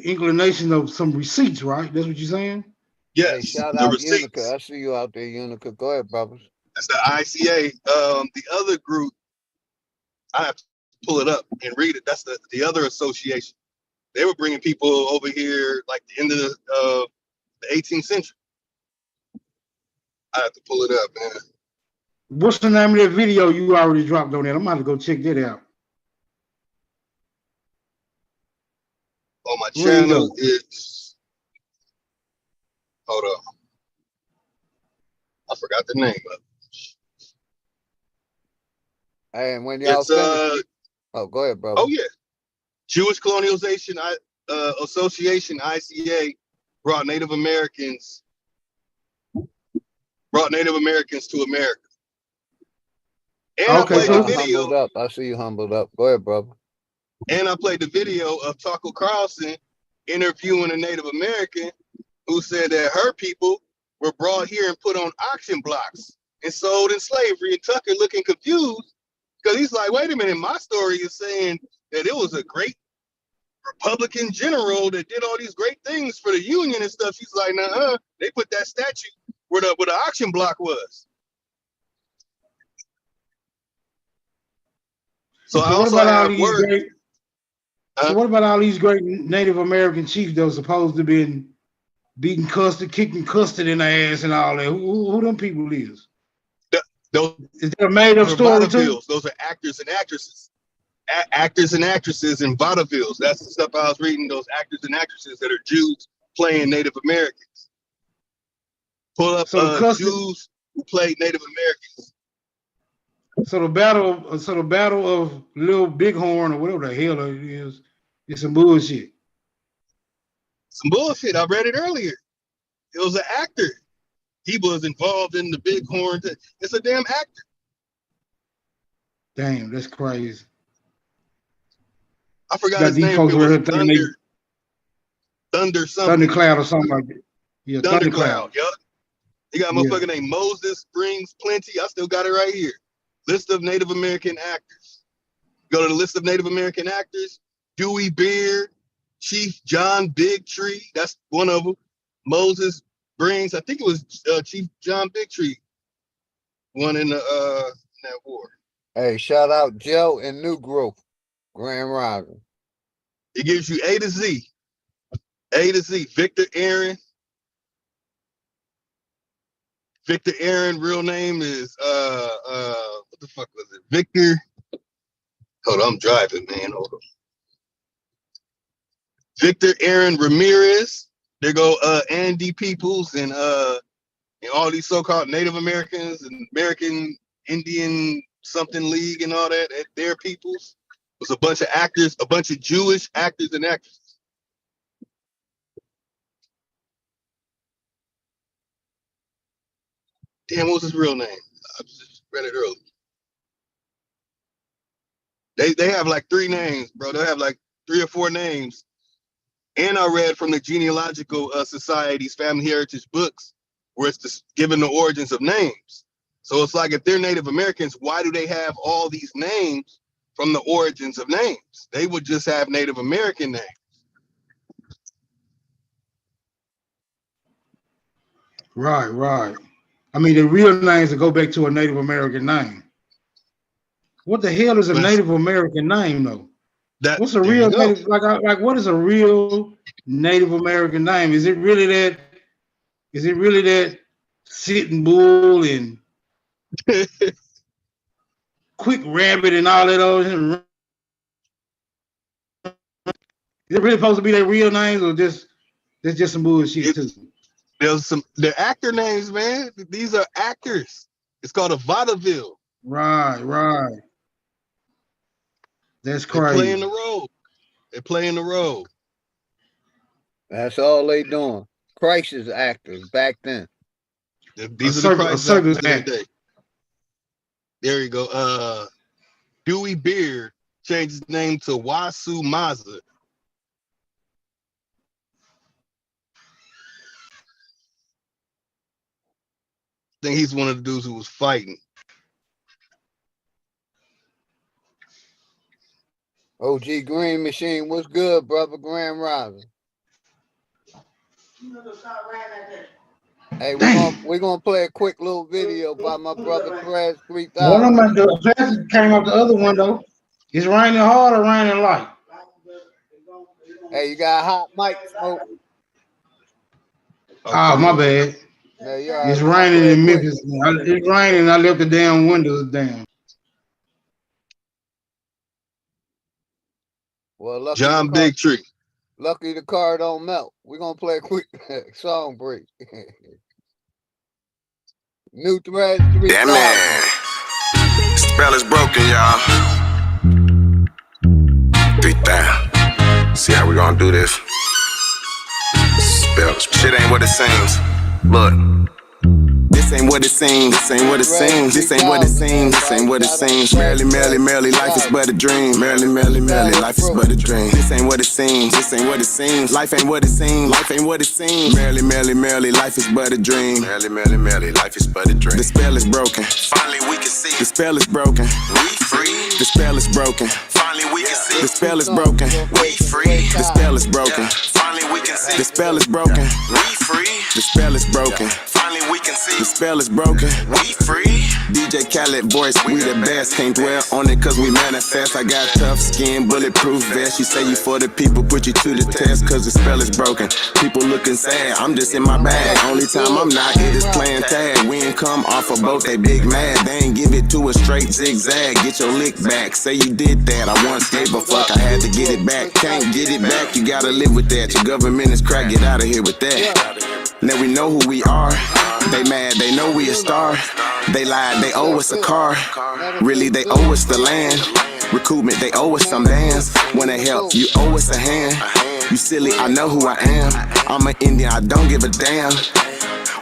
inclination of some receipts, right? That's what you're saying? Yes, Hey, shout the out receipts. Unica. I see you out there, Unica. Go ahead, brothers. That's the ICA. The other group, I have to pull it up and read it. That's the other association. They were bringing people over here like the end of the 18th century. I have to pull it up, man. What's the name of that video you already dropped on there? I'm about to go check that out. On my Where you channel, go? it's, hold on. I forgot the name of it. Hey, and when y'all It's finish, oh, go ahead, brother. oh yeah, Jewish Colonialization Association, ICA, brought Native Americans to America. And I Okay, played so the video. Humbled up. I see you humbled up. Go ahead, brother. And I played the video of Tucker Carlson interviewing a Native American who said that her people were brought here and put on auction blocks and sold in slavery. And Tucker looking confused because he's like, wait a minute, my story is saying that it was a great Republican general that did all these great things for the Union and stuff. He's like, nah, they put that statue where the auction block was. So I what also about all have these work. great? So what about all these great Native American chiefs that were supposed to be beating custard, kicking custard in their ass and all that? Who them people is? Those is that a made up story too? Those are actors and actresses. Actors and actresses in vaudevilles. That's the stuff I was reading. Those actors and actresses that are Jews playing Native Americans. Pull up Jews who played Native Americans. So the battle of Little Bighorn or whatever the hell it is some bullshit. Some bullshit. I read it earlier. It was an actor. He was involved in the Bighorn. It's a damn actor. Damn, that's crazy. I forgot his name. It was Thunder something. Thundercloud or something like that. Yeah, Thundercloud. Yup. He got a motherfucker named Moses Springs Plenty. I still got it right here. List of Native American actors. Go to the list of Native American actors. Dewey Beard, Chief John Bigtree. That's one of them. Moses Springs. I think it was Chief John Bigtree. One in that war. Hey, shout out Joe and New Growth, Grand Rising. It gives you A to Z. A to Z. Victor Aaron. Victor Aaron, real name is what the fuck was it? Victor. Hold on, I'm driving, man. Hold on. Victor Aaron Ramirez. There go Andy Peoples and all these so-called Native Americans and American Indian something league and all that. Their peoples. It was a bunch of actors, a bunch of Jewish actors and actresses. Damn, what was his real name? just read it earlier. They have like 3 names, bro. They have like 3 or 4 names. And I read from the Genealogical Society's Family Heritage books, where it's just given the origins of names. So it's like if they're Native Americans, why do they have all these names from the origins of names? They would just have Native American names. Right. I mean, the real names that go back to a Native American name. What the hell is a Native American name, though? What's a real Native, like what is a real Native American name? Is it really that Sitting Bull and Quick Rabbit and all that old? Is it really supposed to be their real names, or that's just some bullshit too? They're actor names, man. These are actors. It's called a vaudeville. Right. That's crazy. They play in the role. That's all they doing. Crisis actors back then. These are the crisis actors of the day. There you go. Dewey Beard changed his name to Wasu Maza. I think he's one of the dudes who was fighting. OG Green Machine, what's good, brother? Grand Rising. Hey, we're gonna play a quick little video by my brother Perez 3000. One of them, the fastest came up the other one though. It's raining hard or raining light? Hey, you got a hot mic, Smoke. Oh, my bad. Yeah, it's raining in Memphis. It's raining. I left the damn windows down. Well, lucky John Big Tree. Lucky the car don't melt. We're gonna play a quick song break. New thread 3000. Yeah, man. Spell is broken, y'all. 3000. See how we gonna do this? Spell. Shit ain't what it seems. Look. This ain't what it seems, this ain't what it seems, this ain't what it seems, this ain't what it seems. Merrily, life is but a dream. Merrily, life is but a dream. This ain't what it seems, this ain't what it seems. Life ain't what it seems, life ain't what it seems. Merrily, life is but a dream. Merrily, life is but a dream. The spell is broken. Finally we can see. The spell is broken. We free. The spell is broken. Finally we can see. The spell is broken. We free. The spell is broken. Finally we can see. The spell is broken. We free. The spell is broken. Finally we can see. The spell is broken. We free. DJ Khaled voice, we the best. Can't dwell on it cause we manifest. I got tough skin, bulletproof vest. You say you for the people, put you to the test cause the spell is broken. People looking sad, I'm just in my bag. Only time I'm not here is playing tag. We ain't come off a boat, they big mad. They ain't give it to a straight zigzag. Get your lick back, say you did that. I once gave a fuck, I had to get it back. Can't get it back, you gotta live with that. Your government is crack, get out of here with that. Now we know who we are. They mad, they know we a star. They lied, they owe us a car. Really, they owe us the land. Recoupment, they owe us some bands. Wanna help, you owe us a hand. You silly, I know who I am. I'm an Indian, I don't give a damn.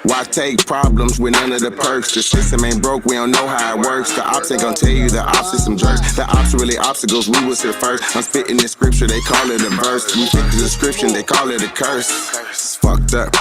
Why take problems with none of the perks? The system ain't broke, we don't know how it works. The ops ain't gonna tell you the ops is some jerks. The ops really obstacles, we was here first. I'm spitting the scripture, they call it a verse. We fit the description, they call it a curse. It's fucked up.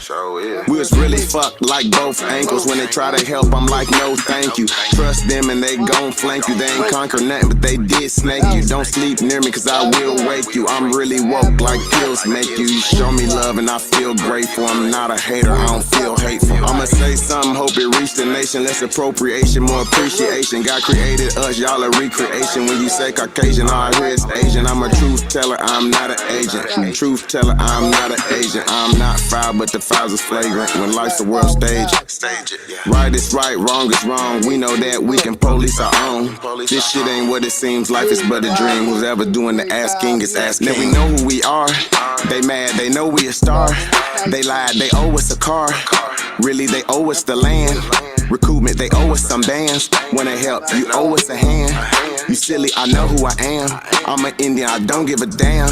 We was really fucked like both ankles. When they try to help, I'm like, no thank you. Trust them and they gon' flank you. They ain't conquer nothing, but they did snake you. Don't sleep near me cause I will wake you. I'm really woke like pills make you. You show me love and I feel grateful. I'm not a hater, I don't feel hateful. I'ma say something, hope it reach the nation. Less appropriation, more appreciation. God created us, y'all a recreation. When you say Caucasian, all I hear is Asian. I'm a truth teller, I'm not an agent. Truth teller, I'm not an agent. I'm not foul, but the fouls is flagrant. When life's a world stage, right is right, wrong is wrong. We know that we can police our own. This shit ain't what it seems, life is but a dream. Who's ever doing the asking is asking. Now we know who we are. They mad, they know we a star. They lied, they owe us a car. Really, they owe us the land. Recoupment, they owe us some bands. Wanna help, you owe us a hand. You silly, I know who I am. I'm an Indian, I don't give a damn.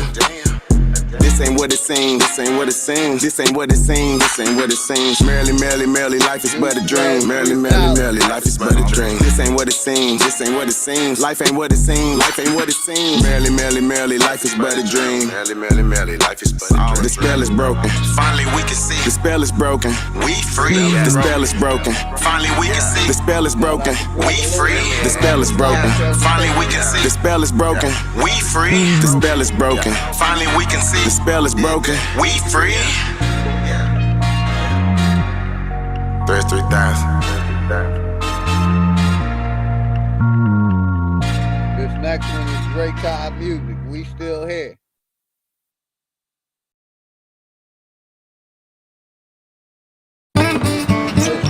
This ain't what it seems. This ain't what it seems. This ain't what it seems. This ain't what it seems. Merrily, merrily, merrily, life is but a dream. Merrily, merrily, merrily, life is but a dream. This ain't what it seems. This ain't what it seems. Life ain't what it seems. Life ain't what it seems. Merrily, merrily, merrily, life is but a dream. Merrily, merrily, merrily, life is but a dream. The spell is broken. Finally we can see. The spell is broken. We free. The spell is broken. Finally we can see. The spell is broken. We free. The spell is broken. Finally we can see. The spell is broken. We free. The spell is broken. Finally we can see. The spell is broken. We free. There's 3,000. This next one is Dre Cobb music. We still here.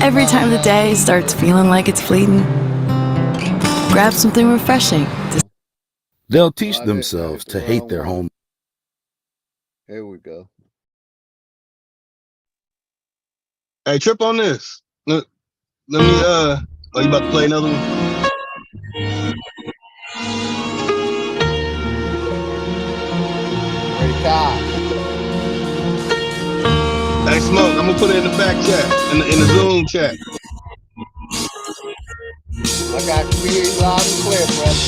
Every time the day starts feeling like it's fleeting, grab something refreshing. They'll teach themselves to hate their home. Here we go. Hey, trip on this. Let me are you about to play another one? Hey, Smoke, I'm gonna put it in the back chat, in the Zoom chat. I got you here loud and clear, brother.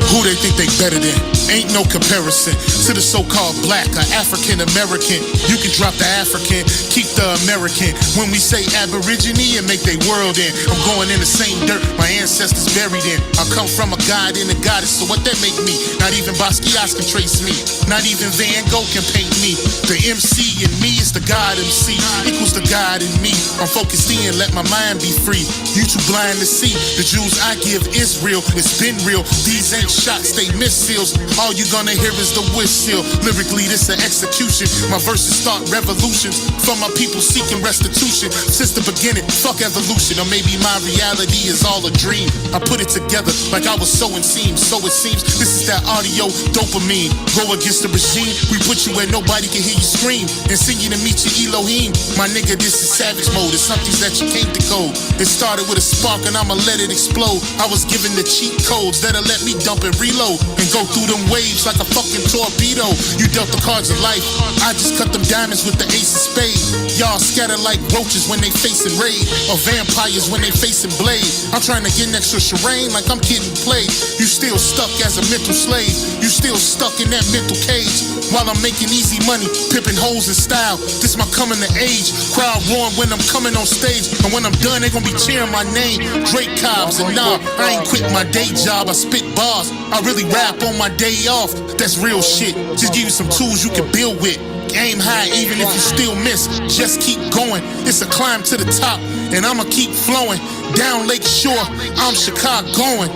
Who they think they better than? Ain't no comparison to the so-called black or African American. You can drop the African, keep the American. When we say Aborigine and make they world in, I'm going in the same dirt my ancestors buried in. I come from a god and a goddess, so what that make me? Not even Basquiat can trace me. Not even Van Gogh can paint me. The MC in me is the God MC, equals the God in me. I'm focused in, let my mind be free. You too blind to see. The Jews I give is real, it's been real. These ain't shots, they missiles. All you gonna hear is the whistle. Lyrically, this an execution. My verses start revolutions from my people seeking restitution. Since the beginning, fuck evolution. Or maybe my reality is all a dream. I put it together like I was sowing seams. So it seems this is that audio dopamine. Go against the regime, we put you where nobody can hear you scream. And send you to meet your Elohim. My nigga, this is savage mode. It's something that you can't decode. It started with a spark and I'ma let it explode. I was given the cheat codes that'll let me dump and reload and go through them waves like a fucking torpedo. You dealt the cards of life, I just cut them diamonds with the ace of spades. Y'all scatter like roaches when they facing raid, or vampires when they facing blade. I'm trying to get next to Shireen like I'm getting played. You still stuck as a mental slave. You still stuck in that mental cage. While I'm making easy money, pipping hoes in style. This my coming to age. Crowd roaring when I'm coming on stage. And when I'm done, they gonna be cheering my name. Drake Cobbs, and nah, I ain't quit my day job. I spit bars. I really rap on my day off. That's real shit. Just give you some tools you can build with. Aim high even if you still miss. Just keep going. It's a climb to the top, and I'ma keep flowing. Down Lake Shore, I'm Chicagoan.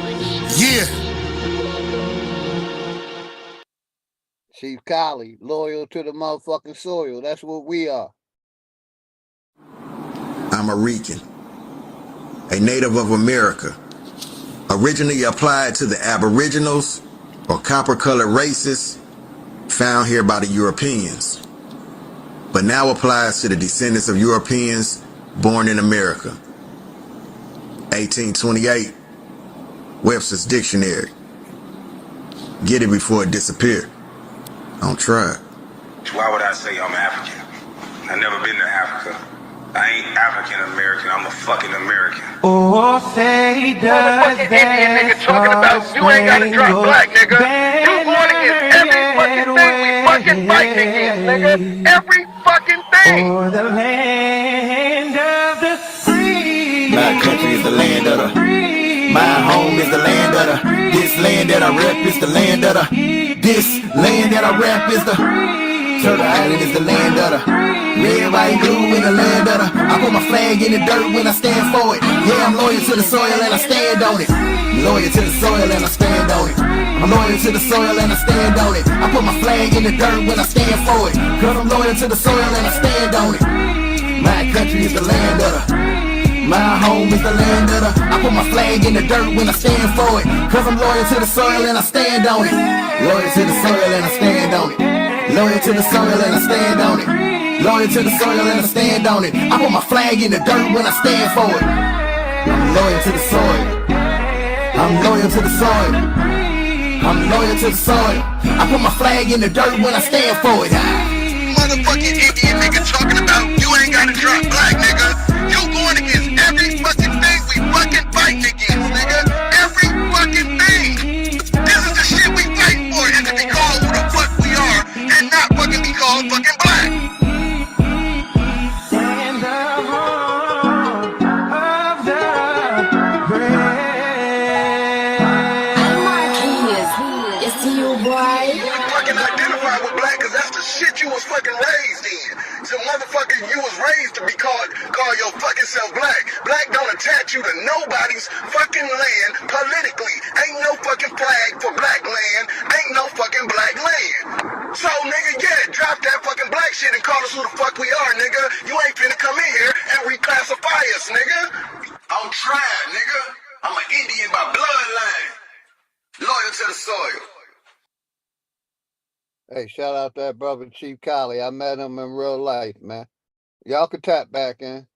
Yeah. Chief Collie, loyal to the motherfucking soil. That's what we are. I'm a Rican, a native of America, originally applied to the Aboriginals or copper-colored races found here by the Europeans, but now applies to the descendants of Europeans born in America. 1828, Webster's Dictionary. Get it before it disappeared. Don't try it. Why would I say I'm African? I've never been to Africa. I ain't African American, I'm a fucking American. Oh, say does that Indian nigga talking about you ain't gotta drop black, nigga. You born against every fucking thing we fucking fighting against, nigga. Every fucking thing. For the land of the free. My country is the land of the free. My home is the land of the free. This land that I rep is the land of the free. This land that I rap is the free. Turtle Island is the land of the free. Red, white, blue in the land of the. I put my flag in the dirt when I stand for it. Yeah, I'm loyal to the soil and I stand on it. Loyal to the soil and I stand on it. I'm loyal to the soil and I stand on it. I put my flag in the dirt when I stand for it. Cause I'm loyal to the soil and I stand on it. My country is the land of the. My home is the land of the. I put my flag in the dirt when I stand for it. Cause I'm loyal to the soil and I stand on it. Loyal to the soil and I stand on it. Loyal to the soil and I stand on it. Loyal to the soil and I stand on it. I put my flag in the dirt when I stand for it. I'm loyal to the soil. I'm loyal to the soil. I'm loyal to the soil. I put my flag in the dirt when I stand for it. Motherfucking Indian nigga talking about you ain't gotta drop black, nigga. You going against every fucking thing we fucking fighting against, nigga. Every fucking thing. This is the shit we fighting for, is to be called who the fuck we are and not fucking be called fucking black. And the home of the brave. It's to you, boy. You fucking identify with black because that's the shit you was fucking raised in. So motherfucker, you was raised to be call your fucking self black. Black don't attach you to nobody's fucking land politically. Ain't no fucking flag for black land. Ain't no fucking black land. So nigga, yeah, drop that fucking black shit and call us who the fuck we are, nigga. You ain't finna come in here and reclassify us, nigga. I'm trying, nigga. I'm an Indian by bloodline. Loyal to the soil. Hey, shout out that brother Chief Collie. I met him in real life, man. Y'all can tap back in.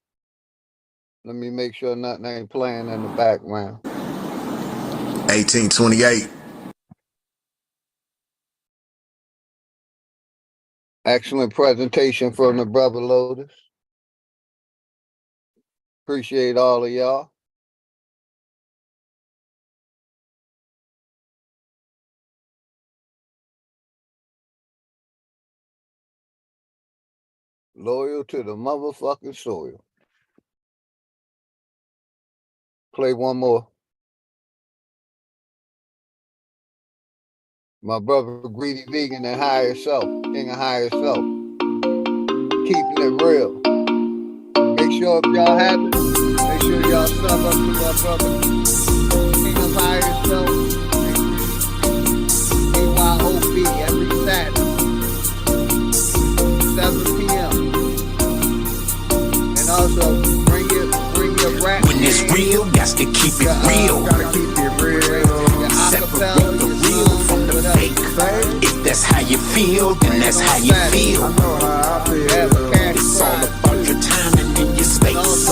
Let me make sure nothing ain't playing in the background. 1828. Excellent presentation from the brother Lotus. Appreciate all of y'all. Loyal to the motherfucking soil. Play one more. My brother Greedy Vegan and Higher Self, King of Higher Self. Keeping it real. Make sure if y'all have it, make sure y'all sub up to my brother King of Higher Self. AYOB every Saturday. 7 p.m. And also bring your rap. When it's real, got to keep it real. Gotta keep it real. Separate the real from the fake. If that's how you feel, then that's how you feel. It's all about your timing and your space.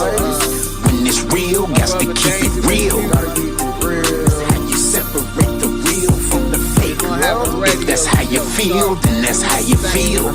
When it's real, got to keep it real. That's how you separate the real from the fake. If that's how you feel, then that's how you feel.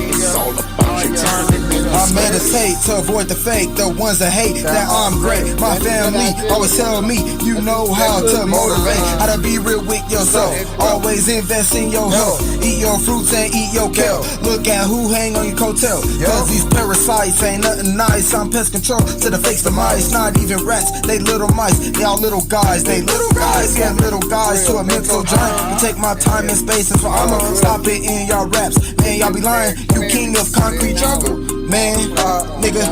It's all about your timing. I meditate to avoid the fake, the ones that hate that I'm great. My family always tell me you know how to motivate, how to be real with yourself. Always invest in your health. Eat your fruits and eat your kale. Look at who hang on your coattail. Cause these parasites ain't nothing nice. I'm pest control to the fakes, the mice. Not even rats, they little mice. They all little guys, they little guys. Yeah, little guys to a mental giant. You take my time and space and for I'ma stop it in y'all raps. Man, y'all be lying. You king of concrete jungle. Man, nigga,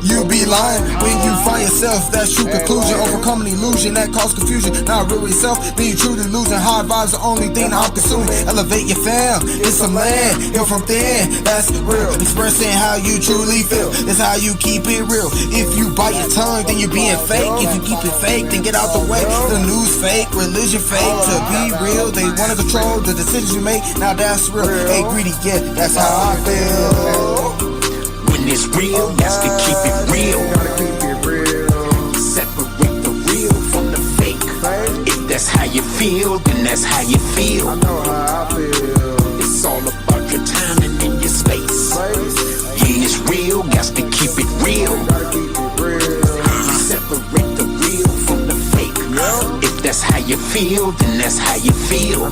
you be lying when you find yourself. That's true conclusion. Overcome an illusion that cause confusion. Not real yourself, then you truly losing. High vibes the only thing I'm consuming. Elevate your fam, it's some land. You're from thin, that's real. Expressing how you truly feel. It's how you keep it real. If you bite your tongue, then you're being fake. If you keep it fake, then get out the way. The news fake, religion fake. To be real, they wanna control the decisions you make. Now that's real. Hey, greedy, yeah, that's how I feel. When it's real, got to keep it real. Separate the real from the fake. If that's how you feel, then that's how you feel. It's all about your timing and your space. When it's real, got to keep it real. Separate the real from the fake. If that's how you feel, then that's how you feel.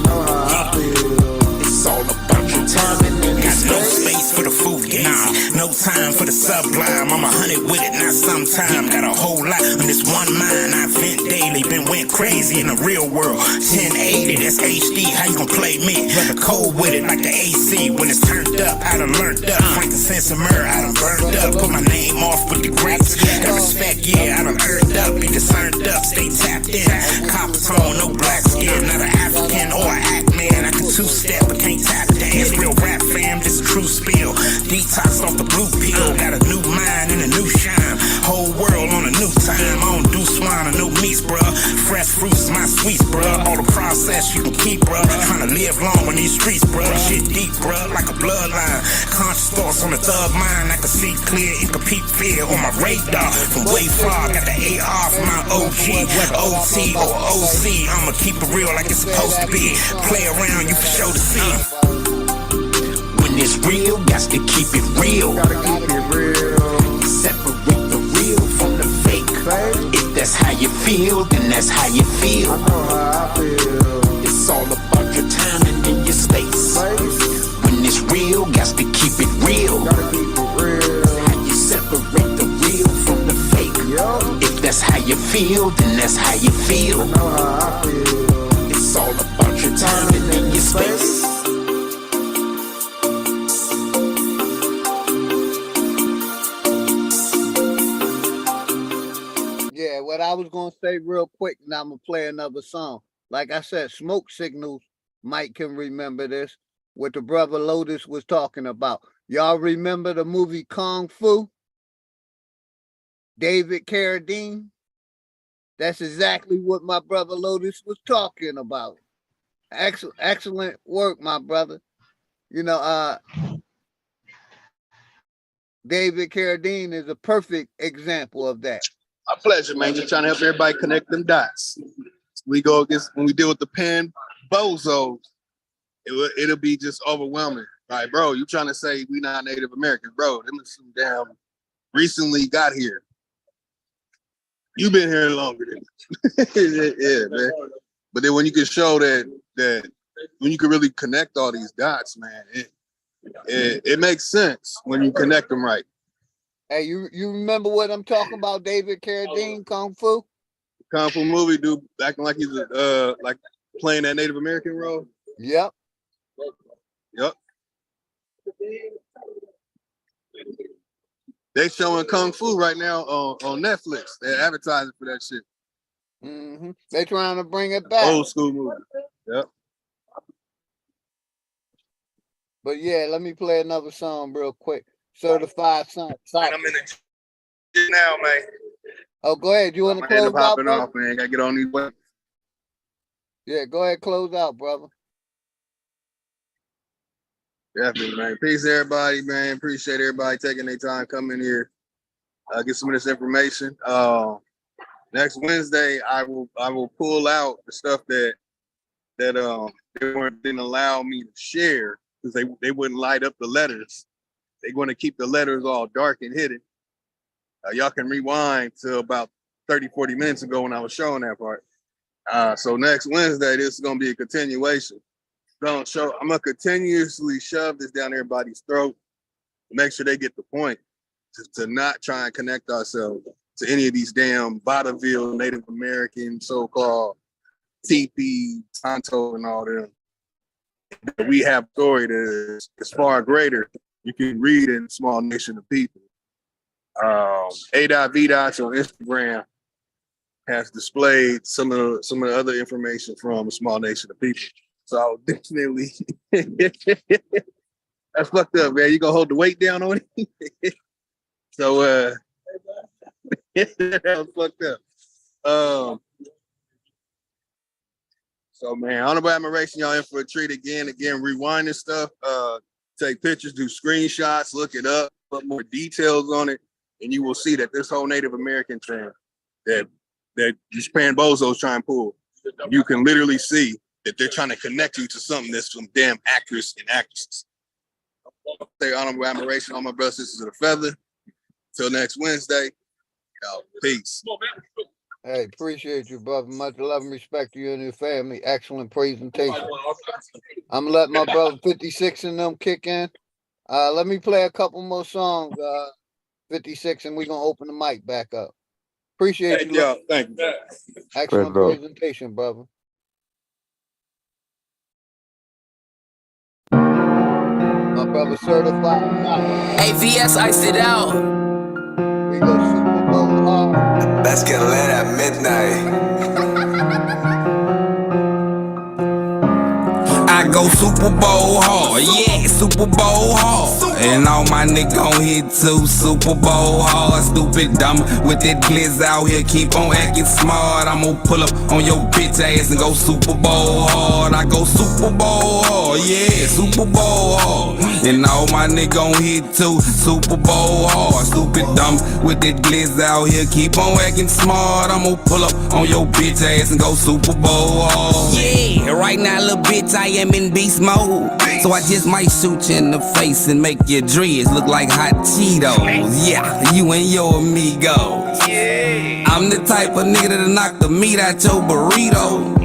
It's all about your timing and your space. No space for the fugazi, no time for the sublime. I'm 100 with it, not sometime. Got a whole lot on this one mind. I vent daily, went crazy in the real world. 1080, that's HD. How you gon' play me? The cold with it like the AC. When it's turned up, I done learned up. Frankincense and myrrh, I done burned up. Put my name off with the grapes. Got respect, yeah, I done earned up. Be discerned up, stay tapped in. Copper tone, no black skin. Not an African or an act man. I can two-step, but can't tap dance. Real rap fam, this true spill. Detox off the blue pill. Got a new mind and a new shine. Whole world on a new time. I don't do swine or no meats, bruh. Fresh fruits, my sweets, bruh. All the process best you can keep, bruh. Trying to live long on these streets, bruh. Shit deep, bruh, like a bloodline. Conscious thoughts on the thug mind. I can see clear, it can peep fear on my radar. From way far, got the AR from my OG, OT or OC. I'ma keep it real like it's supposed to be. Play around, you for sure to see. When it's real, got to keep it real. Separate the real from the fake. If that's how you feel, then that's how you feel. It's all about your timing and your space. When it's real, got to keep it real. How you separate the real from the fake. If that's how you feel, then that's how you feel. It's all about your timing and your space. Yeah, what I was gonna say real quick, and I'm gonna play another song. Like I said, Smoke Signals, Mike can remember this, what the brother Lotus was talking about. Y'all remember the movie Kung Fu? David Carradine? That's exactly what my brother Lotus was talking about. Excellent work, my brother. You know, David Carradine is a perfect example of that. My pleasure, man. Just trying to help everybody connect them dots. We go against, when we deal with the pen bozos, it'll be just overwhelming. Like, bro, you trying to say we not Native Americans, bro? Them is some damn recently got here. You've been here longer than yeah, man. But then when you can show that when you can really connect all these dots, man, it makes sense when you connect them right. Hey, you remember what I'm talking about, David Carradine, Kung Fu? Kung Fu movie, dude, acting like he's like playing that Native American role. Yep. Yep. They showing Kung Fu right now on Netflix. They're advertising for that shit. Mm-hmm. They trying to bring it back. Old school movie. Yep. But yeah, let me play another song real quick. Certified Son. I'm in the gym now, man. Oh, go ahead. You want to close out, popping brother? off, man. Gotta get on these way. Yeah, go ahead, close out, brother. Definitely, man. Peace, everybody, man. Appreciate everybody taking their time coming here. Get some of this information. Next Wednesday, I will pull out the stuff that they didn't allow me to share because they wouldn't light up the letters. They're going to keep the letters all dark and hidden. Y'all can rewind to about 30, 40 minutes ago when I was showing that part. So next Wednesday, this is going to be a continuation. I'm going to continuously shove this down everybody's throat to make sure they get the point, to not try and connect ourselves to any of these damn vaudeville Native American so-called teepee, Tonto, and all them. We have a story that is far greater. You can read in Small Nation of People. A.V. on Instagram has displayed some of the other information from a Small Nation of People. So definitely, that's fucked up, man. You gonna hold the weight down on it? So that was fucked up. So man, honorable admiration, y'all in for a treat again. Rewind this stuff. Take pictures, do screenshots, look it up, put more details on it, and you will see that this whole Native American trend that Japan Bozo's trying to pull, you can literally see that they're trying to connect you to something that's from damn actors and actresses. Say honorable admiration on my brothers and sisters of the feather. Till next Wednesday, y'all, peace. Hey, appreciate you, brother. Much love and respect to you and your family. Excellent presentation. I'm gonna let my brother 56 and them kick in. Let me play a couple more songs, 56, and we're gonna open the mic back up. Appreciate you. Y'all. Thank you. Excellent presentation, brother. My brother certified. AVS iced it out. We go Super Bowl hard. Let's get lit at midnight. I go go Super Bowl hard, yeah, Super Bowl hard. And all my niggas gon' hit too, Super Bowl hard. Stupid dumb with that glizz out here, keep on acting smart. I'm gon' pull up on your bitch ass and go Super Bowl hard. I go Super Bowl hard, yeah, Super Bowl hard. And all my niggas gon' hit too, Super Bowl hard. Stupid dumb with that glizz out here, keep on acting smart. I'm gon' pull up on your bitch ass and go Super Bowl hard. Yeah, right now, little bitch, I am in beast mode. So I just might shoot you in the face and make your dreads look like hot Cheetos. Yeah, you and your amigos. I'm the type of nigga that'll knock the meat out your burrito.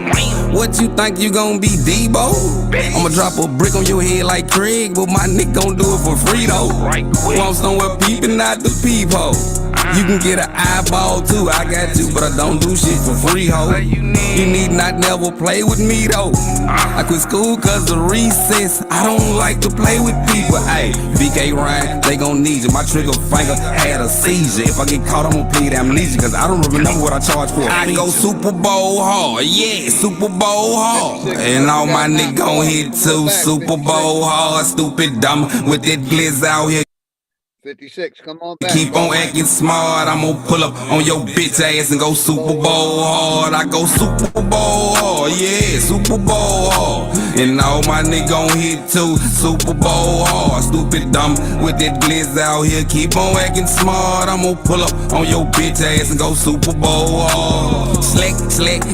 What you think you gon' be, Debo? I'ma drop a brick on your head like Craig, but my nigga gon' do it for free though. I'm somewhere peeping out the peephole. You can get an eyeball too, I got you, but I don't do shit for free, ho. You need not never play with me though. I quit school cause of recess, I don't like to play with people. Ayy, VK Ryan, they gon' need you. My trigger finger had a seizure. If I get caught, I'm gon' plead amnesia, cause I don't remember what I charged for. I go Super Bowl hard, yeah, Super Bowl hard. And all my niggas gon' hit too, Super Bowl hard. Stupid dumb with that glizz out here. 56, come on back. Keep on acting smart, I'm gon' pull up on your bitch ass and go Super Bowl hard. I go Super Bowl hard, yeah, Super Bowl hard. And all my niggas gon' hit too, Super Bowl hard. Stupid dumb with that glizz out here, keep on acting smart. I'm gon' pull up on your bitch ass and go Super Bowl hard. Slick,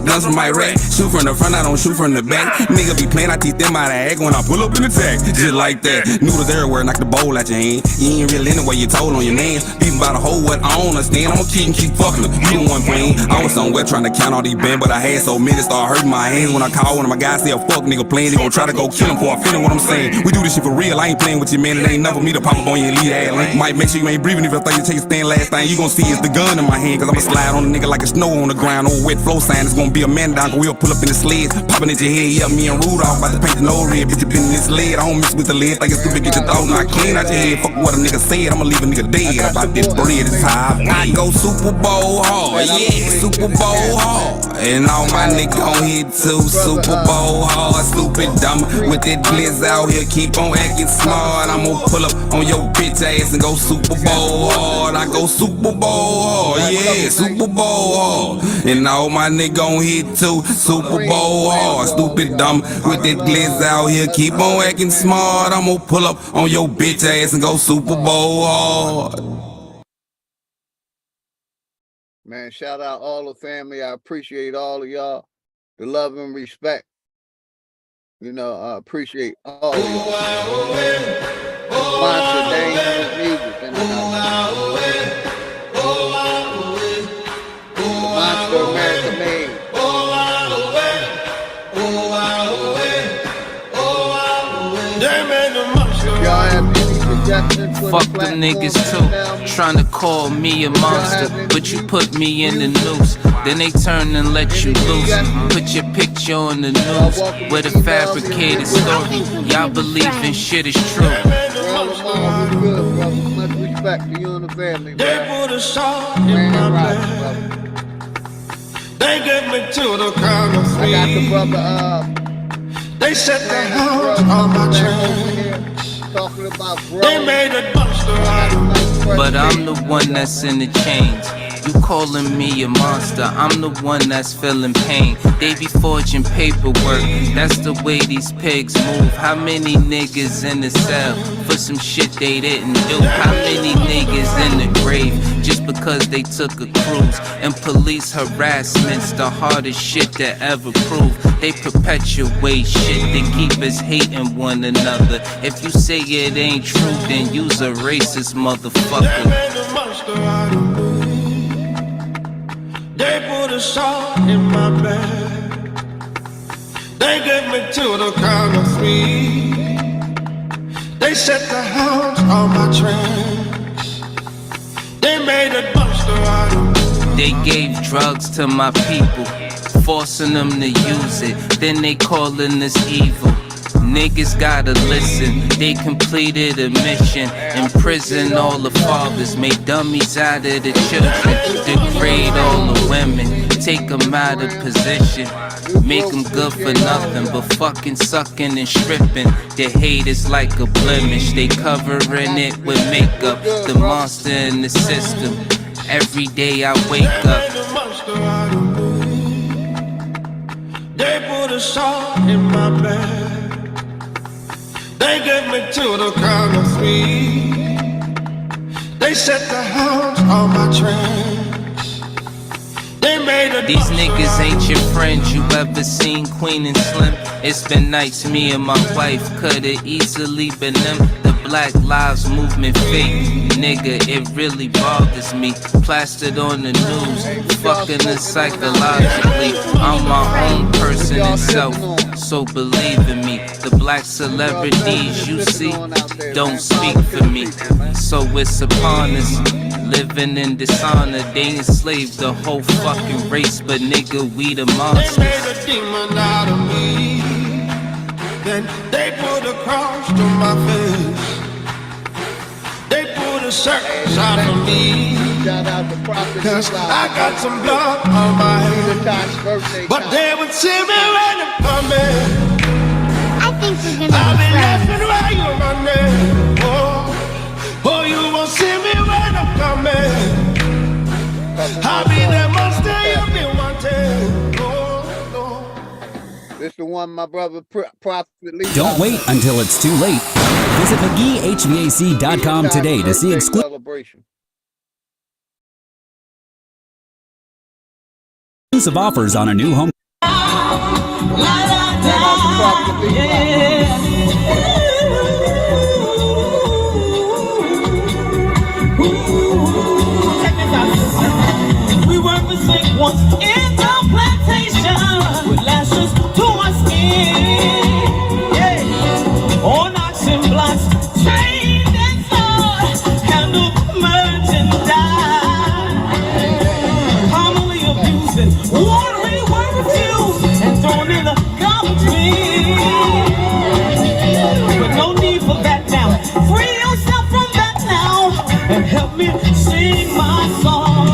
guns from my rack. Shoot from the front, I don't shoot from the back. Nigga be playing, I teach them how to act when I pull up in the tag. Just like that, noodles everywhere, knock the bowl out your hand. You ain't real anyway, you told on your man. Even about a whole what I don't understand. I'ma keep fucking her. You the one queen. I was somewhere trying to count all these bands, but I had so many start hurting my hands when I call one of my guys say a fuck nigga playing. They gon' try to go kill him before I feelin' what I'm saying. We do this shit for real. I ain't playing with you, man. It ain't enough for me to pop up on your lead ass link. Might make sure you ain't breathing if I think you take a stand. Last thing you gon' see is the gun in my hand, cause I'ma slide on a nigga like a snow on the ground. Old wet flow sign. It's gonna be a man down, cause we'll pull up in the sleds, popping at your head. Yeah, me and Rudolph about to paint the nose red. Bitch, you been in this lead. I don't mess with the lead. Think it's stupid, get your thoughts knocked clean out your head. Fuck what a nigga said. I'ma leave a nigga dead. About this bread is high. I go Super Bowl hard, yeah, Super Bowl hard. And all my niggas gon' hit too, Super Bowl hard. Stupid dumb with that glizz out here, keep on acting smart. I'm gon' pull up on your bitch ass and go Super Bowl hard. I go Super Bowl hard, yeah, Super Bowl hard. And all my niggas gon' hit too, Super Bowl hard. Stupid dumb with that glizz out here, keep on acting smart. I'm gon' pull up on your bitch ass and go Super Bowl hard. Man, shout out all the family. I appreciate all of y'all. The love and respect. You know, I appreciate all of y'all. Sponsor Dangerous Music in the house. Monster America Made. Y'all have any suggestions for Fuck the the platform niggas now? too, tryna call me a monster, but you put me in the noose. Then they turn and let you loose. Put your picture on the news with a fabricated story. Y'all believe in shit is true. Much respect to you and the family, They put a shot in my bed. They get me to the count of three. I got the brother, they set the house on my tracks. talking about They made a dumpster out of me. But I'm the one that's in the chains. You calling me a monster, I'm the one that's feeling pain. They be forging paperwork, that's the way these pigs move. How many niggas in the cell for some shit they didn't do? How many niggas in the grave just because they took a cruise? And police harassment's the hardest shit to ever prove. They perpetuate shit, they keep us hating one another. If you say it ain't true, then you's a racist motherfucker. They made a monster out of me. They put a shot in my bed. They get me to the count of three. They set the hounds on my tracks. They made a dumpster out of me. They gave drugs to my people, forcing them to use it. Then they calling us evil. Niggas gotta listen, they completed a mission. Imprison all the fathers, made dummies out of the children. Degrade all the women, take them out of position. Make them good for nothing but fucking sucking and stripping. Their hate is like a blemish. They covering it with makeup. The monster in the system. Every day I wake up. They put a salt in my bag. They get me to the count of 3. They set the hounds on my tracks. These niggas ain't your friends. You ever seen Queen and Slim? It's been nights me and my wife could've easily been them. The Black Lives Movement fake, nigga, it really bothers me. Plastered on the news, fucking us psychologically. I'm my own person and self, so believe in me. The black celebrities you see don't speak for me, so it's upon us. Living in dishonor, they enslaved the whole fucking race, but nigga, we the monsters. They made a demon out of me. Then they put a cross to my face. They put a circus out of me. Cause I got some blood on my hands. But they would see me when I'm coming. I think we're gonna I'll be be friends. laughing while you're running. Oh, you won't see me when I'm coming. I'll be the monster you've been wanting. This the one my brother Prophet Lee. Don't wait until it's too late. Visit McGeeHVAC.com today to see exclusive offers on a new home. We were for sick once in the plantation with lashes to our skin. Yeah. On oxen blocks, chained and sword, handled merchandise. Commonly abusing, watering were refused and thrown in the garbage bin. But no need for that now. Free yourself from that now and help me sing my song.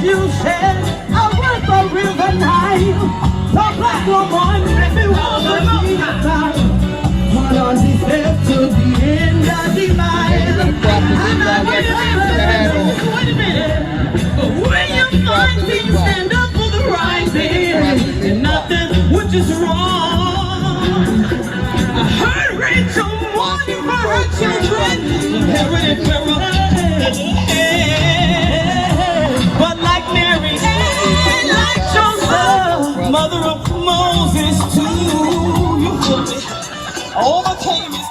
You said I was the river Nile. The black woman, every woman be time. What on the step to the end of the line? Wait a minute. When you find things, stand up for the right thing and nothing which is wrong. I heard Rachel mourning for her children, inherited peril. But like Mary and like Joseph, mother of Moses too, you overcame his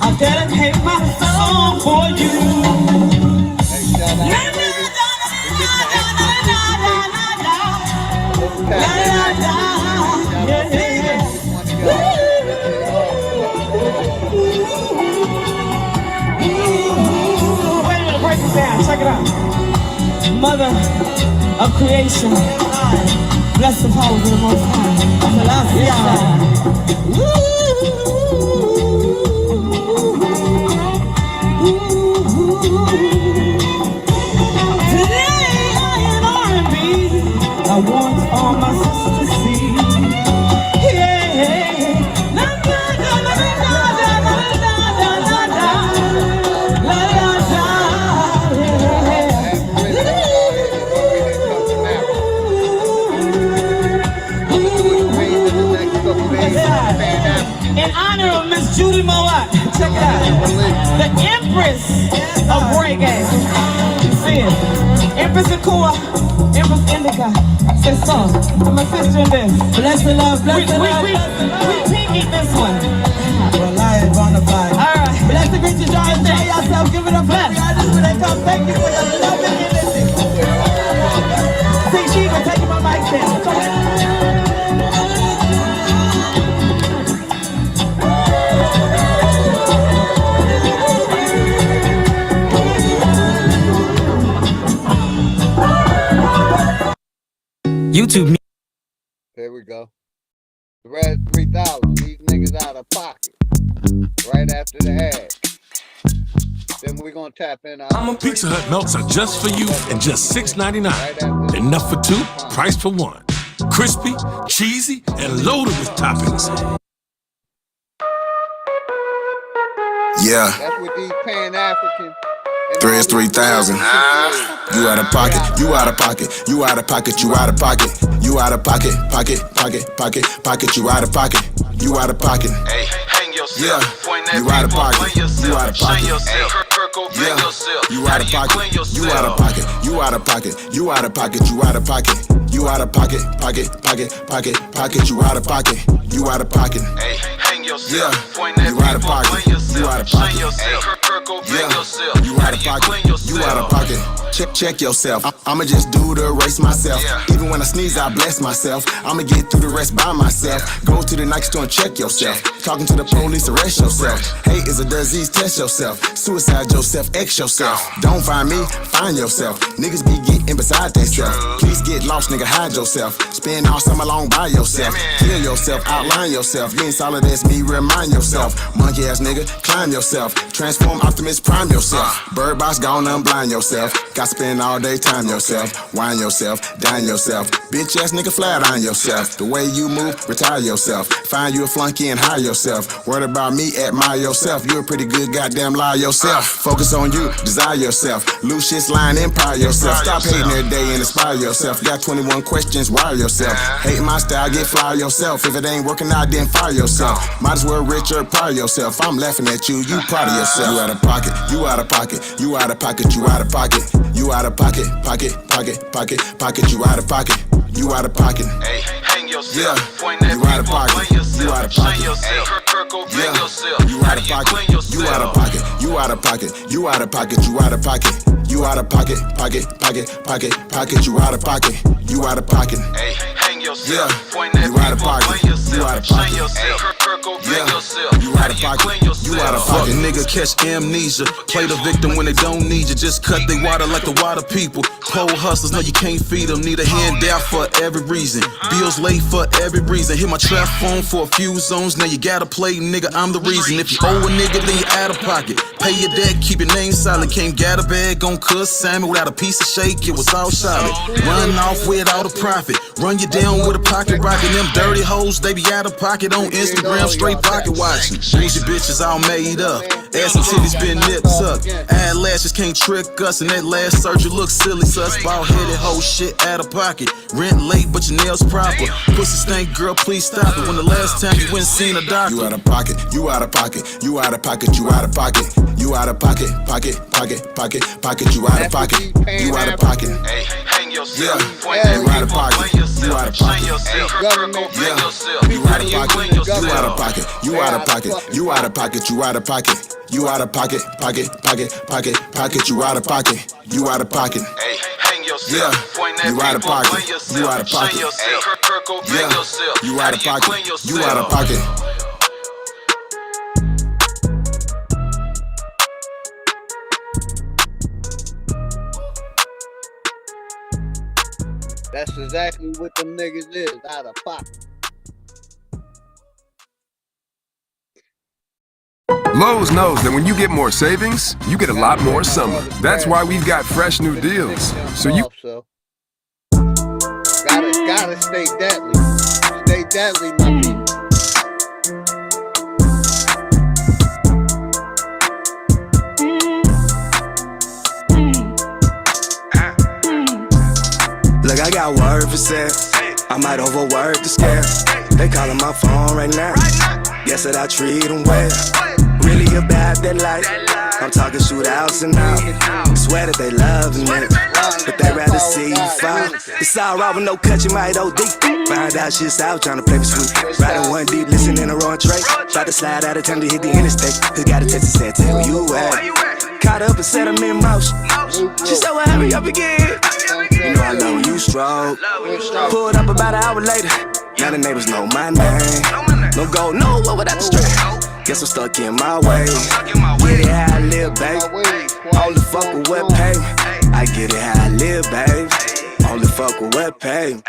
I dedicate my song for you. Check it out. Mother of creation, bless the power of the Most High. Today I am R&B. I want all my sisters to see. In honor of Miss Judy Moat, check it out. The Empress of reggae. You see it? Empress Akua, Empress Indica. Say so. I'm a sister in this. Bless the love, bless the love. We pinky this one. Well, I am bonafide. All right. Bless the great joy. Enjoy yourself. Give it a bless. God is when they come. Thank you for your love and your listening. keep on taking my mic down. Go ahead. YouTube. Here we go. The red 3000. These niggas out of pocket. Right after the ad. Then we're gonna tap in. Pizza Hut melts are just for you and just $6.99. Enough for two, price for one. Crispy, cheesy, and loaded with toppings. Yeah. That's what these Pan-African. Threads 3000. You out of pocket, you out of pocket, you out of pocket, you out of pocket, you out of pocket, pocket, you out of pocket, you out of pocket. Hey, hang yourself. Yeah, you out of pocket, you out of pocket. Yeah, you out of pocket, you out of pocket, you out of pocket, you out of pocket, you out of pocket, you out of pocket, you out of pocket, you out of pocket. Hey, hang yourself. Yeah, you out of pocket, you out of pocket. Yeah, you out of pocket, you out of pocket. Check yourself. I'ma just do the race myself. Even when I sneeze, I bless myself. I'ma get through the rest by myself. Go to the Nike store and check yourself. Talking to the police, arrest yourself. Hate is a disease, test yourself. Suicide yourself, X yourself. Don't find me, find yourself. Niggas be getting beside themselves. Please get lost, nigga, hide yourself. Spend all summer long by yourself. Kill yourself, outline yourself. You ain't solid as me, remind yourself. Monkey ass nigga, climb yourself. Transform Optimus Prime yourself. Bird box gone, unblind yourself. Got spend all day time yourself. Wine yourself, dine yourself. Bitch ass nigga, flat on yourself. The way you move, retire yourself. Find you a flunky and hire yourself. Worried about me, admire yourself. You a pretty good goddamn lie yourself. Focus on you, desire yourself. Loose shit's lying, empire yourself. Stop hating every day and inspire yourself. Got 21 questions, wire yourself. Hate my style, get fly yourself. If it ain't working out, then fire yourself. Might as well rich or prior yourself. I'm laughing at you, you proud of yourself. You out of pocket, you out of pocket, you out of pocket, you out of pocket. You out of pocket, pocket, you out of pocket. You out of pocket. Hey, hang yourself. Yeah, you out of pocket. You out of pocket. Yeah, you out of pocket. You out of pocket. You out of pocket. You out of pocket. You out of pocket. You out of pocket. Pocket. You out of pocket. You out of pocket. Hey, hang yourself. Yeah, you out of pocket. You out of pocket. Yeah, you out of pocket. You out of Fuck pocket. nigga, catch amnesia. Play the victim when they don't need you. Just cut they water like the water people. Pole hustlers, no you can't feed them. Need a handout for every reason. Bills late for every reason. Hit my trap phone for a few zones. Now you gotta play, nigga, I'm the reason. If you owe a nigga, then you out of pocket. Pay your debt, keep your name silent. Came got a bag on cuss salmon without a piece of shake. It was all solid. Run off with all the profit. Run you down with a pocket rocket. Them dirty hoes, they be out of pocket on Instagram, straight pocket watching. Bougie bitches all made up. Ass and titties been nipped tucked. Eyelashes can't trick us. And that last surgery looks silly, sus. Bald headed hoe shit out of pocket. Rent late, but your nails proper. Pussy stink, girl, please stop it. When the last time you went and seen a doctor? You out of pocket. You out of pocket. You out of pocket. You out of pocket. You out of pocket. Pocket. You out of pocket. You out of pocket. Hey, hang yourself. Yeah, you out of pocket. You out of pocket. Yeah, you out of pocket. You out of pocket. You out of pocket. You out of pocket. You out of pocket. You out of pocket. Pocket. You out of pocket. You out of pocket. Hey, hang yourself. Yeah, you out of pocket. You out of pocket. Yeah, you out of pocket. You out of pocket. That's exactly what them niggas is, out of pocket. Lowe's knows that when you get more savings, you get a lot more summer. That's why we've got fresh new deals. So you gotta stay deadly. Stay deadly, my people. Look, I got word for sale. I might overwork the scale. They calling my phone right now. Guess that I treat them well. Really about that life. I'm talking shootouts and all. Swear that they loving it, but they rather see you fall. It's all right with no cut, you might OD. Find out shit's out, trying to play me sweet. Riding one deep, listening to wrong trait. About to slide out of town to hit the interstate. Who got a text and said, tell where you at. caught up and set them in motion. She said, well, hurry up again. You know I love when you stroke. Pulled up about an hour later. Now the neighbors know my name. No go nowhere without the strap. Guess I'm stuck in my way. Get it how I live, babe. Only fuck with what pay. I get it how I live, babe. Only fuck with what pay.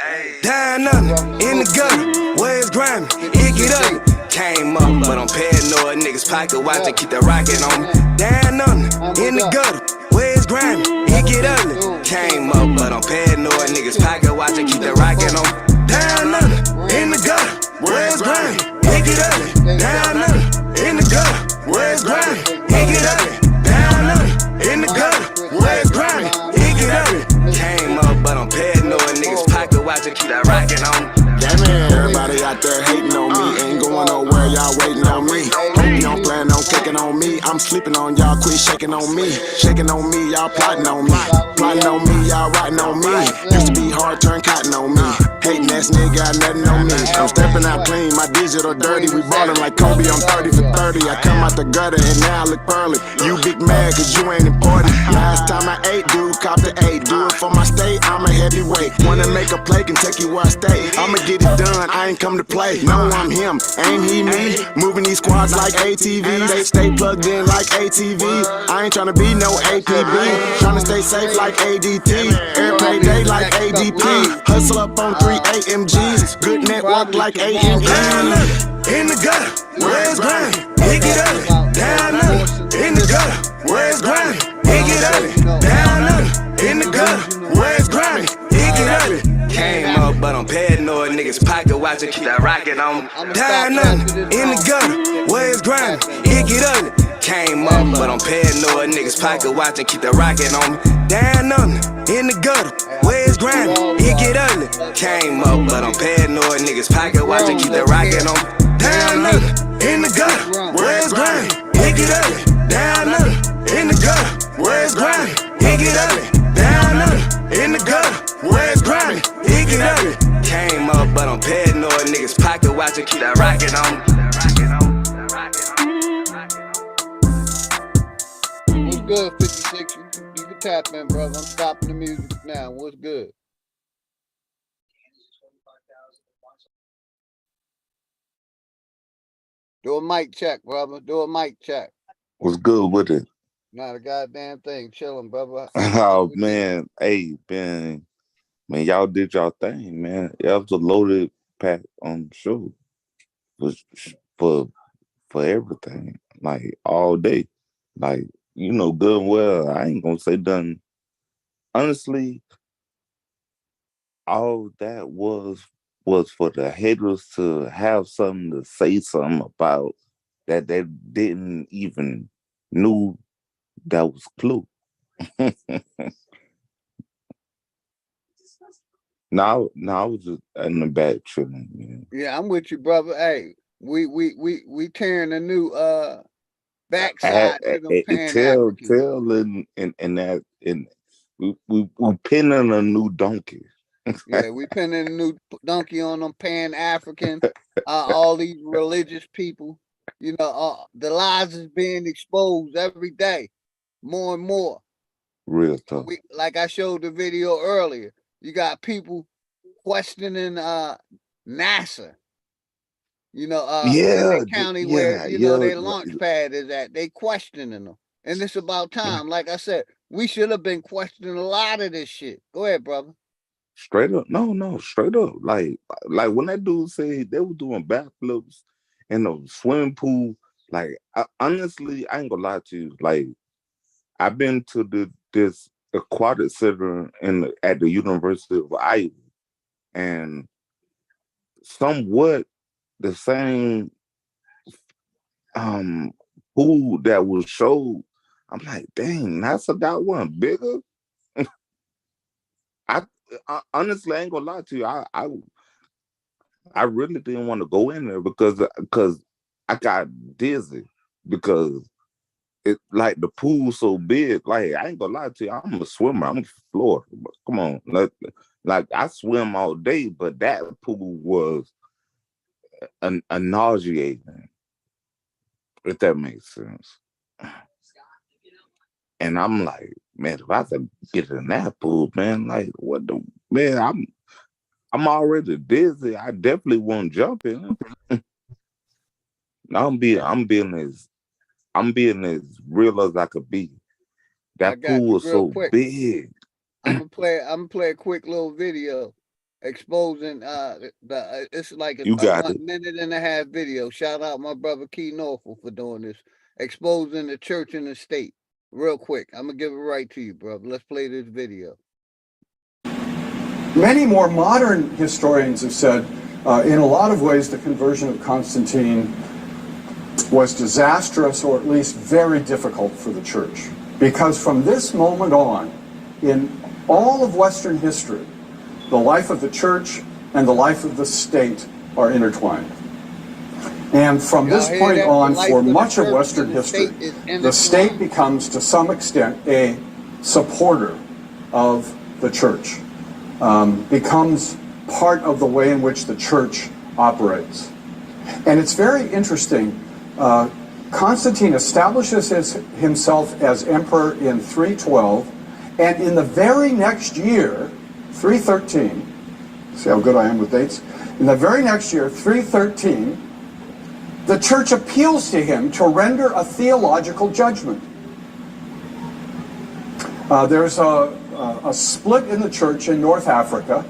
Down under, in the gutter, where's grimy? It get ugly. Came up, but I'm paranoid. Niggas pocket watch and keep that rocket on me. Down under, in the gutter, where's grimy? It get ugly. Came up, but I'm paranoid. Niggas pocket watch and keep that rocket on me. Down under, in the gutter, where's grimy? It get ugly. Down under, in the gutter, where's grimy? It get ugly. Down under, in the gutter, where's grimy? It get ugly. Came up, but I'm paranoid. Niggas pocket watch and keep that rocket on me. Damn it, everybody out there hating on me. Ain't going nowhere, y'all waiting on me. Hope you don't plan on kicking on me. I'm sleeping on y'all, quit shaking on me. Shaking on me, y'all plotting on me. Plotting on me, y'all writing on me. Used to be hard, turn cotton on me. Hating ass nigga got nothing on me. I'm stepping out clean, my digital dirty. We ballin' like Kobe, I'm 30 for 30. I come out the gutter and now I look pearly. You big mad cause you ain't important. Last time I ate, dude, cop the 8. Do it for my state, I'm a heavyweight. Wanna make a play, can take you where I stay. I'ma get it done, I ain't come to play. No, I'm him, ain't he me? Moving these squads like ATVs. Stay plugged in like ATV. I ain't tryna be no APB. Tryna stay safe like ADT. Air payday like ADP. Hustle up on 3 AMGs. Good network like AMG. In the gutter, where's grimy? It get ugly. Down under, in the gutter, where's grimy? It get ugly. Down under, in the gutter, where's grimy? It get ugly. Came up, but I'm paranoid. Niggas pocket watch and keep that rocket on me. Down under, in the gutter, where's grimy? It get ugly. Came up, but I'm paranoid. Niggas pocket watch and keep that rocket on me. Down under, in the gutter, where's grimy? It get ugly. Came up, but I'm paranoid. Niggas pocket watch and keep that rocket on me. Down under, in the gutter, where's grimy? It get ugly. Down under, in the gutter, where's grimy? It get ugly. Down under, in the gutter, where's grimy? It get ugly. Came up, but I'm paranoid. Niggas pocket watch and keep that rocket on me. What's good, 56? You can tap in, brother. I'm stopping the music now. What's good? Do a mic check, brother. Do a mic check. What's good with it? Not a goddamn thing. Chilling, brother. Oh man, hey man, y'all did y'all thing, man. That was a loaded pack on the show for everything, like all day, like you know good and well. I ain't gonna say done. Honestly, all that was for the haters to have something to say something about that they didn't even knew that was clue. Now I was just in the back chilling. Man. Yeah, I'm with you, brother. Hey, we tearing a new backside to them Pan-Africans. Tell in that we pinning a new donkey. Yeah, we pinning a new donkey on them Pan-African, all these religious people. You know, the lies is being exposed every day, more and more. Real tough. Like I showed the video earlier, you got people questioning NASA. You know, in the county where their launch pad is at, they questioning them, and it's about time. Like I said, we should have been questioning a lot of this shit. Go ahead, brother. Straight up, no, straight up. Like when that dude said they were doing backflips in the swimming pool. Like honestly, I ain't gonna lie to you. Like I've been to this aquatic center at the University of Iowa, and somewhat the same pool that was showed. I'm like, dang, NASA got one bigger. I honestly, I ain't gonna lie to you. I really didn't want to go in there because I got dizzy because it like the pool's so big. Like I ain't gonna lie to you, I'm a swimmer. I'm from Florida. Come on, like I swim all day, but that pool was a nauseating, if that makes sense. And I'm like, man, if I could get in that pool, man, like what the man, I'm already dizzy. I definitely won't jump in. I'm being as real as I could be. That pool was so big. I'm gonna play a quick little video exposing it's like a 1 minute and a half video. Shout out my brother Key Norfolk for doing this, exposing the church and the state. Real quick, I'm gonna give it right to you, brother. Let's play this video. Many more modern historians have said, in a lot of ways, the conversion of Constantine was disastrous, or at least very difficult for the church. Because from this moment on, in all of Western history, the life of the church and the life of the state are intertwined. And from this point on, for much of Western history, the state becomes, to some extent, a supporter of the church, becomes part of the way in which the church operates. And it's very interesting. Constantine establishes himself as emperor in 312, and in the very next year, 313, see how good I am with dates? In the very next year, 313, the church appeals to him to render a theological judgment. There's a split in the church in North Africa,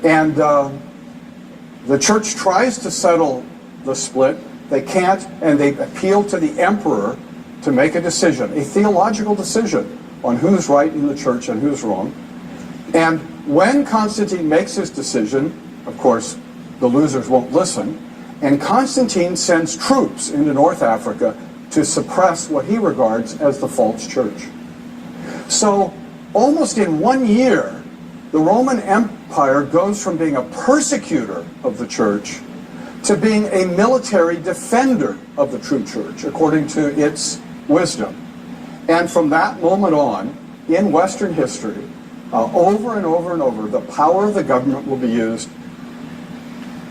and the church tries to settle the split. They can't, and they appeal to the emperor to make a decision, a theological decision on who's right in the church and who's wrong. And when Constantine makes his decision, of course, the losers won't listen, and Constantine sends troops into North Africa to suppress what he regards as the false church. So, almost in 1 year, the Roman Empire goes from being a persecutor of the church to being a military defender of the true church, according to its wisdom. And from that moment on, in Western history, over and over and over, the power of the government will be used,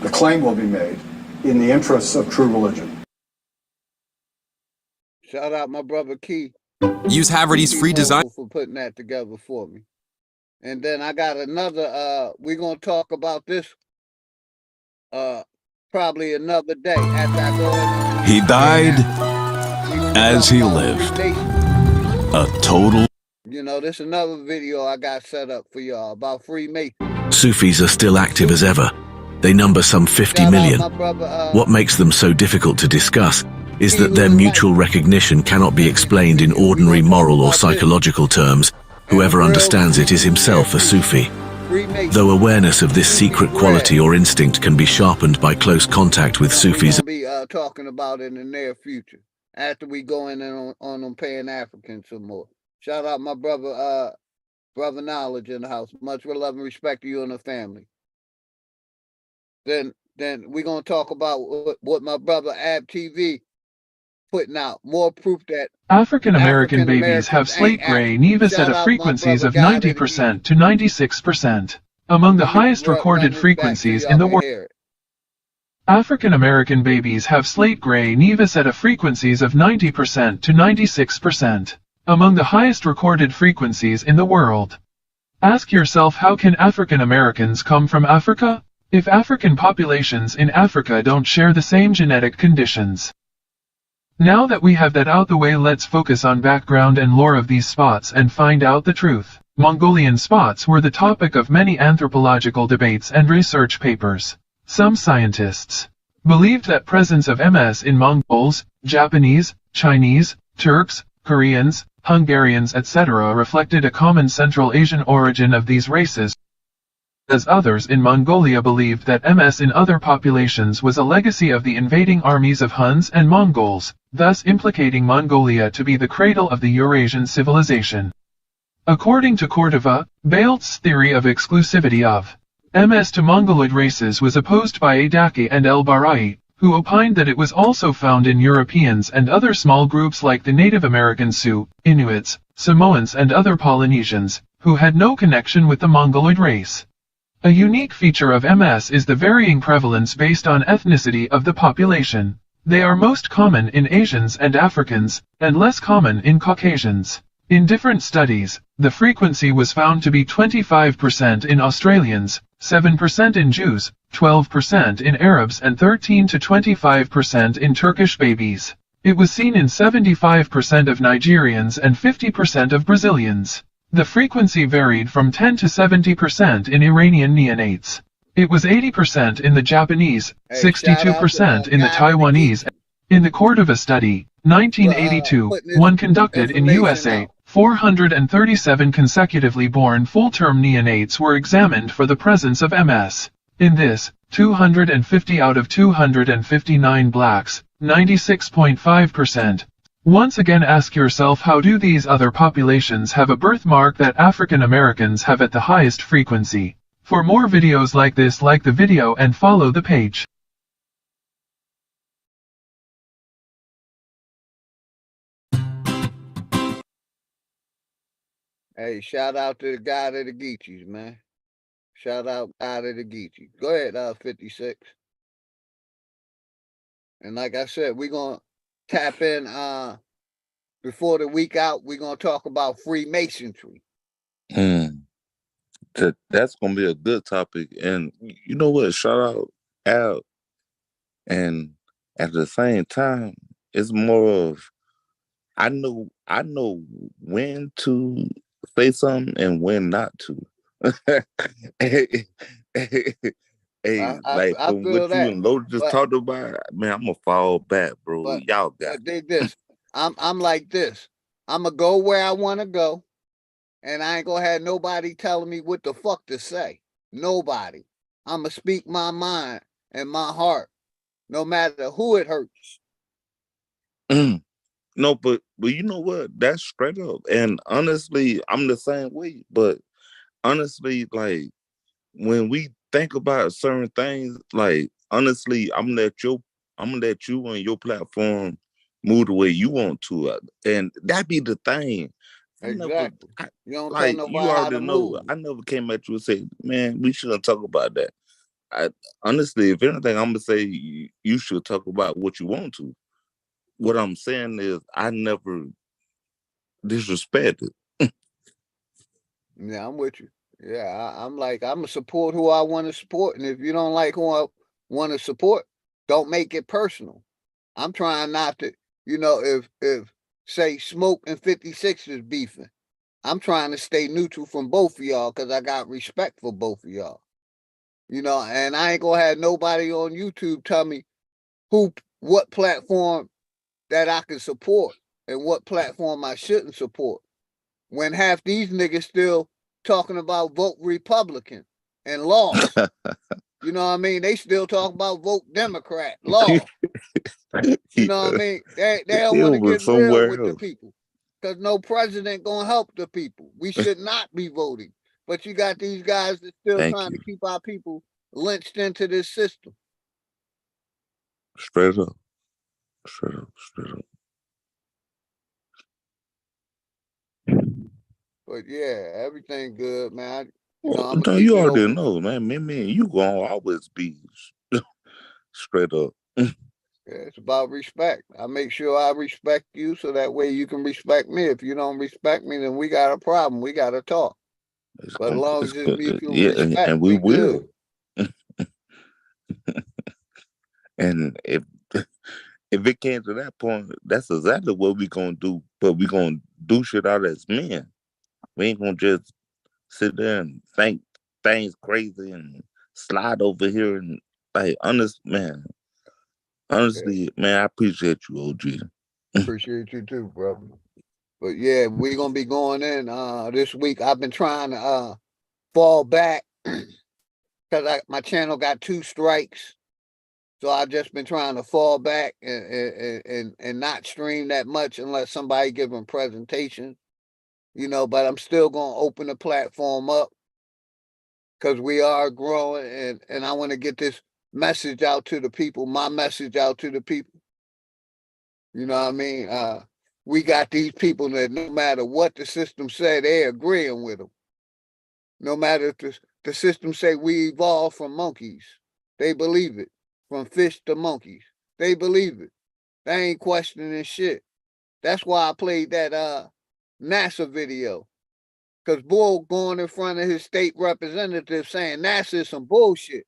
the claim will be made, in the interests of true religion. Shout out my brother Key. Use Haverty's free design for putting that together for me. And then I got another, we're going to talk about this probably another day after I go in. He died as he lived. A total. You know, this is another video I got set up for y'all about Freemasons. Sufis are still active as ever. They number some 50 million. What makes them so difficult to discuss is that their mutual recognition cannot be explained in ordinary moral or psychological terms. Whoever understands it is himself a Sufi. Though awareness of this secret quality or instinct can be sharpened by close contact with Sufis. We'll be talking about in the near future after we go in and on them Pan-Africans some more. Shout out my brother, brother Knowledge in the house. Much love and respect to you and the family. Then we're gonna talk about what my brother Ab TV putting out. More proof that African American babies have slate-gray nevus at frequencies of 90% to 96%, among the highest recorded frequencies in the world. African American babies have slate-gray nevus at frequencies of 90% to 96%, among the highest recorded frequencies in the world. Ask yourself, how can African Americans come from Africa? If African populations in Africa don't share the same genetic conditions. Now that we have that out the way, let's focus on background and lore of these spots and find out the truth. Mongolian spots were the topic of many anthropological debates and research papers. Some scientists believed that presence of MS in Mongols, Japanese, Chinese, Turks, Koreans, Hungarians, etc. reflected a common Central Asian origin of these races, as others in Mongolia believed that MS in other populations was a legacy of the invading armies of Huns and Mongols, thus implicating Mongolia to be the cradle of the Eurasian civilization. According to Cordova, Bailt's theory of exclusivity of MS to Mongoloid races was opposed by Adaki and El-Barai, who opined that it was also found in Europeans and other small groups like the Native American Sioux, Inuits, Samoans and other Polynesians, who had no connection with the Mongoloid race. A unique feature of MS is the varying prevalence based on ethnicity of the population. They are most common in Asians and Africans, and less common in Caucasians. In different studies, the frequency was found to be 25% in Australians, 7% in Jews, 12% in Arabs and 13 to 25% in Turkish babies. It was seen in 75% of Nigerians and 50% of Brazilians. The frequency varied from 10 to 70% in Iranian neonates. It was 80% in the Japanese, 62% in the Taiwanese. In the Cordova study, 1982, one conducted in USA, 437 consecutively born full-term neonates were examined for the presence of MS. In this, 250 out of 259 blacks, 96.5%. Once again ask yourself, how do these other populations have a birthmark that African Americans have at the highest frequency? For more videos like this, like the video and follow the page. Hey, shout out to the guy of the Geechees, man. Shout out out of the Geechees. Go ahead, 56. And like I said, we're gonna tap in before the week out. We're gonna talk about Freemasonry. That's gonna be a good topic. And you know what? Shout out Al. And at the same time, it's more of I know when to say something and when not to. Hey, like I from feel what you that, and Lotus just talked about, man, I'm gonna fall back, bro. Y'all got but dig this. I'm like this. I'm gonna go where I want to go, and I ain't gonna have nobody telling me what the fuck to say. Nobody. I'm gonna speak my mind and my heart, no matter who it hurts. No, but you know what? That's straight up. And honestly, I'm the same way. But honestly, like when we think about certain things, like honestly, I'm gonna let you and your platform move the way you want to, and that be the thing. Exactly. You don't tell Like nobody you how already to know, move. I never came at you and said, "Man, we shouldn't talk about that." Honestly, if anything, I'm gonna say you should talk about what you want to. What I'm saying is, I never disrespected. Yeah, I'm with you. Yeah, I'm like, I'm gonna support who I want to support, and if you don't like who I want to support, don't make it personal. I'm trying not to, if say Smoke and 56 is beefing, I'm trying to stay neutral from both of y'all because I got respect for both of y'all. And I ain't gonna have nobody on YouTube tell me what platform that I can support and what platform I shouldn't support. When half these niggas still talking about vote Republican and lost. You know what I mean? They still talk about vote Democrat, lost. You know what I mean? They don't want to get real with the people because no president gonna help the people. We should not be voting. But you got these guys that still trying to keep our people lynched into this system. Straight up. Straight up. Straight up. But yeah, everything good, man. No, you already know, man. Me, you gonna always be straight up. Yeah, it's about respect. I make sure I respect you so that way you can respect me. If you don't respect me, then we got a problem. We got to talk. But as long as it's mutual respect, and we will. Good. And if it came to that point, that's exactly what we gonna do. But we gonna do shit out as men. We ain't gonna just sit there and think things crazy and slide over here and like man. Honestly, man, I appreciate you, OG. Appreciate you too, brother. But yeah, we're gonna be going in this week. I've been trying to fall back because my channel got 2 strikes. So I've just been trying to fall back and not stream that much unless somebody give them presentation. But I'm still gonna open the platform up because we are growing and I want to get this message out to the people, my message out to the people. You know what I mean? We got these people that no matter what the system say, they agreeing with them. No matter if the system say we evolved from monkeys, they believe it. From fish to monkeys, they believe it. They ain't questioning shit. That's why I played that NASA video. Because Bull going in front of his state representative saying NASA is some bullshit.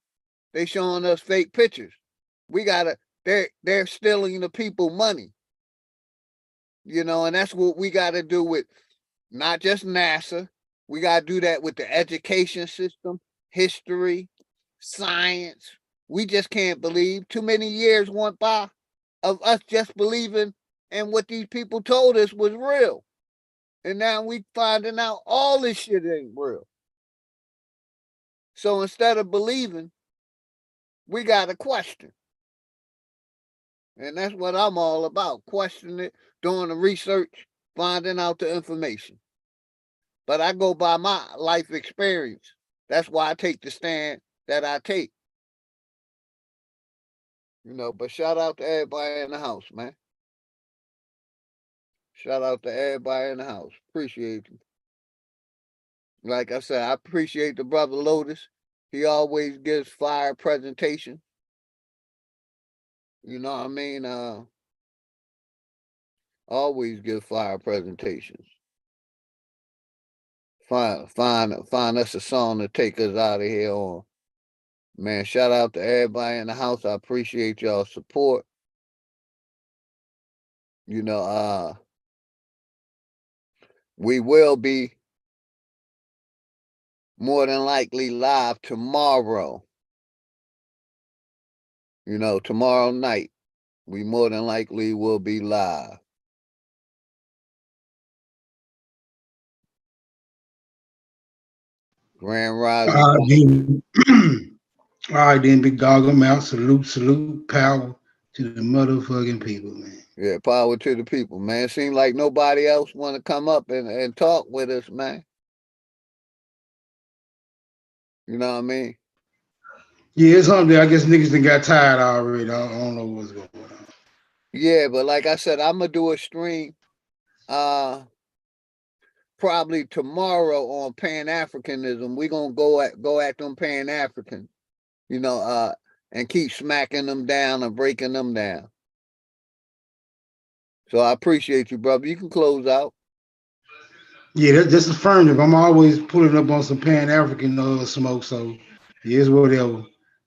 They showing us fake pictures. We gotta, they're stealing the people money. You know, and that's what we gotta do with not just NASA. We gotta do that with the education system, history, science. We just can't believe. Too many years went by of us just believing in what these people told us was real. And now we finding out all this shit ain't real. So instead of believing, we got to question. And that's what I'm all about. Questioning it, doing the research, finding out the information. But I go by my life experience. That's why I take the stand that I take. You know, but shout out to everybody in the house, man. Shout out to everybody in the house. Appreciate you. Like I said, I appreciate the brother Lotus. He always gives fire presentation. You know what I mean? Always give fire presentations. Find us a song to take us out of here on. Man, shout out to everybody in the house. I appreciate y'all's support. You know, we will be more than likely live tomorrow. You know, tomorrow night, we more than likely will be live. Grand Rising. All right, then, big dog, I'm out. Salute, power to the motherfucking people, man. Yeah, power to the people, man. Seems like nobody else want to come up and talk with us, man. You know what I mean? Yeah, it's something. I guess niggas done got tired already. I don't know what's going on. Yeah, but like I said, I'm gonna do a stream probably tomorrow on Pan-Africanism. We're gonna go at them Pan-Africans, you know, and keep smacking them down and breaking them down. So I appreciate you, brother. You can close out. Yeah, that's affirmative. I'm always pulling up on some Pan-African smoke, so yeah, it's whatever.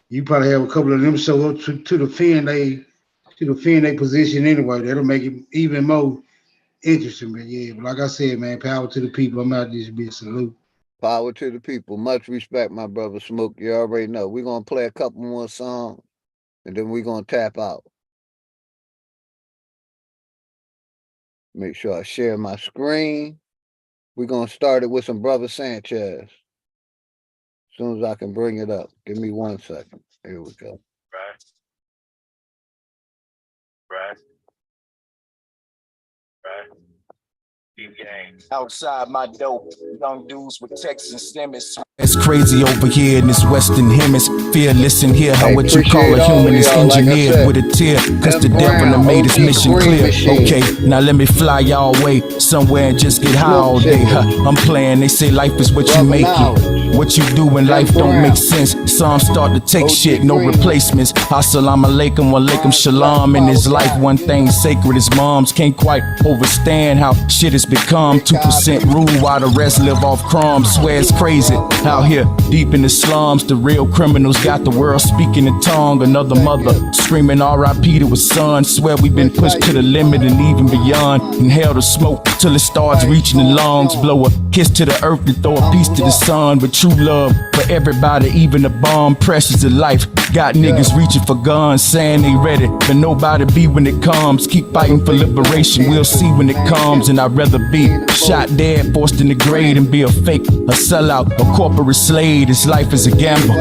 You probably have a couple of them show up to defend their position anyway. That'll make it even more interesting. But yeah, but like I said, man, power to the people. I'm out this bitch. Salute. Power to the people. Much respect, my brother Smoke. You already know. We're gonna play a couple more songs and then we're gonna tap out. Make sure I share my screen. We're gonna start it with some Brother Sanchez. As soon as I can bring it up. Give me 1 second. Here we go. Right. Outside my dope, young dudes with Texas and Simmons. It's crazy over here in this Western Hemisphere. Listen here, how what you call a human is engineered with a tear. Cause the devil done made his mission clear. Okay, now let me fly y'all away somewhere and just get high all day. I'm playing, they say life is what you make it. What you do in life don't make sense. Some start to take shit, no replacements. Assalamu alaikum, walaikum shalom. In his life, one thing sacred, his moms can't quite overstand how shit has become. 2% rule while the rest live off crumbs. Swear it's crazy. Out here, deep in the slums, the real criminals got the world speaking in tongue. Another mother screaming R.I.P. to his son. Swear we've been pushed to the limit and even beyond. Inhale the smoke till it starts reaching the lungs. Blow a kiss to the earth and throw a piece to the sun. But true love for everybody, even the bomb, precious to life. Got niggas reaching for guns, saying they ready, but nobody be when it comes. Keep fighting for liberation, we'll see when it comes. And I'd rather be shot dead, forced in the grave, and be a fake, a sellout, a corporate slave. This life is a gamble.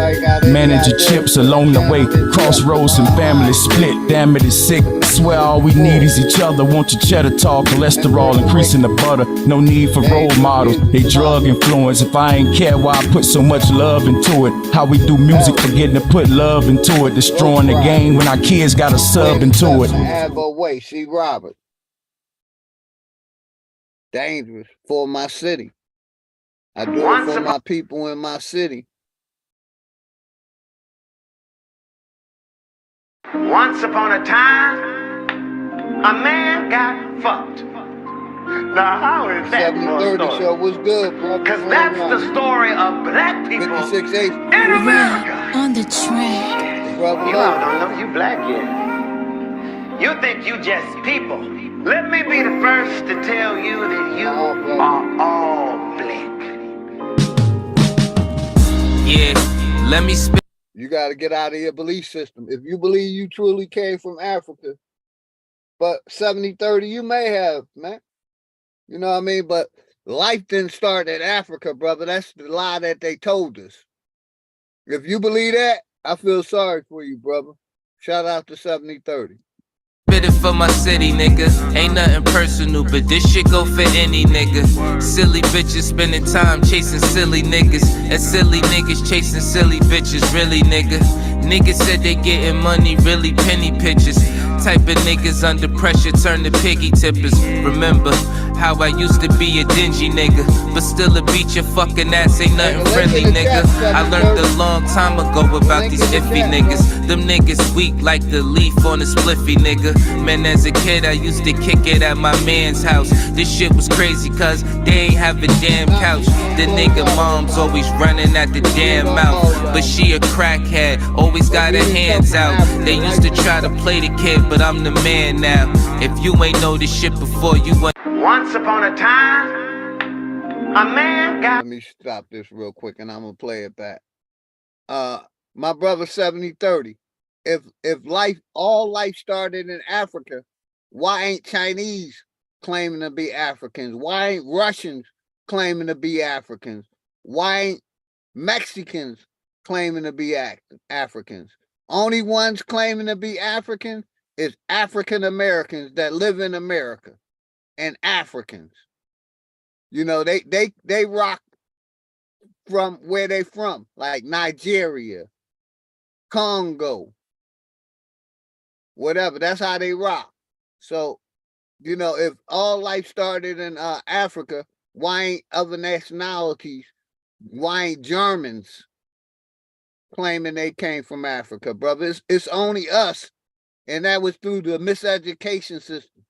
Manage your chips along the way. Crossroads and family split. Damn it, it's sick. Swear all we need is each other. Want your cheddar talk, cholesterol increasing the butter. No need for role models. They drug influence. If I ain't care why I put so much love into it. How we do music, forgetting to put love into it. Destroying the game when our kids got a sub into it. Have a way, see Robert. Dangerous for my city. I do it for my people in my city. Once upon a time, a man got fucked. Now how is that for a 70-30 story? show was good, bro. Because that's the story of black people 56-8 in America. On the track. You all don't know you black yet. You think you just people. Let me be the first to tell you that you are all black. Yeah, let me spit. You got to get out of your belief system. If you believe you truly came from Africa, but 70-30 you may have, man. You know what I mean? But life didn't start in Africa, brother. That's the lie that they told us. If you believe that, I feel sorry for you, brother. Shout out to 70-30. Spit it for my city, nigga. Ain't nothing personal, but this shit go for any nigga. Silly bitches spending time chasing silly niggas, and silly niggas chasing silly bitches, really, nigga. Niggas said they getting money, really penny pitches. Type of niggas under pressure turn to piggy tippers. Remember how I used to be a dingy nigga, but still a beat your fucking ass ain't nothing friendly, nigga. I learned a long time ago about these iffy niggas. Them niggas weak like the leaf on a spliffy, nigga. Man, as a kid I used to kick it at my man's house. This shit was crazy cause they ain't have a damn couch. The nigga mom's always running at the damn mouth, but she a crackhead, always got her hands out. They used to try to play the kid, but I'm the man now. If you ain't know this shit before, you want. Once upon a time, a man got. Let me stop this real quick and I'm gonna play it back. My brother 70-30. If all life started in Africa, why ain't Chinese claiming to be Africans? Why ain't Russians claiming to be Africans? Why ain't Mexicans claiming to be Africans? Only ones claiming to be African is African Americans that live in America, and Africans. You know, they rock from where they from, like Nigeria, Congo, whatever. That's how they rock. So, you know, if all life started in Africa, why ain't other nationalities, why ain't Germans claiming they came from Africa, brother? It's only us, and that was through the miseducation system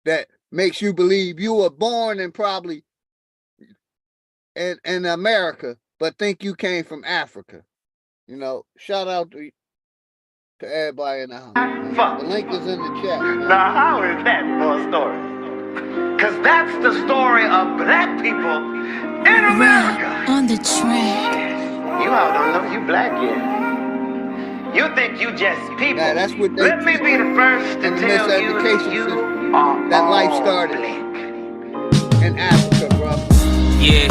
that makes you believe you were born and probably in America, but think you came from Africa. You know, shout out to everybody in the house. The link is in the chat. Now how is that for a story? Because that's the story of black people in America. On the track. You all don't know you black yet. You think you just people. Nah, that's what they Let me be the first to tell you that you are that life started in Africa, bro. Yeah,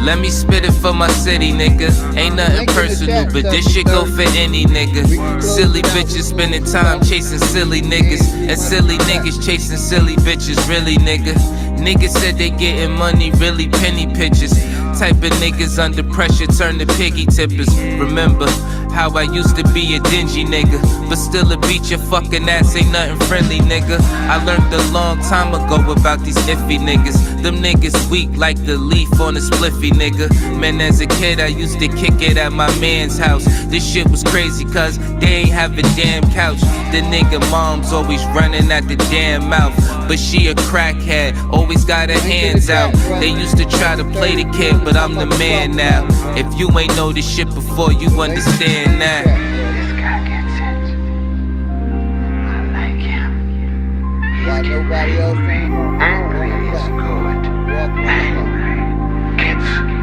let me spit it for my city, nigga. Ain't nothing personal, but this shit go for any nigga. Silly bitches spending time chasing silly niggas, and silly niggas chasing silly bitches, really, nigga. Niggas said they getting money, really penny pitches. Type of niggas under pressure turn to piggy tippers. Remember how I used to be a dingy nigga, but still a beat your fucking ass ain't nothing friendly, nigga. I learned a long time ago about these iffy niggas. Them niggas weak like the leaf on a spliffy, nigga. Man, as a kid I used to kick it at my man's house. This shit was crazy cause they ain't have a damn couch. The nigga mom's always running at the damn mouth, but she a crackhead, always got her hands out. They used to try to play the kid, but I'm the man now. If you ain't know this shit before, you understand now. This guy gets it. I like him. Why nobody else ain't? Angry is good. Angry gets shit.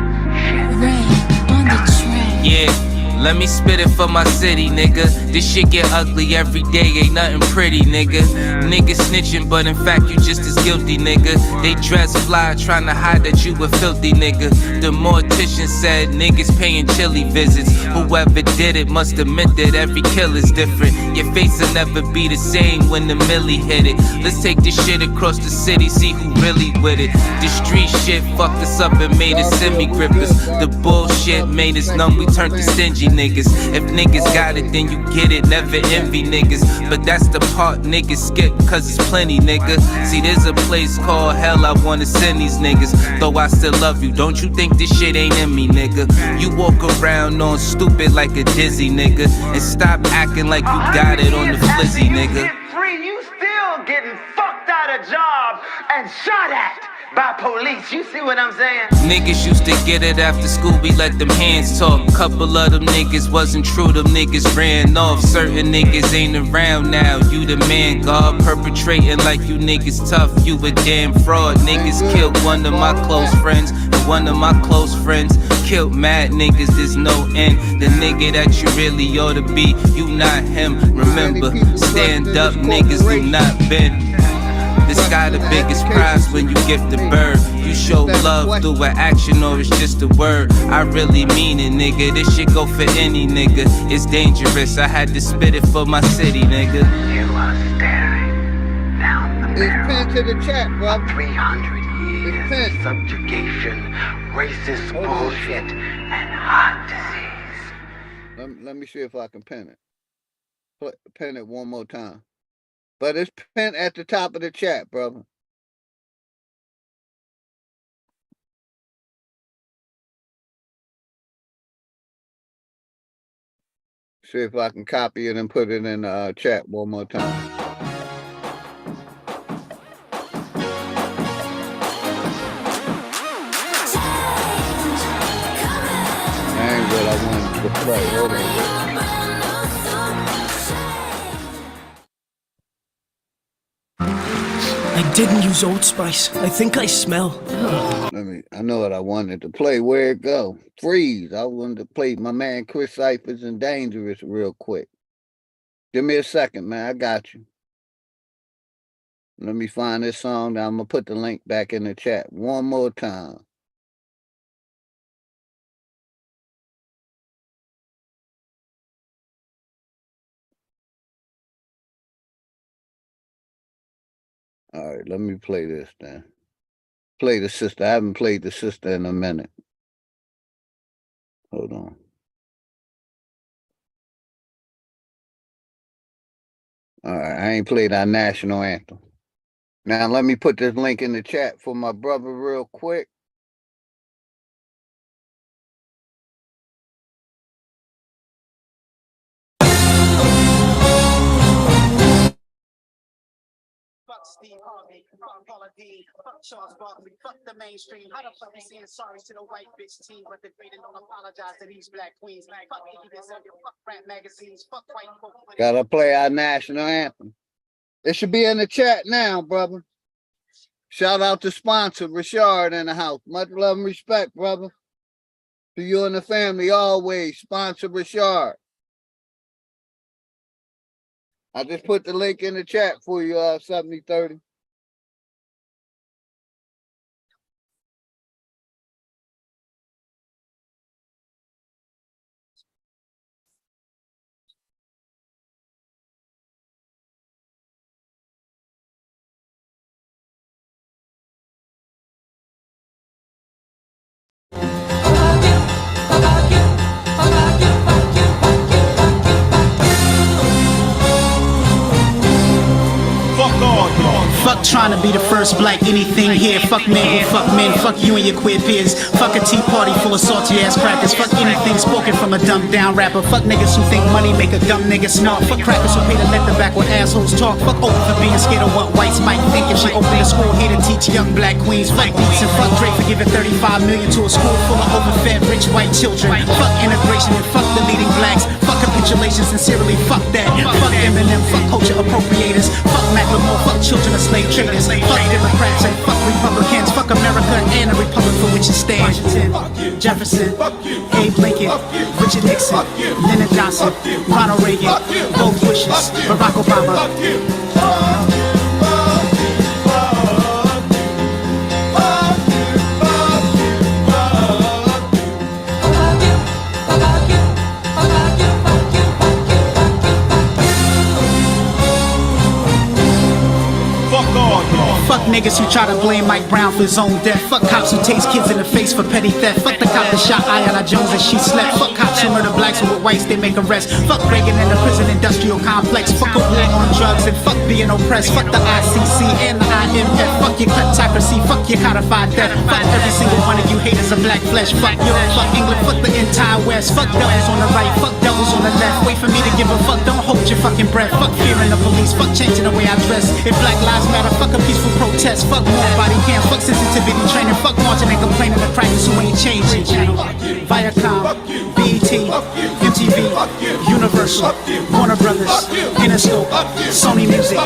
On the track. Yeah, let me spit it for my city, nigga. This shit get ugly every day, ain't nothing pretty, nigga. Niggas snitching, but in fact you just as guilty, nigga. They dress fly, trying to hide that you a filthy nigga. The mortician said niggas paying chilly visits. Whoever did it must have meant that every kill is different. Your face will never be the same when the millie hit it. Let's take this shit across the city, see who really with it. The street shit fucked us up and made us semi-grippers. The bullshit made us numb, we turned to stingy niggas. If niggas got it, then you get it, never envy niggas. But that's the part niggas skip, cause it's plenty, nigga. See, there's a place called hell I wanna send these niggas. Though I still love you, don't you think this shit ain't in me, nigga? You walk around on stupid like a dizzy nigga, and stop acting like you got it on the flizzy, nigga. You still getting fucked out a job and shot at by police. You see what I'm saying? Niggas used to get it after school, we let them hands talk. Couple of them niggas wasn't true, them niggas ran off. Certain niggas ain't around now, you the man, God. Perpetrating like you niggas tough, you a damn fraud. Niggas killed one of my close friends, and one of my close friends killed mad niggas, there's no end. The nigga that you really ought to be, you not him. Remember, stand up niggas do not bend. The sky the biggest prize when you gift a bird. You show love through an action or it's just a word. I really mean it, nigga. This shit go for any nigga. It's dangerous, I had to spit it for my city, nigga. You are staring down the barrel to the chat, bro. 300 years of subjugation, racist bullshit, and heart disease. Let me see if I can pin it. Pin it one more time. But it's pinned at the top of the chat, brother. See if I can copy it and put it in the chat one more time. That ain't what I wanted to play. Hold on. I didn't use Old Spice. I think I smell. I know what I wanted to play. Where it go? Freeze. I wanted to play my man Chris Cyphers and Dangerous real quick. Give me a second, man. I got you. Let me find this song. I'm going to put the link back in the chat one more time. All right, let me play this then. Play the sister. I haven't played the sister in a minute. Hold on. All right, I ain't played our national anthem. Now let me put this link in the chat for my brother real quick. Fuck Steve Harvey, fuck Paula D, fuck Charles Barkley, fuck the mainstream. How the fuck you saying sorry to the white bitch team, but the great don't apologize to these black queens? Fuck Iggy Azalea, fuck rap magazines, fuck white folk. Gotta play our national anthem. It should be in the chat now, brother. Shout out to sponsor Richard in the house. Much love and respect, brother. To you and the family always. Sponsor Richard. I just put the link in the chat for you, 7030. Fuck trying to be the first black anything here. Fuck men who fuck men. Fuck you and your queer peers. Fuck a tea party full of salty ass crackers. Fuck anything spoken from a dumbed down rapper. Fuck niggas who think money make a dumb nigga snort. Fuck crackers who pay to let the backward assholes talk. Fuck Oprah for being scared of what whites might think if she opened a school here to teach young black queens. Fuck beats and fuck Drake for giving $35 million to a school full of overfed rich white children. Fuck integration and fuck the leading blacks. Fuck capitulation, sincerely fuck that. Fuck Eminem, fuck culture appropriators. Fuck Macklemore, fuck children of slave traders. Fuck Democrats and fuck Republicans. Fuck America and the republic for which it stands. Washington, Jefferson, Abe Lincoln, Richard Nixon, Lyndon Johnson, Ronald Reagan, both Bushes, Barack Obama. Fuck niggas who try to blame Mike Brown for his own death. Fuck cops who takes kids in the face for petty theft. Fuck the cop that shot Ayanna Jones as she slept. Fuck cops cops who murder blacks, and with whites they make arrests. Fuck Reagan and the prison industrial complex. Fuck a war on drugs and fuck being oppressed. Fuck the ICC and the IMF. Fuck your kleptocracy, fuck your codified death. Fuck every single one of you haters of black flesh. Fuck Europe, fuck England, fuck the entire West. Fuck devils on the right, fuck devils on the left. Wait for me to give a fuck, don't hold your fucking breath. Fuck fearing the police, fuck changing the way I dress. If Black Lives Matter, fuck a peaceful protest. Fuck more body cam, fuck sensitivity training. Fuck marching and complaining to crackers who ain't changing. Viacom, BET, MTV, Universal, Warner Brothers, Interscope, Sony Music.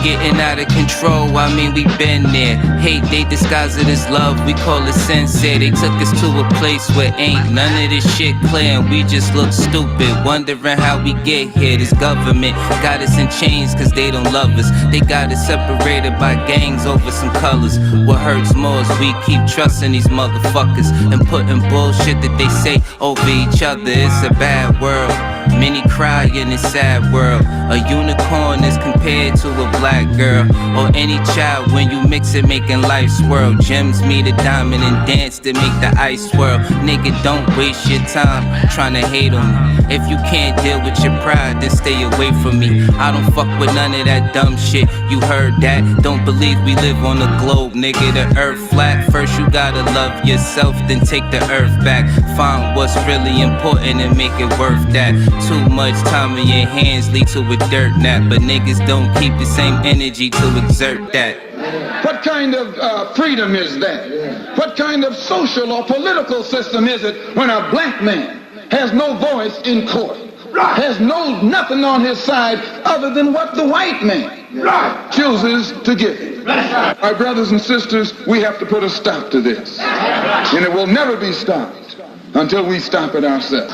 Getting out of control, I mean we been there. Hate they disguise it as love, we call it sincere. They took us to a place where ain't none of this shit clear, and we just look stupid, wondering how we get here. This government got us in chains cause they don't love us. They got us separated by gangs over some colors. What hurts more is we keep trusting these motherfuckers and putting bullshit that they say over each other. It's a bad world, many cry in this sad world. A unicorn is compared to a black girl, or any child when you mix it, making life swirl. Gems meet a diamond and dance to make the ice swirl. Nigga, don't waste your time trying to hate on me. If you can't deal with your pride, then stay away from me. I don't fuck with none of that dumb shit, you heard that? Don't believe we live on a globe, nigga, the earth flat. First you gotta love yourself, then take the earth back. Find what's really important and make it worth that. Too much time in your hands lead to a dirt nap, but niggas don't keep the same energy to exert that. What kind of freedom is that? What kind of social or political system is it when a black man has no voice in court, has nothing on his side other than what the white man chooses to give him? My brothers and sisters, we have to put a stop to this, and it will never be stopped until we stop it ourselves.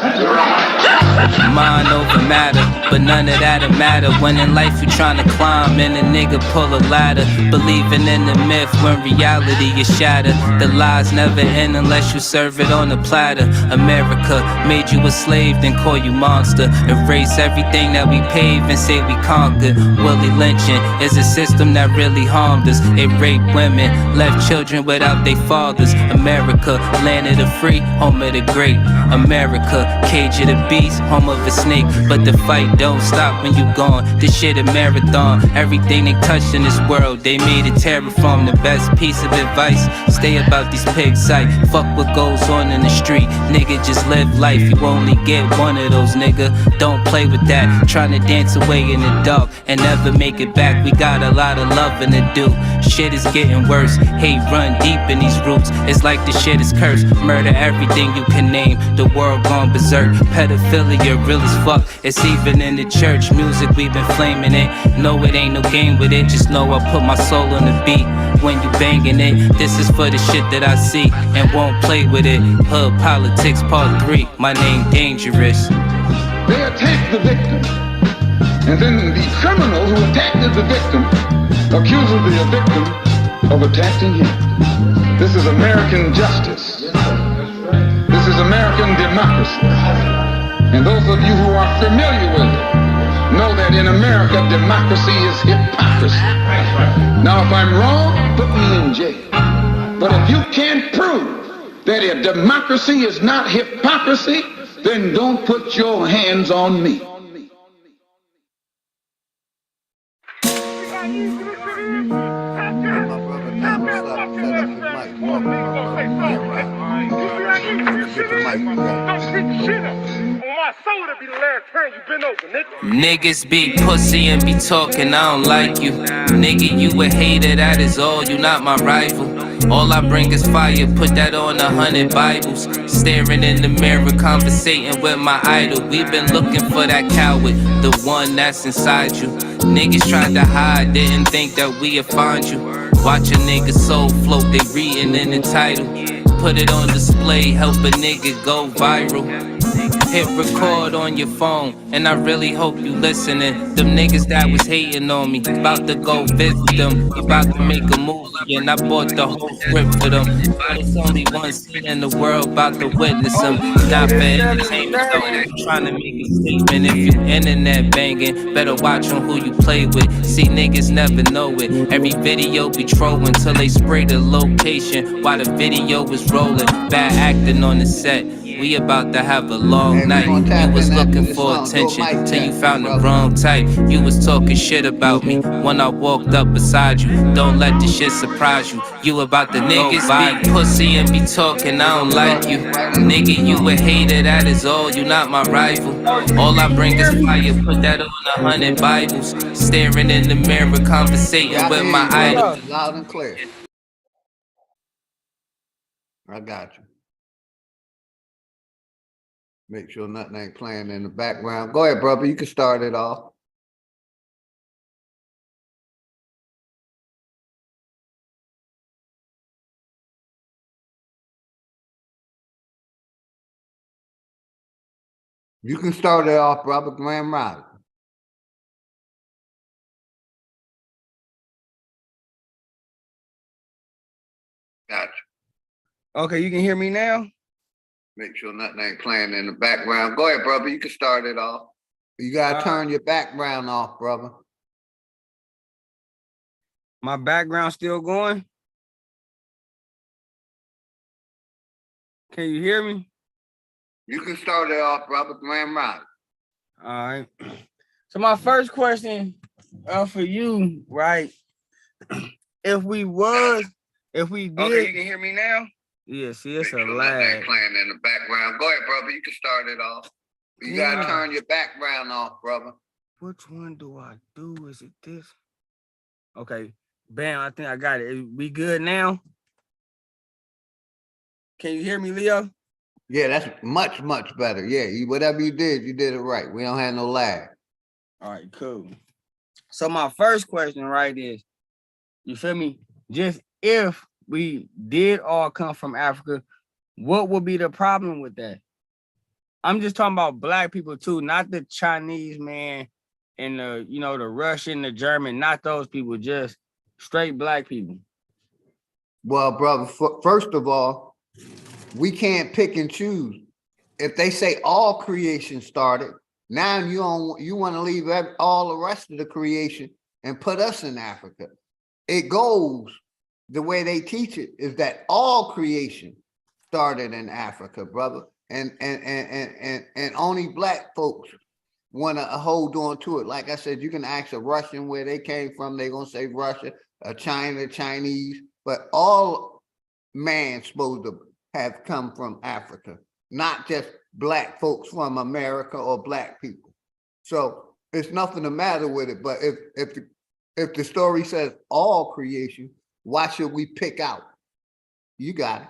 Mind over matter, but none of that'll matter when in life you're trying to climb and a nigga pull a ladder. Believing in the myth when reality is shattered. The lies never end unless you serve it on a platter. America made you a slave, then call you monster. Erase everything that we paved and say we conquered. Willie lynching is a system that really harmed us. It raped women, left children without their fathers. America, land of the free, home of the great. America, cage of the beast, home of a snake. But the fight don't stop when you gone. This shit a marathon. Everything they touched in this world, they made it terraform. The best piece of advice, stay about these pigs sight. Fuck what goes on in the street. Nigga, just live life. You only get one of those, nigga. Don't play with that. Trying to dance away in the dark and never make it back. We got a lot of loving to do. Shit is getting worse. Hate run deep in these roots. It's like the shit is cursed. Murder everything you can name. The world gone berserk. Pedophilia real as fuck. It's even in the church music we've been flaming it. No, it ain't no game with it. Just know I put my soul on the beat when you banging it. This is for the shit that I see and won't play with it. Hood Politics Part 3. My name Dangerous. They attack the victim, and then the criminal who attacked the victim accuses the victim of attacking him. This is American justice. This is American democracy. And those of you who are familiar with it know that in America, democracy is hypocrisy. Now, if I'm wrong, put me in jail. But if you can't prove that a democracy is not hypocrisy, then don't put your hands on me. Niggas be pussy and be talking, I don't like you. Nigga, you a hater, that is all, you not my rival. All I bring is fire, put that on 100 Bibles. Staring in the mirror, conversating with my idol. We been looking for that coward, the one that's inside you. Niggas tried to hide, didn't think that we'd find you. Watch a nigga soul float, they reading in the title. Put it on display, help a nigga go viral. Hit record on your phone, and I really hope you listening. Them niggas that was hating on me, about to go visit them, about to make a movie, and I bought the whole script for them. But it's only one scene in the world, about to witness them. Not for entertainment, though. I'm trying to make a statement. If you internet banging, better watch on who you play with. See, niggas never know it. Every video be trolling till they spray the location while the video was rolling. Bad acting on the set. We about to have a long night. You was looking for attention till you found the wrong type. You was talking shit about me when I walked up beside you. Don't let the shit surprise you. You about the niggas be pussy and be talking, I don't like you. Nigga, you a hater, that is all. You not my rival. All I bring is fire. Put that on 100 Bibles. Staring in the mirror, conversating with my idol. Loud and clear. I got you. Make sure nothing ain't playing in the background. Go ahead, brother. You can start it off. You can start it off, brother. Grand Rising. Got you. Okay, you can hear me now? Make sure nothing ain't playing in the background. Go ahead, brother. You can start it off. You gotta turn your background off, brother. My background still going? Can you hear me? You can start it off, brother. Grand Rising. All right. So my first question for you, right? If we did. Okay, you can hear me now? Yeah, see, it's a lag. Playing in the background. Go ahead, brother. You can start it off. You gotta turn your background off, brother. Which one do I do? Is it this? Okay, bam, I think I got it. We good now? Can you hear me, Leo? Yeah, that's much, much better. Yeah, whatever you did it right. We don't have no lag. All right, cool. So my first question, right, is, you feel me? Just if we did all come from Africa, what would be the problem with that? I'm just talking about black people too, not the Chinese man and the Russian, the German, not those people, just straight black people. Well, brother, first of all, we can't pick and choose. If they say all creation started, now you want to leave all the rest of the creation and put us in Africa. It goes the way they teach it is that all creation started in Africa, brother, and only black folks want to hold on to it. Like I said, you can ask a Russian where they came from; they're gonna say Russia, a China, Chinese, but all man's supposed to have come from Africa, not just black folks from America or black people. So it's nothing the matter with it. But if the story says all creation, why should we pick out? You got it.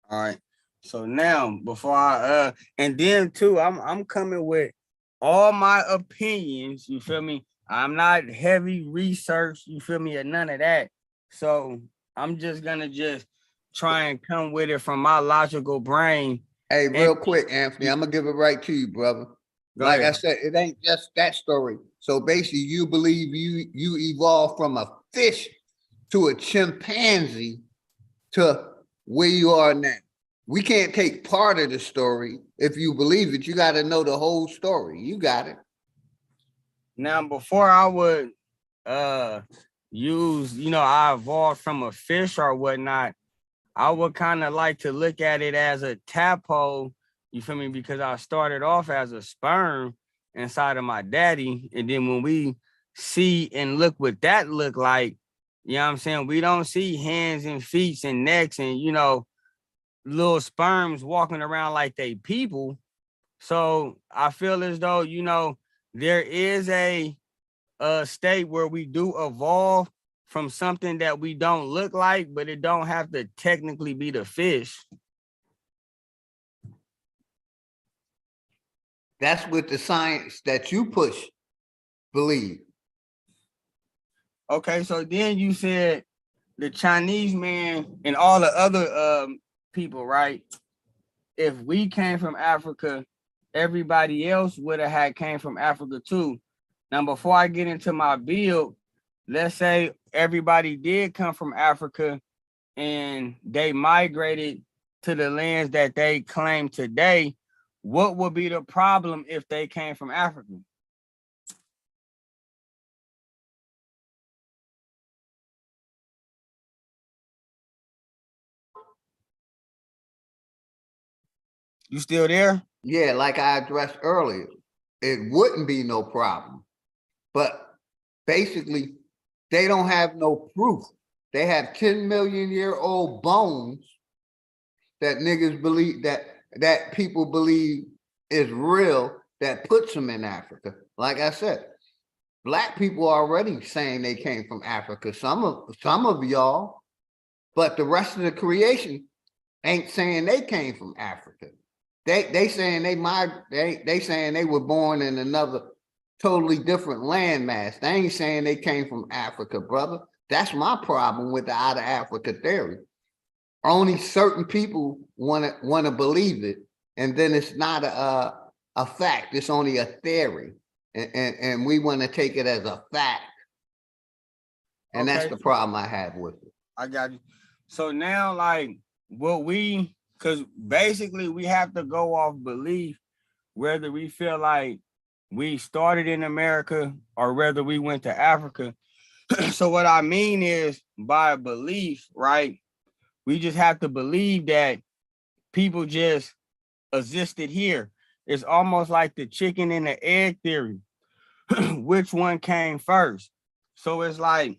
All right. So now, before and then too, I'm coming with all my opinions. You feel me? I'm not heavy research. You feel me? Or none of that. So I'm just gonna try and come with it from my logical brain. Hey, real quick, Anthony, I'm gonna give it right to you, brother. Like I said, it ain't just that story. So basically, you believe you evolved from a fish to a chimpanzee to where you are now. We can't take part of the story. If you believe it, you got to know the whole story. You got it. Now, before I would use, I evolved from a fish or whatnot, I would kind of like to look at it as a tadpole, you feel me? Because I started off as a sperm inside of my daddy. And then when we see and look what that look like, you know what I'm saying? We don't see hands and feet and necks and, little sperms walking around like they people. So I feel as though, there is a state where we do evolve from something that we don't look like, but it don't have to technically be the fish. That's what the science that you push believe. Okay, so then you said the Chinese man and all the other people, right? If we came from Africa, everybody else would have had came from Africa too. Now, before I get into my build, let's say everybody did come from Africa and they migrated to the lands that they claim today. What would be the problem if they came from Africa? You still there? Yeah, like I addressed earlier, it wouldn't be no problem. But basically, they don't have no proof. They have 10 million year old bones that niggas believe that people believe is real that puts them in Africa. Like I said, black people are already saying they came from Africa. Some of y'all, but the rest of the creation ain't saying they came from Africa. They saying they saying they were born in another totally different landmass. They ain't saying they came from Africa, brother. That's my problem with the out of Africa theory. Only certain people want to believe it, and then it's not a fact. It's only a theory, and we want to take it as a fact. And that's the problem I have with it. I got you. So now, like, because basically we have to go off belief, whether we feel like we started in America or whether we went to Africa. So what I mean is, by belief, right? We just have to believe that people just existed here. It's almost like the chicken and the egg theory. Which one came first? So it's like,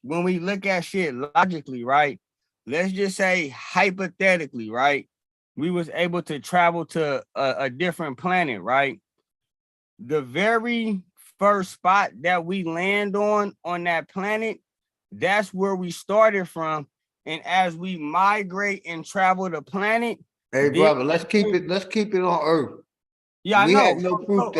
when we look at shit logically, right? Let's just say hypothetically, right? We was able to travel to a different planet, right? The very first spot that we land on that planet, that's where we started from. And as we migrate and travel the planet, hey brother, let's keep it on Earth. Yeah, we I know. have no proof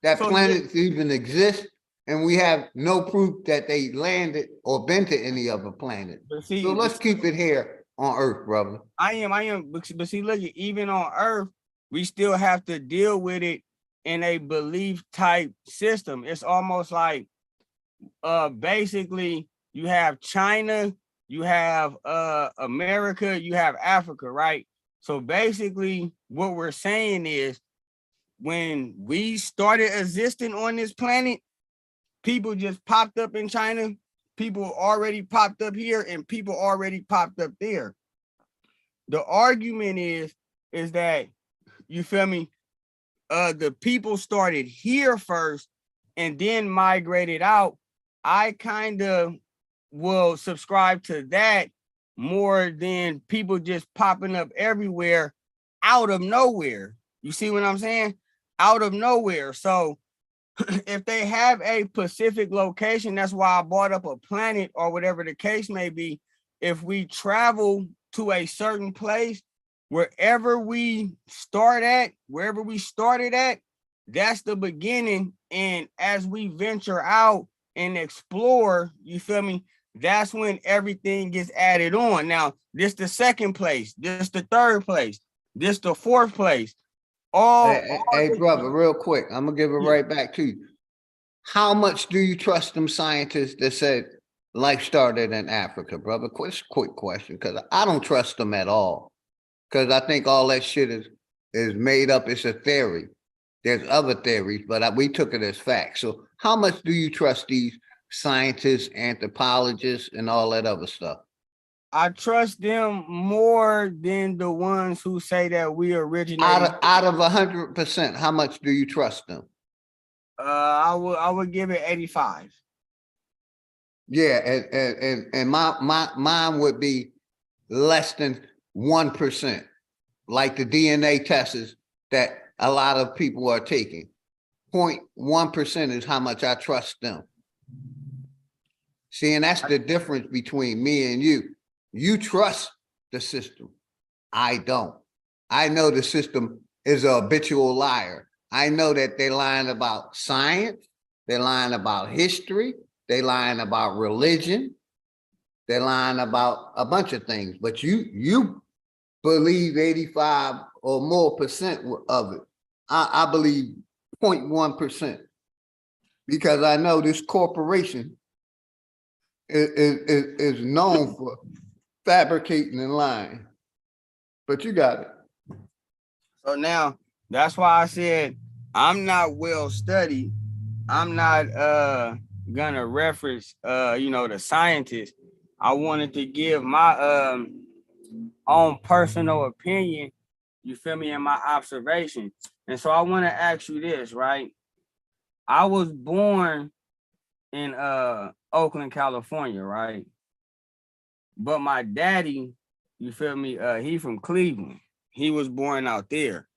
that planets even exist, and we have no proof that they landed or been to any other planet. So let's keep it here on Earth, brother. I am. But see, look, even on Earth, we still have to deal with it in a belief type system. It's almost like basically you have China, you have America, you have Africa, right? So basically what we're saying is, when we started existing on this planet, people just popped up in China, people already popped up here, and people already popped up there. The argument is that, you feel me, the people started here first and then migrated out. I kind of will subscribe to that more than people just popping up everywhere out of nowhere. You see what I'm saying? Out of nowhere. So if they have a specific location, that's why I brought up a planet or whatever the case may be. If we travel to a certain place, wherever we started at, that's the beginning. And as we venture out and explore, you feel me, that's when everything gets added on. Now, this the second place, this the third place, this the fourth place. Hey, brother, real quick, I'm gonna give it right back to you. How much do you trust them scientists that said life started in Africa, brother? Quick question, because I don't trust them at all. Because I think all that shit is made up. It's a theory. There's other theories, but we took it as fact. So how much do you trust these scientists, anthropologists, and all that other stuff? I trust them more than the ones who say that we originated. Out of 100%, how much do you trust them? I would give it 85. Yeah, and mine would be less than 1%, like the DNA tests that a lot of people are taking. 0.1% is how much I trust them. See, and that's the difference between me and you. You trust the system. I don't. I know the system is a habitual liar. I know that they're lying about science, they're lying about history, they're lying about religion, They're lying about a bunch of things, but you believe 85 or more percent of it. I believe 0.1%, because I know this corporation is known for fabricating and lying. But you got it. So now that's why I said I'm not well studied. I'm not gonna reference the scientists. I wanted to give my own personal opinion, you feel me, and my observation. And so I want to ask you this, right? I was born in Oakland, California, right? But my daddy, you feel me, he from Cleveland. He was born out there,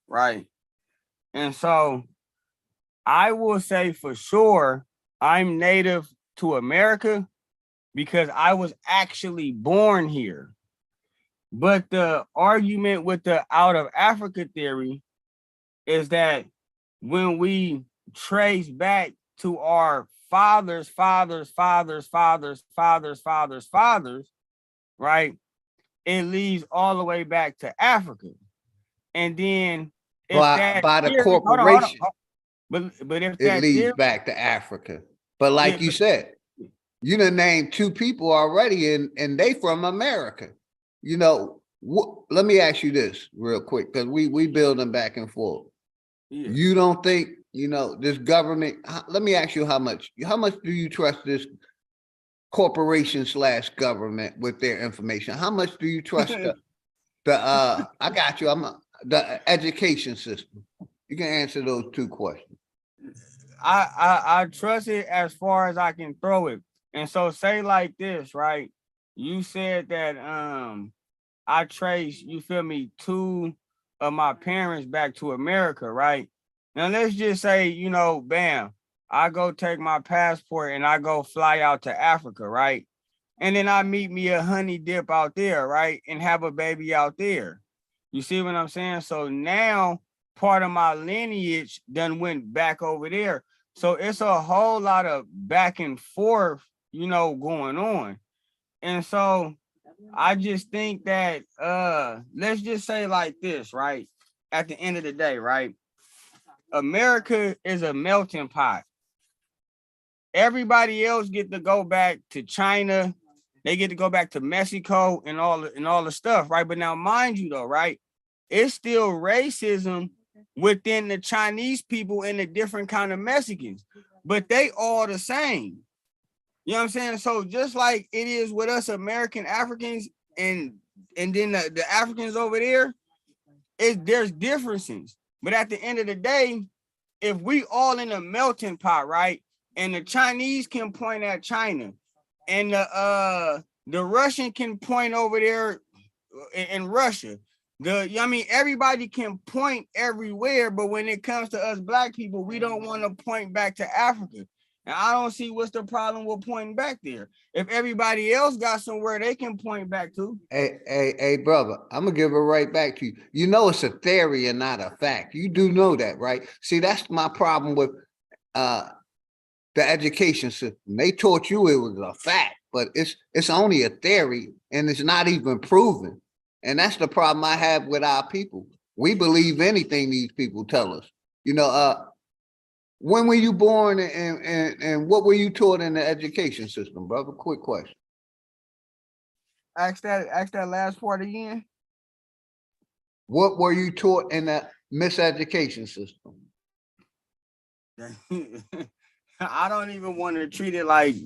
right? And so I will say for sure I'm native to America because I was actually born here. But the argument with the out of Africa theory is that when we trace back to our fathers, right, it leads all the way back to Africa. And then if by the corporation, but if it that leads theory, back to Africa. But like you said, you done named two people already, and they from America. You know, let me ask you this real quick, because we building back and forth. Yeah. You don't think, this government, let me ask you how much do you trust this corporation / government with their information? How much do you trust I got you, the education system? You can answer those two questions. I trust it as far as I can throw it. And so say like this, right? You said that I trace, you feel me, two of my parents back to America, right? Now let's just say, bam, I go take my passport and I go fly out to Africa, right? And then I meet me a honey dip out there, right? And have a baby out there. You see what I'm saying? So now part of my lineage done went back over there. So it's a whole lot of back and forth, going on. And so I just think that let's just say like this, right? At the end of the day, right? America is a melting pot. Everybody else get to go back to China. They get to go back to Mexico and all the stuff, right? But now, mind you, though, right? It's still racism within the Chinese people and the different kind of Mexicans, but they all the same. You know what I'm saying? So just like it is with us American Africans and then the Africans over there, there's differences. But at the end of the day, if we all in a melting pot, right? And the Chinese can point at China, and the Russian can point over there in Russia. Everybody can point everywhere, but when it comes to us black people, we don't want to point back to Africa. And I don't see what's the problem with pointing back there. If everybody else got somewhere they can point back to. Hey, brother, I'm gonna give it right back to you. You know it's a theory and not a fact. You do know that, right? See, that's my problem with the education system. They taught you it was a fact, but it's only a theory and it's not even proven. And that's the problem I have with our people. We believe anything these people tell us. When were you born and what were you taught in the education system, brother? Quick question. Ask that last part again. What were you taught in the miseducation system? I don't even want to treat it like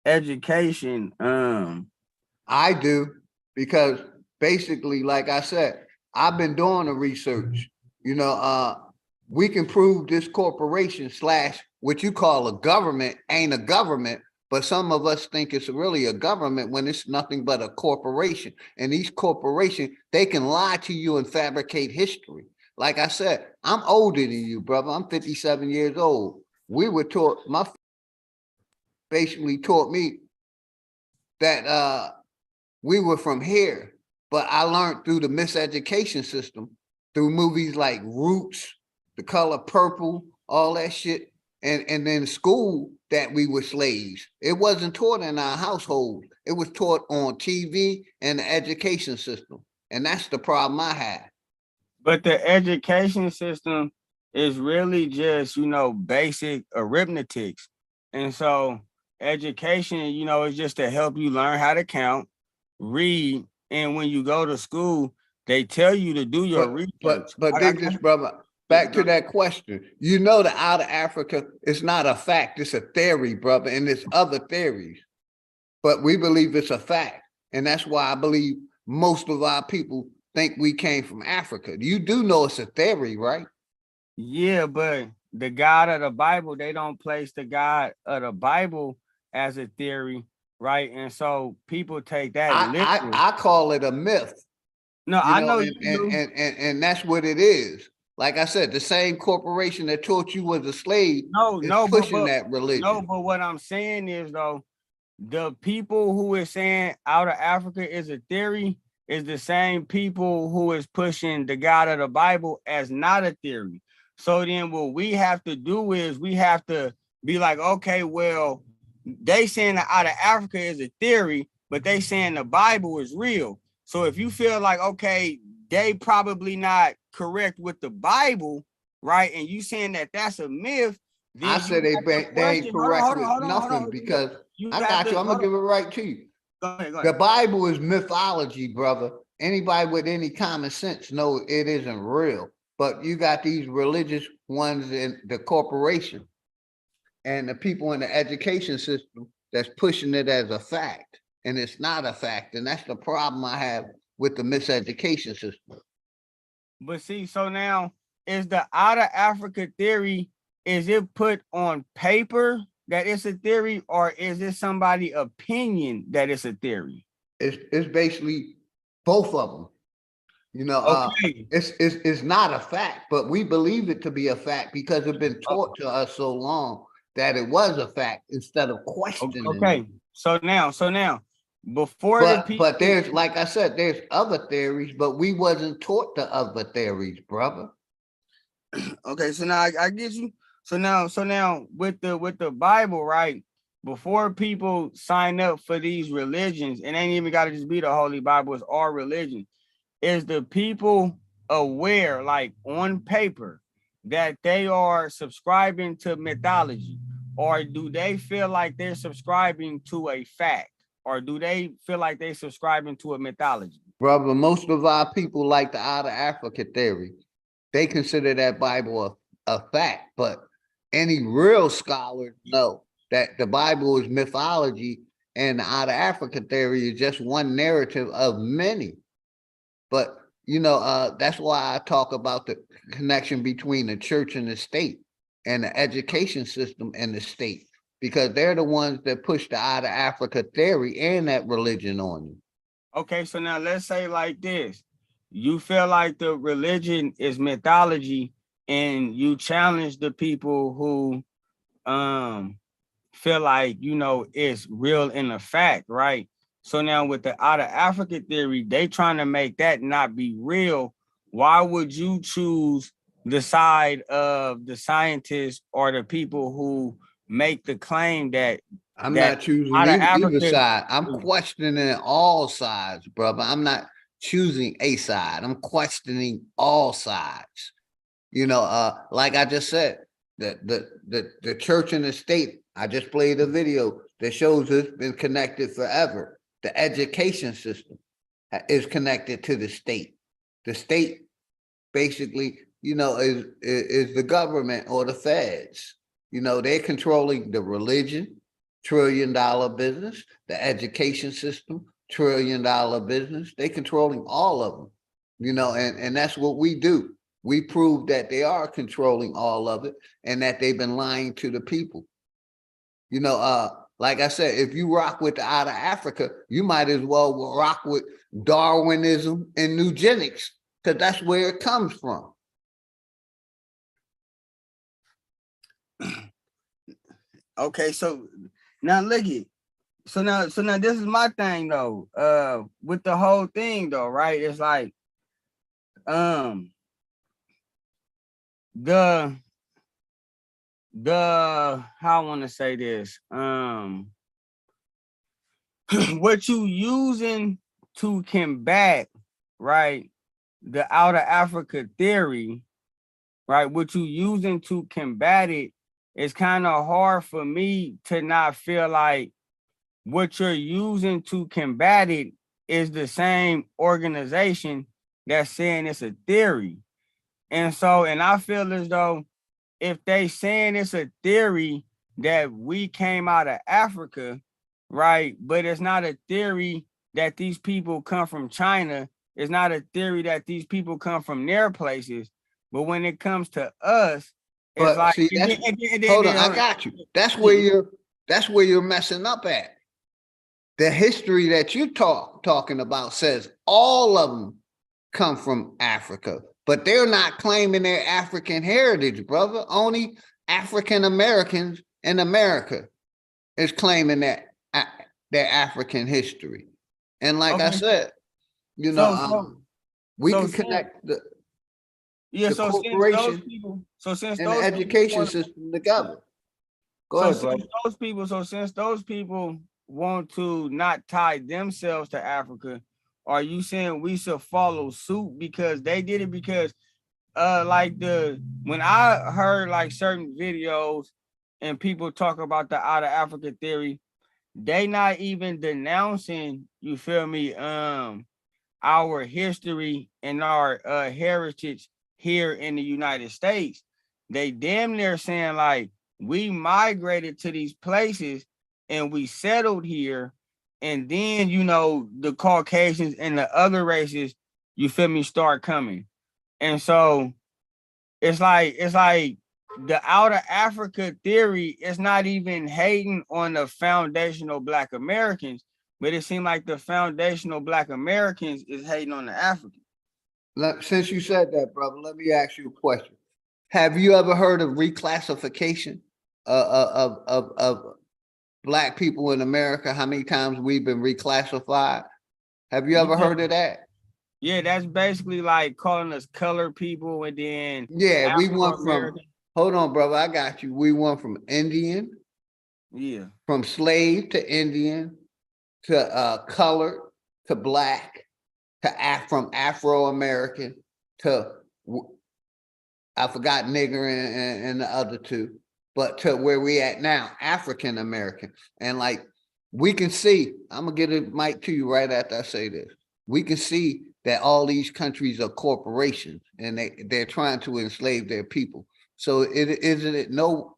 education. I do, because basically, like I said, I've been doing the research. We can prove this corporation / what you call a government ain't a government, but some of us think it's really a government when it's nothing but a corporation. And these corporations, they can lie to you and fabricate history. Like I said, I'm older than you, brother. I'm 57 years old. We were taught, basically taught me that we were from here, but I learned through the miseducation system, through movies like Roots, The Color Purple, all that shit. and in school that we were slaves. It wasn't taught in our household. It was taught on TV and the education system. And that's the problem I had. But the education system is really just, basic arithmetics. And so education, is just to help you learn how to count, read, and when you go to school, they tell you to do your research. But dig this, brother. Back to that question. You know that out of Africa, it's not a fact, it's a theory, brother, and there's other theories. But we believe it's a fact. And that's why I believe most of our people think we came from Africa. You do know it's a theory, right? Yeah, but the God of the Bible, they don't place the God of the Bible as a theory, right? And so people take that I call it a myth. No, I know you do. And that's what it is. Like I said, the same corporation that taught you was a slave is pushing that religion. No, but what I'm saying is, though, the people who is saying out of Africa is a theory is the same people who is pushing the God of the Bible as not a theory. So then what we have to do is we have to be like, okay, well, they saying that out of Africa is a theory, but they saying the Bible is real. So if you feel like, okay, they probably not correct with the Bible, right? And you saying that that's a myth. Then I said they ain't correct with nothing because I got you. I'm gonna give it right to you. Go ahead. The Bible is mythology, brother. Anybody with any common sense know it isn't real. But you got these religious ones in the corporation and the people in the education system that's pushing it as a fact. And it's not a fact. And that's the problem I have with the miseducation system. But see, so now is the out of Africa theory, is it put on paper that it's a theory, or is it somebody's opinion that it's a theory? It's basically both of them. It's not a fact, but we believe it to be a fact because it's been taught to us so long that it was a fact instead of questioning. Okay, so now before but there's, like I said, there's other theories, but we wasn't taught the other theories, brother. Okay, so now I get you. So now with the Bible, right? Before people sign up for these religions, it ain't even got to just be the Holy Bible, it's all religion. Is the people aware, like on paper, that they are subscribing to mythology, or do they feel like they're subscribing to a fact, or do they feel like they're subscribing to a mythology? Brother, most of our people like the out of Africa theory. They consider that Bible a fact, but any real scholars know that the Bible is mythology and the out of Africa theory is just one narrative of many. But, that's why I talk about the connection between the church and the state and the education system and the state, because they're the ones that push the out of Africa theory and that religion on you. Okay, so now let's say like this. You feel like the religion is mythology and you challenge the people who feel like, it's real in the fact, right? So now with the out of Africa theory, they trying to make that not be real. Why would you choose the side of the scientists or the people who make the claim that I'm not choosing either side. I'm questioning all sides, brother. I'm not choosing a side. I'm questioning all sides. Like I just said, the church and the state, I just played a video that shows it's been connected forever. The education system is connected to the state. The state basically, is the government or the feds. They're controlling the religion, $1 trillion business, the education system, $1 trillion business. They're controlling all of them, and that's what we do. We prove that they are controlling all of it and that they've been lying to the people. Like I said, if you rock with the out of Africa, you might as well rock with Darwinism and eugenics, because that's where it comes from. Okay, so now look it. So now this is my thing though. With the whole thing though, right? It's like the how I want to say this, what you using to combat, right, the outer Africa theory, right, what you using to combat it, it's kind of hard for me to not feel like what you're using to combat it is the same organization that's saying it's a theory. And so, and I feel as though if they saying it's a theory that we came out of Africa, right? But it's not a theory that these people come from China. It's not a theory that these people come from their places. But when it comes to us, it's But like, see, that's, hold on, I got you. That's where you're messing up at. The history that you talking about says all of them come from Africa, but they're not claiming their African heritage, brother. Only African Americans in America is claiming that their African history. And like I said, you know, we can connect the corporation since and those the education system together. Go ahead, brother. Since those people want to not tie themselves to Africa, are you saying we should follow suit because they did it? Because like when I heard like certain videos and people talk about the out of Africa theory, they not even denouncing, you feel me, our history and our heritage here in the United States. They damn near saying like we migrated to these places and we settled here, and then you know the Caucasians and the other races, you feel me, start coming. And so it's like the outer Africa theory is not even hating on the foundational Black Americans, but it seemed like the foundational Black Americans is hating on the Africans. Since you said that, brother, let me ask you a question. Have you ever heard of reclassification of Black people in America? How many times we've been reclassified? Have you ever heard of that? Yeah, that's basically like calling us colored people, and then we went from, hold on, brother, I got you. We went from Indian, from slave to Indian, to colored, to Black, to from Afro-American, to, I forgot nigger and the other two, but to where we at now, African-American. And like, we can see, I'm gonna get a mic to you right after I say this. We can see that all these countries are corporations and they're trying to enslave their people. So isn't it no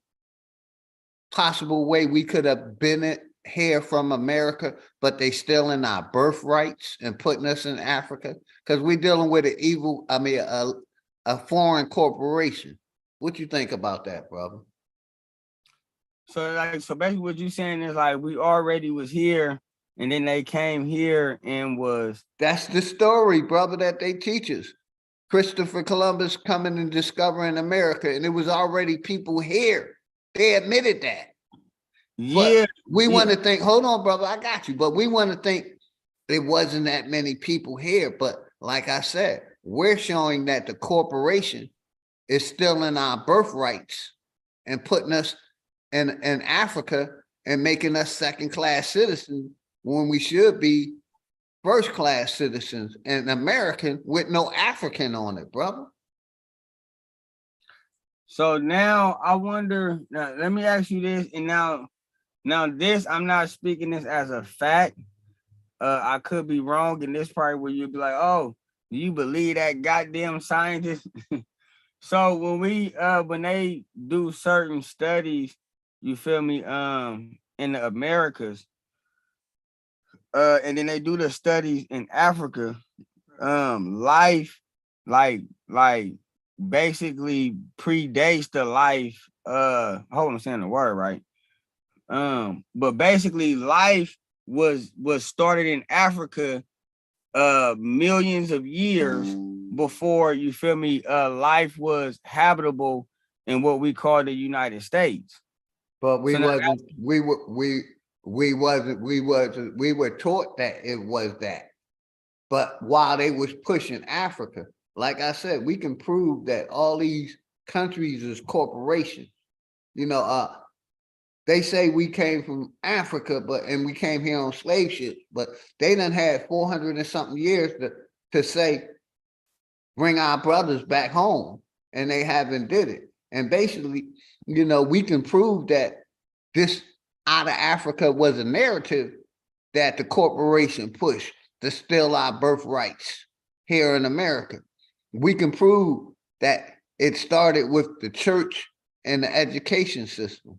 possible way we could have been here from America, but they still in our birthrights and putting us in Africa? Because we're dealing with an evil, a foreign corporation. What you think about that, brother? So basically what you saying is like we already was here, and then they came here and was. That's the story, brother, that they teach us. Christopher Columbus coming and discovering America, and it was already people here. They admitted that. Yeah. But we want to think, hold on, brother, I got you. But we want to think there wasn't that many people here. But like I said, we're showing that the corporation is still in our birthrights and putting us in Africa and making us second-class citizens when we should be first-class citizens and American with no African on it, brother. So now I wonder, now let me ask you this, and now this, I'm not speaking this as a fact. I could be wrong, and this part where you'd be like, oh, do you believe that goddamn scientist? So when they do certain studies, you feel me, in the Americas, and then they do the studies in Africa, life like basically predates the life, hold on, I'm saying the word right. But basically life was started in Africa millions of years before, you feel me, life was habitable in what we call the United States. But we were taught that it was that. But while they was pushing Africa, like I said, we can prove that all these countries is corporations. You know, they say we came from Africa, and we came here on slave ships, but they done had 400 and something years to say, bring our brothers back home, and they haven't did it. And basically, you know, we can prove that this out of Africa was a narrative that the corporation pushed to steal our birthrights here in America. We can prove that it started with the church and the education system,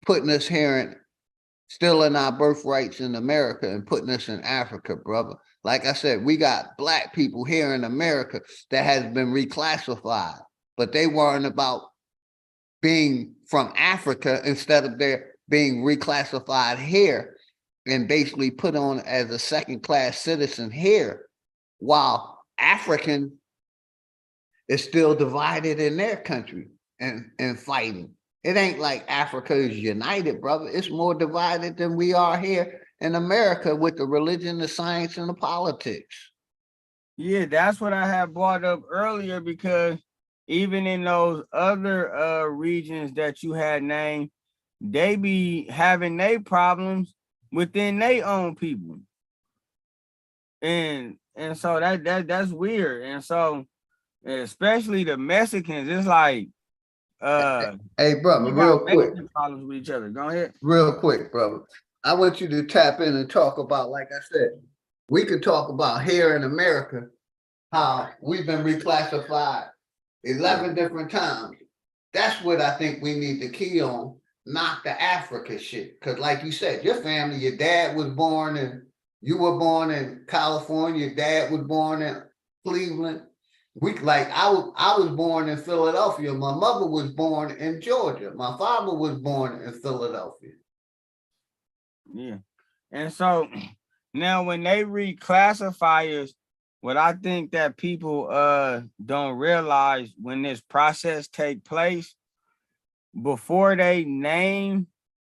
putting us here and stealing our birthrights in America and putting us in Africa, brother. Like I said, we got Black people here in America that has been reclassified, but they weren't about being from Africa instead of their being reclassified here and basically put on as a second-class citizen here, while African is still divided in their country and fighting. It ain't like Africa is united, brother. It's more divided than we are here in America with the religion, the science, and the politics. Yeah, that's what I had brought up earlier, because even in those other regions that you had named, they be having their problems within their own people. And so that's weird. And so especially the Mexicans, it's like hey brother, real quick, problems with each other. Go ahead. Real quick, brother. I want you to tap in and talk about, like I said, we could talk about here in America, how we've been reclassified 11 different times. That's what I think we need to key on, not the Africa shit. Because like you said, your family, your dad was born in, you were born in California, your dad was born in Cleveland. I was born in Philadelphia. My mother was born in Georgia. My father was born in Philadelphia. Yeah. And so now when they reclassify us, what I think that people don't realize, when this process take place, before they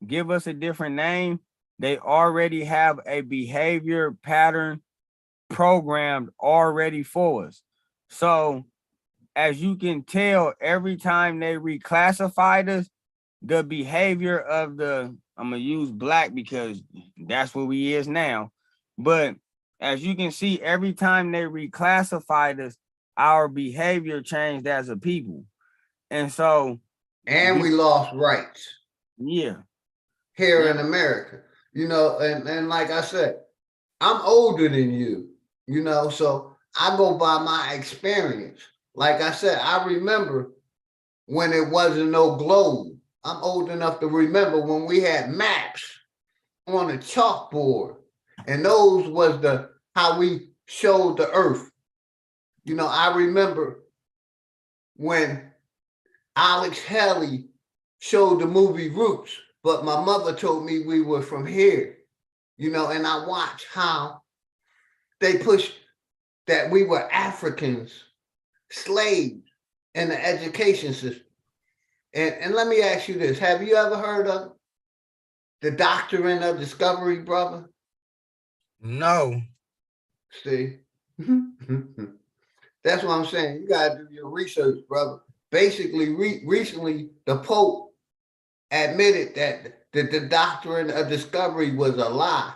give us a different name, they already have a behavior pattern programmed already for us. So as you can tell, every time they reclassified us, the behavior of I'm gonna use Black because that's what we is now. But as you can see, every time they reclassified us, our behavior changed as a people. And so, and we lost rights. Yeah. Here in America, you know, and like I said, I'm older than you, you know, so I go by my experience. Like I said, I remember when it wasn't no globe. I'm old enough to remember when we had maps on a chalkboard, and those was how we showed the earth. You know, I remember when Alex Haley showed the movie Roots, but my mother told me we were from here, you know, and I watched how they pushed that we were Africans, slaves in the education system. And let me ask you this, have you ever heard of the doctrine of discovery, brother? No. See? That's what I'm saying. You gotta do your research, brother. Basically, recently, the Pope admitted that the doctrine of discovery was a lie,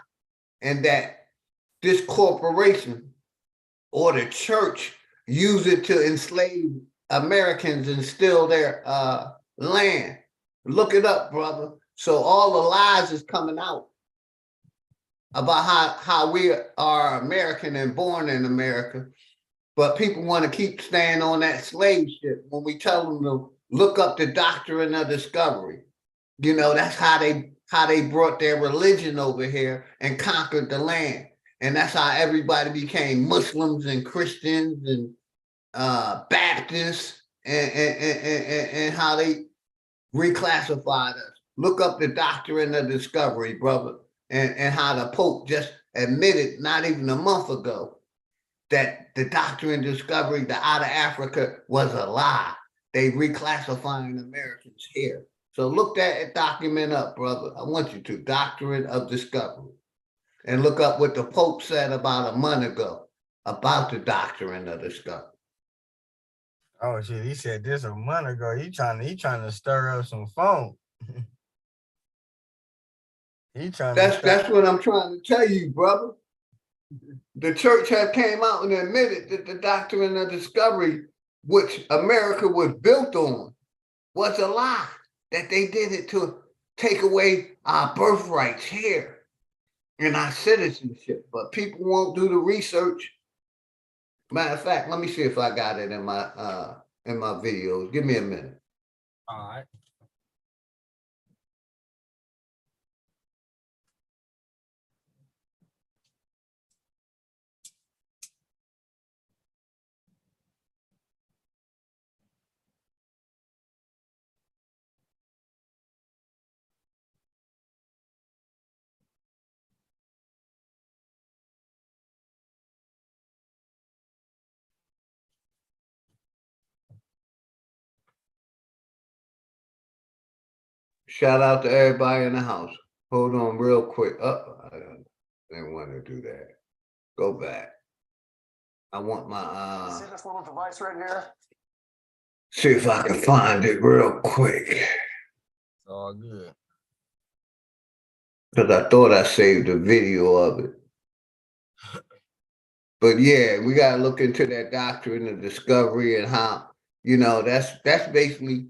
and that this corporation or the church used it to enslave Americans and steal their land. Look it up, brother. So all the lies is coming out about how we are American and born in America, but people want to keep staying on that slave ship when we tell them to look up the doctrine of discovery. You know, that's how they brought their religion over here and conquered the land. And that's how everybody became Muslims and Christians and Baptists, and how they reclassified us. Look up the doctrine of discovery, brother, and how the Pope just admitted not even a month ago that the doctrine of discovery, the out of Africa, was a lie. They reclassifying Americans here. So look that document up, brother. I want you to, doctrine of discovery. And look up what the Pope said about a month ago about the doctrine of discovery. Oh shit, he said this a month ago. He trying to stir up some phone. That's what I'm trying to tell you, brother. The church have came out and admitted that the doctrine of discovery, which America was built on, was a lie. That they did it to take away our birthrights here and our citizenship. But people won't do the research. Matter of fact, let me see if I got it in my videos. Give me a minute. All right. Shout out to everybody in the house. Hold on real quick. I didn't want to do that. Go back. I want my See this little device right here? see if I can find it real quick. It's all good. Because I thought I saved a video of it. But yeah, we gotta look into that doctrine of discovery and how, that's basically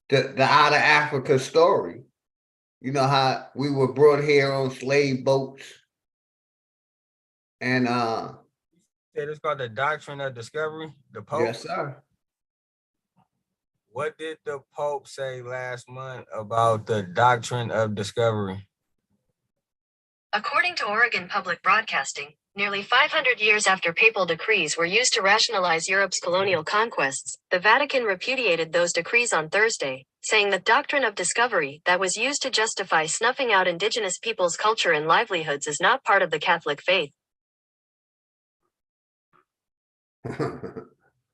the out of Africa story. You know how we were brought here on slave boats. And It's called the doctrine of discovery. The Pope. yes, sir. What did the Pope say last month about the doctrine of discovery? According to Oregon Public Broadcasting, nearly 500 years after papal decrees were used to rationalize Europe's colonial conquests, the Vatican repudiated those decrees on Thursday, saying the doctrine of discovery that was used to justify snuffing out indigenous peoples' culture and livelihoods is not part of the Catholic faith.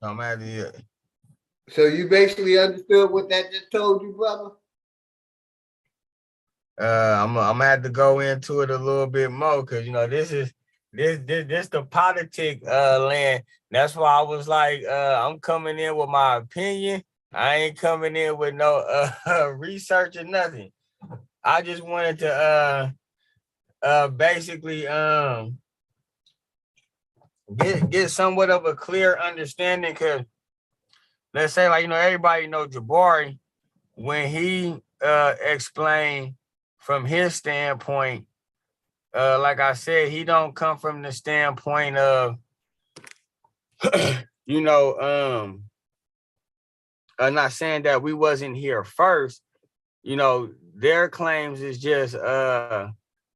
I'm at the So you basically understood what that just told you, brother? I'm gonna have to go into it a little bit more because this the politic land. That's why I was like, I'm coming in with my opinion. I ain't coming in with no research or nothing. I just wanted to basically get somewhat of a clear understanding, because let's say, like, everybody know Jabari when he explained from his standpoint. Like I said, he don't come from the standpoint of I'm not saying that we wasn't here first. Their claims is just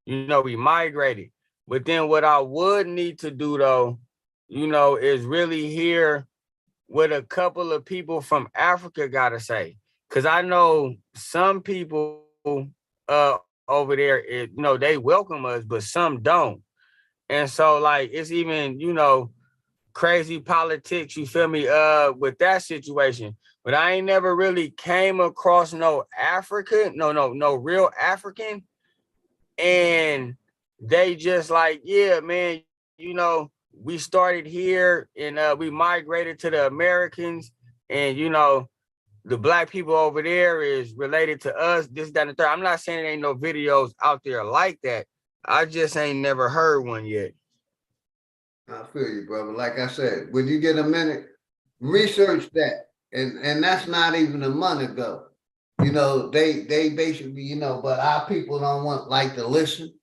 we migrated. But then what I would need to do though, is really hear what a couple of people from Africa gotta say. Cause I know some people over there, they welcome us, but some don't. And so like it's even, crazy politics, you feel me, with that situation. But I ain't never really came across no African, no real African. And they just like, yeah, man, we started here and we migrated to the Americans, and the black people over there is related to us, this, that, and the third. I'm not saying there ain't no videos out there like that. I just ain't never heard one yet. I feel you, brother. Like I said, when you get a minute, research that. And that's not even a month ago. They basically, but our people don't like to listen.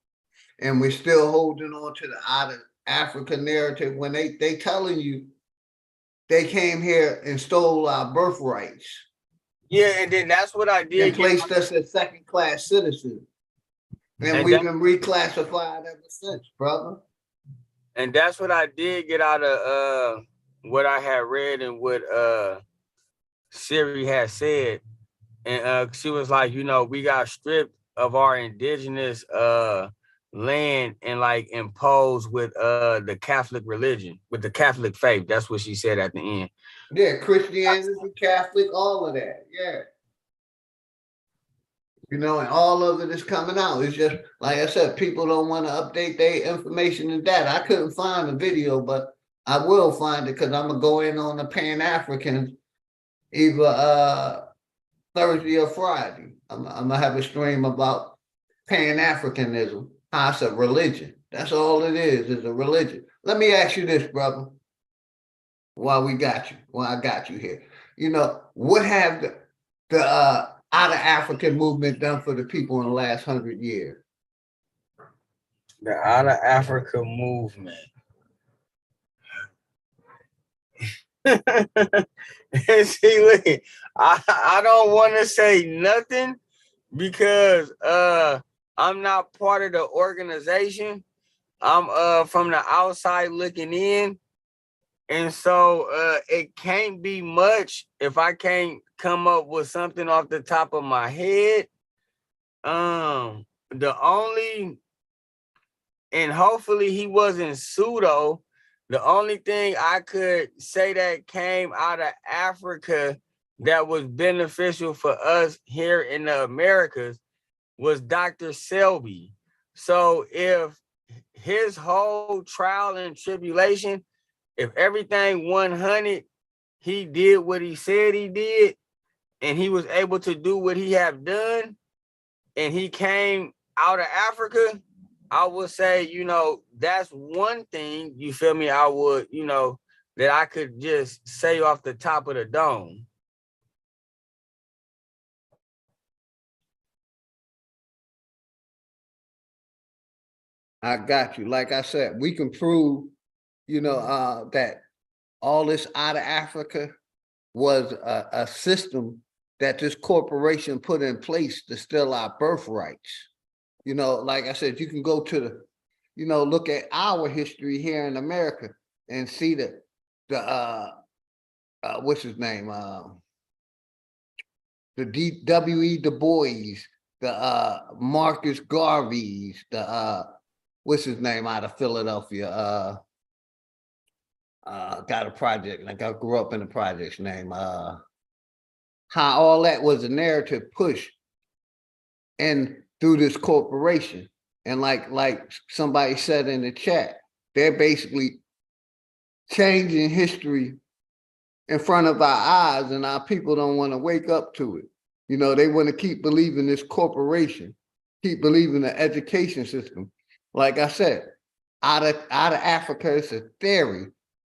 And we're still holding on to the out of Africa narrative when they telling you they came here and stole our birthrights. Yeah, and then that's what I did. And placed us as second-class citizens. And we've been reclassified ever since, brother. And that's what I did get out of what I had read and what Siri had said. And she was like, we got stripped of our indigenous land and like imposed with the Catholic religion, with the Catholic faith. That's what she said at the end. Yeah, Christianity, Catholic, all of that. Yeah. And all of it is coming out. It's just, like I said, people don't want to update their information and data. I couldn't find the video, but I will find it because I'm going to go in on the Pan-Africans, either Thursday or Friday. I'm gonna have a stream about Pan-Africanism, how it's a religion. That's all it is a religion. Let me ask you this, brother, while I got you here. You know, what have the out of Africa movement done for the people in the last 100 years? The Out of Africa movement. See, look, I don't want to say nothing because I'm not part of the organization. I'm from the outside looking in. And so it can't be much if I can't come up with something off the top of my head. The only, and hopefully he wasn't pseudo, the only thing I could say that came out of Africa that was beneficial for us here in the Americas was Dr. Selby. So if his whole trial and tribulation, if everything 100, he did what he said he did, and he was able to do what he have done, and he came out of Africa, I would say, you know, that's one thing, you feel me, I would, you know, that I could just say off the top of the dome. I got you. Like I said, we can prove, you know, that all this out of Africa was a system that this corporation put in place to steal our birthrights. You know, like I said, you can go to the, you know, look at our history here in America and see the what's his name? The W.E. Du Bois, the Marcus Garveys, the what's his name out of Philadelphia? Got a project, like I grew up in the project's name. How all that was a narrative push and through this corporation. And like somebody said in the chat, they're basically changing history in front of our eyes, and our people don't want to wake up to it. You know, they want to keep believing this corporation, keep believing the education system. Like I said, out of Africa, it's a theory,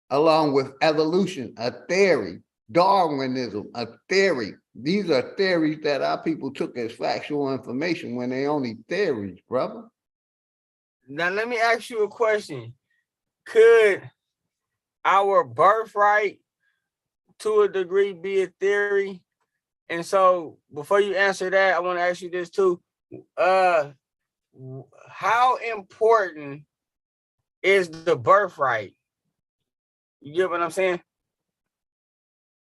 along with evolution, a theory, Darwinism, a theory. These are theories that our people took as factual information when they only theories, brother. Now, let me ask you a question. Could our birthright, to a degree, be a theory? And so, before you answer that, I want to ask you this too. How important is the birthright? You get what I'm saying?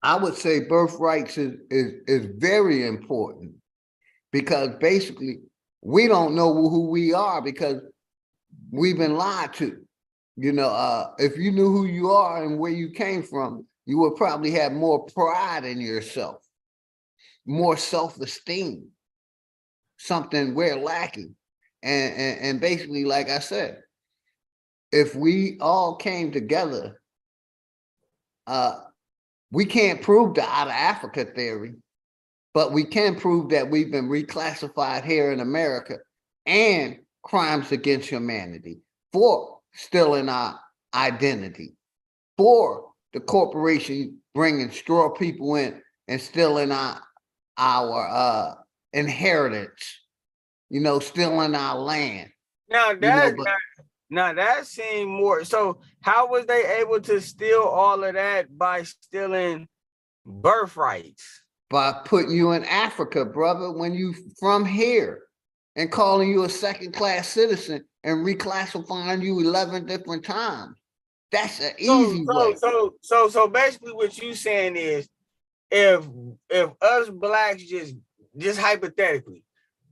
I would say birthrights is very important, because basically we don't know who we are because we've been lied to. You know, if you knew who you are and where you came from, you would probably have more pride in yourself, more self-esteem, something we're lacking. And basically, like I said, if we all came together, we can't prove the out of Africa theory, but we can prove that we've been reclassified here in America and crimes against humanity for stealing our identity, for the corporation bringing straw people in and stealing our inheritance, you know, stealing our land. Now that seemed more. So how was they able to steal all of that by stealing birthrights? By putting you in Africa, brother, when you from here, and calling you a second-class citizen and reclassifying you 11 different times. That's an easy way. So basically what you saying is, if us blacks just hypothetically,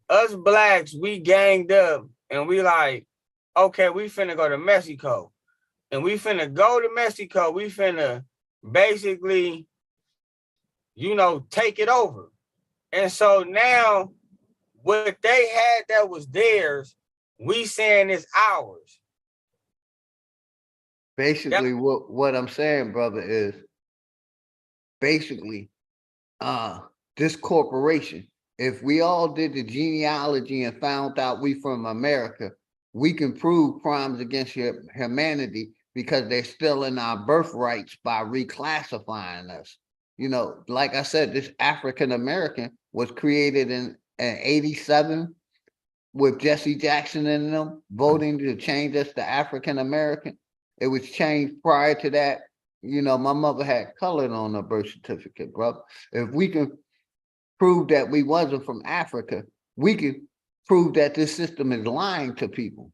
us blacks, we ganged up and we like, okay, we finna go to Mexico. And we finna go to Mexico. We finna basically, you know, take it over. And so now what they had that was theirs, we saying is ours. Basically, what I'm saying, brother, is basically the this corporation. If we all did the genealogy and found out we from America, we can prove crimes against humanity because they're still in our birthrights by reclassifying us. You know, like I said, this African American was created in 87 with Jesse Jackson in them voting to change us to African American. It was changed prior to that. You know, my mother had colored on her birth certificate, bro. If we can prove that we wasn't from Africa, we can prove that this system is lying to people.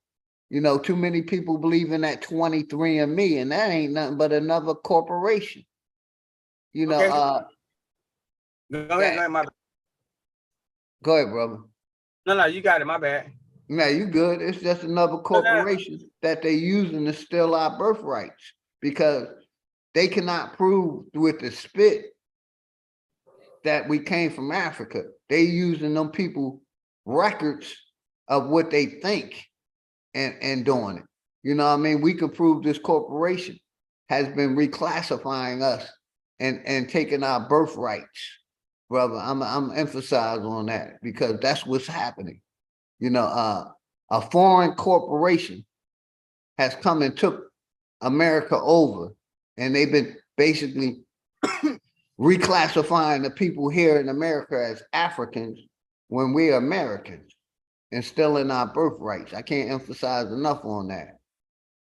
You know, too many people believe in that 23andMe, and that ain't nothing but another corporation. You know, go ahead, my bad. Go ahead, brother. No, you got it, my bad. No, you good. It's just another corporation that they're using to steal our birthrights because they cannot prove with the spit that we came from Africa. They using them people records of what they think and doing it. You know what I mean? We could prove this corporation has been reclassifying us and taking our birthrights, brother. I'm emphasizing on that because that's what's happening. You know, a foreign corporation has come and took America over, and they've been basically reclassifying the people here in America as Africans when we're Americans and still in our birthrights. I can't emphasize enough on that.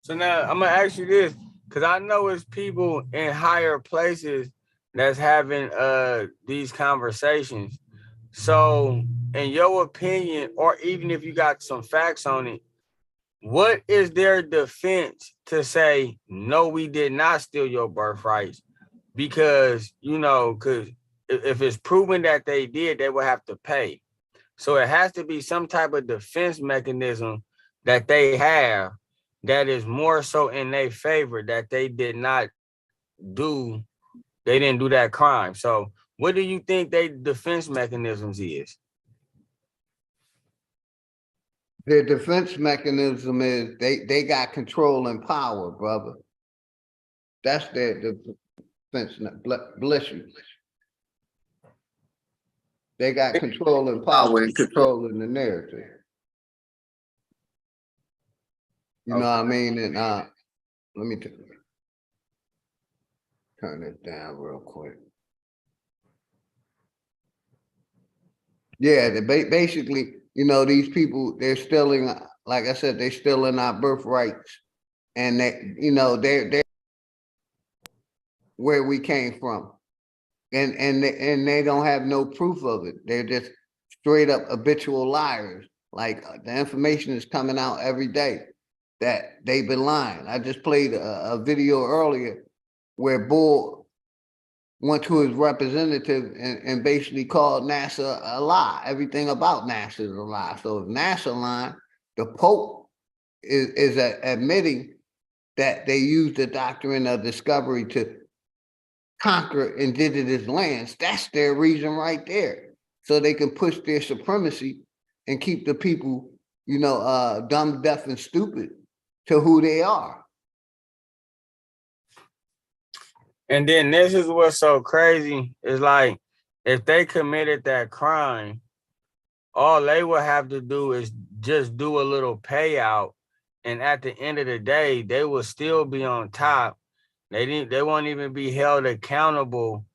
So now I'm gonna ask you this, because I know it's people in higher places that's having these conversations. So in your opinion, or even if you got some facts on it, what is their defense to say, no, we did not steal your birthrights? Because, you know, because if it's proven that they did, they will have to pay. So it has to be some type of defense mechanism that they have that is more so in their favor, that they didn't do that crime. So what do you think their defense mechanisms is? Their defense mechanism is they got control and power, brother. That's their defense. Bless you. They got control and power and controlling the narrative. You know what I mean? And let me turn it down real quick. Yeah, basically, you know, these people, they're stealing, like I said, they're stealing our birthrights. And they, you know, they're where we came from. And they don't have no proof of it. They're just straight up habitual liars. Like the information is coming out every day that they've been lying. I just played a video earlier where Bull went to his representative and basically called NASA a lie. Everything about NASA is a lie. So if NASA lying, the Pope is admitting that they used the doctrine of discovery to conquer indigenous lands. That's their reason right there. So they can push their supremacy and keep the people, you know, dumb, deaf, and stupid to who they are. And then this is what's so crazy is like, if they committed that crime, all they would have to do is just do a little payout. And at the end of the day, they will still be on top. They won't even be held accountable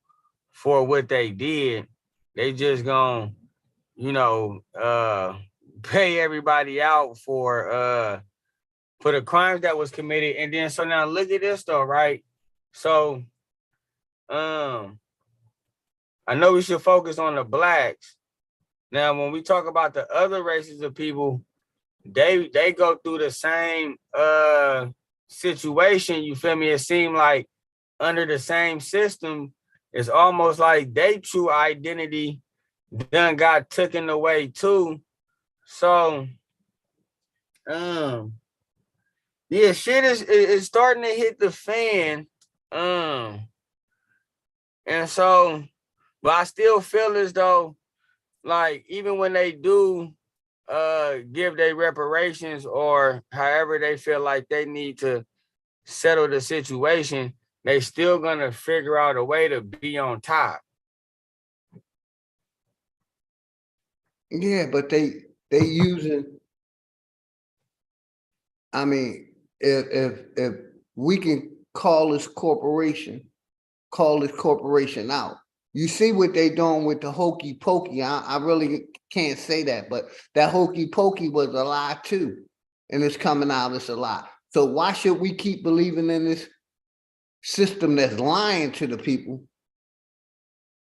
for what they did. They just gonna, you know, pay everybody out for the crimes that was committed. And then so now look at this though, right? So I know we should focus on the blacks. Now, when we talk about the other races of people, they go through the same situation. You feel me? It seemed like under the same system, it's almost like their true identity done got taken away too. So, yeah, shit is starting to hit the fan. And so, but I still feel as though, like, even when they do give their reparations or however they feel like they need to settle the situation, they still gonna figure out a way to be on top. Yeah, but they using. I mean, if we can call this corporation out. You see what they doing with the hokey pokey. I really can't say that, but that hokey pokey was a lie too. And it's coming out as a lie. So why should we keep believing in this system that's lying to the people,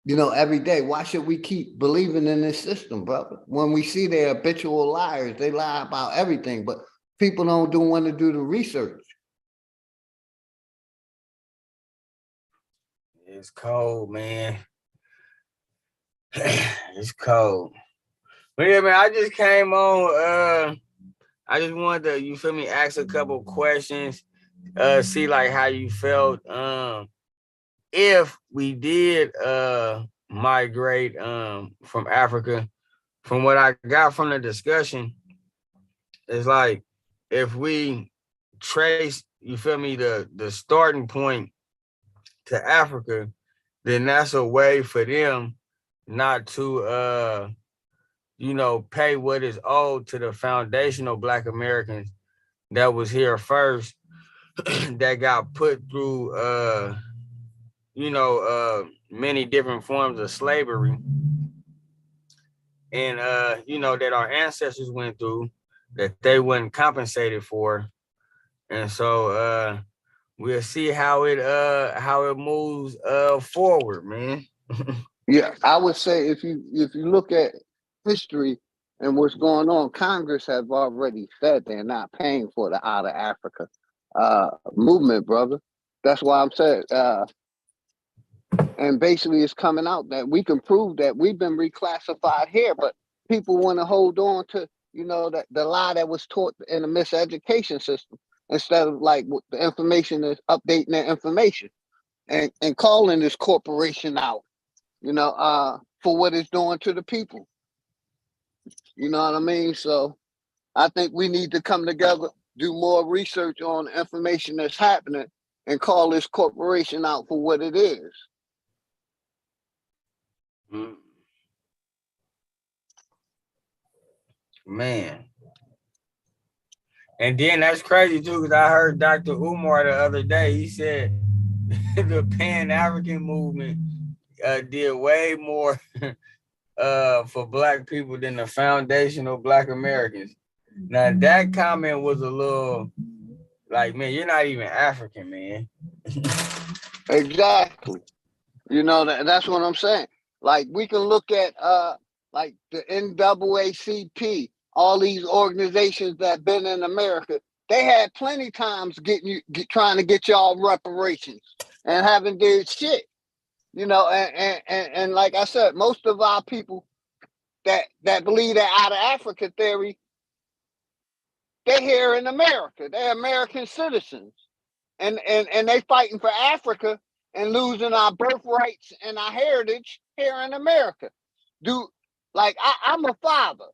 every day? Why should we keep believing in this system, brother? When we see they're habitual liars, they lie about everything, but people don't want to do the research. It's cold, man. It's cold. But yeah, man, I just came on. I just wanted to, you feel me, ask a couple questions, see like how you felt. If we did migrate from Africa, from what I got from the discussion, it's like if we trace, you feel me, the starting point to Africa, then that's a way for them not to pay what is owed to the foundational Black Americans that was here first, that got put through many different forms of slavery, and that our ancestors went through, that they weren't compensated for. And so we'll see how it moves forward, man. Yeah, I would say if you look at history and what's going on, Congress have already said they're not paying for the Out of Africa movement, brother. That's why I'm saying, and basically it's coming out that we can prove that we've been reclassified here, but people want to hold on to, that the lie that was taught in the miseducation system, instead of like the information is updating their information and calling this corporation out, for what it's doing to the people. You know what I mean? So I think we need to come together, do more research on the information that's happening, and call this corporation out for what it is. Man. And then that's crazy too, because I heard Dr. Umar the other day. He said the Pan-African movement did way more for Black people than the foundational Black Americans. Now that comment was a little like, man, you're not even African, man. Exactly. That's what I'm saying. Like we can look at like the NAACP, all these organizations that been in America. They had plenty times trying to get y'all reparations and haven't did shit. And like I said, most of our people that believe that Out of Africa theory, they're here in America. They're American citizens. And they fighting for Africa and losing our birthrights and our heritage here in America. I'm a father.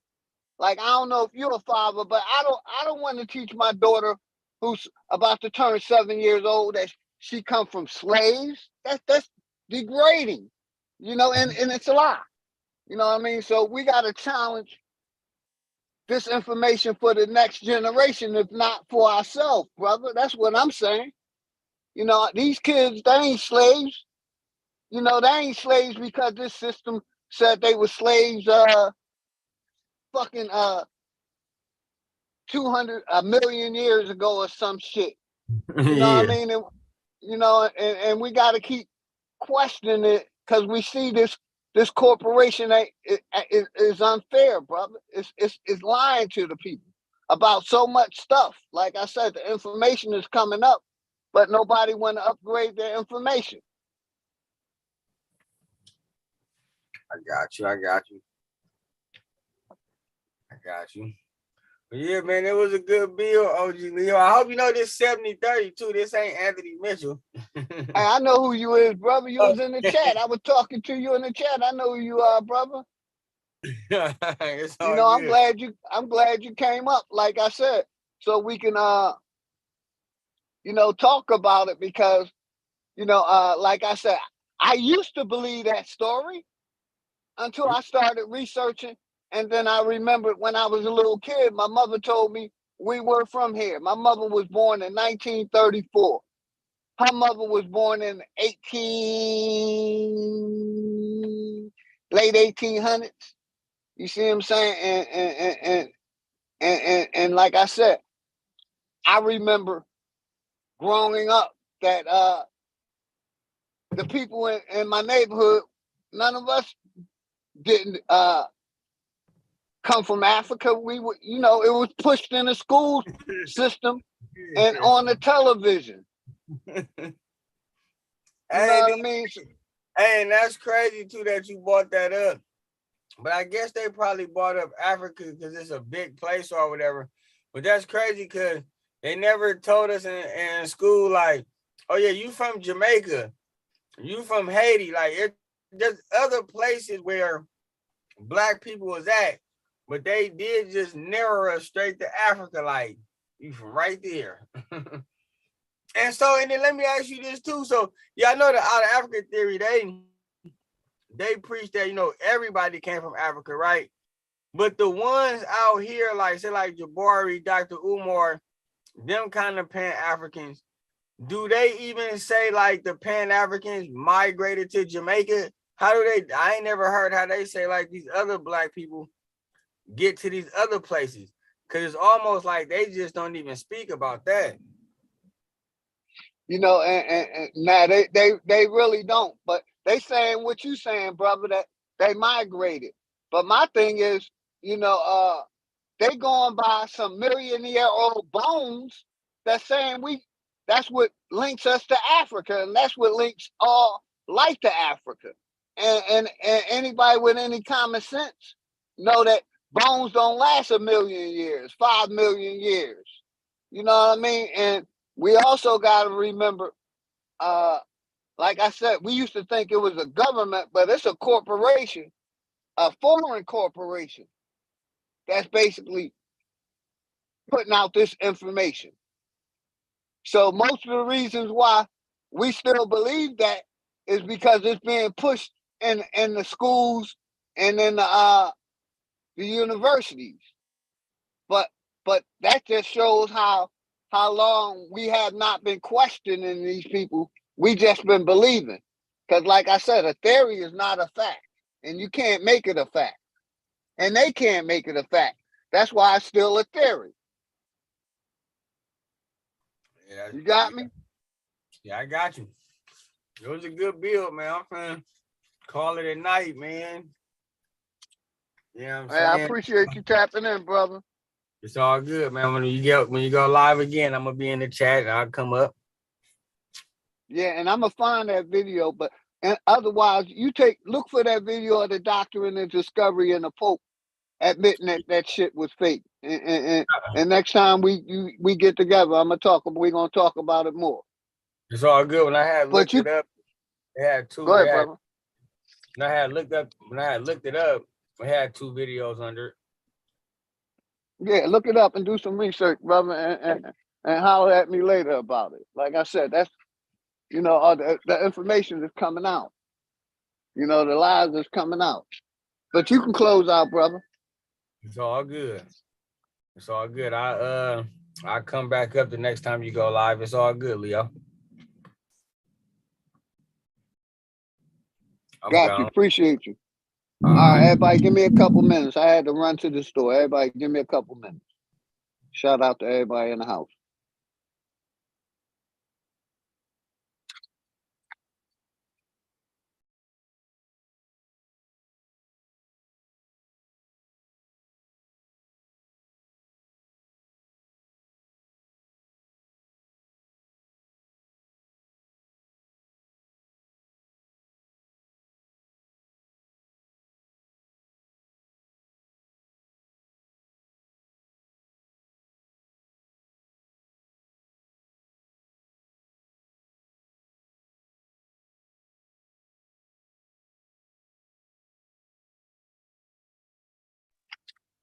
Like, I don't know if you're a father, but I don't want to teach my daughter who's about to turn 7 years old that she come from slaves. That's degrading, and it's a lie. You know what I mean? So we got to challenge this information for the next generation, if not for ourselves, brother. That's what I'm saying. These kids, they ain't slaves. They ain't slaves because this system said they were slaves 200 million years ago or some shit. You know what I mean? And we got to keep questioning it, because we see this corporation is unfair, brother. It's lying to the people about so much stuff. Like I said, the information is coming up, but nobody want to upgrade their information. I got you. But yeah, man, it was a good bill, OG Leo. I hope you know this 70-30 too. This ain't Anthony Mitchell. Hey, I know who you is, brother. You was in the chat. I was talking to you in the chat. I know who you are, brother. I'm glad you came up, like I said, so we can talk about it, because like I said, I used to believe that story until I started researching And then I remember when I was a little kid, my mother told me we were from here. My mother was born in 1934. Her mother was born in late 1800s. You see what I'm saying? And like I said, I remember growing up that the people in my neighborhood, none of us didn't come from Africa. We were, it was pushed in the school system and on the television. You know what I mean? Hey, and that's crazy too that you brought that up. But I guess they probably brought up Africa because it's a big place or whatever. But that's crazy because they never told us in school, like, oh yeah, you from Jamaica, you from Haiti. Like, there's other places where Black people was at, but they did just narrow us straight to Africa, like, you from right there. And then let me ask you this too. So, yeah, I know the out of Africa theory, they preach that, everybody came from Africa, right? But the ones out here, like, say, like Jabari, Dr. Umar, them kind of Pan-Africans, do they even say, like, the Pan-Africans migrated to Jamaica? How do they, I ain't never heard how they say, like, these other Black people get to these other places. Because it's almost like they just don't even speak about that. And nah, they really don't. But they saying what you saying, brother, that they migrated. But my thing is, they going by some millionaire-old bones that's saying that's what links us to Africa, and that's what links all life to Africa. And anybody with any common sense know that bones don't last 1 million years, 5 million years. You know what I mean? And we also got to remember, like I said, we used to think it was a government, but it's a corporation, a foreign corporation that's basically putting out this information. So most of the reasons why we still believe that is because it's being pushed in the schools and in the universities. But that just shows how long we have not been questioning these people. We just been believing. Because like I said, a theory is not a fact. And you can't make it a fact. And they can't make it a fact. That's why it's still a theory. Yeah, you got me? Yeah, I got you. It was a good build, man. I'm finna call it a night, man. Yeah, I'm saying. I appreciate you tapping in, brother. It's all good, man. When you go live again, I'm gonna be in the chat and I'll come up. Yeah, and I'm gonna find that video, but otherwise, look for that video of the doctor and the discovery and the Pope admitting that shit was fake. And next time we get together, we're gonna talk about it more. It's all good. When I had looked it up, they had two. Go ahead, brother. When I had looked it up, we had 2 videos under it. Yeah, look it up and do some research, brother, and holler at me later about it. Like I said, that's the information is coming out. The lies is coming out. But you can close out, brother. It's all good. It's all good. I'll come back up the next time you go live. It's all good, Leo. Got you. Appreciate you. All right, everybody, give me a couple minutes. I had to run to the store. Everybody, give me a couple minutes. Shout out to everybody in the house.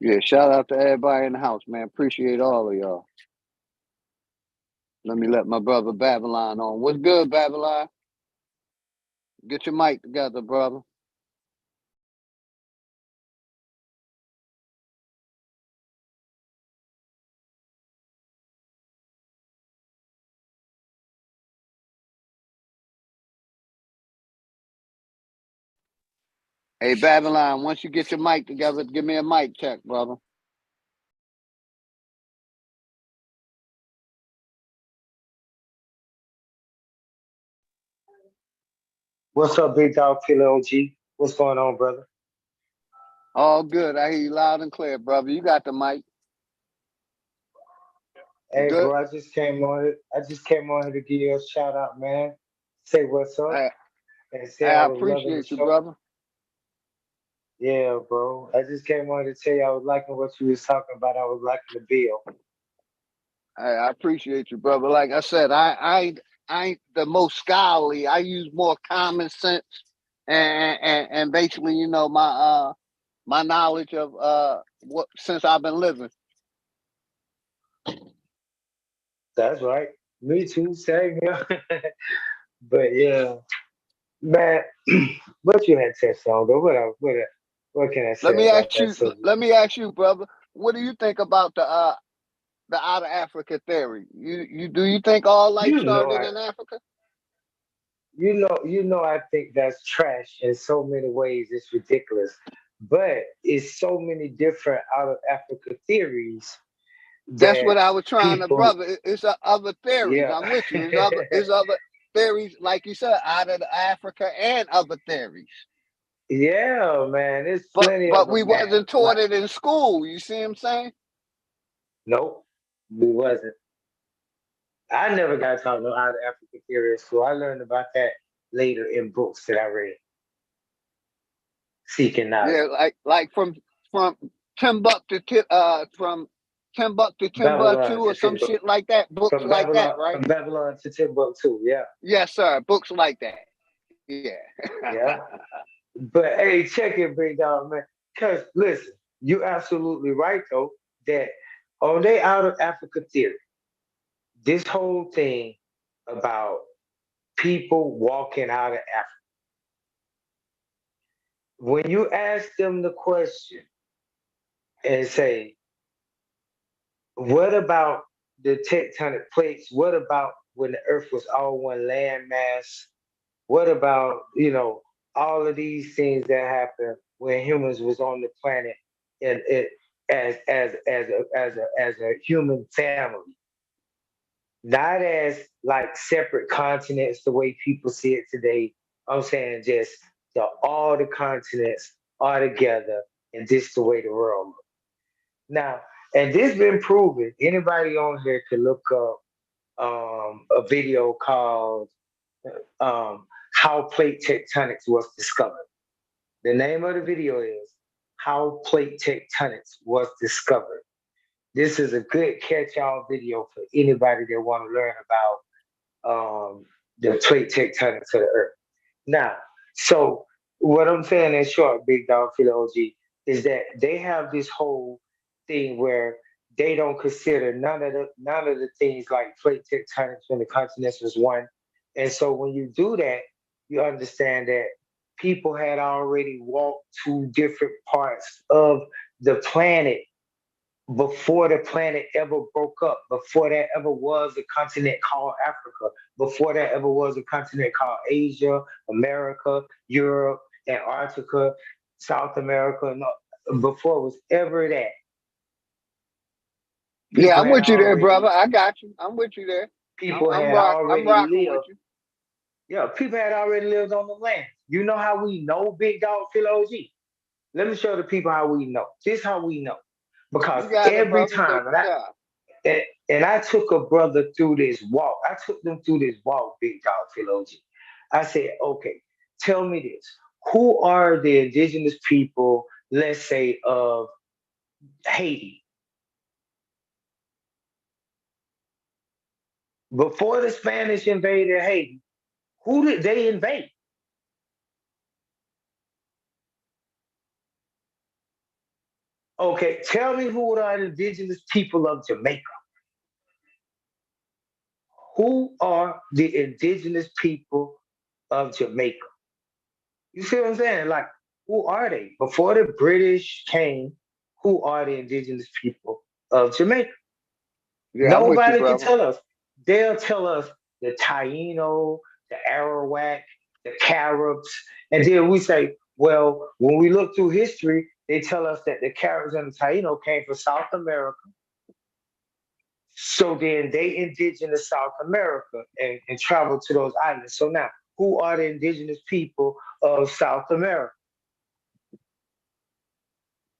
Yeah, shout out to everybody in the house, man. Appreciate all of y'all. Let me let my brother Babylon on. What's good, Babylon? Get your mic together, brother. Hey, Babylon, once you get your mic together, give me a mic check, brother. What's up, Big Dog Killer OG? What's going on, brother? All good. I hear you loud and clear, brother. You got the mic. Hey, Good? bro, I just came on here to give you a shout out, man. Say what's up. And say I was loving the appreciate you, show. brother. Yeah, bro. I just came on to tell you I was liking what you was talking about. I was liking the bill. I appreciate you, brother. Like I said, I ain't the most scholarly. I use more common sense and basically, you know, my knowledge of what since I've been living. That's right. Me too, same here. But yeah, man, what you had touched on though? What can I say about that subject? Let me ask you, brother. What do you think about the out of Africa theory? Do you think all life started in Africa? You know, I think that's trash in so many ways. It's ridiculous, but it's so many different out of Africa theories. That's what I was trying to, people, brother. It's other theories. Yeah. I'm with you. It's other theories, like you said, out of Africa and other theories. Yeah, man, it's plenty of But them. we wasn't taught it in school. You see what I'm saying? Nope, we wasn't. I never got taught no out of Africa theory in school. I learned about that later in books that I read. Seeking knowledge. Yeah, like from Timbuktu from Timbuktu to Timbuktu or some shit like that. Books like that, right? From Babylon to Timbuktu, yeah. Yes, sir. Books like that. Yeah. Yeah. But hey, check it, big dog, man. Cause listen, you absolutely right though, that on they out of Africa theory, this whole thing about people walking out of Africa. When you ask them the question and say, what about the tectonic plates? What about when the earth was all one landmass? What about, you know, all of these things that happened when humans was on the planet and it as a human family? Not as like separate continents the way people see it today. I'm saying just all the continents are together and this the way the world looks. Now, and this been proven. Anybody on here can look up a video called How Plate Tectonics Was Discovered. The name of the video is How Plate Tectonics Was Discovered. This is a good catch-all video for anybody that want to learn about the plate tectonics of the earth. Now, so what I'm saying in short, Big Dog Philo OG, is that they have this whole thing where they don't consider none of the things like plate tectonics when the continents was one. And so when you do that, you understand that people had already walked to different parts of the planet before the planet ever broke up, before there ever was a continent called Africa, before there ever was a continent called Asia, America, Europe, Antarctica, South America, before it was ever that. Yeah, I'm with you there, brother. I got you. I'm with you there. I'm rocking with you. Yeah, people had already lived on the land. You know how we know, Big Dog Philo OG? Let me show the people how we know. This is how we know. Because every time, and I took a brother through this walk. I took them through this walk, Big Dog Philo OG. I said, okay, tell me this. Who are the indigenous people, let's say, of Haiti? Before the Spanish invaded Haiti, who did they invade? Okay, tell me who are the indigenous people of Jamaica? Who are the indigenous people of Jamaica? You see what I'm saying? Like, who are they? Before the British came, who are the indigenous people of Jamaica? Yeah, nobody can tell us. They'll tell us the Taino, the Arawak, the Caribs, and then we say, Well, when we look through history, they tell us that the Caribs and the Taino came from South America. So then they indigenous South America and traveled to those islands. So now, who are the indigenous people of South America?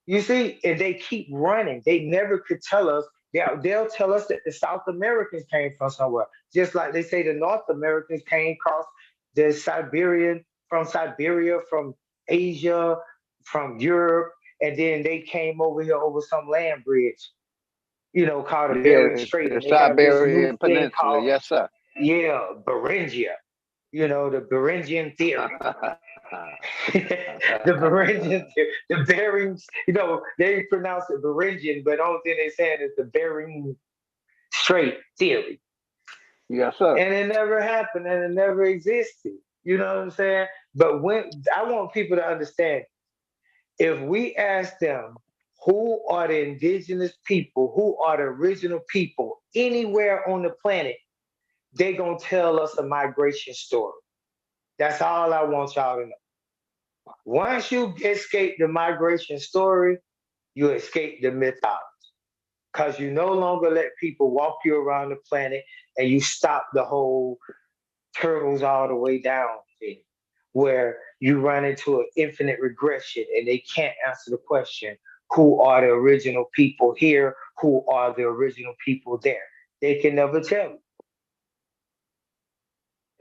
You see, and they keep running. They never could tell us. They'll tell us that the South Americans came from somewhere, just like they say the North Americans came across the from Siberia, from Asia, from Europe, and then they came over here over some land bridge, called the Bering Strait, the and they have this new Siberian thing Peninsula. called Yes, sir. Beringia. The Beringian theory. The Beringian, the Berings, they pronounce it Beringian, but the only thing they're saying is the Bering Strait theory. Yes, sir. And it never happened and it never existed. You know what I'm saying? But when I want people to understand, if we ask them who are the indigenous people, who are the original people anywhere on the planet, they're going to tell us a migration story. That's all I want y'all to know. Once you escape the migration story, you escape the mythology. Because you no longer let people walk you around the planet and you stop the whole turtles all the way down thing, where you run into an infinite regression and they can't answer the question, who are the original people here? Who are the original people there? They can never tell you.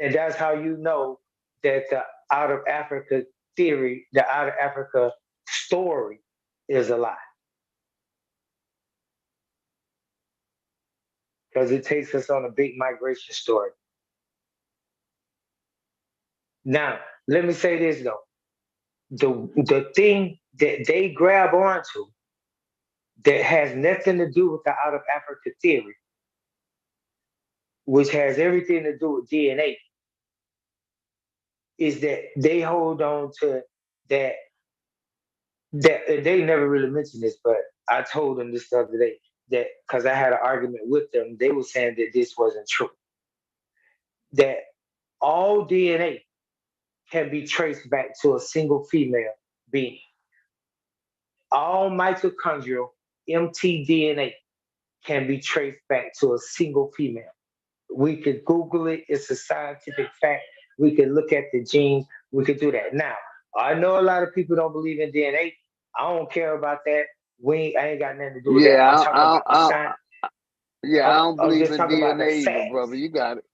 And that's how you know that the out of Africa theory, the out of Africa story is a lie. Because it takes us on a big migration story. Now, let me say this though. The thing that they grab onto that has nothing to do with the out of Africa theory, which has everything to do with DNA, is that they hold on to that they never really mentioned this, but I told them this the other day, that because I had an argument with them, they were saying that this wasn't true. That all DNA can be traced back to a single female being. All mitochondrial mtDNA can be traced back to a single female. We could Google it. It's a scientific fact. We could look at the genes. We could do that. Now, I know a lot of people don't believe in DNA. I don't care about that. I ain't got nothing to do with that. I'm talking about the science. I don't believe in DNA either, facts. brother. You got it.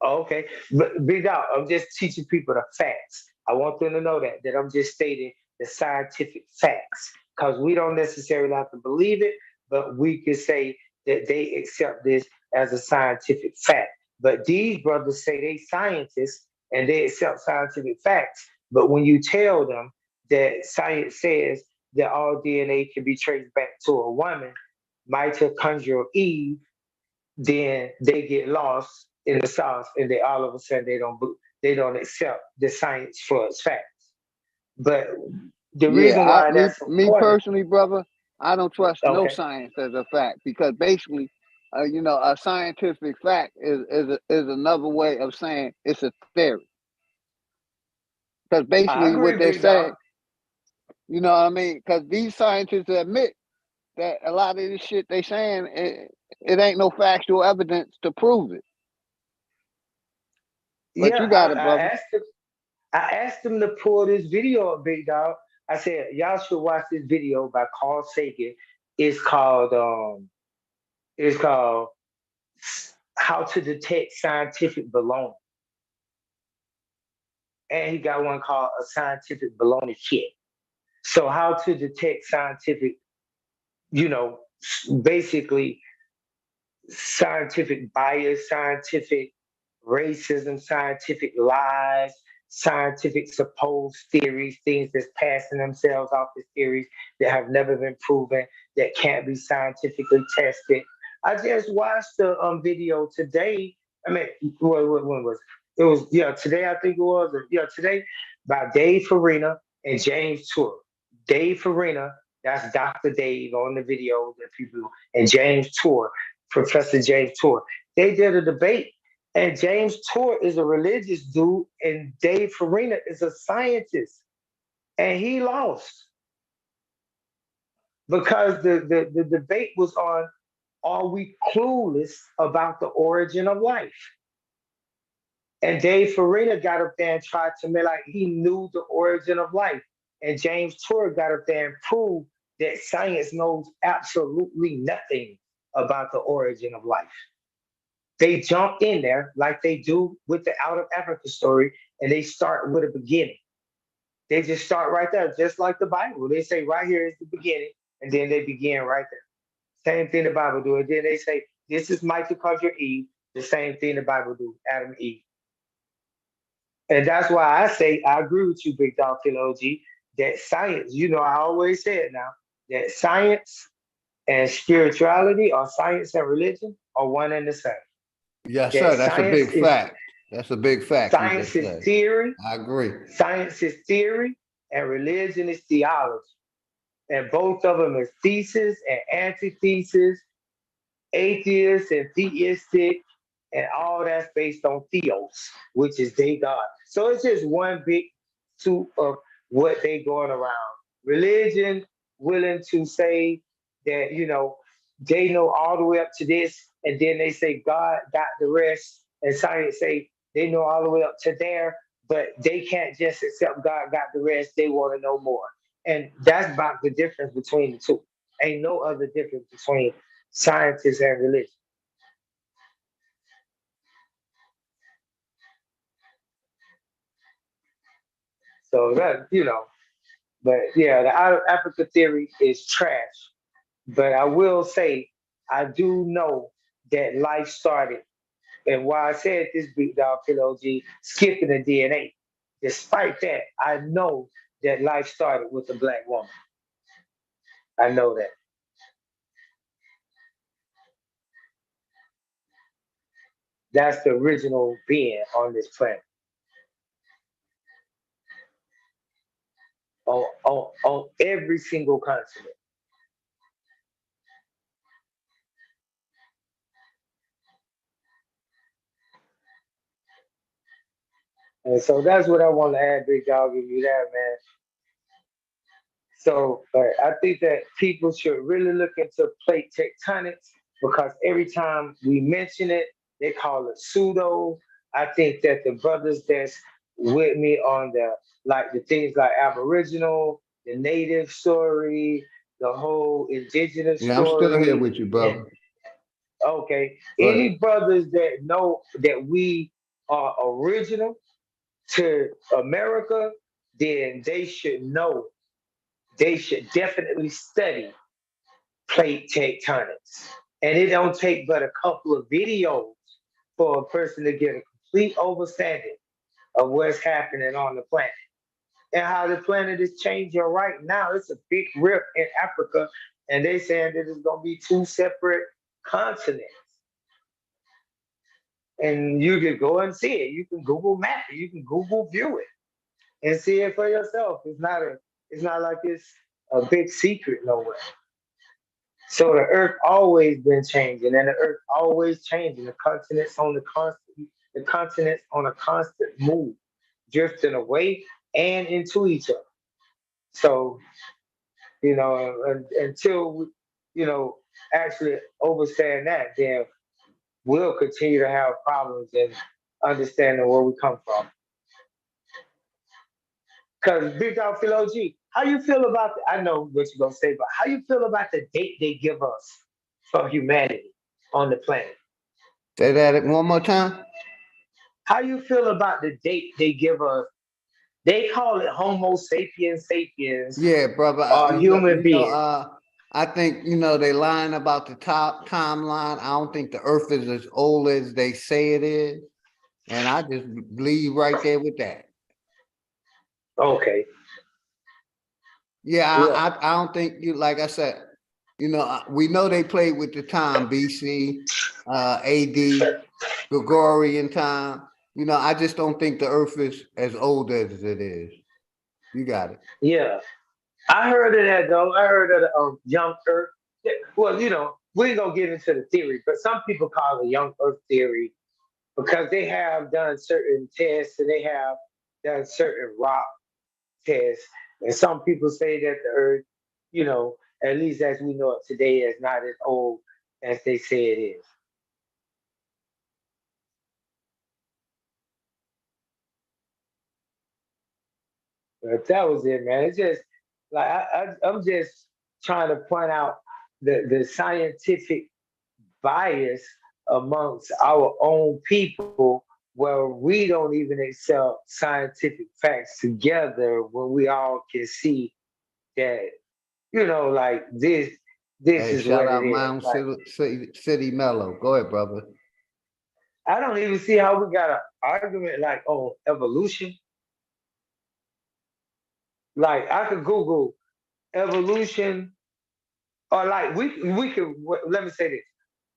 Okay. But big dog, I'm just teaching people the facts. I want them to know that I'm just stating the scientific facts. Because we don't necessarily have to believe it, but we can say that they accept this as a scientific fact. But these brothers say they scientists and they accept scientific facts. But when you tell them that science says that all DNA can be traced back to a woman, mitochondrial Eve, then they get lost in the sauce, and they all of a sudden they don't accept the science for its facts. But the reason why that's me personally, brother, I don't trust no Okay. science as a fact, because basically, a scientific fact is another way of saying it's a theory. Because basically what they say, you know what I mean? Because these scientists admit that a lot of this shit they saying, it ain't no factual evidence to prove it. But you got it, brother. I asked them to pull this video up, big dog. I said, y'all should watch this video by Carl Sagan. It's called How to Detect Scientific Baloney. And he got one called A Scientific Baloney Kit. So how to detect scientific, basically scientific bias, scientific racism, scientific lies, scientific supposed theories, things that's passing themselves off as theories that have never been proven, that can't be scientifically tested. I just watched the video today. I mean, when was it? It was, today I think it was. Today by Dave Farina and James Tour. Dave Farina, that's Dr. Dave on the video that people, and James Tour, Professor James Tour. They did a debate. And James Tour is a religious dude, and Dave Farina is a scientist. And he lost because the debate was on, are we clueless about the origin of life? And Dave Farina got up there and tried to make like he knew the origin of life. And James Tour got up there and proved that science knows absolutely nothing about the origin of life. They jump in there like they do with the Out of Africa story, and they start with a beginning. They just start right there, just like the Bible. They say right here is the beginning, and then they begin right there. Same thing the Bible do. And then they say, this is mitochondria Eve. The same thing the Bible do, Adam and Eve. And that's why I say, I agree with you, Big Dog Killer OG, that science, I always say it now, that science and spirituality or science and religion are one and the same. Yes, sir. That's a big fact. That's a big fact. Science is theory. I agree. Science is theory and religion is theology. And both of them is thesis and antithesis, atheist and theistic, and all that's based on theos, which is they God. So it's just one big soup of what they going around. Religion willing to say that, they know all the way up to this, and then they say God got the rest, and science say they know all the way up to there, but they can't just accept God got the rest, they want to know more. And that's about the difference between the two. Ain't no other difference between scientists and religion. So that, but yeah, the Out of Africa theory is trash. But I will say, I do know that life started. And why I said this, Big Dog Killer OG, skipping the DNA. Despite that, I know that life started with a black woman. I know that. That's the original being on this planet. On every single continent. And so that's what I want to add, Big Dog, give you that, man. So I think that people should really look into plate tectonics because every time we mention it, they call it pseudo. I think that the brothers that's with me on the things like Aboriginal, the native story, the whole indigenous story. I'm still here with you, brother. Okay. Any brothers that know that we are original to America, then they should know. They should definitely study plate tectonics. And it don't take but a couple of videos for a person to get a complete understanding of what's happening on the planet and how the planet is changing right now. It's a big rip in Africa, and they saying that it's going to be two separate continents. And you can go and see it. You can Google map it. You can Google view it and see it for yourself. It's not like it's a big secret nowhere. So the earth always been changing, and the earth always changing. The continents on a constant move, drifting away and into each other. So, until we, actually understand that, then we'll continue to have problems in understanding where we come from. Because Big Dog Philo G, how you feel about I know what you're gonna say, but how you feel about the date they give us for humanity on the planet? Say that one more time. How you feel about the date they give us? They call it Homo sapiens sapiens. Yeah, brother. Human beings. I think they lying about the top timeline. I don't think the Earth is as old as they say it is, and I just believe right there with that. Okay. Yeah, I don't think like I said, we know they played with the time BC, AD, Gregorian time. I just don't think the Earth is as old as it is. You got it. Yeah, I heard of that though. I heard of the young Earth. Well, we ain't gonna get into the theory, but some people call it young Earth theory because they have done certain tests and they have done certain rock tests And some people say that the earth, you know, at least as we know it today, is not as old as they say it is. But that was it, man. It's just like I'm just trying to point out the scientific bias amongst our own people where we don't even accept scientific facts together when we all can see that, you know, like this Hey, is shout what it out is. Mound Like City Mellow. Go ahead, brother. I don't even see how we got an argument like on evolution. Like I could Google evolution, or like we could let me say this.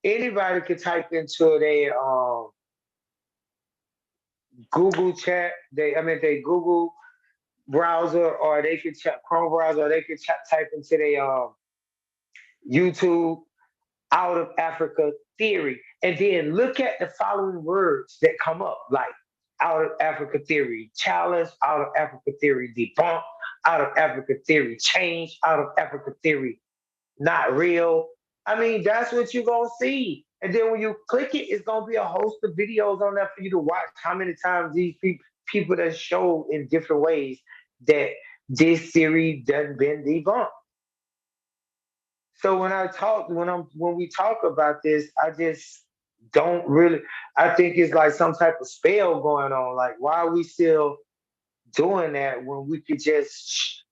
Anybody could type into their Google chat, they Google browser, or they could check Chrome browser, or they could type into their YouTube out of Africa theory, and then look at the following words that come up, like out of Africa theory, challenge, out of Africa theory, debunk, out of Africa theory, change, out of Africa theory, not real. I mean, that's what you're gonna see. And then when you click it, it's gonna be a host of videos on there for you to watch how many times these people that show in different ways that this theory done been debunked. So when we talk about this, I just don't really. I think it's like some type of spell going on. Like, why are we still doing that when we could just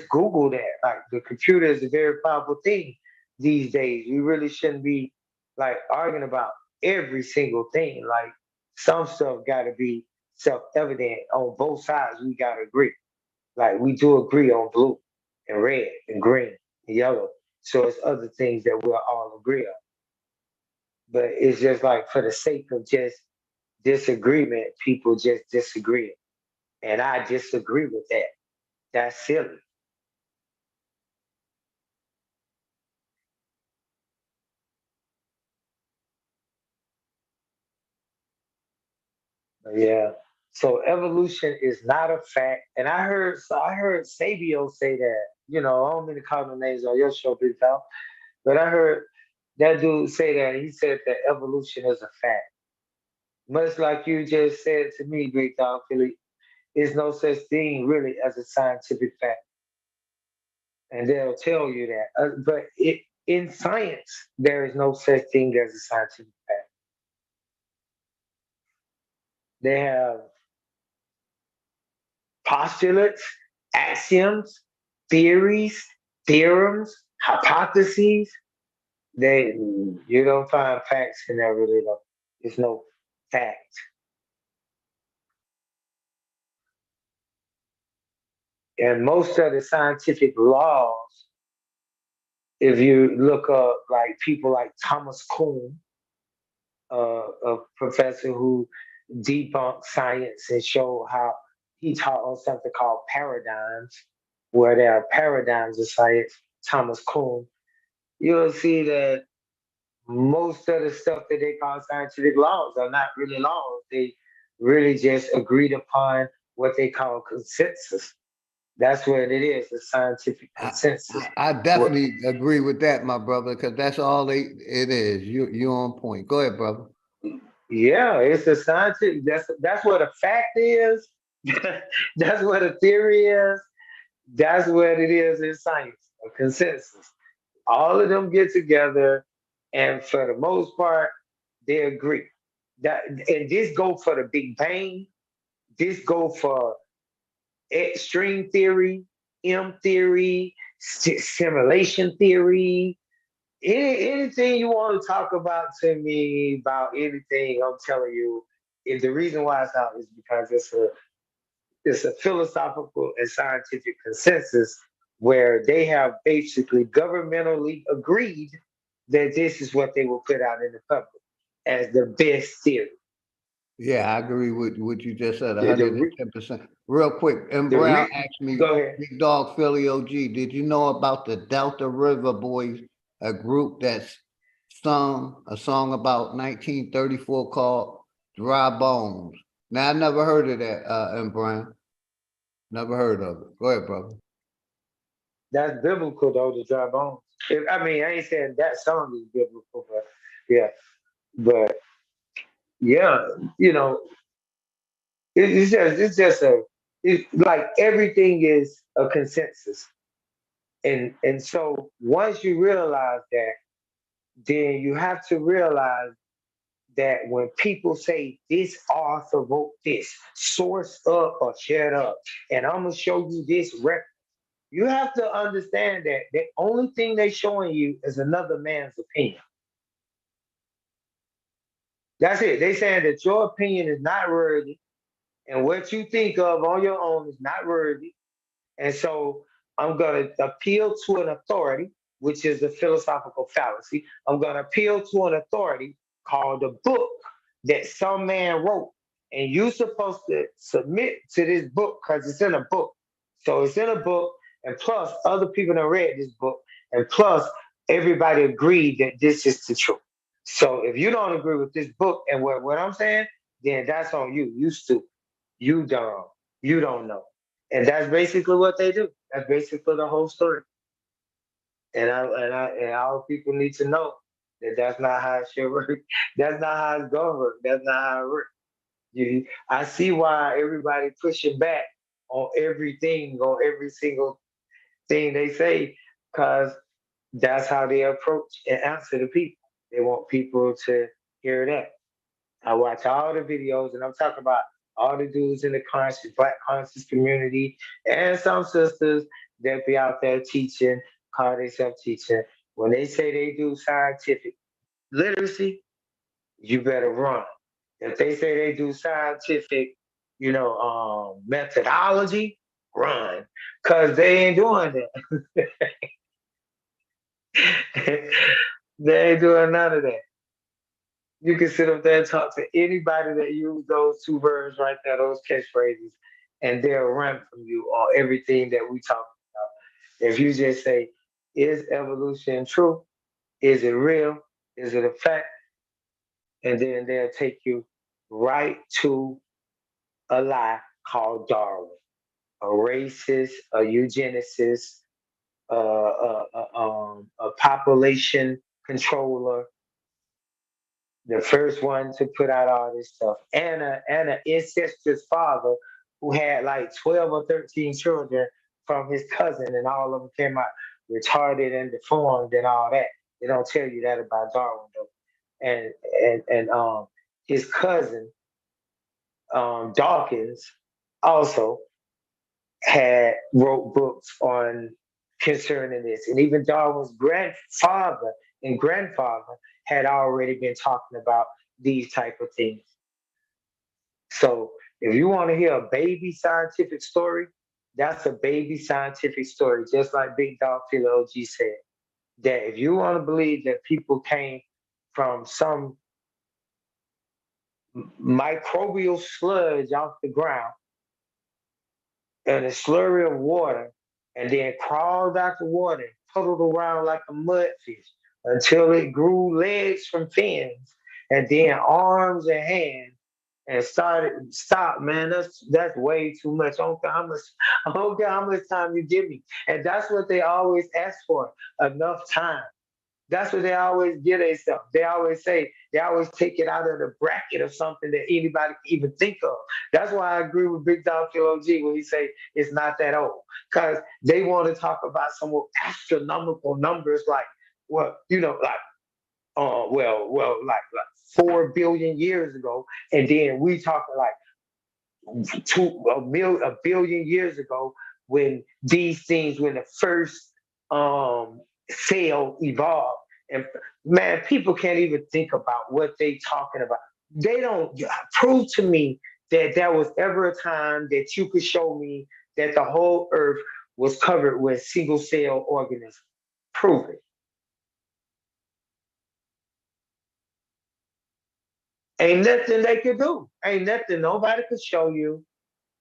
Google that? Like, the computer is a very powerful thing these days. We really shouldn't be like arguing about every single thing. Like, some stuff got to be self-evident on both sides. We got to agree. Like, we do agree on blue and red and green and yellow. So it's other things that we'll all agree on. But it's just like for the sake of just disagreement, people just disagree. And I disagree with that. That's silly. Yeah. So evolution is not a fact. And I heard Sabio say that. You know, I don't mean to call no names on your show, Big Pal, but I heard that dude say that. He said that evolution is a fact. Much like you just said to me, Big Dog Philly, there's no such thing really as a scientific fact. And they'll tell you that. In science, there is no such thing as a scientific fact. They have postulates, axioms, theories, theorems, hypotheses. You don't find facts in there really though. There's no fact. And most of the scientific laws, if you look up like people like Thomas Kuhn, a professor who debunked science and showed how he taught on something called paradigms, where there are paradigms of science, Thomas Kuhn, you'll see that most of the stuff that they call scientific laws are not really laws. They really just agreed upon what they call consensus. That's what it is, a scientific consensus. I definitely agree with that, my brother, because that's all it is. You on point. Go ahead, brother. Yeah, it's a scientific. That's what a fact is. That's what a theory is. That's what it is in science, a consensus. All of them get together, and for the most part, they agree. And this go for the Big Bang. This go for string theory, M theory, simulation theory. Anything you want to talk about to me about anything, I'm telling you, the reason why it's out is because it's a philosophical and scientific consensus where they have basically governmentally agreed that this is what they will put out in the public as the best theory. Yeah, I agree with what you just said, 110%. Real quick, and Brown asked me, Big Dog Philly OG, did you know about the Delta River Boys, a group that's sung a song about 1934 called Dry Bones? Now, I never heard of that, M. Brown. Never heard of it. Go ahead, brother. That's biblical though, the dry bones. I mean, I ain't saying that song is biblical, but yeah, but yeah, you know, it's like everything is a consensus, and so once you realize that, then you have to realize that when people say this author wrote this, source up or shut up, and I'm gonna show you this record, you have to understand that the only thing they're showing you is another man's opinion. That's it. They saying that your opinion is not worthy, and what you think of on your own is not worthy. And so I'm going to appeal to an authority, which is a philosophical fallacy. I'm going to appeal to an authority called a book that some man wrote. And you're supposed to submit to this book because it's in a book. So it's in a book, and plus other people have read this book, and plus everybody agreed that this is the truth. So if you don't agree with this book and what I'm saying, then that's on you. You stupid. You dumb. You don't know. And that's basically what they do. That's basically the whole story. And our people need to know that that's not how it should work. That's not how it's gonna work. That's not how it works. I see why everybody pushing back on everything, on every single thing they say, because that's how they approach and answer the people. They want people to hear that. I watch all the videos, and I'm talking about all the dudes in the conscious, black conscious community, and some sisters that be out there teaching, call themselves teaching. When they say they do scientific literacy, you better run. If they say they do scientific, methodology, run, cause they ain't doing that. They ain't doing none of that. You can sit up there and talk to anybody that use those two words right there, those catchphrases, and they'll run from you on everything that we talk about. If you just say, is evolution true? Is it real? Is it a fact? And then they'll take you right to a lie called Darwin, a racist, a eugenicist, a population controller, the first one to put out all this stuff, and an incestuous father who had like 12 or 13 children from his cousin, and all of them came out retarded and deformed and all that. They don't tell you that about Darwin though. And his cousin Dawkins also had wrote books on concerning this, and even Darwin's grandfather and grandfather had already been talking about these type of things. So if you want to hear a baby scientific story, that's a baby scientific story, just like Big Dog Philo OG said. That if you want to believe that people came from some microbial sludge off the ground and a slurry of water, and then crawled out the water and puddled around like a mudfish until it grew legs from fins, and then arms and hands, and stop, man. That's way too much. I don't care how much time you give me. And that's what they always ask for, enough time. That's what they always get themselves. They always take it out of the bracket of something that anybody can even think of. That's why I agree with Big Dog Philo G when he say it's not that old. Because they want to talk about some astronomical numbers like, like 4 billion years ago. And then we talking like a billion years ago when the first cell evolved. And man, people can't even think about what they talking about. They don't prove to me that there was ever a time that you could show me that the whole earth was covered with single cell organisms. Prove it. Ain't nothing they could do. Ain't nothing nobody could show you.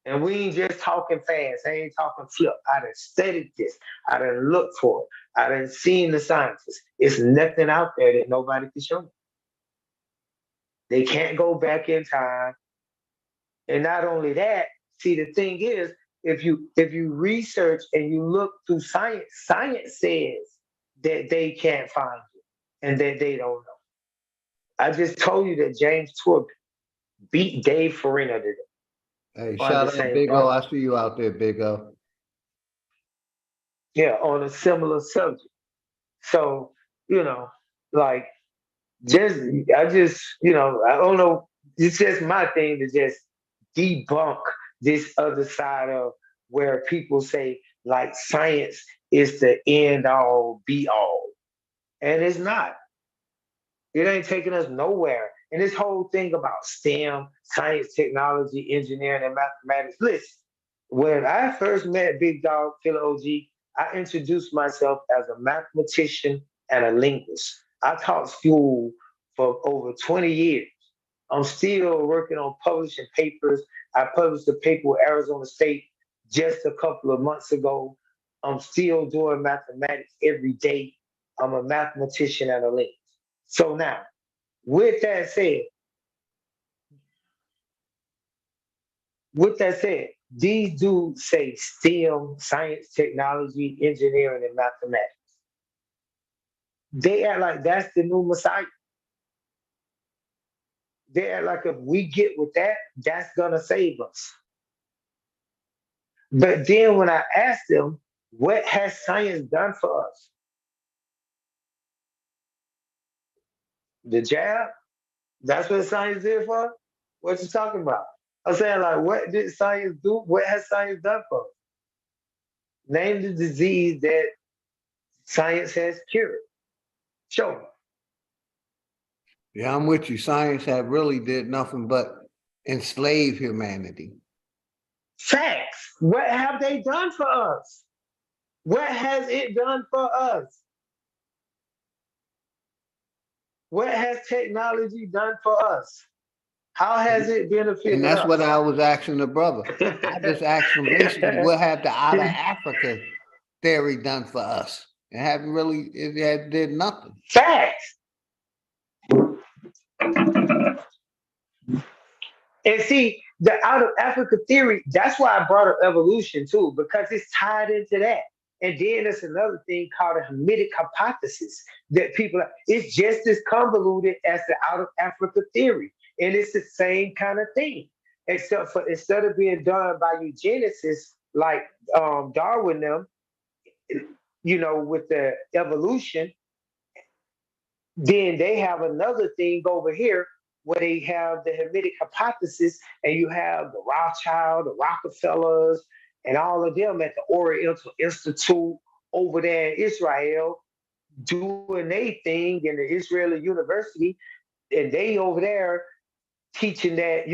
And we ain't just talking fast. I ain't talking flip. I done studied this. I done looked for it. I done seen the scientists. It's nothing out there that nobody can show me. They can't go back in time. And not only that, see, the thing is, if you research and you look through science, science says that they can't find you and that they don't know. I just told you that James Tour beat Dave Farina today. Hey, On the shout out same Big O. I see you out there, Big O. Yeah, on a similar subject. So, like I don't know. It's just my thing to just debunk this other side of where people say like science is the end all be all. And it's not. It ain't taking us nowhere. And this whole thing about STEM, science, technology, engineering, and mathematics. Listen, when I first met Big Dog Killer OG, I introduced myself as a mathematician and a linguist. I taught school for over 20 years. I'm still working on publishing papers. I published a paper with Arizona State just a couple of months ago. I'm still doing mathematics every day. I'm a mathematician and a linguist. So now, with that said, these dudes say STEM, science, technology, engineering, and mathematics. They act like that's the new Messiah. They act like if we get with that, that's gonna save us. But then when I ask them, what has science done for us? The jab? That's what science did for us? What you talking about? I'm saying, like, what did science do? What has science done for us? Name the disease that science has cured. Show me. Yeah, I'm with you. Science had really did nothing but enslave humanity. Facts. What have they done for us? What has it done for us? What has technology done for us? How has it benefited And that's us? what I was asking the brother. I just asked him basically, what have the out of Africa theory done for us? It haven't really, it did nothing. Facts. And see, the out of Africa theory, that's why I brought up evolution too, because it's tied into that. And then there's another thing called a Hamitic hypothesis that it's just as convoluted as the out of Africa theory. And it's the same kind of thing, except for instead of being done by eugenicists like Darwin them, with the evolution, then they have another thing over here where they have the Hamitic hypothesis, and you have the Rothschild, the Rockefellers, and all of them at the Oriental Institute over there in Israel doing their thing in the Israeli University, and they over there teaching that,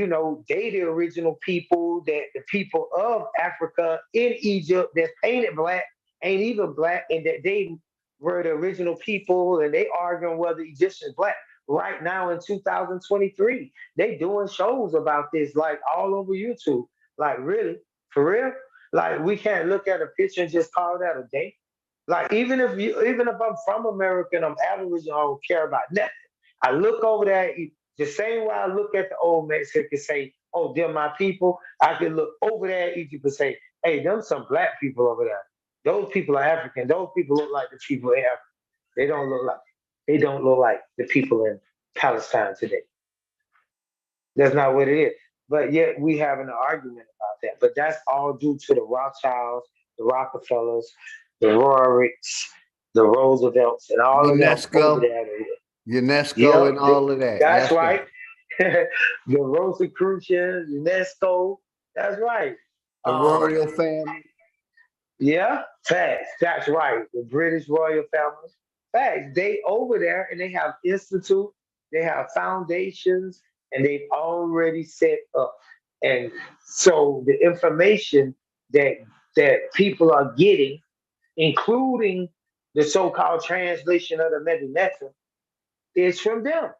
they the original people, that the people of Africa in Egypt that's painted black ain't even black, and that they were the original people, and they arguing whether Egyptians black. Right now in 2023, they doing shows about this like all over YouTube. Like, really? For real? Like, we can't look at a picture and just call that a day? Like, even if I'm from America and I'm Aboriginal, I don't care about nothing. I look over there, the same way I look at the old Mexican and say, oh, they're my people. I can look over there at Egypt and say, hey, them some black people over there. Those people are African. Those people look like the people in Africa. They don't look like the people in Palestine today. That's not what it is. But yet we having an argument about that. But that's all due to the Rothschilds, the Rockefellers, the Roricks, the Roosevelts, and all of them over there. UNESCO and all of that. That's right. The Rosicrucians, UNESCO. That's right. The royal family. Yeah, facts. That's right. The British royal family. Facts. They over there and they have institute, they have foundations, and they've already set up. And so the information that people are getting, including the so-called translation of the Medinetra, is from them.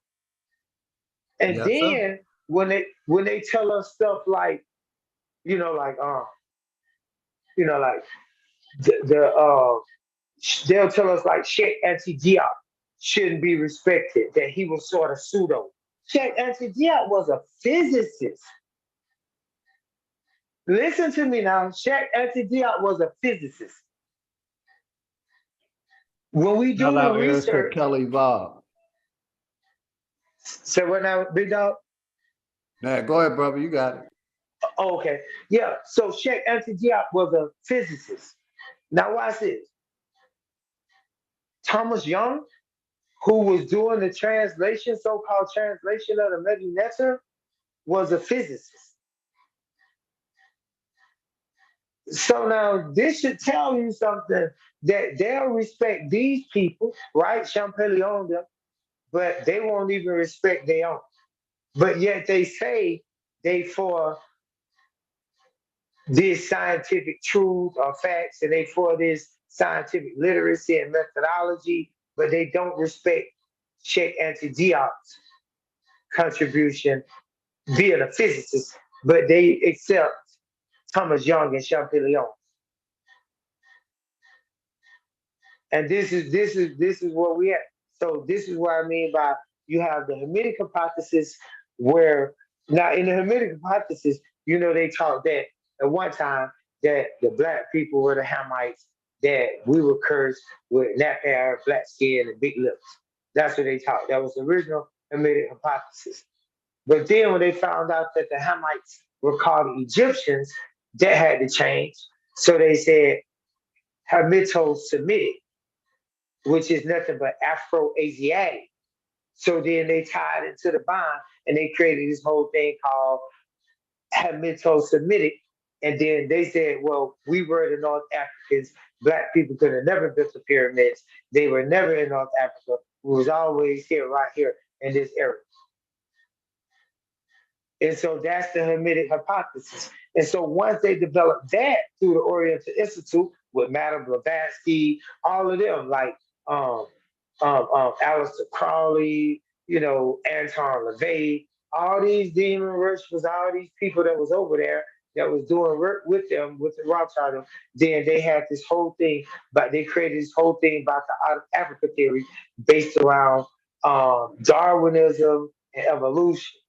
And then when they tell us stuff like, they'll tell us like Sheikh Anta Diop shouldn't be respected, that he was sort of pseudo. Sheikh Anta Diop was a physicist. Listen to me now. Sheikh Anta was a physicist. When we do Shout the out Erica research, Kelly Bob. so when I big dog. Now, go ahead, brother. You got it. Oh, okay, yeah. So Sheikh Anta was a physicist. Now watch this. Thomas Young, who was doing the translation, so-called translation of the Medu Neter, was a physicist. So now this should tell you something that they'll respect these people, right? Champollion them, but they won't even respect their own. But yet they say they for this scientific truth or facts, and they for this scientific literacy and methodology, but they don't respect Sheikh Anta Diop's contribution being a physicist, but they accept Thomas Young and Champollion. And this is what we have. So this is what I mean by you have the Hamitic hypothesis, where now in the Hamitic hypothesis, you know, they taught that at one time that the black people were the Hamites, that we were cursed with nap hair, black skin, and big lips. That's what they taught. That was the original Hamitic hypothesis. But then when they found out that the Hamites were called the Egyptians, that had to change. So they said Hamito-Semitic, which is nothing but Afro-Asiatic. So then they tied it to the bond and they created this whole thing called Hamito-Semitic. And then they said, well, we were the North Africans. Black people could have never built the pyramids. They were never in North Africa. We was always here, right here in this area. And so that's the Hamitic hypothesis. And so once they developed that through the Oriental Institute with Madame Blavatsky, all of them, like Aleister Crowley, you know, Anton LaVey, all these demon worshippers, all these people that was over there that was doing work with them, with the Rothschild, then they had this whole thing, but they created this whole thing about the Out of Africa theory based around Darwinism and evolution.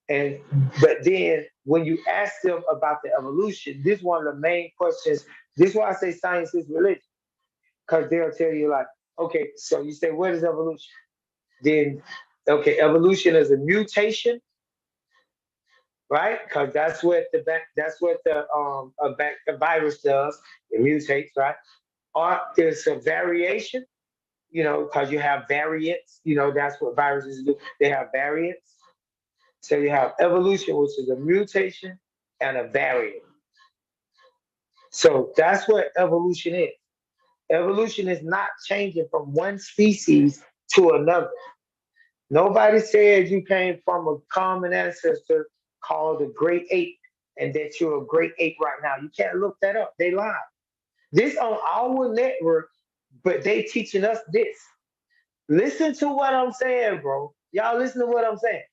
And but then when you ask them about the evolution, this is one of the main questions. This is why I say science is religion. Because they'll tell you like, okay, so you say, what is evolution? Then, okay, evolution is a mutation, right? Because that's what the virus does. It mutates, right? Or there's a variation, you know, because you have variants. You know, that's what viruses do. They have variants. So you have evolution, which is a mutation and a variant. So that's what evolution is. Evolution is not changing from one species to another. Nobody said you came from a common ancestor called a great ape and that you're a great ape right now. You can't look that up. They lie. This on our network, but they teaching us this. Listen to what I'm saying, bro. Y'all listen to what I'm saying.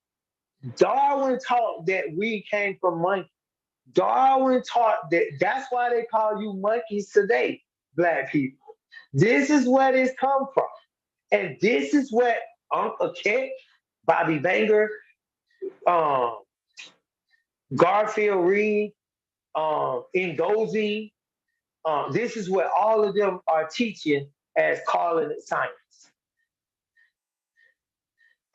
Darwin taught that we came from monkeys. Darwin taught that that's why they call you monkeys today, black people. This is where this come from. And this is what Uncle Ket, Bobby Banger, Garfield Reed, Ngozi, this is what all of them are teaching as calling it science.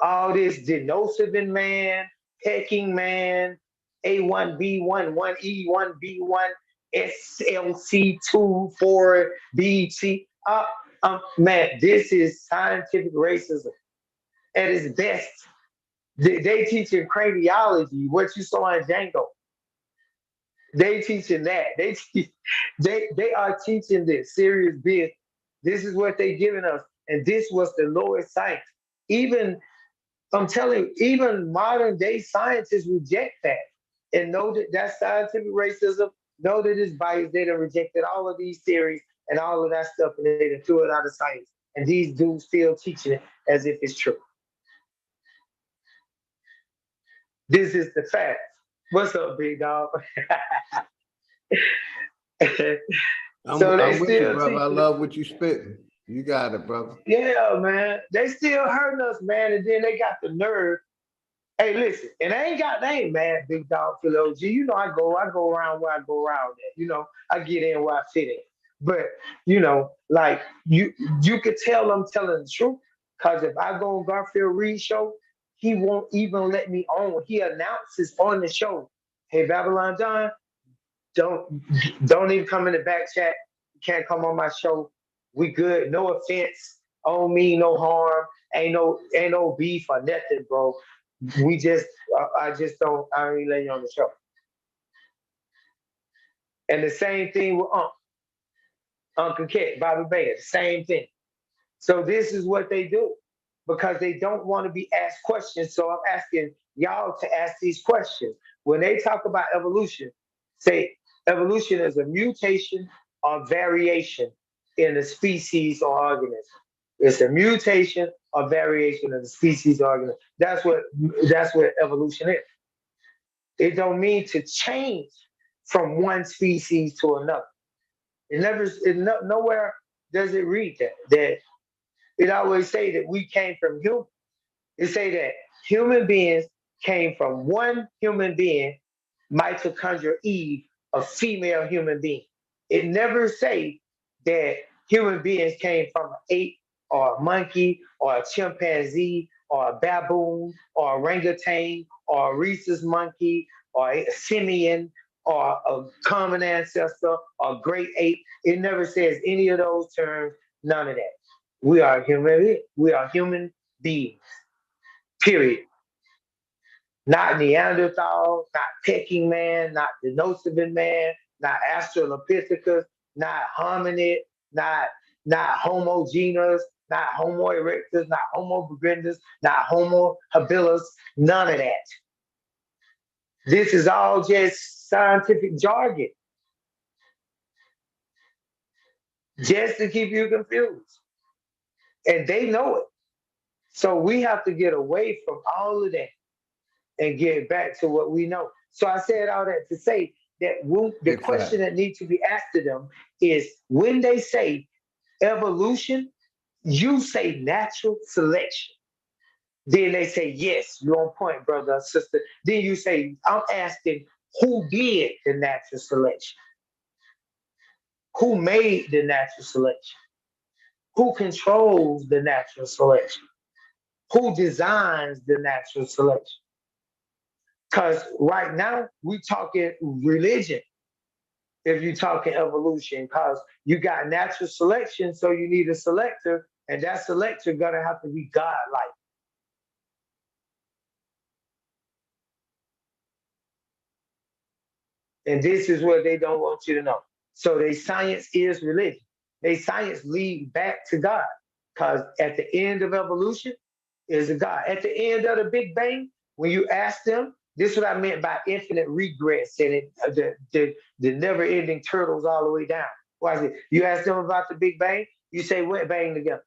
All this Denisovan man, Peking man, A1B1, 1E1B1, SLC2, 4BT. Man, this is scientific racism at its best. They teaching craniology, what you saw in Django. They teaching that. They are teaching this serious business. This is what they giving us, and this was the lowest science. Even I'm telling you, even modern day scientists reject that and know that that's scientific racism. Know that it's bias. They done rejected all of these theories and all of that stuff, and they done threw it out of science. And these dudes still teaching it as if it's true. This is the fact. What's up, big dog? I'm with you, brother. I love what you spitting. You got it, brother. Yeah, man. They still hurting us, man. And then they got the nerve Hey, listen, and I ain't got name, man, big dog Phil OG. You know, I go around where I go around at. You know, I get in where I fit in. But you know, like you could tell I'm telling the truth. Cause if I go on Garfield Reed show, he won't even let me on. He announces on the show, "Hey, Babylon John, don't don't even come in the back chat. You can't come on my show. We good. No offense. Don't mean no harm. Ain't no beef or nothing, bro. We just I just don't I don't even let you on the show." And the same thing with Uncle Kit, Bobby Bayer, the same thing. So this is what they do because they don't want to be asked questions. So I'm asking y'all to ask these questions. When they talk about evolution, say evolution is a mutation or variation in a species or organism. It's a mutation or variation of the species or organism. That's what evolution is. It don't mean to change from one species to another. Nowhere does it read that it always say that we came from human. It say that human beings came from one human being, mitochondrial Eve, a female human being. It never say that human beings came from an ape or a monkey or a chimpanzee or a baboon or a orangutan or a rhesus monkey or a simian or a common ancestor or great ape. It never says any of those terms, none of that. We are human beings, period. Not Neanderthal, not pecking man, not Denosabin man, not Australopithecus, not hominid, not Homo genus, not Homo erectus, not Homo bergendus, not Homo habilis, none of that. This is all just scientific jargon, just to keep you confused. And they know it. So we have to get away from all of that and get back to what we know. So I said all that to say that the question that needs to be asked to them is when they say evolution, you say natural selection. Then they say, yes, you're on point, brother or sister. Then you say, I'm asking who did the natural selection? Who made the natural selection? Who controls the natural selection? Who designs the natural selection? Because right now, we talking religion if you're talking evolution, because you got natural selection, so you need a selector, and that selector gonna have to be godlike. And this is what they don't want you to know. So their science is religion. Their science lead back to God. Because at the end of evolution is a God. At the end of the Big Bang, when you ask them, this is what I meant by infinite regress and the never-ending turtles all the way down. Why is it? You ask them about the Big Bang, you say, what bang together?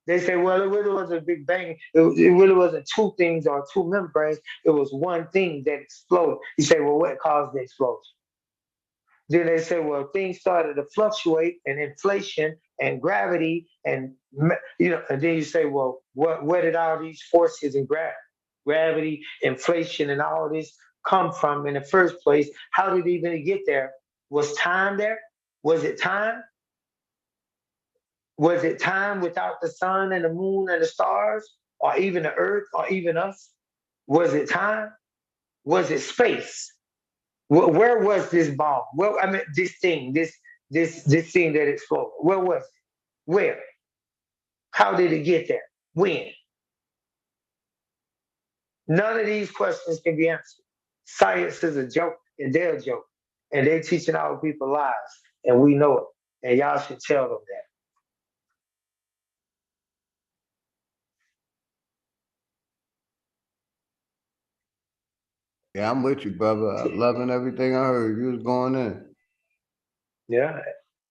They say, well, it really wasn't a big bang. It really wasn't two things or two membranes. It was one thing that exploded. You say, well, what caused the explosion? Then they say, well, things started to fluctuate and inflation and gravity and, and then you say, well, where did all these forces and gravity, inflation, and all this come from in the first place? How did it even get there? Was time there? Was it time? Was it time without the sun and the moon and the stars, or even the earth, or even us? Was it time? Was it space? Where was this bomb? Well, I mean, this thing that exploded. Where was it? Where? How did it get there? When? None of these questions can be answered. Science is a joke, and they're a joke, and they're teaching our people lies, and we know it, and y'all should tell them that. Yeah, I'm with you, brother. I'm loving everything I heard. You was going in. Yeah.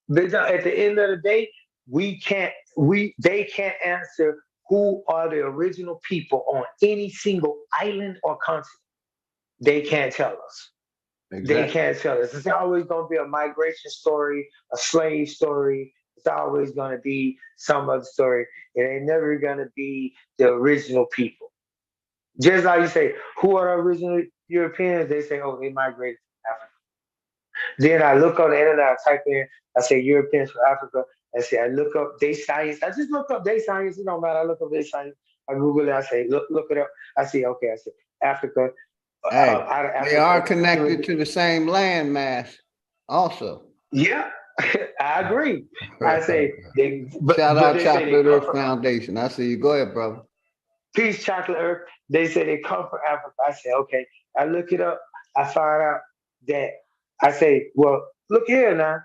But at the end of the day, they can't answer who are the original people on any single island or continent. They can't tell us. Exactly. They can't tell us. It's always going to be a migration story, a slave story. It's always going to be some other story. It ain't never going to be the original people. Just like you say, who are the original Europeans? They say, oh, they migrated to Africa. Then I look on the internet, I type in, I say Europeans from Africa. I say, I look up day science. I just look up day science. It don't matter. I look up day science. I Google it. I say, look it up. I see, okay. I say, Africa. Hey, Out of they are Africa. connected to the same landmass also. Yeah, I agree. I say, but Shout out they say they Chocolate come Earth from Foundation. I see you. Go ahead, brother. Peace, Chocolate Earth. They say they come from Africa. I say, okay. I look it up. I find out that I say, well, look here now.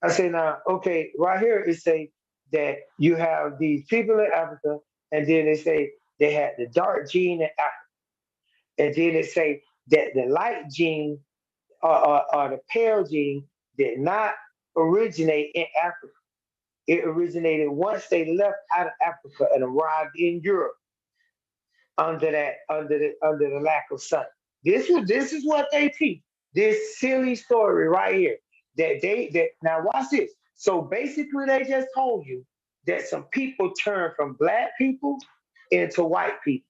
I say now, okay, right here it say that you have these people in Africa, and then they say they had the dark gene in Africa, and then they say that the light gene or the pale gene did not originate in Africa. It originated once they left out of Africa and arrived in Europe under the lack of sun. This is what they teach. This silly story right here. That now watch this. So basically they just told you that some people turn from black people into white people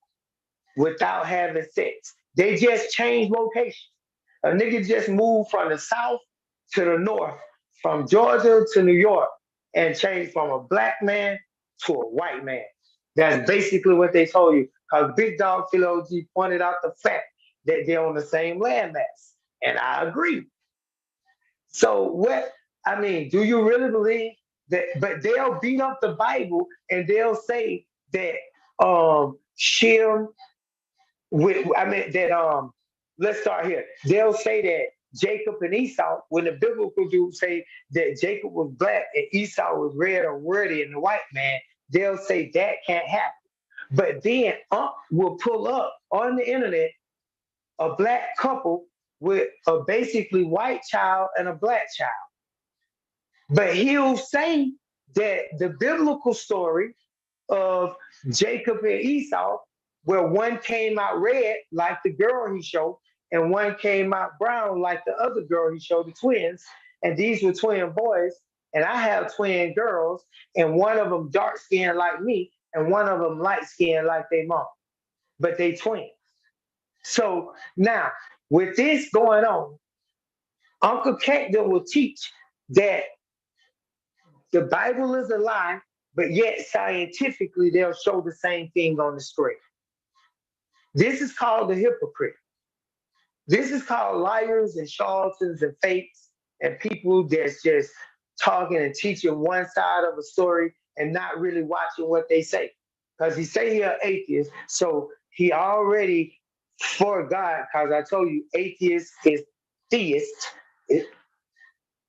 without having sex. They just changed location. A nigga just moved from the south to the north, from Georgia to New York, and changed from a black man to a white man. That's basically what they told you. Because Big Dog Killer OG pointed out the fact that they're on the same landmass. And I agree. So what, I mean, do you really believe that? But they'll beat up the Bible and they'll say that Shem, let's start here. They'll say that Jacob and Esau, when the biblical dudes say that Jacob was black and Esau was red or worthy and the white man, they'll say that can't happen. But then will pull up on the internet a black couple with a basically white child and a black child. But he'll say that the biblical story of Jacob and Esau, where one came out red like the girl he showed, and one came out brown like the other girl he showed, the twins, and these were twin boys, and I have twin girls, and one of them dark skinned like me, and one of them light skinned like they mom, but they twins. So now, with this going on, Uncle Campbell will teach that the Bible is a lie, but yet scientifically they'll show the same thing on the screen. This is called the hypocrite. This is called liars and charlatans and fakes and people that's just talking and teaching one side of a story and not really watching what they say. Because he say he an atheist, so he already for God, because I told you atheist is theist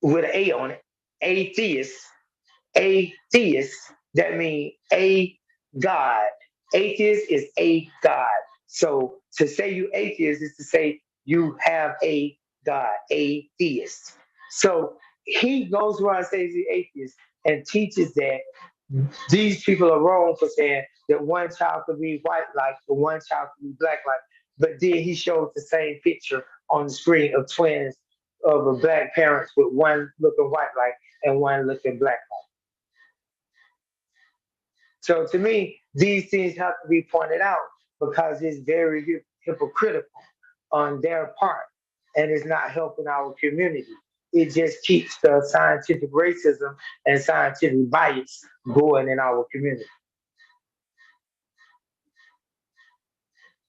with an A on it. Atheist. Atheist, that means a God. Atheist is a God. So to say you atheist is to say you have a God, atheist. So he goes around and says he's atheist and teaches that these people are wrong for saying that one child could be white like, or one child could be black like. But then he shows the same picture on the screen of twins of a black parents with one looking white like and one looking black like. So to me, these things have to be pointed out because it's very hypocritical on their part and it's not helping our community. It just keeps the scientific racism and scientific bias going in our community.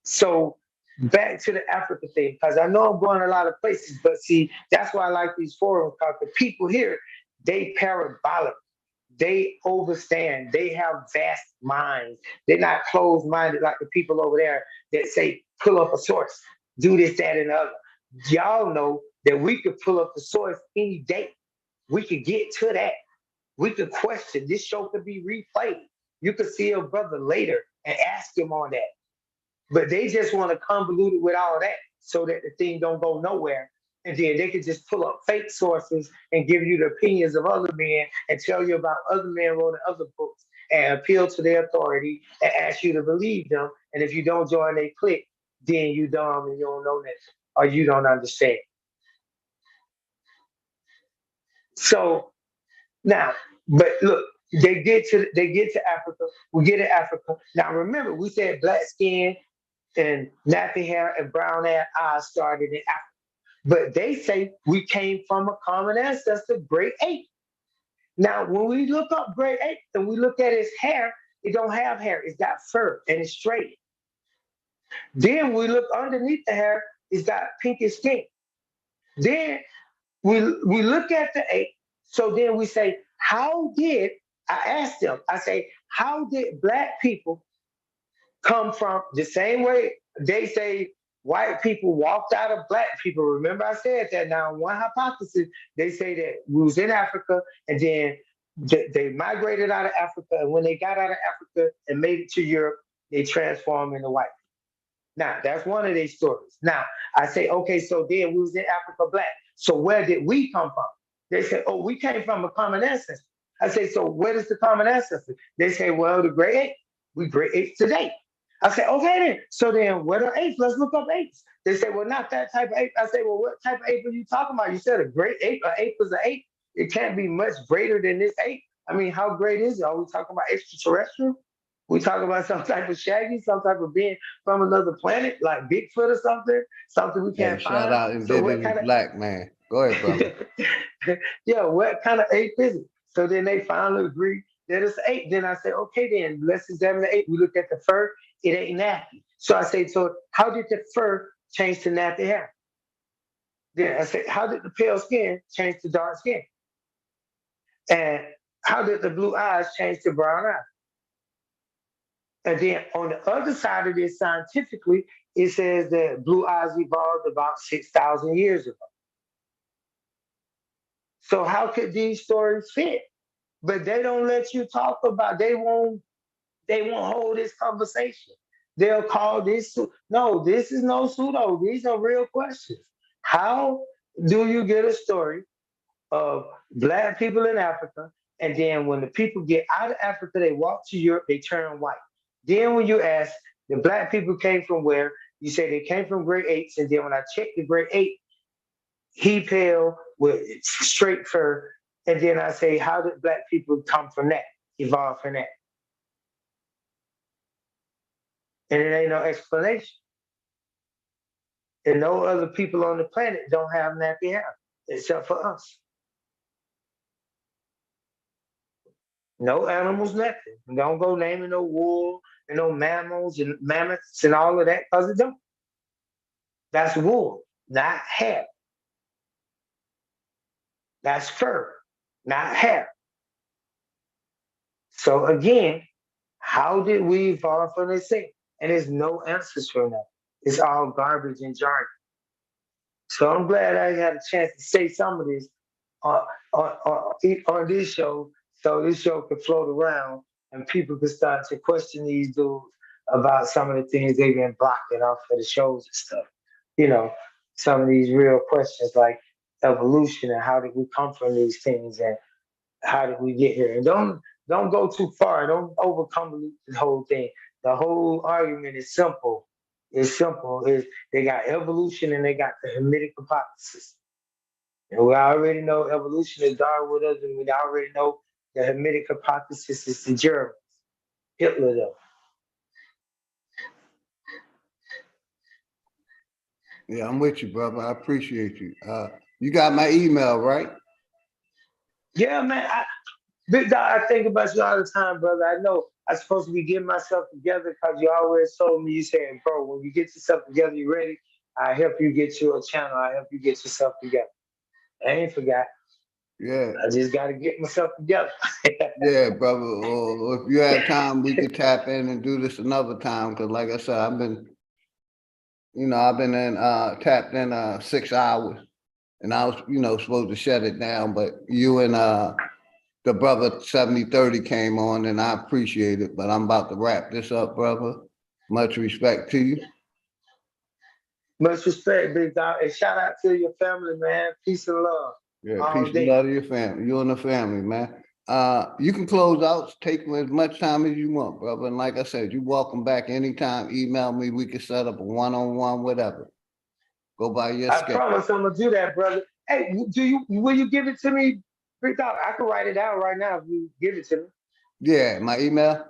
So back to the Africa thing, because I know I'm going a lot of places, but see, that's why I like these forums, because the people here, they parabolic. They overstand. They have vast minds. They're not closed-minded like the people over there that say, pull up a source, do this, that, and the other. Y'all know that we could pull up the source any day. We could get to that. We could question. This show could be replayed. You could see a brother later and ask him on that. But they just want to convolute it with all that so that the thing don't go nowhere. And then they could just pull up fake sources and give you the opinions of other men and tell you about other men wrote in other books and appeal to their authority and ask you to believe them. And if you don't join their clique, then you dumb and you don't know nothing or you don't understand. So now, but look, they get to Africa. We get to Africa. Now remember, we said black skin and nappy hair and brown eyes started in Africa. But they say we came from a common ancestor, great ape. Now, when we look up great ape and we look at his hair, it don't have hair. It's got fur and it's straight. Then we look underneath the hair, it's got pinkish skin. Then we look at the ape. So then we say, how did, I asked them, I say, how did black people come from the same way they say white people walked out of black people? Remember I said that. Now, one hypothesis, they say that we was in Africa and then they migrated out of Africa, and when they got out of Africa and made it to Europe, they transformed into white. Now, that's one of their stories. Now, I say, okay, so then we was in Africa black. So where did we come from? They say, oh, we came from a common ancestor. I say, so where is the common ancestor? They say, well, the great ape. We great apes today. I say, okay then. So then what are apes? Let's look up apes. They say, well, not that type of ape. I say, well, what type of ape are you talking about? You said a great ape. An ape is an ape. It can't be much greater than this ape. I mean, how great is it? Are we talking about extraterrestrial? We talking about some type of shaggy, some type of being from another planet, like Bigfoot or something we can't find. Shout out indigenous black man. Go ahead, brother. Yeah, what kind of ape is it? So then they finally agree that it's an ape. Then I say, okay, then let's examine the ape. We look at the fur, it ain't nappy. So I say, so how did the fur change to nappy hair? Then I say, how did the pale skin change to dark skin? And how did the blue eyes change to brown eyes? And then on the other side of this, scientifically, it says that blue eyes evolved about 6,000 years ago. So how could these stories fit? But they don't let you talk about. They won't hold this conversation. They'll call this. No, this is no pseudo. These are real questions. How do you get a story of black people in Africa, and then when the people get out of Africa, they walk to Europe, they turn white? Then when you ask, the black people came from where? You say they came from great apes, and then when I checked the great ape, he pale with straight fur, and then I say, how did black people come from that, evolve from that? And it ain't no explanation. And no other people on the planet don't have nappy hair, except for us. No animals, nothing. Don't go naming no wool and no mammals and mammoths and all of that, because it don't. That's wool, not hair. That's fur, not hair. So again, how did we evolve from this thing? And there's no answers for that. It's all garbage and jargon. So I'm glad I had a chance to say some of this on this show, so this show could float around and people could start to question these dudes about some of the things they've been blocking off of the shows and stuff. You know, some of these real questions like evolution and how did we come from these things and how did we get here? And don't go too far. Don't overcome the whole thing. The whole argument is simple. It's simple. They got evolution and they got the Hamitic hypothesis. And we already know evolution is Darwinism, and we already know the Hamitic hypothesis is the Germans. Hitler, though. Yeah, I'm with you, brother. I appreciate you. You got my email, right? Yeah, man. Big Dog, I think about you all the time, brother. I know I'm supposed to be getting myself together because you always told me, you saying, bro, when you get yourself together, you ready, I help you get you a channel. I help you get yourself together. I ain't forgot. Yeah. I just got to get myself together. Yeah, brother. Or if you have time, we could tap in and do this another time. Because like I said, I've been in tapped in 6 hours. And I was, supposed to shut it down. But you and the brother 7030 came on, and I appreciate it. But I'm about to wrap this up, brother. Much respect to you. Much respect, Big Dog. And shout out to your family, man. Peace and love. Yeah, peace and love to your family. You and the family, man. You can close out, take as much time as you want, brother. And like I said, you're welcome back anytime. Email me. We can set up a one-on-one, whatever. Go by your schedule. I promise I'm gonna do that, brother. Hey, will you give it to me, Big Dog? I can write it out right now if you give it to me. Yeah, my email?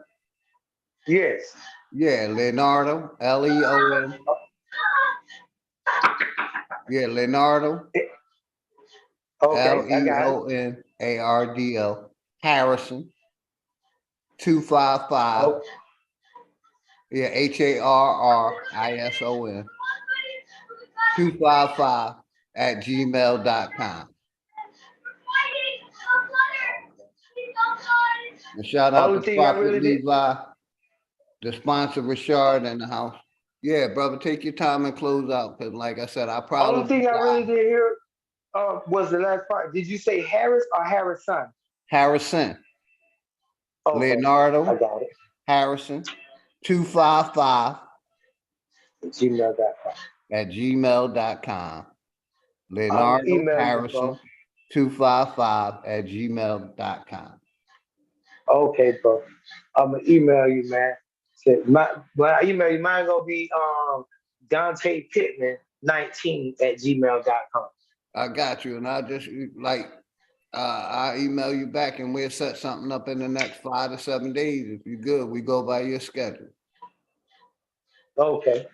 Yes. Yeah, Leonardo, Leon. Yeah, Leonardo, Okay, I got it. Leonardo, Harrison, 255. Oh, Yeah, Harrison, 255 at gmail.com. And shout out only to thing I Prophet really did. Levi, the sponsor Richard in the house. Yeah, brother, take your time and close out. Cause like I said, I Only probably thing I really did hear was the last part. Did you say Harris or Harrison? Harrison, Okay, I Leonardo, got it. Harrison, 255 gmail.com. at gmail.com. I'm gonna Leonardo email you, bro. Harrison, 255 at gmail.com. Okay, bro. I'm gonna email you, man. When I email you, mine gonna be Dante Pittman 19 at gmail.com. I got you. And I just I'll email you back and we'll set something up in the next 5 to 7 days. If you're good, we go by your schedule. Okay.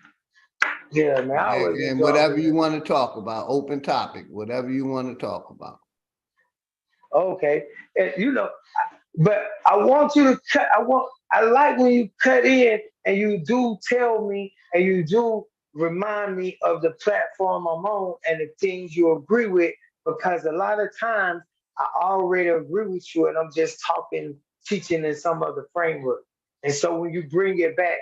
Yeah, man. I always And enjoy whatever being you want to talk about, open topic, whatever you want to talk about. okay. And but I want you to cut. I like when you cut in and you do tell me and you do remind me of the platform I'm on and the things you agree with, because a lot of times I already agree with you and I'm just teaching in some other framework. And so when you bring it back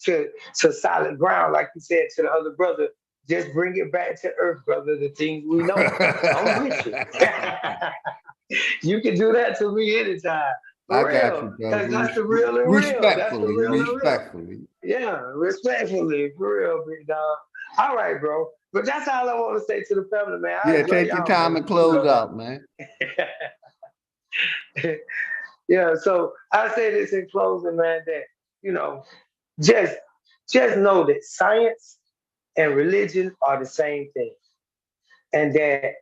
to solid ground, like you said to the other brother, just bring it back to earth, brother, the things we know. I'm with you. You can do that to me anytime. I For got real. you, brother. Because that's the real and real. That's the real and real. Respectfully. Yeah, respectfully, for real, big dog. All right, bro. But that's all I want to say to the family, man. I Yeah, enjoy take your y'all, time man. and close out, man. Yeah, so I say this in closing, man, that, just know that science and religion are the same thing. And that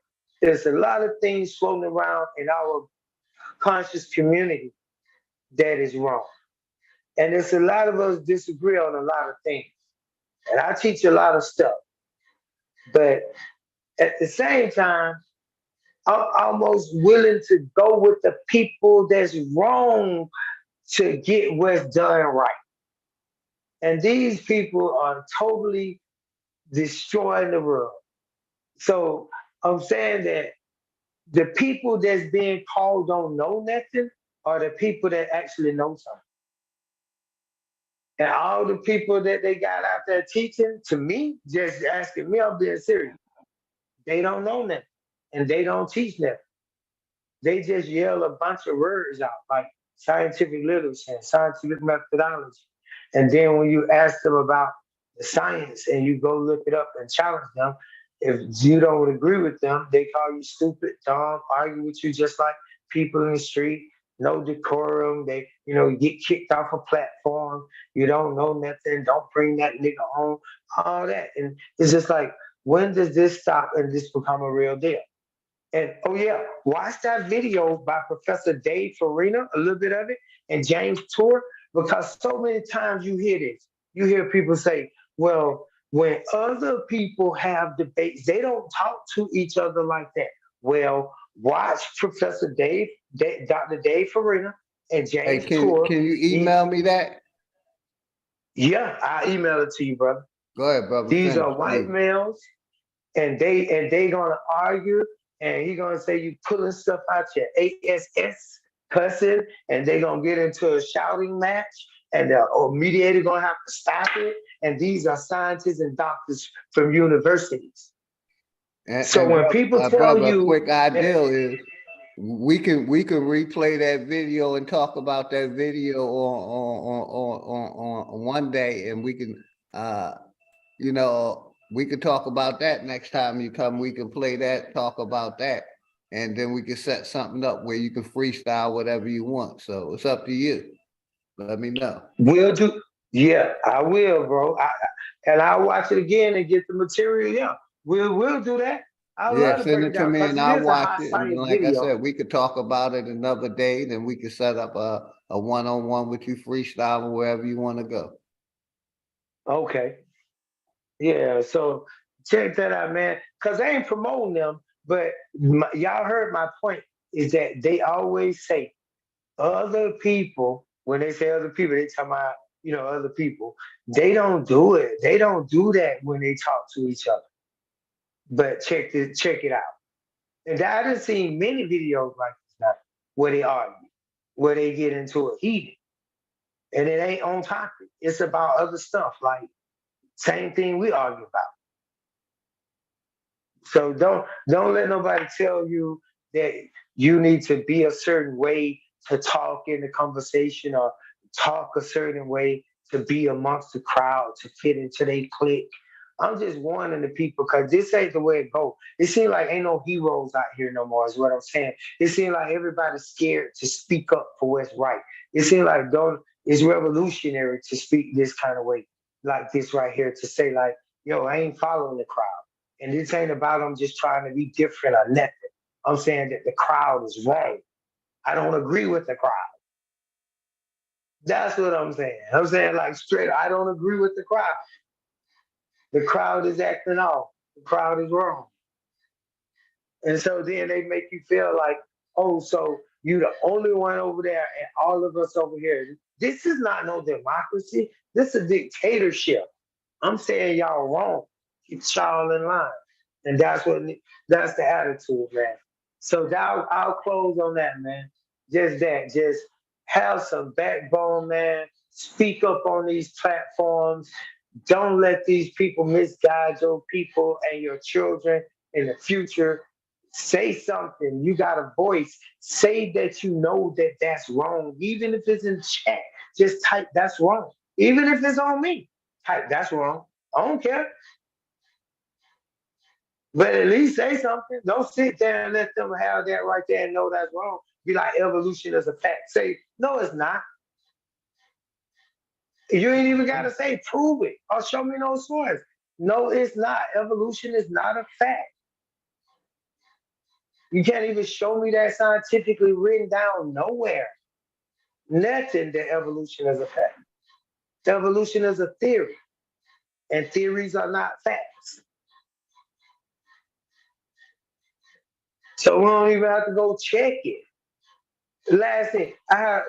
there's a lot of things floating around in our conscious community that is wrong. And there's a lot of us disagree on a lot of things. And I teach a lot of stuff. But at the same time, I'm almost willing to go with the people that's wrong to get what's done right. And these people are totally destroying the world. So I'm saying that the people that's being called don't know nothing are the people that actually know something. And all the people that they got out there teaching, to me, just asking me, I'm being serious. They don't know nothing. And they don't teach nothing. They just yell a bunch of words out, like scientific literacy and scientific methodology. And then when you ask them about the science and you go look it up and challenge them, if you don't agree with them, they call you stupid, dumb, argue with you just like people in the street, no decorum. They, get kicked off a platform. You don't know nothing. Don't bring that nigga home. All that. And it's just like, when does this stop and this become a real deal? And oh yeah, watch that video by Professor Dave Farina, a little bit of it, and James Tour, because so many times you hear this. You hear people say, well, when other people have debates, they don't talk to each other like that. Well, watch Professor Dr. Dave Farina and James Tour. Can you email me that? Yeah, I'll email it to you, brother. Go ahead, brother. These are white males, and they gonna argue. And he gonna say you pulling stuff out your ASS, cussing, and they gonna get into a shouting match, and the mediator gonna have to stop it. And these are scientists and doctors from universities. So when people tell brother, you, a quick idea is we can replay that video and talk about that video on one day, and we can we could talk about that next time you come. We can play that, talk about that, and then we can set something up where you can freestyle whatever you want. So it's up to you. Let me know. Will do. Yeah, I will, bro. And I'll watch it again and get the material. Yeah, we'll do that. I love to send break it it to down me and because it I'll is a watch high it. And science like video. I said, we could talk about it another day. Then we could set up a one-on-one with you, freestyle, wherever you want to go. Okay. Yeah, so check that out, man. Cause I ain't promoting them, but y'all heard my point is that they always say other people. When they say other people, they talking about other people. They don't do it. They don't do that when they talk to each other. But check it out. And I done seen many videos like this now where they argue, where they get into it heated, and it ain't on topic. It's about other stuff, like same thing we argue about. So don't let nobody tell you that you need to be a certain way to talk in the conversation or talk a certain way to be amongst the crowd to fit into their clique. I'm just warning the people because this ain't the way it go. It seems like ain't no heroes out here no more, is what I'm saying. It seems like everybody's scared to speak up for what's right. It seems like it's revolutionary to speak this kind of way, like this right here, to say like, yo, I ain't following the crowd. And this ain't about them just trying to be different or nothing. I'm saying that the crowd is wrong. I don't agree with the crowd. That's what I'm saying. I'm saying like straight, I don't agree with the crowd. The crowd is acting off. The crowd is wrong. And so then they make you feel like, oh, so you the only one over there and all of us over here. This is not no democracy. This is a dictatorship. I'm saying y'all wrong. Keep y'all in line. And that's the attitude, man. So I'll close on that, man. Just that. Just have some backbone, man. Speak up on these platforms. Don't let these people misguide your people and your children in the future. Say something. You got a voice. Say that you know that that's wrong. Even if it's in chat, just type that's wrong. Even if it's on me, type that's wrong. I don't care. But at least say something. Don't sit there and let them have that right there and know that's wrong. Be like evolution is a fact. Say, no, it's not. You ain't even got to say prove it or show me no source. No, it's not. Evolution is not a fact. You can't even show me that scientifically written down nowhere. Nothing that evolution is a fact. Evolution is a theory, and theories are not facts. So we don't even have to go check it. Last thing,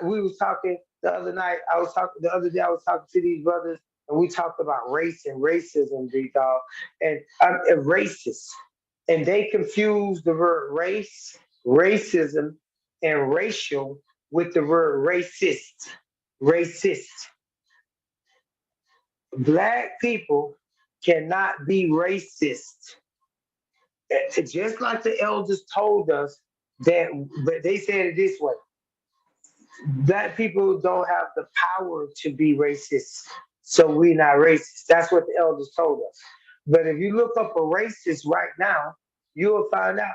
we was talking the other night. The other day. I was talking to these brothers, and we talked about race and racism, big dog, and I'm a racist. And they confuse the word race, racism, and racial with the word racist. Racist. Black people cannot be racist. Just like the elders told us that, but they said it this way. Black people don't have the power to be racist, so we're not racist. That's what the elders told us. But if you look up a racist right now, you will find out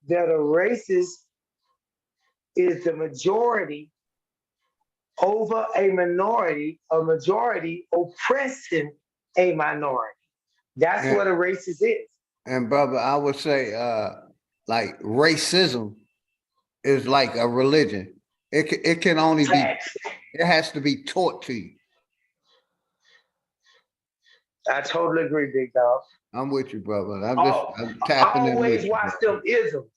that a racist is the majority over a majority oppressing a minority. That's what a racist is. And brother, I would say like racism is like a religion. It can only be, it has to be taught to you. I totally agree, big dog. I'm with you, brother. I'm tapping in with you. Watch them isms.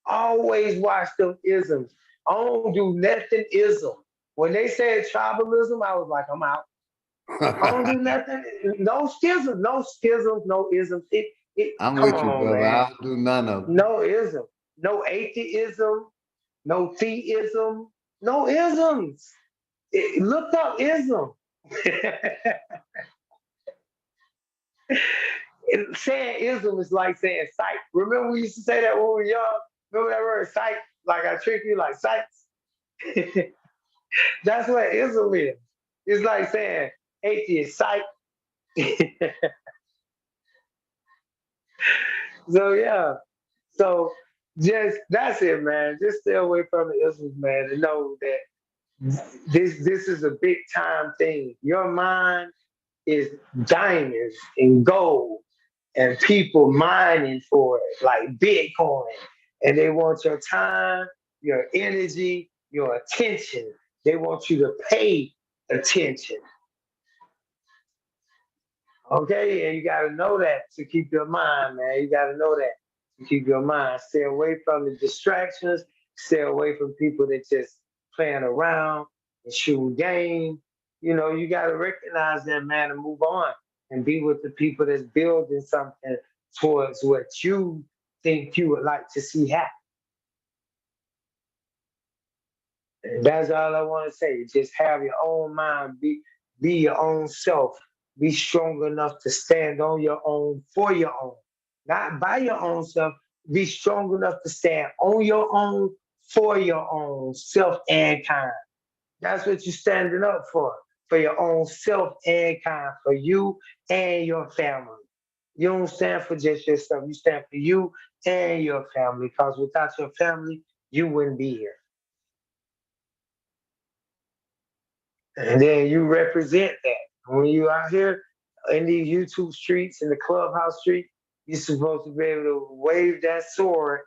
Always watch them isms. I don't do nothing ism. When they said tribalism, I was like, I'm out. I don't do nothing. No schisms, no isms. I'm come with you, on, brother. man. I don't do none of them. No ism. No atheism. No theism. No isms. Look up ism. Saying ism is like saying sight. Remember we used to say that when we were young? Remember that word sight? Like I trick you like sights? That's what ism is. It's like saying atheist sight. So yeah. So just that's it, man. Just stay away from the isms, man, and know that this is a big time thing. Your mind is diamonds and gold and people mining for it like Bitcoin. And they want your time, your energy, your attention. They want you to pay attention. Okay, and you gotta know that to keep your mind, man. You gotta know that to keep your mind. Stay away from the distractions. Stay away from people that just playing around and shooting game. You know, you gotta recognize that, man, and move on and be with the people that's building something towards what you think you would like to see happen. And that's all I want to say. Just have your own mind. Be your own self. Be strong enough to stand on your own for your own. Not by your own self. Be strong enough to stand on your own for your own self and kind. That's what you're standing up for your own self and kind, for you and your family. You don't stand for just yourself. You stand for you and your family, because without your family, you wouldn't be here. And then you represent that. When you out here in these YouTube streets, in the clubhouse street, you're supposed to be able to wave that sword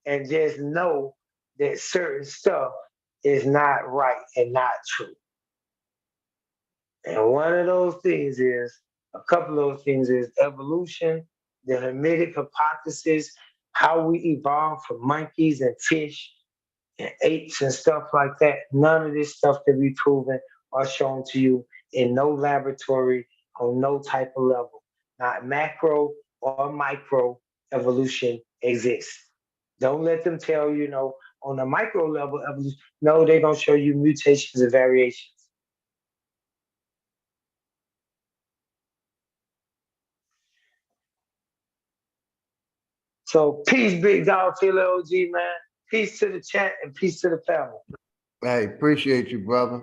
and just know that certain stuff is not right and not true. And one of those things is, a couple of those things is evolution, the Hermetic hypothesis, how we evolved from monkeys and fish and apes and stuff like that. None of this stuff can be proven or shown to you in no laboratory on no type of level. Not macro or micro evolution exists. Don't let them tell you, on a micro level evolution. No, they don't show you mutations and variations. So peace, big dog, feel OG, man. Peace to the chat and peace to the family. Hey, appreciate you, brother.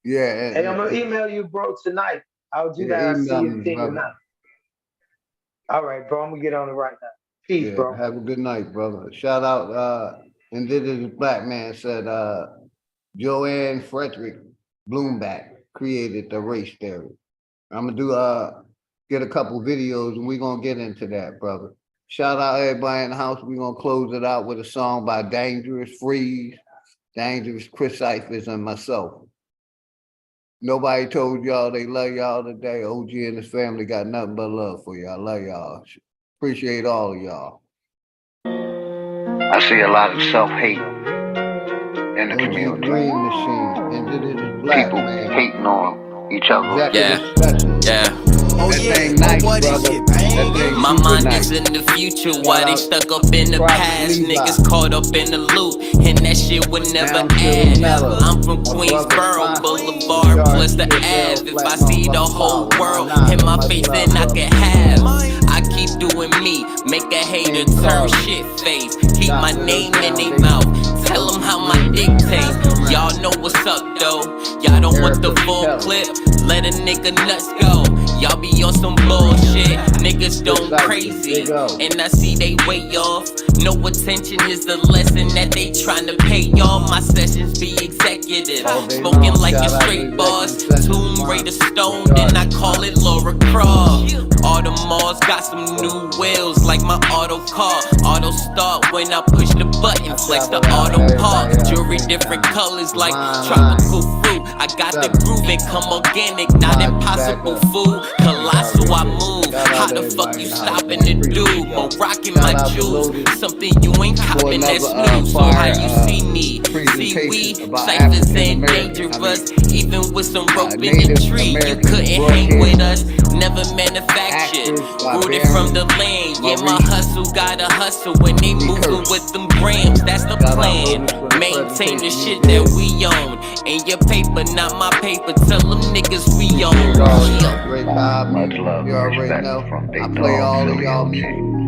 Yeah. Hey, I'm gonna email you, bro, tonight. I'll do that. I'll see you thing tonight. All right, bro. I'm gonna get on it right now. Peace, bro. Have a good night, brother. Shout out, Indigenous Black Man said Joanne Frederick Bloomback created the race theory. I'm gonna get a couple videos and we're gonna get into that, brother. Shout out everybody in the house. We're gonna close it out with a song by Dangerous Freeze, Dangerous Chris Cyphers, and myself. Nobody told y'all they love y'all today. OG and his family got nothing but love for y'all. Love y'all. Appreciate all of y'all. I see a lot of self-hate in the community. Green Machine, Indigenous Black People Man. hating on each other. Yeah. That thing nice, brother. My mind is in the future, why they stuck up in the past? Niggas caught up in the loop, and that shit would never end. I'm from Queensboro, Boulevard, plus the Ave. If I see the whole world in my face, then I can have. I keep doing me, make a hater turn shit face. Keep my name in their mouth, tell them how my dick tastes. Y'all know what's up though, y'all don't want the full clip, let a nigga nuts go. Y'all be on some bullshit, niggas don't crazy, and I see they way off. No attention is the lesson that they tryna pay y'all. My sessions be executive, smoking like a straight boss. Tomb Raider stone, then I call it Laura Croft. All the malls got some new wheels like my auto car. Auto start when I push the button, flex the auto park. Jewelry different colors like tropical fruit. I got the groove and come organic, not impossible food. Colossal I move, how the fuck you stopping to do? But rocking my jewels, something you ain't copping that's new. So how you see me? See we, ciphers ain't dangerous. Even with some rope in the tree, you couldn't hang with us. Never manufactured, rooted from the land. Yeah, my hustle gotta hustle when they moving with them grams. That's the plan. Maintain the shit that we own. And your paper, not my paper. Tell them niggas we own. Much love and respect from Big Dog, Philly OG.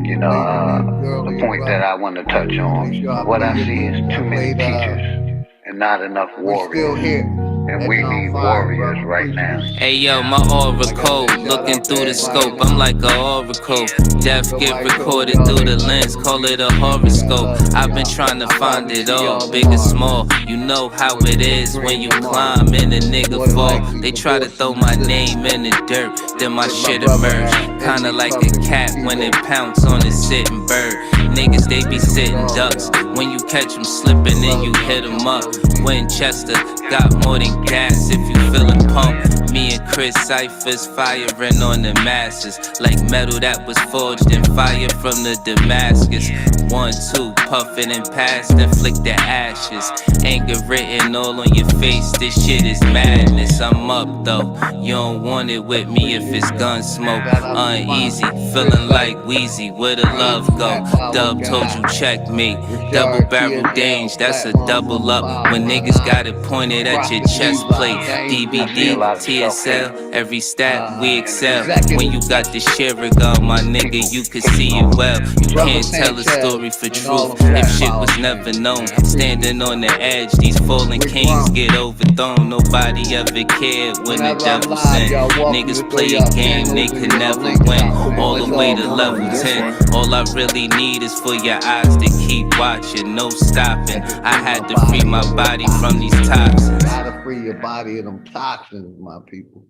You know, the point that I want to touch on, what I see is too many teachers and not enough warriors. And we need warriors right now. Hey yo, my aura code, looking through the scope, I'm like a oracle. Death get recorded through the lens, call it a horoscope. I've been trying to find it all, big and small. You know how it is when you climb and a nigga fall. They try to throw my name in the dirt, then my shit emerge. Kinda like a cat when it pounce on a sitting bird. Niggas, they be sitting ducks. When you catch them slipping, then you hit them up. Winchester got more than gas if you feelin' pump. Me and Chris secret ciphers firing on the masses, like metal that was forged in fire from the Damascus. 1, 2, puffin' and pass, then flick the ashes. Anger written all on your face, this shit is madness. I'm up though, you don't want it with me if it's gun smoke. Uneasy, feeling like Wheezy, where the love go? Dub told you checkmate, double barrel dange, that's a double up. When niggas got it pointed at your chest plate. DBD, TSL, every stat we excel. When you got the share gun, my nigga, you can see it well. You can't tell a story for truth if shit was never known. Standing on the edge, these fallen kings get overthrown. Nobody ever cared when the devil sent. Niggas play a game they could never win. All the way to level 10. All I really need is for your eyes to keep watching, no stopping. I had to free my body from these toxins. Gotta free your body of them toxins, my people.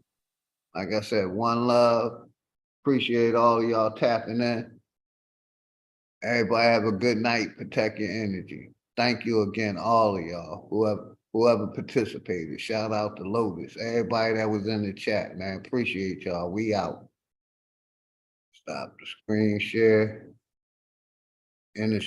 Like I said, one love. Appreciate all of y'all tapping in. Everybody have a good night. Protect your energy. Thank you again, all of y'all, whoever participated. Shout out to Lotus. Everybody that was in the chat, man. Appreciate y'all. We out. Stop the screen share. And the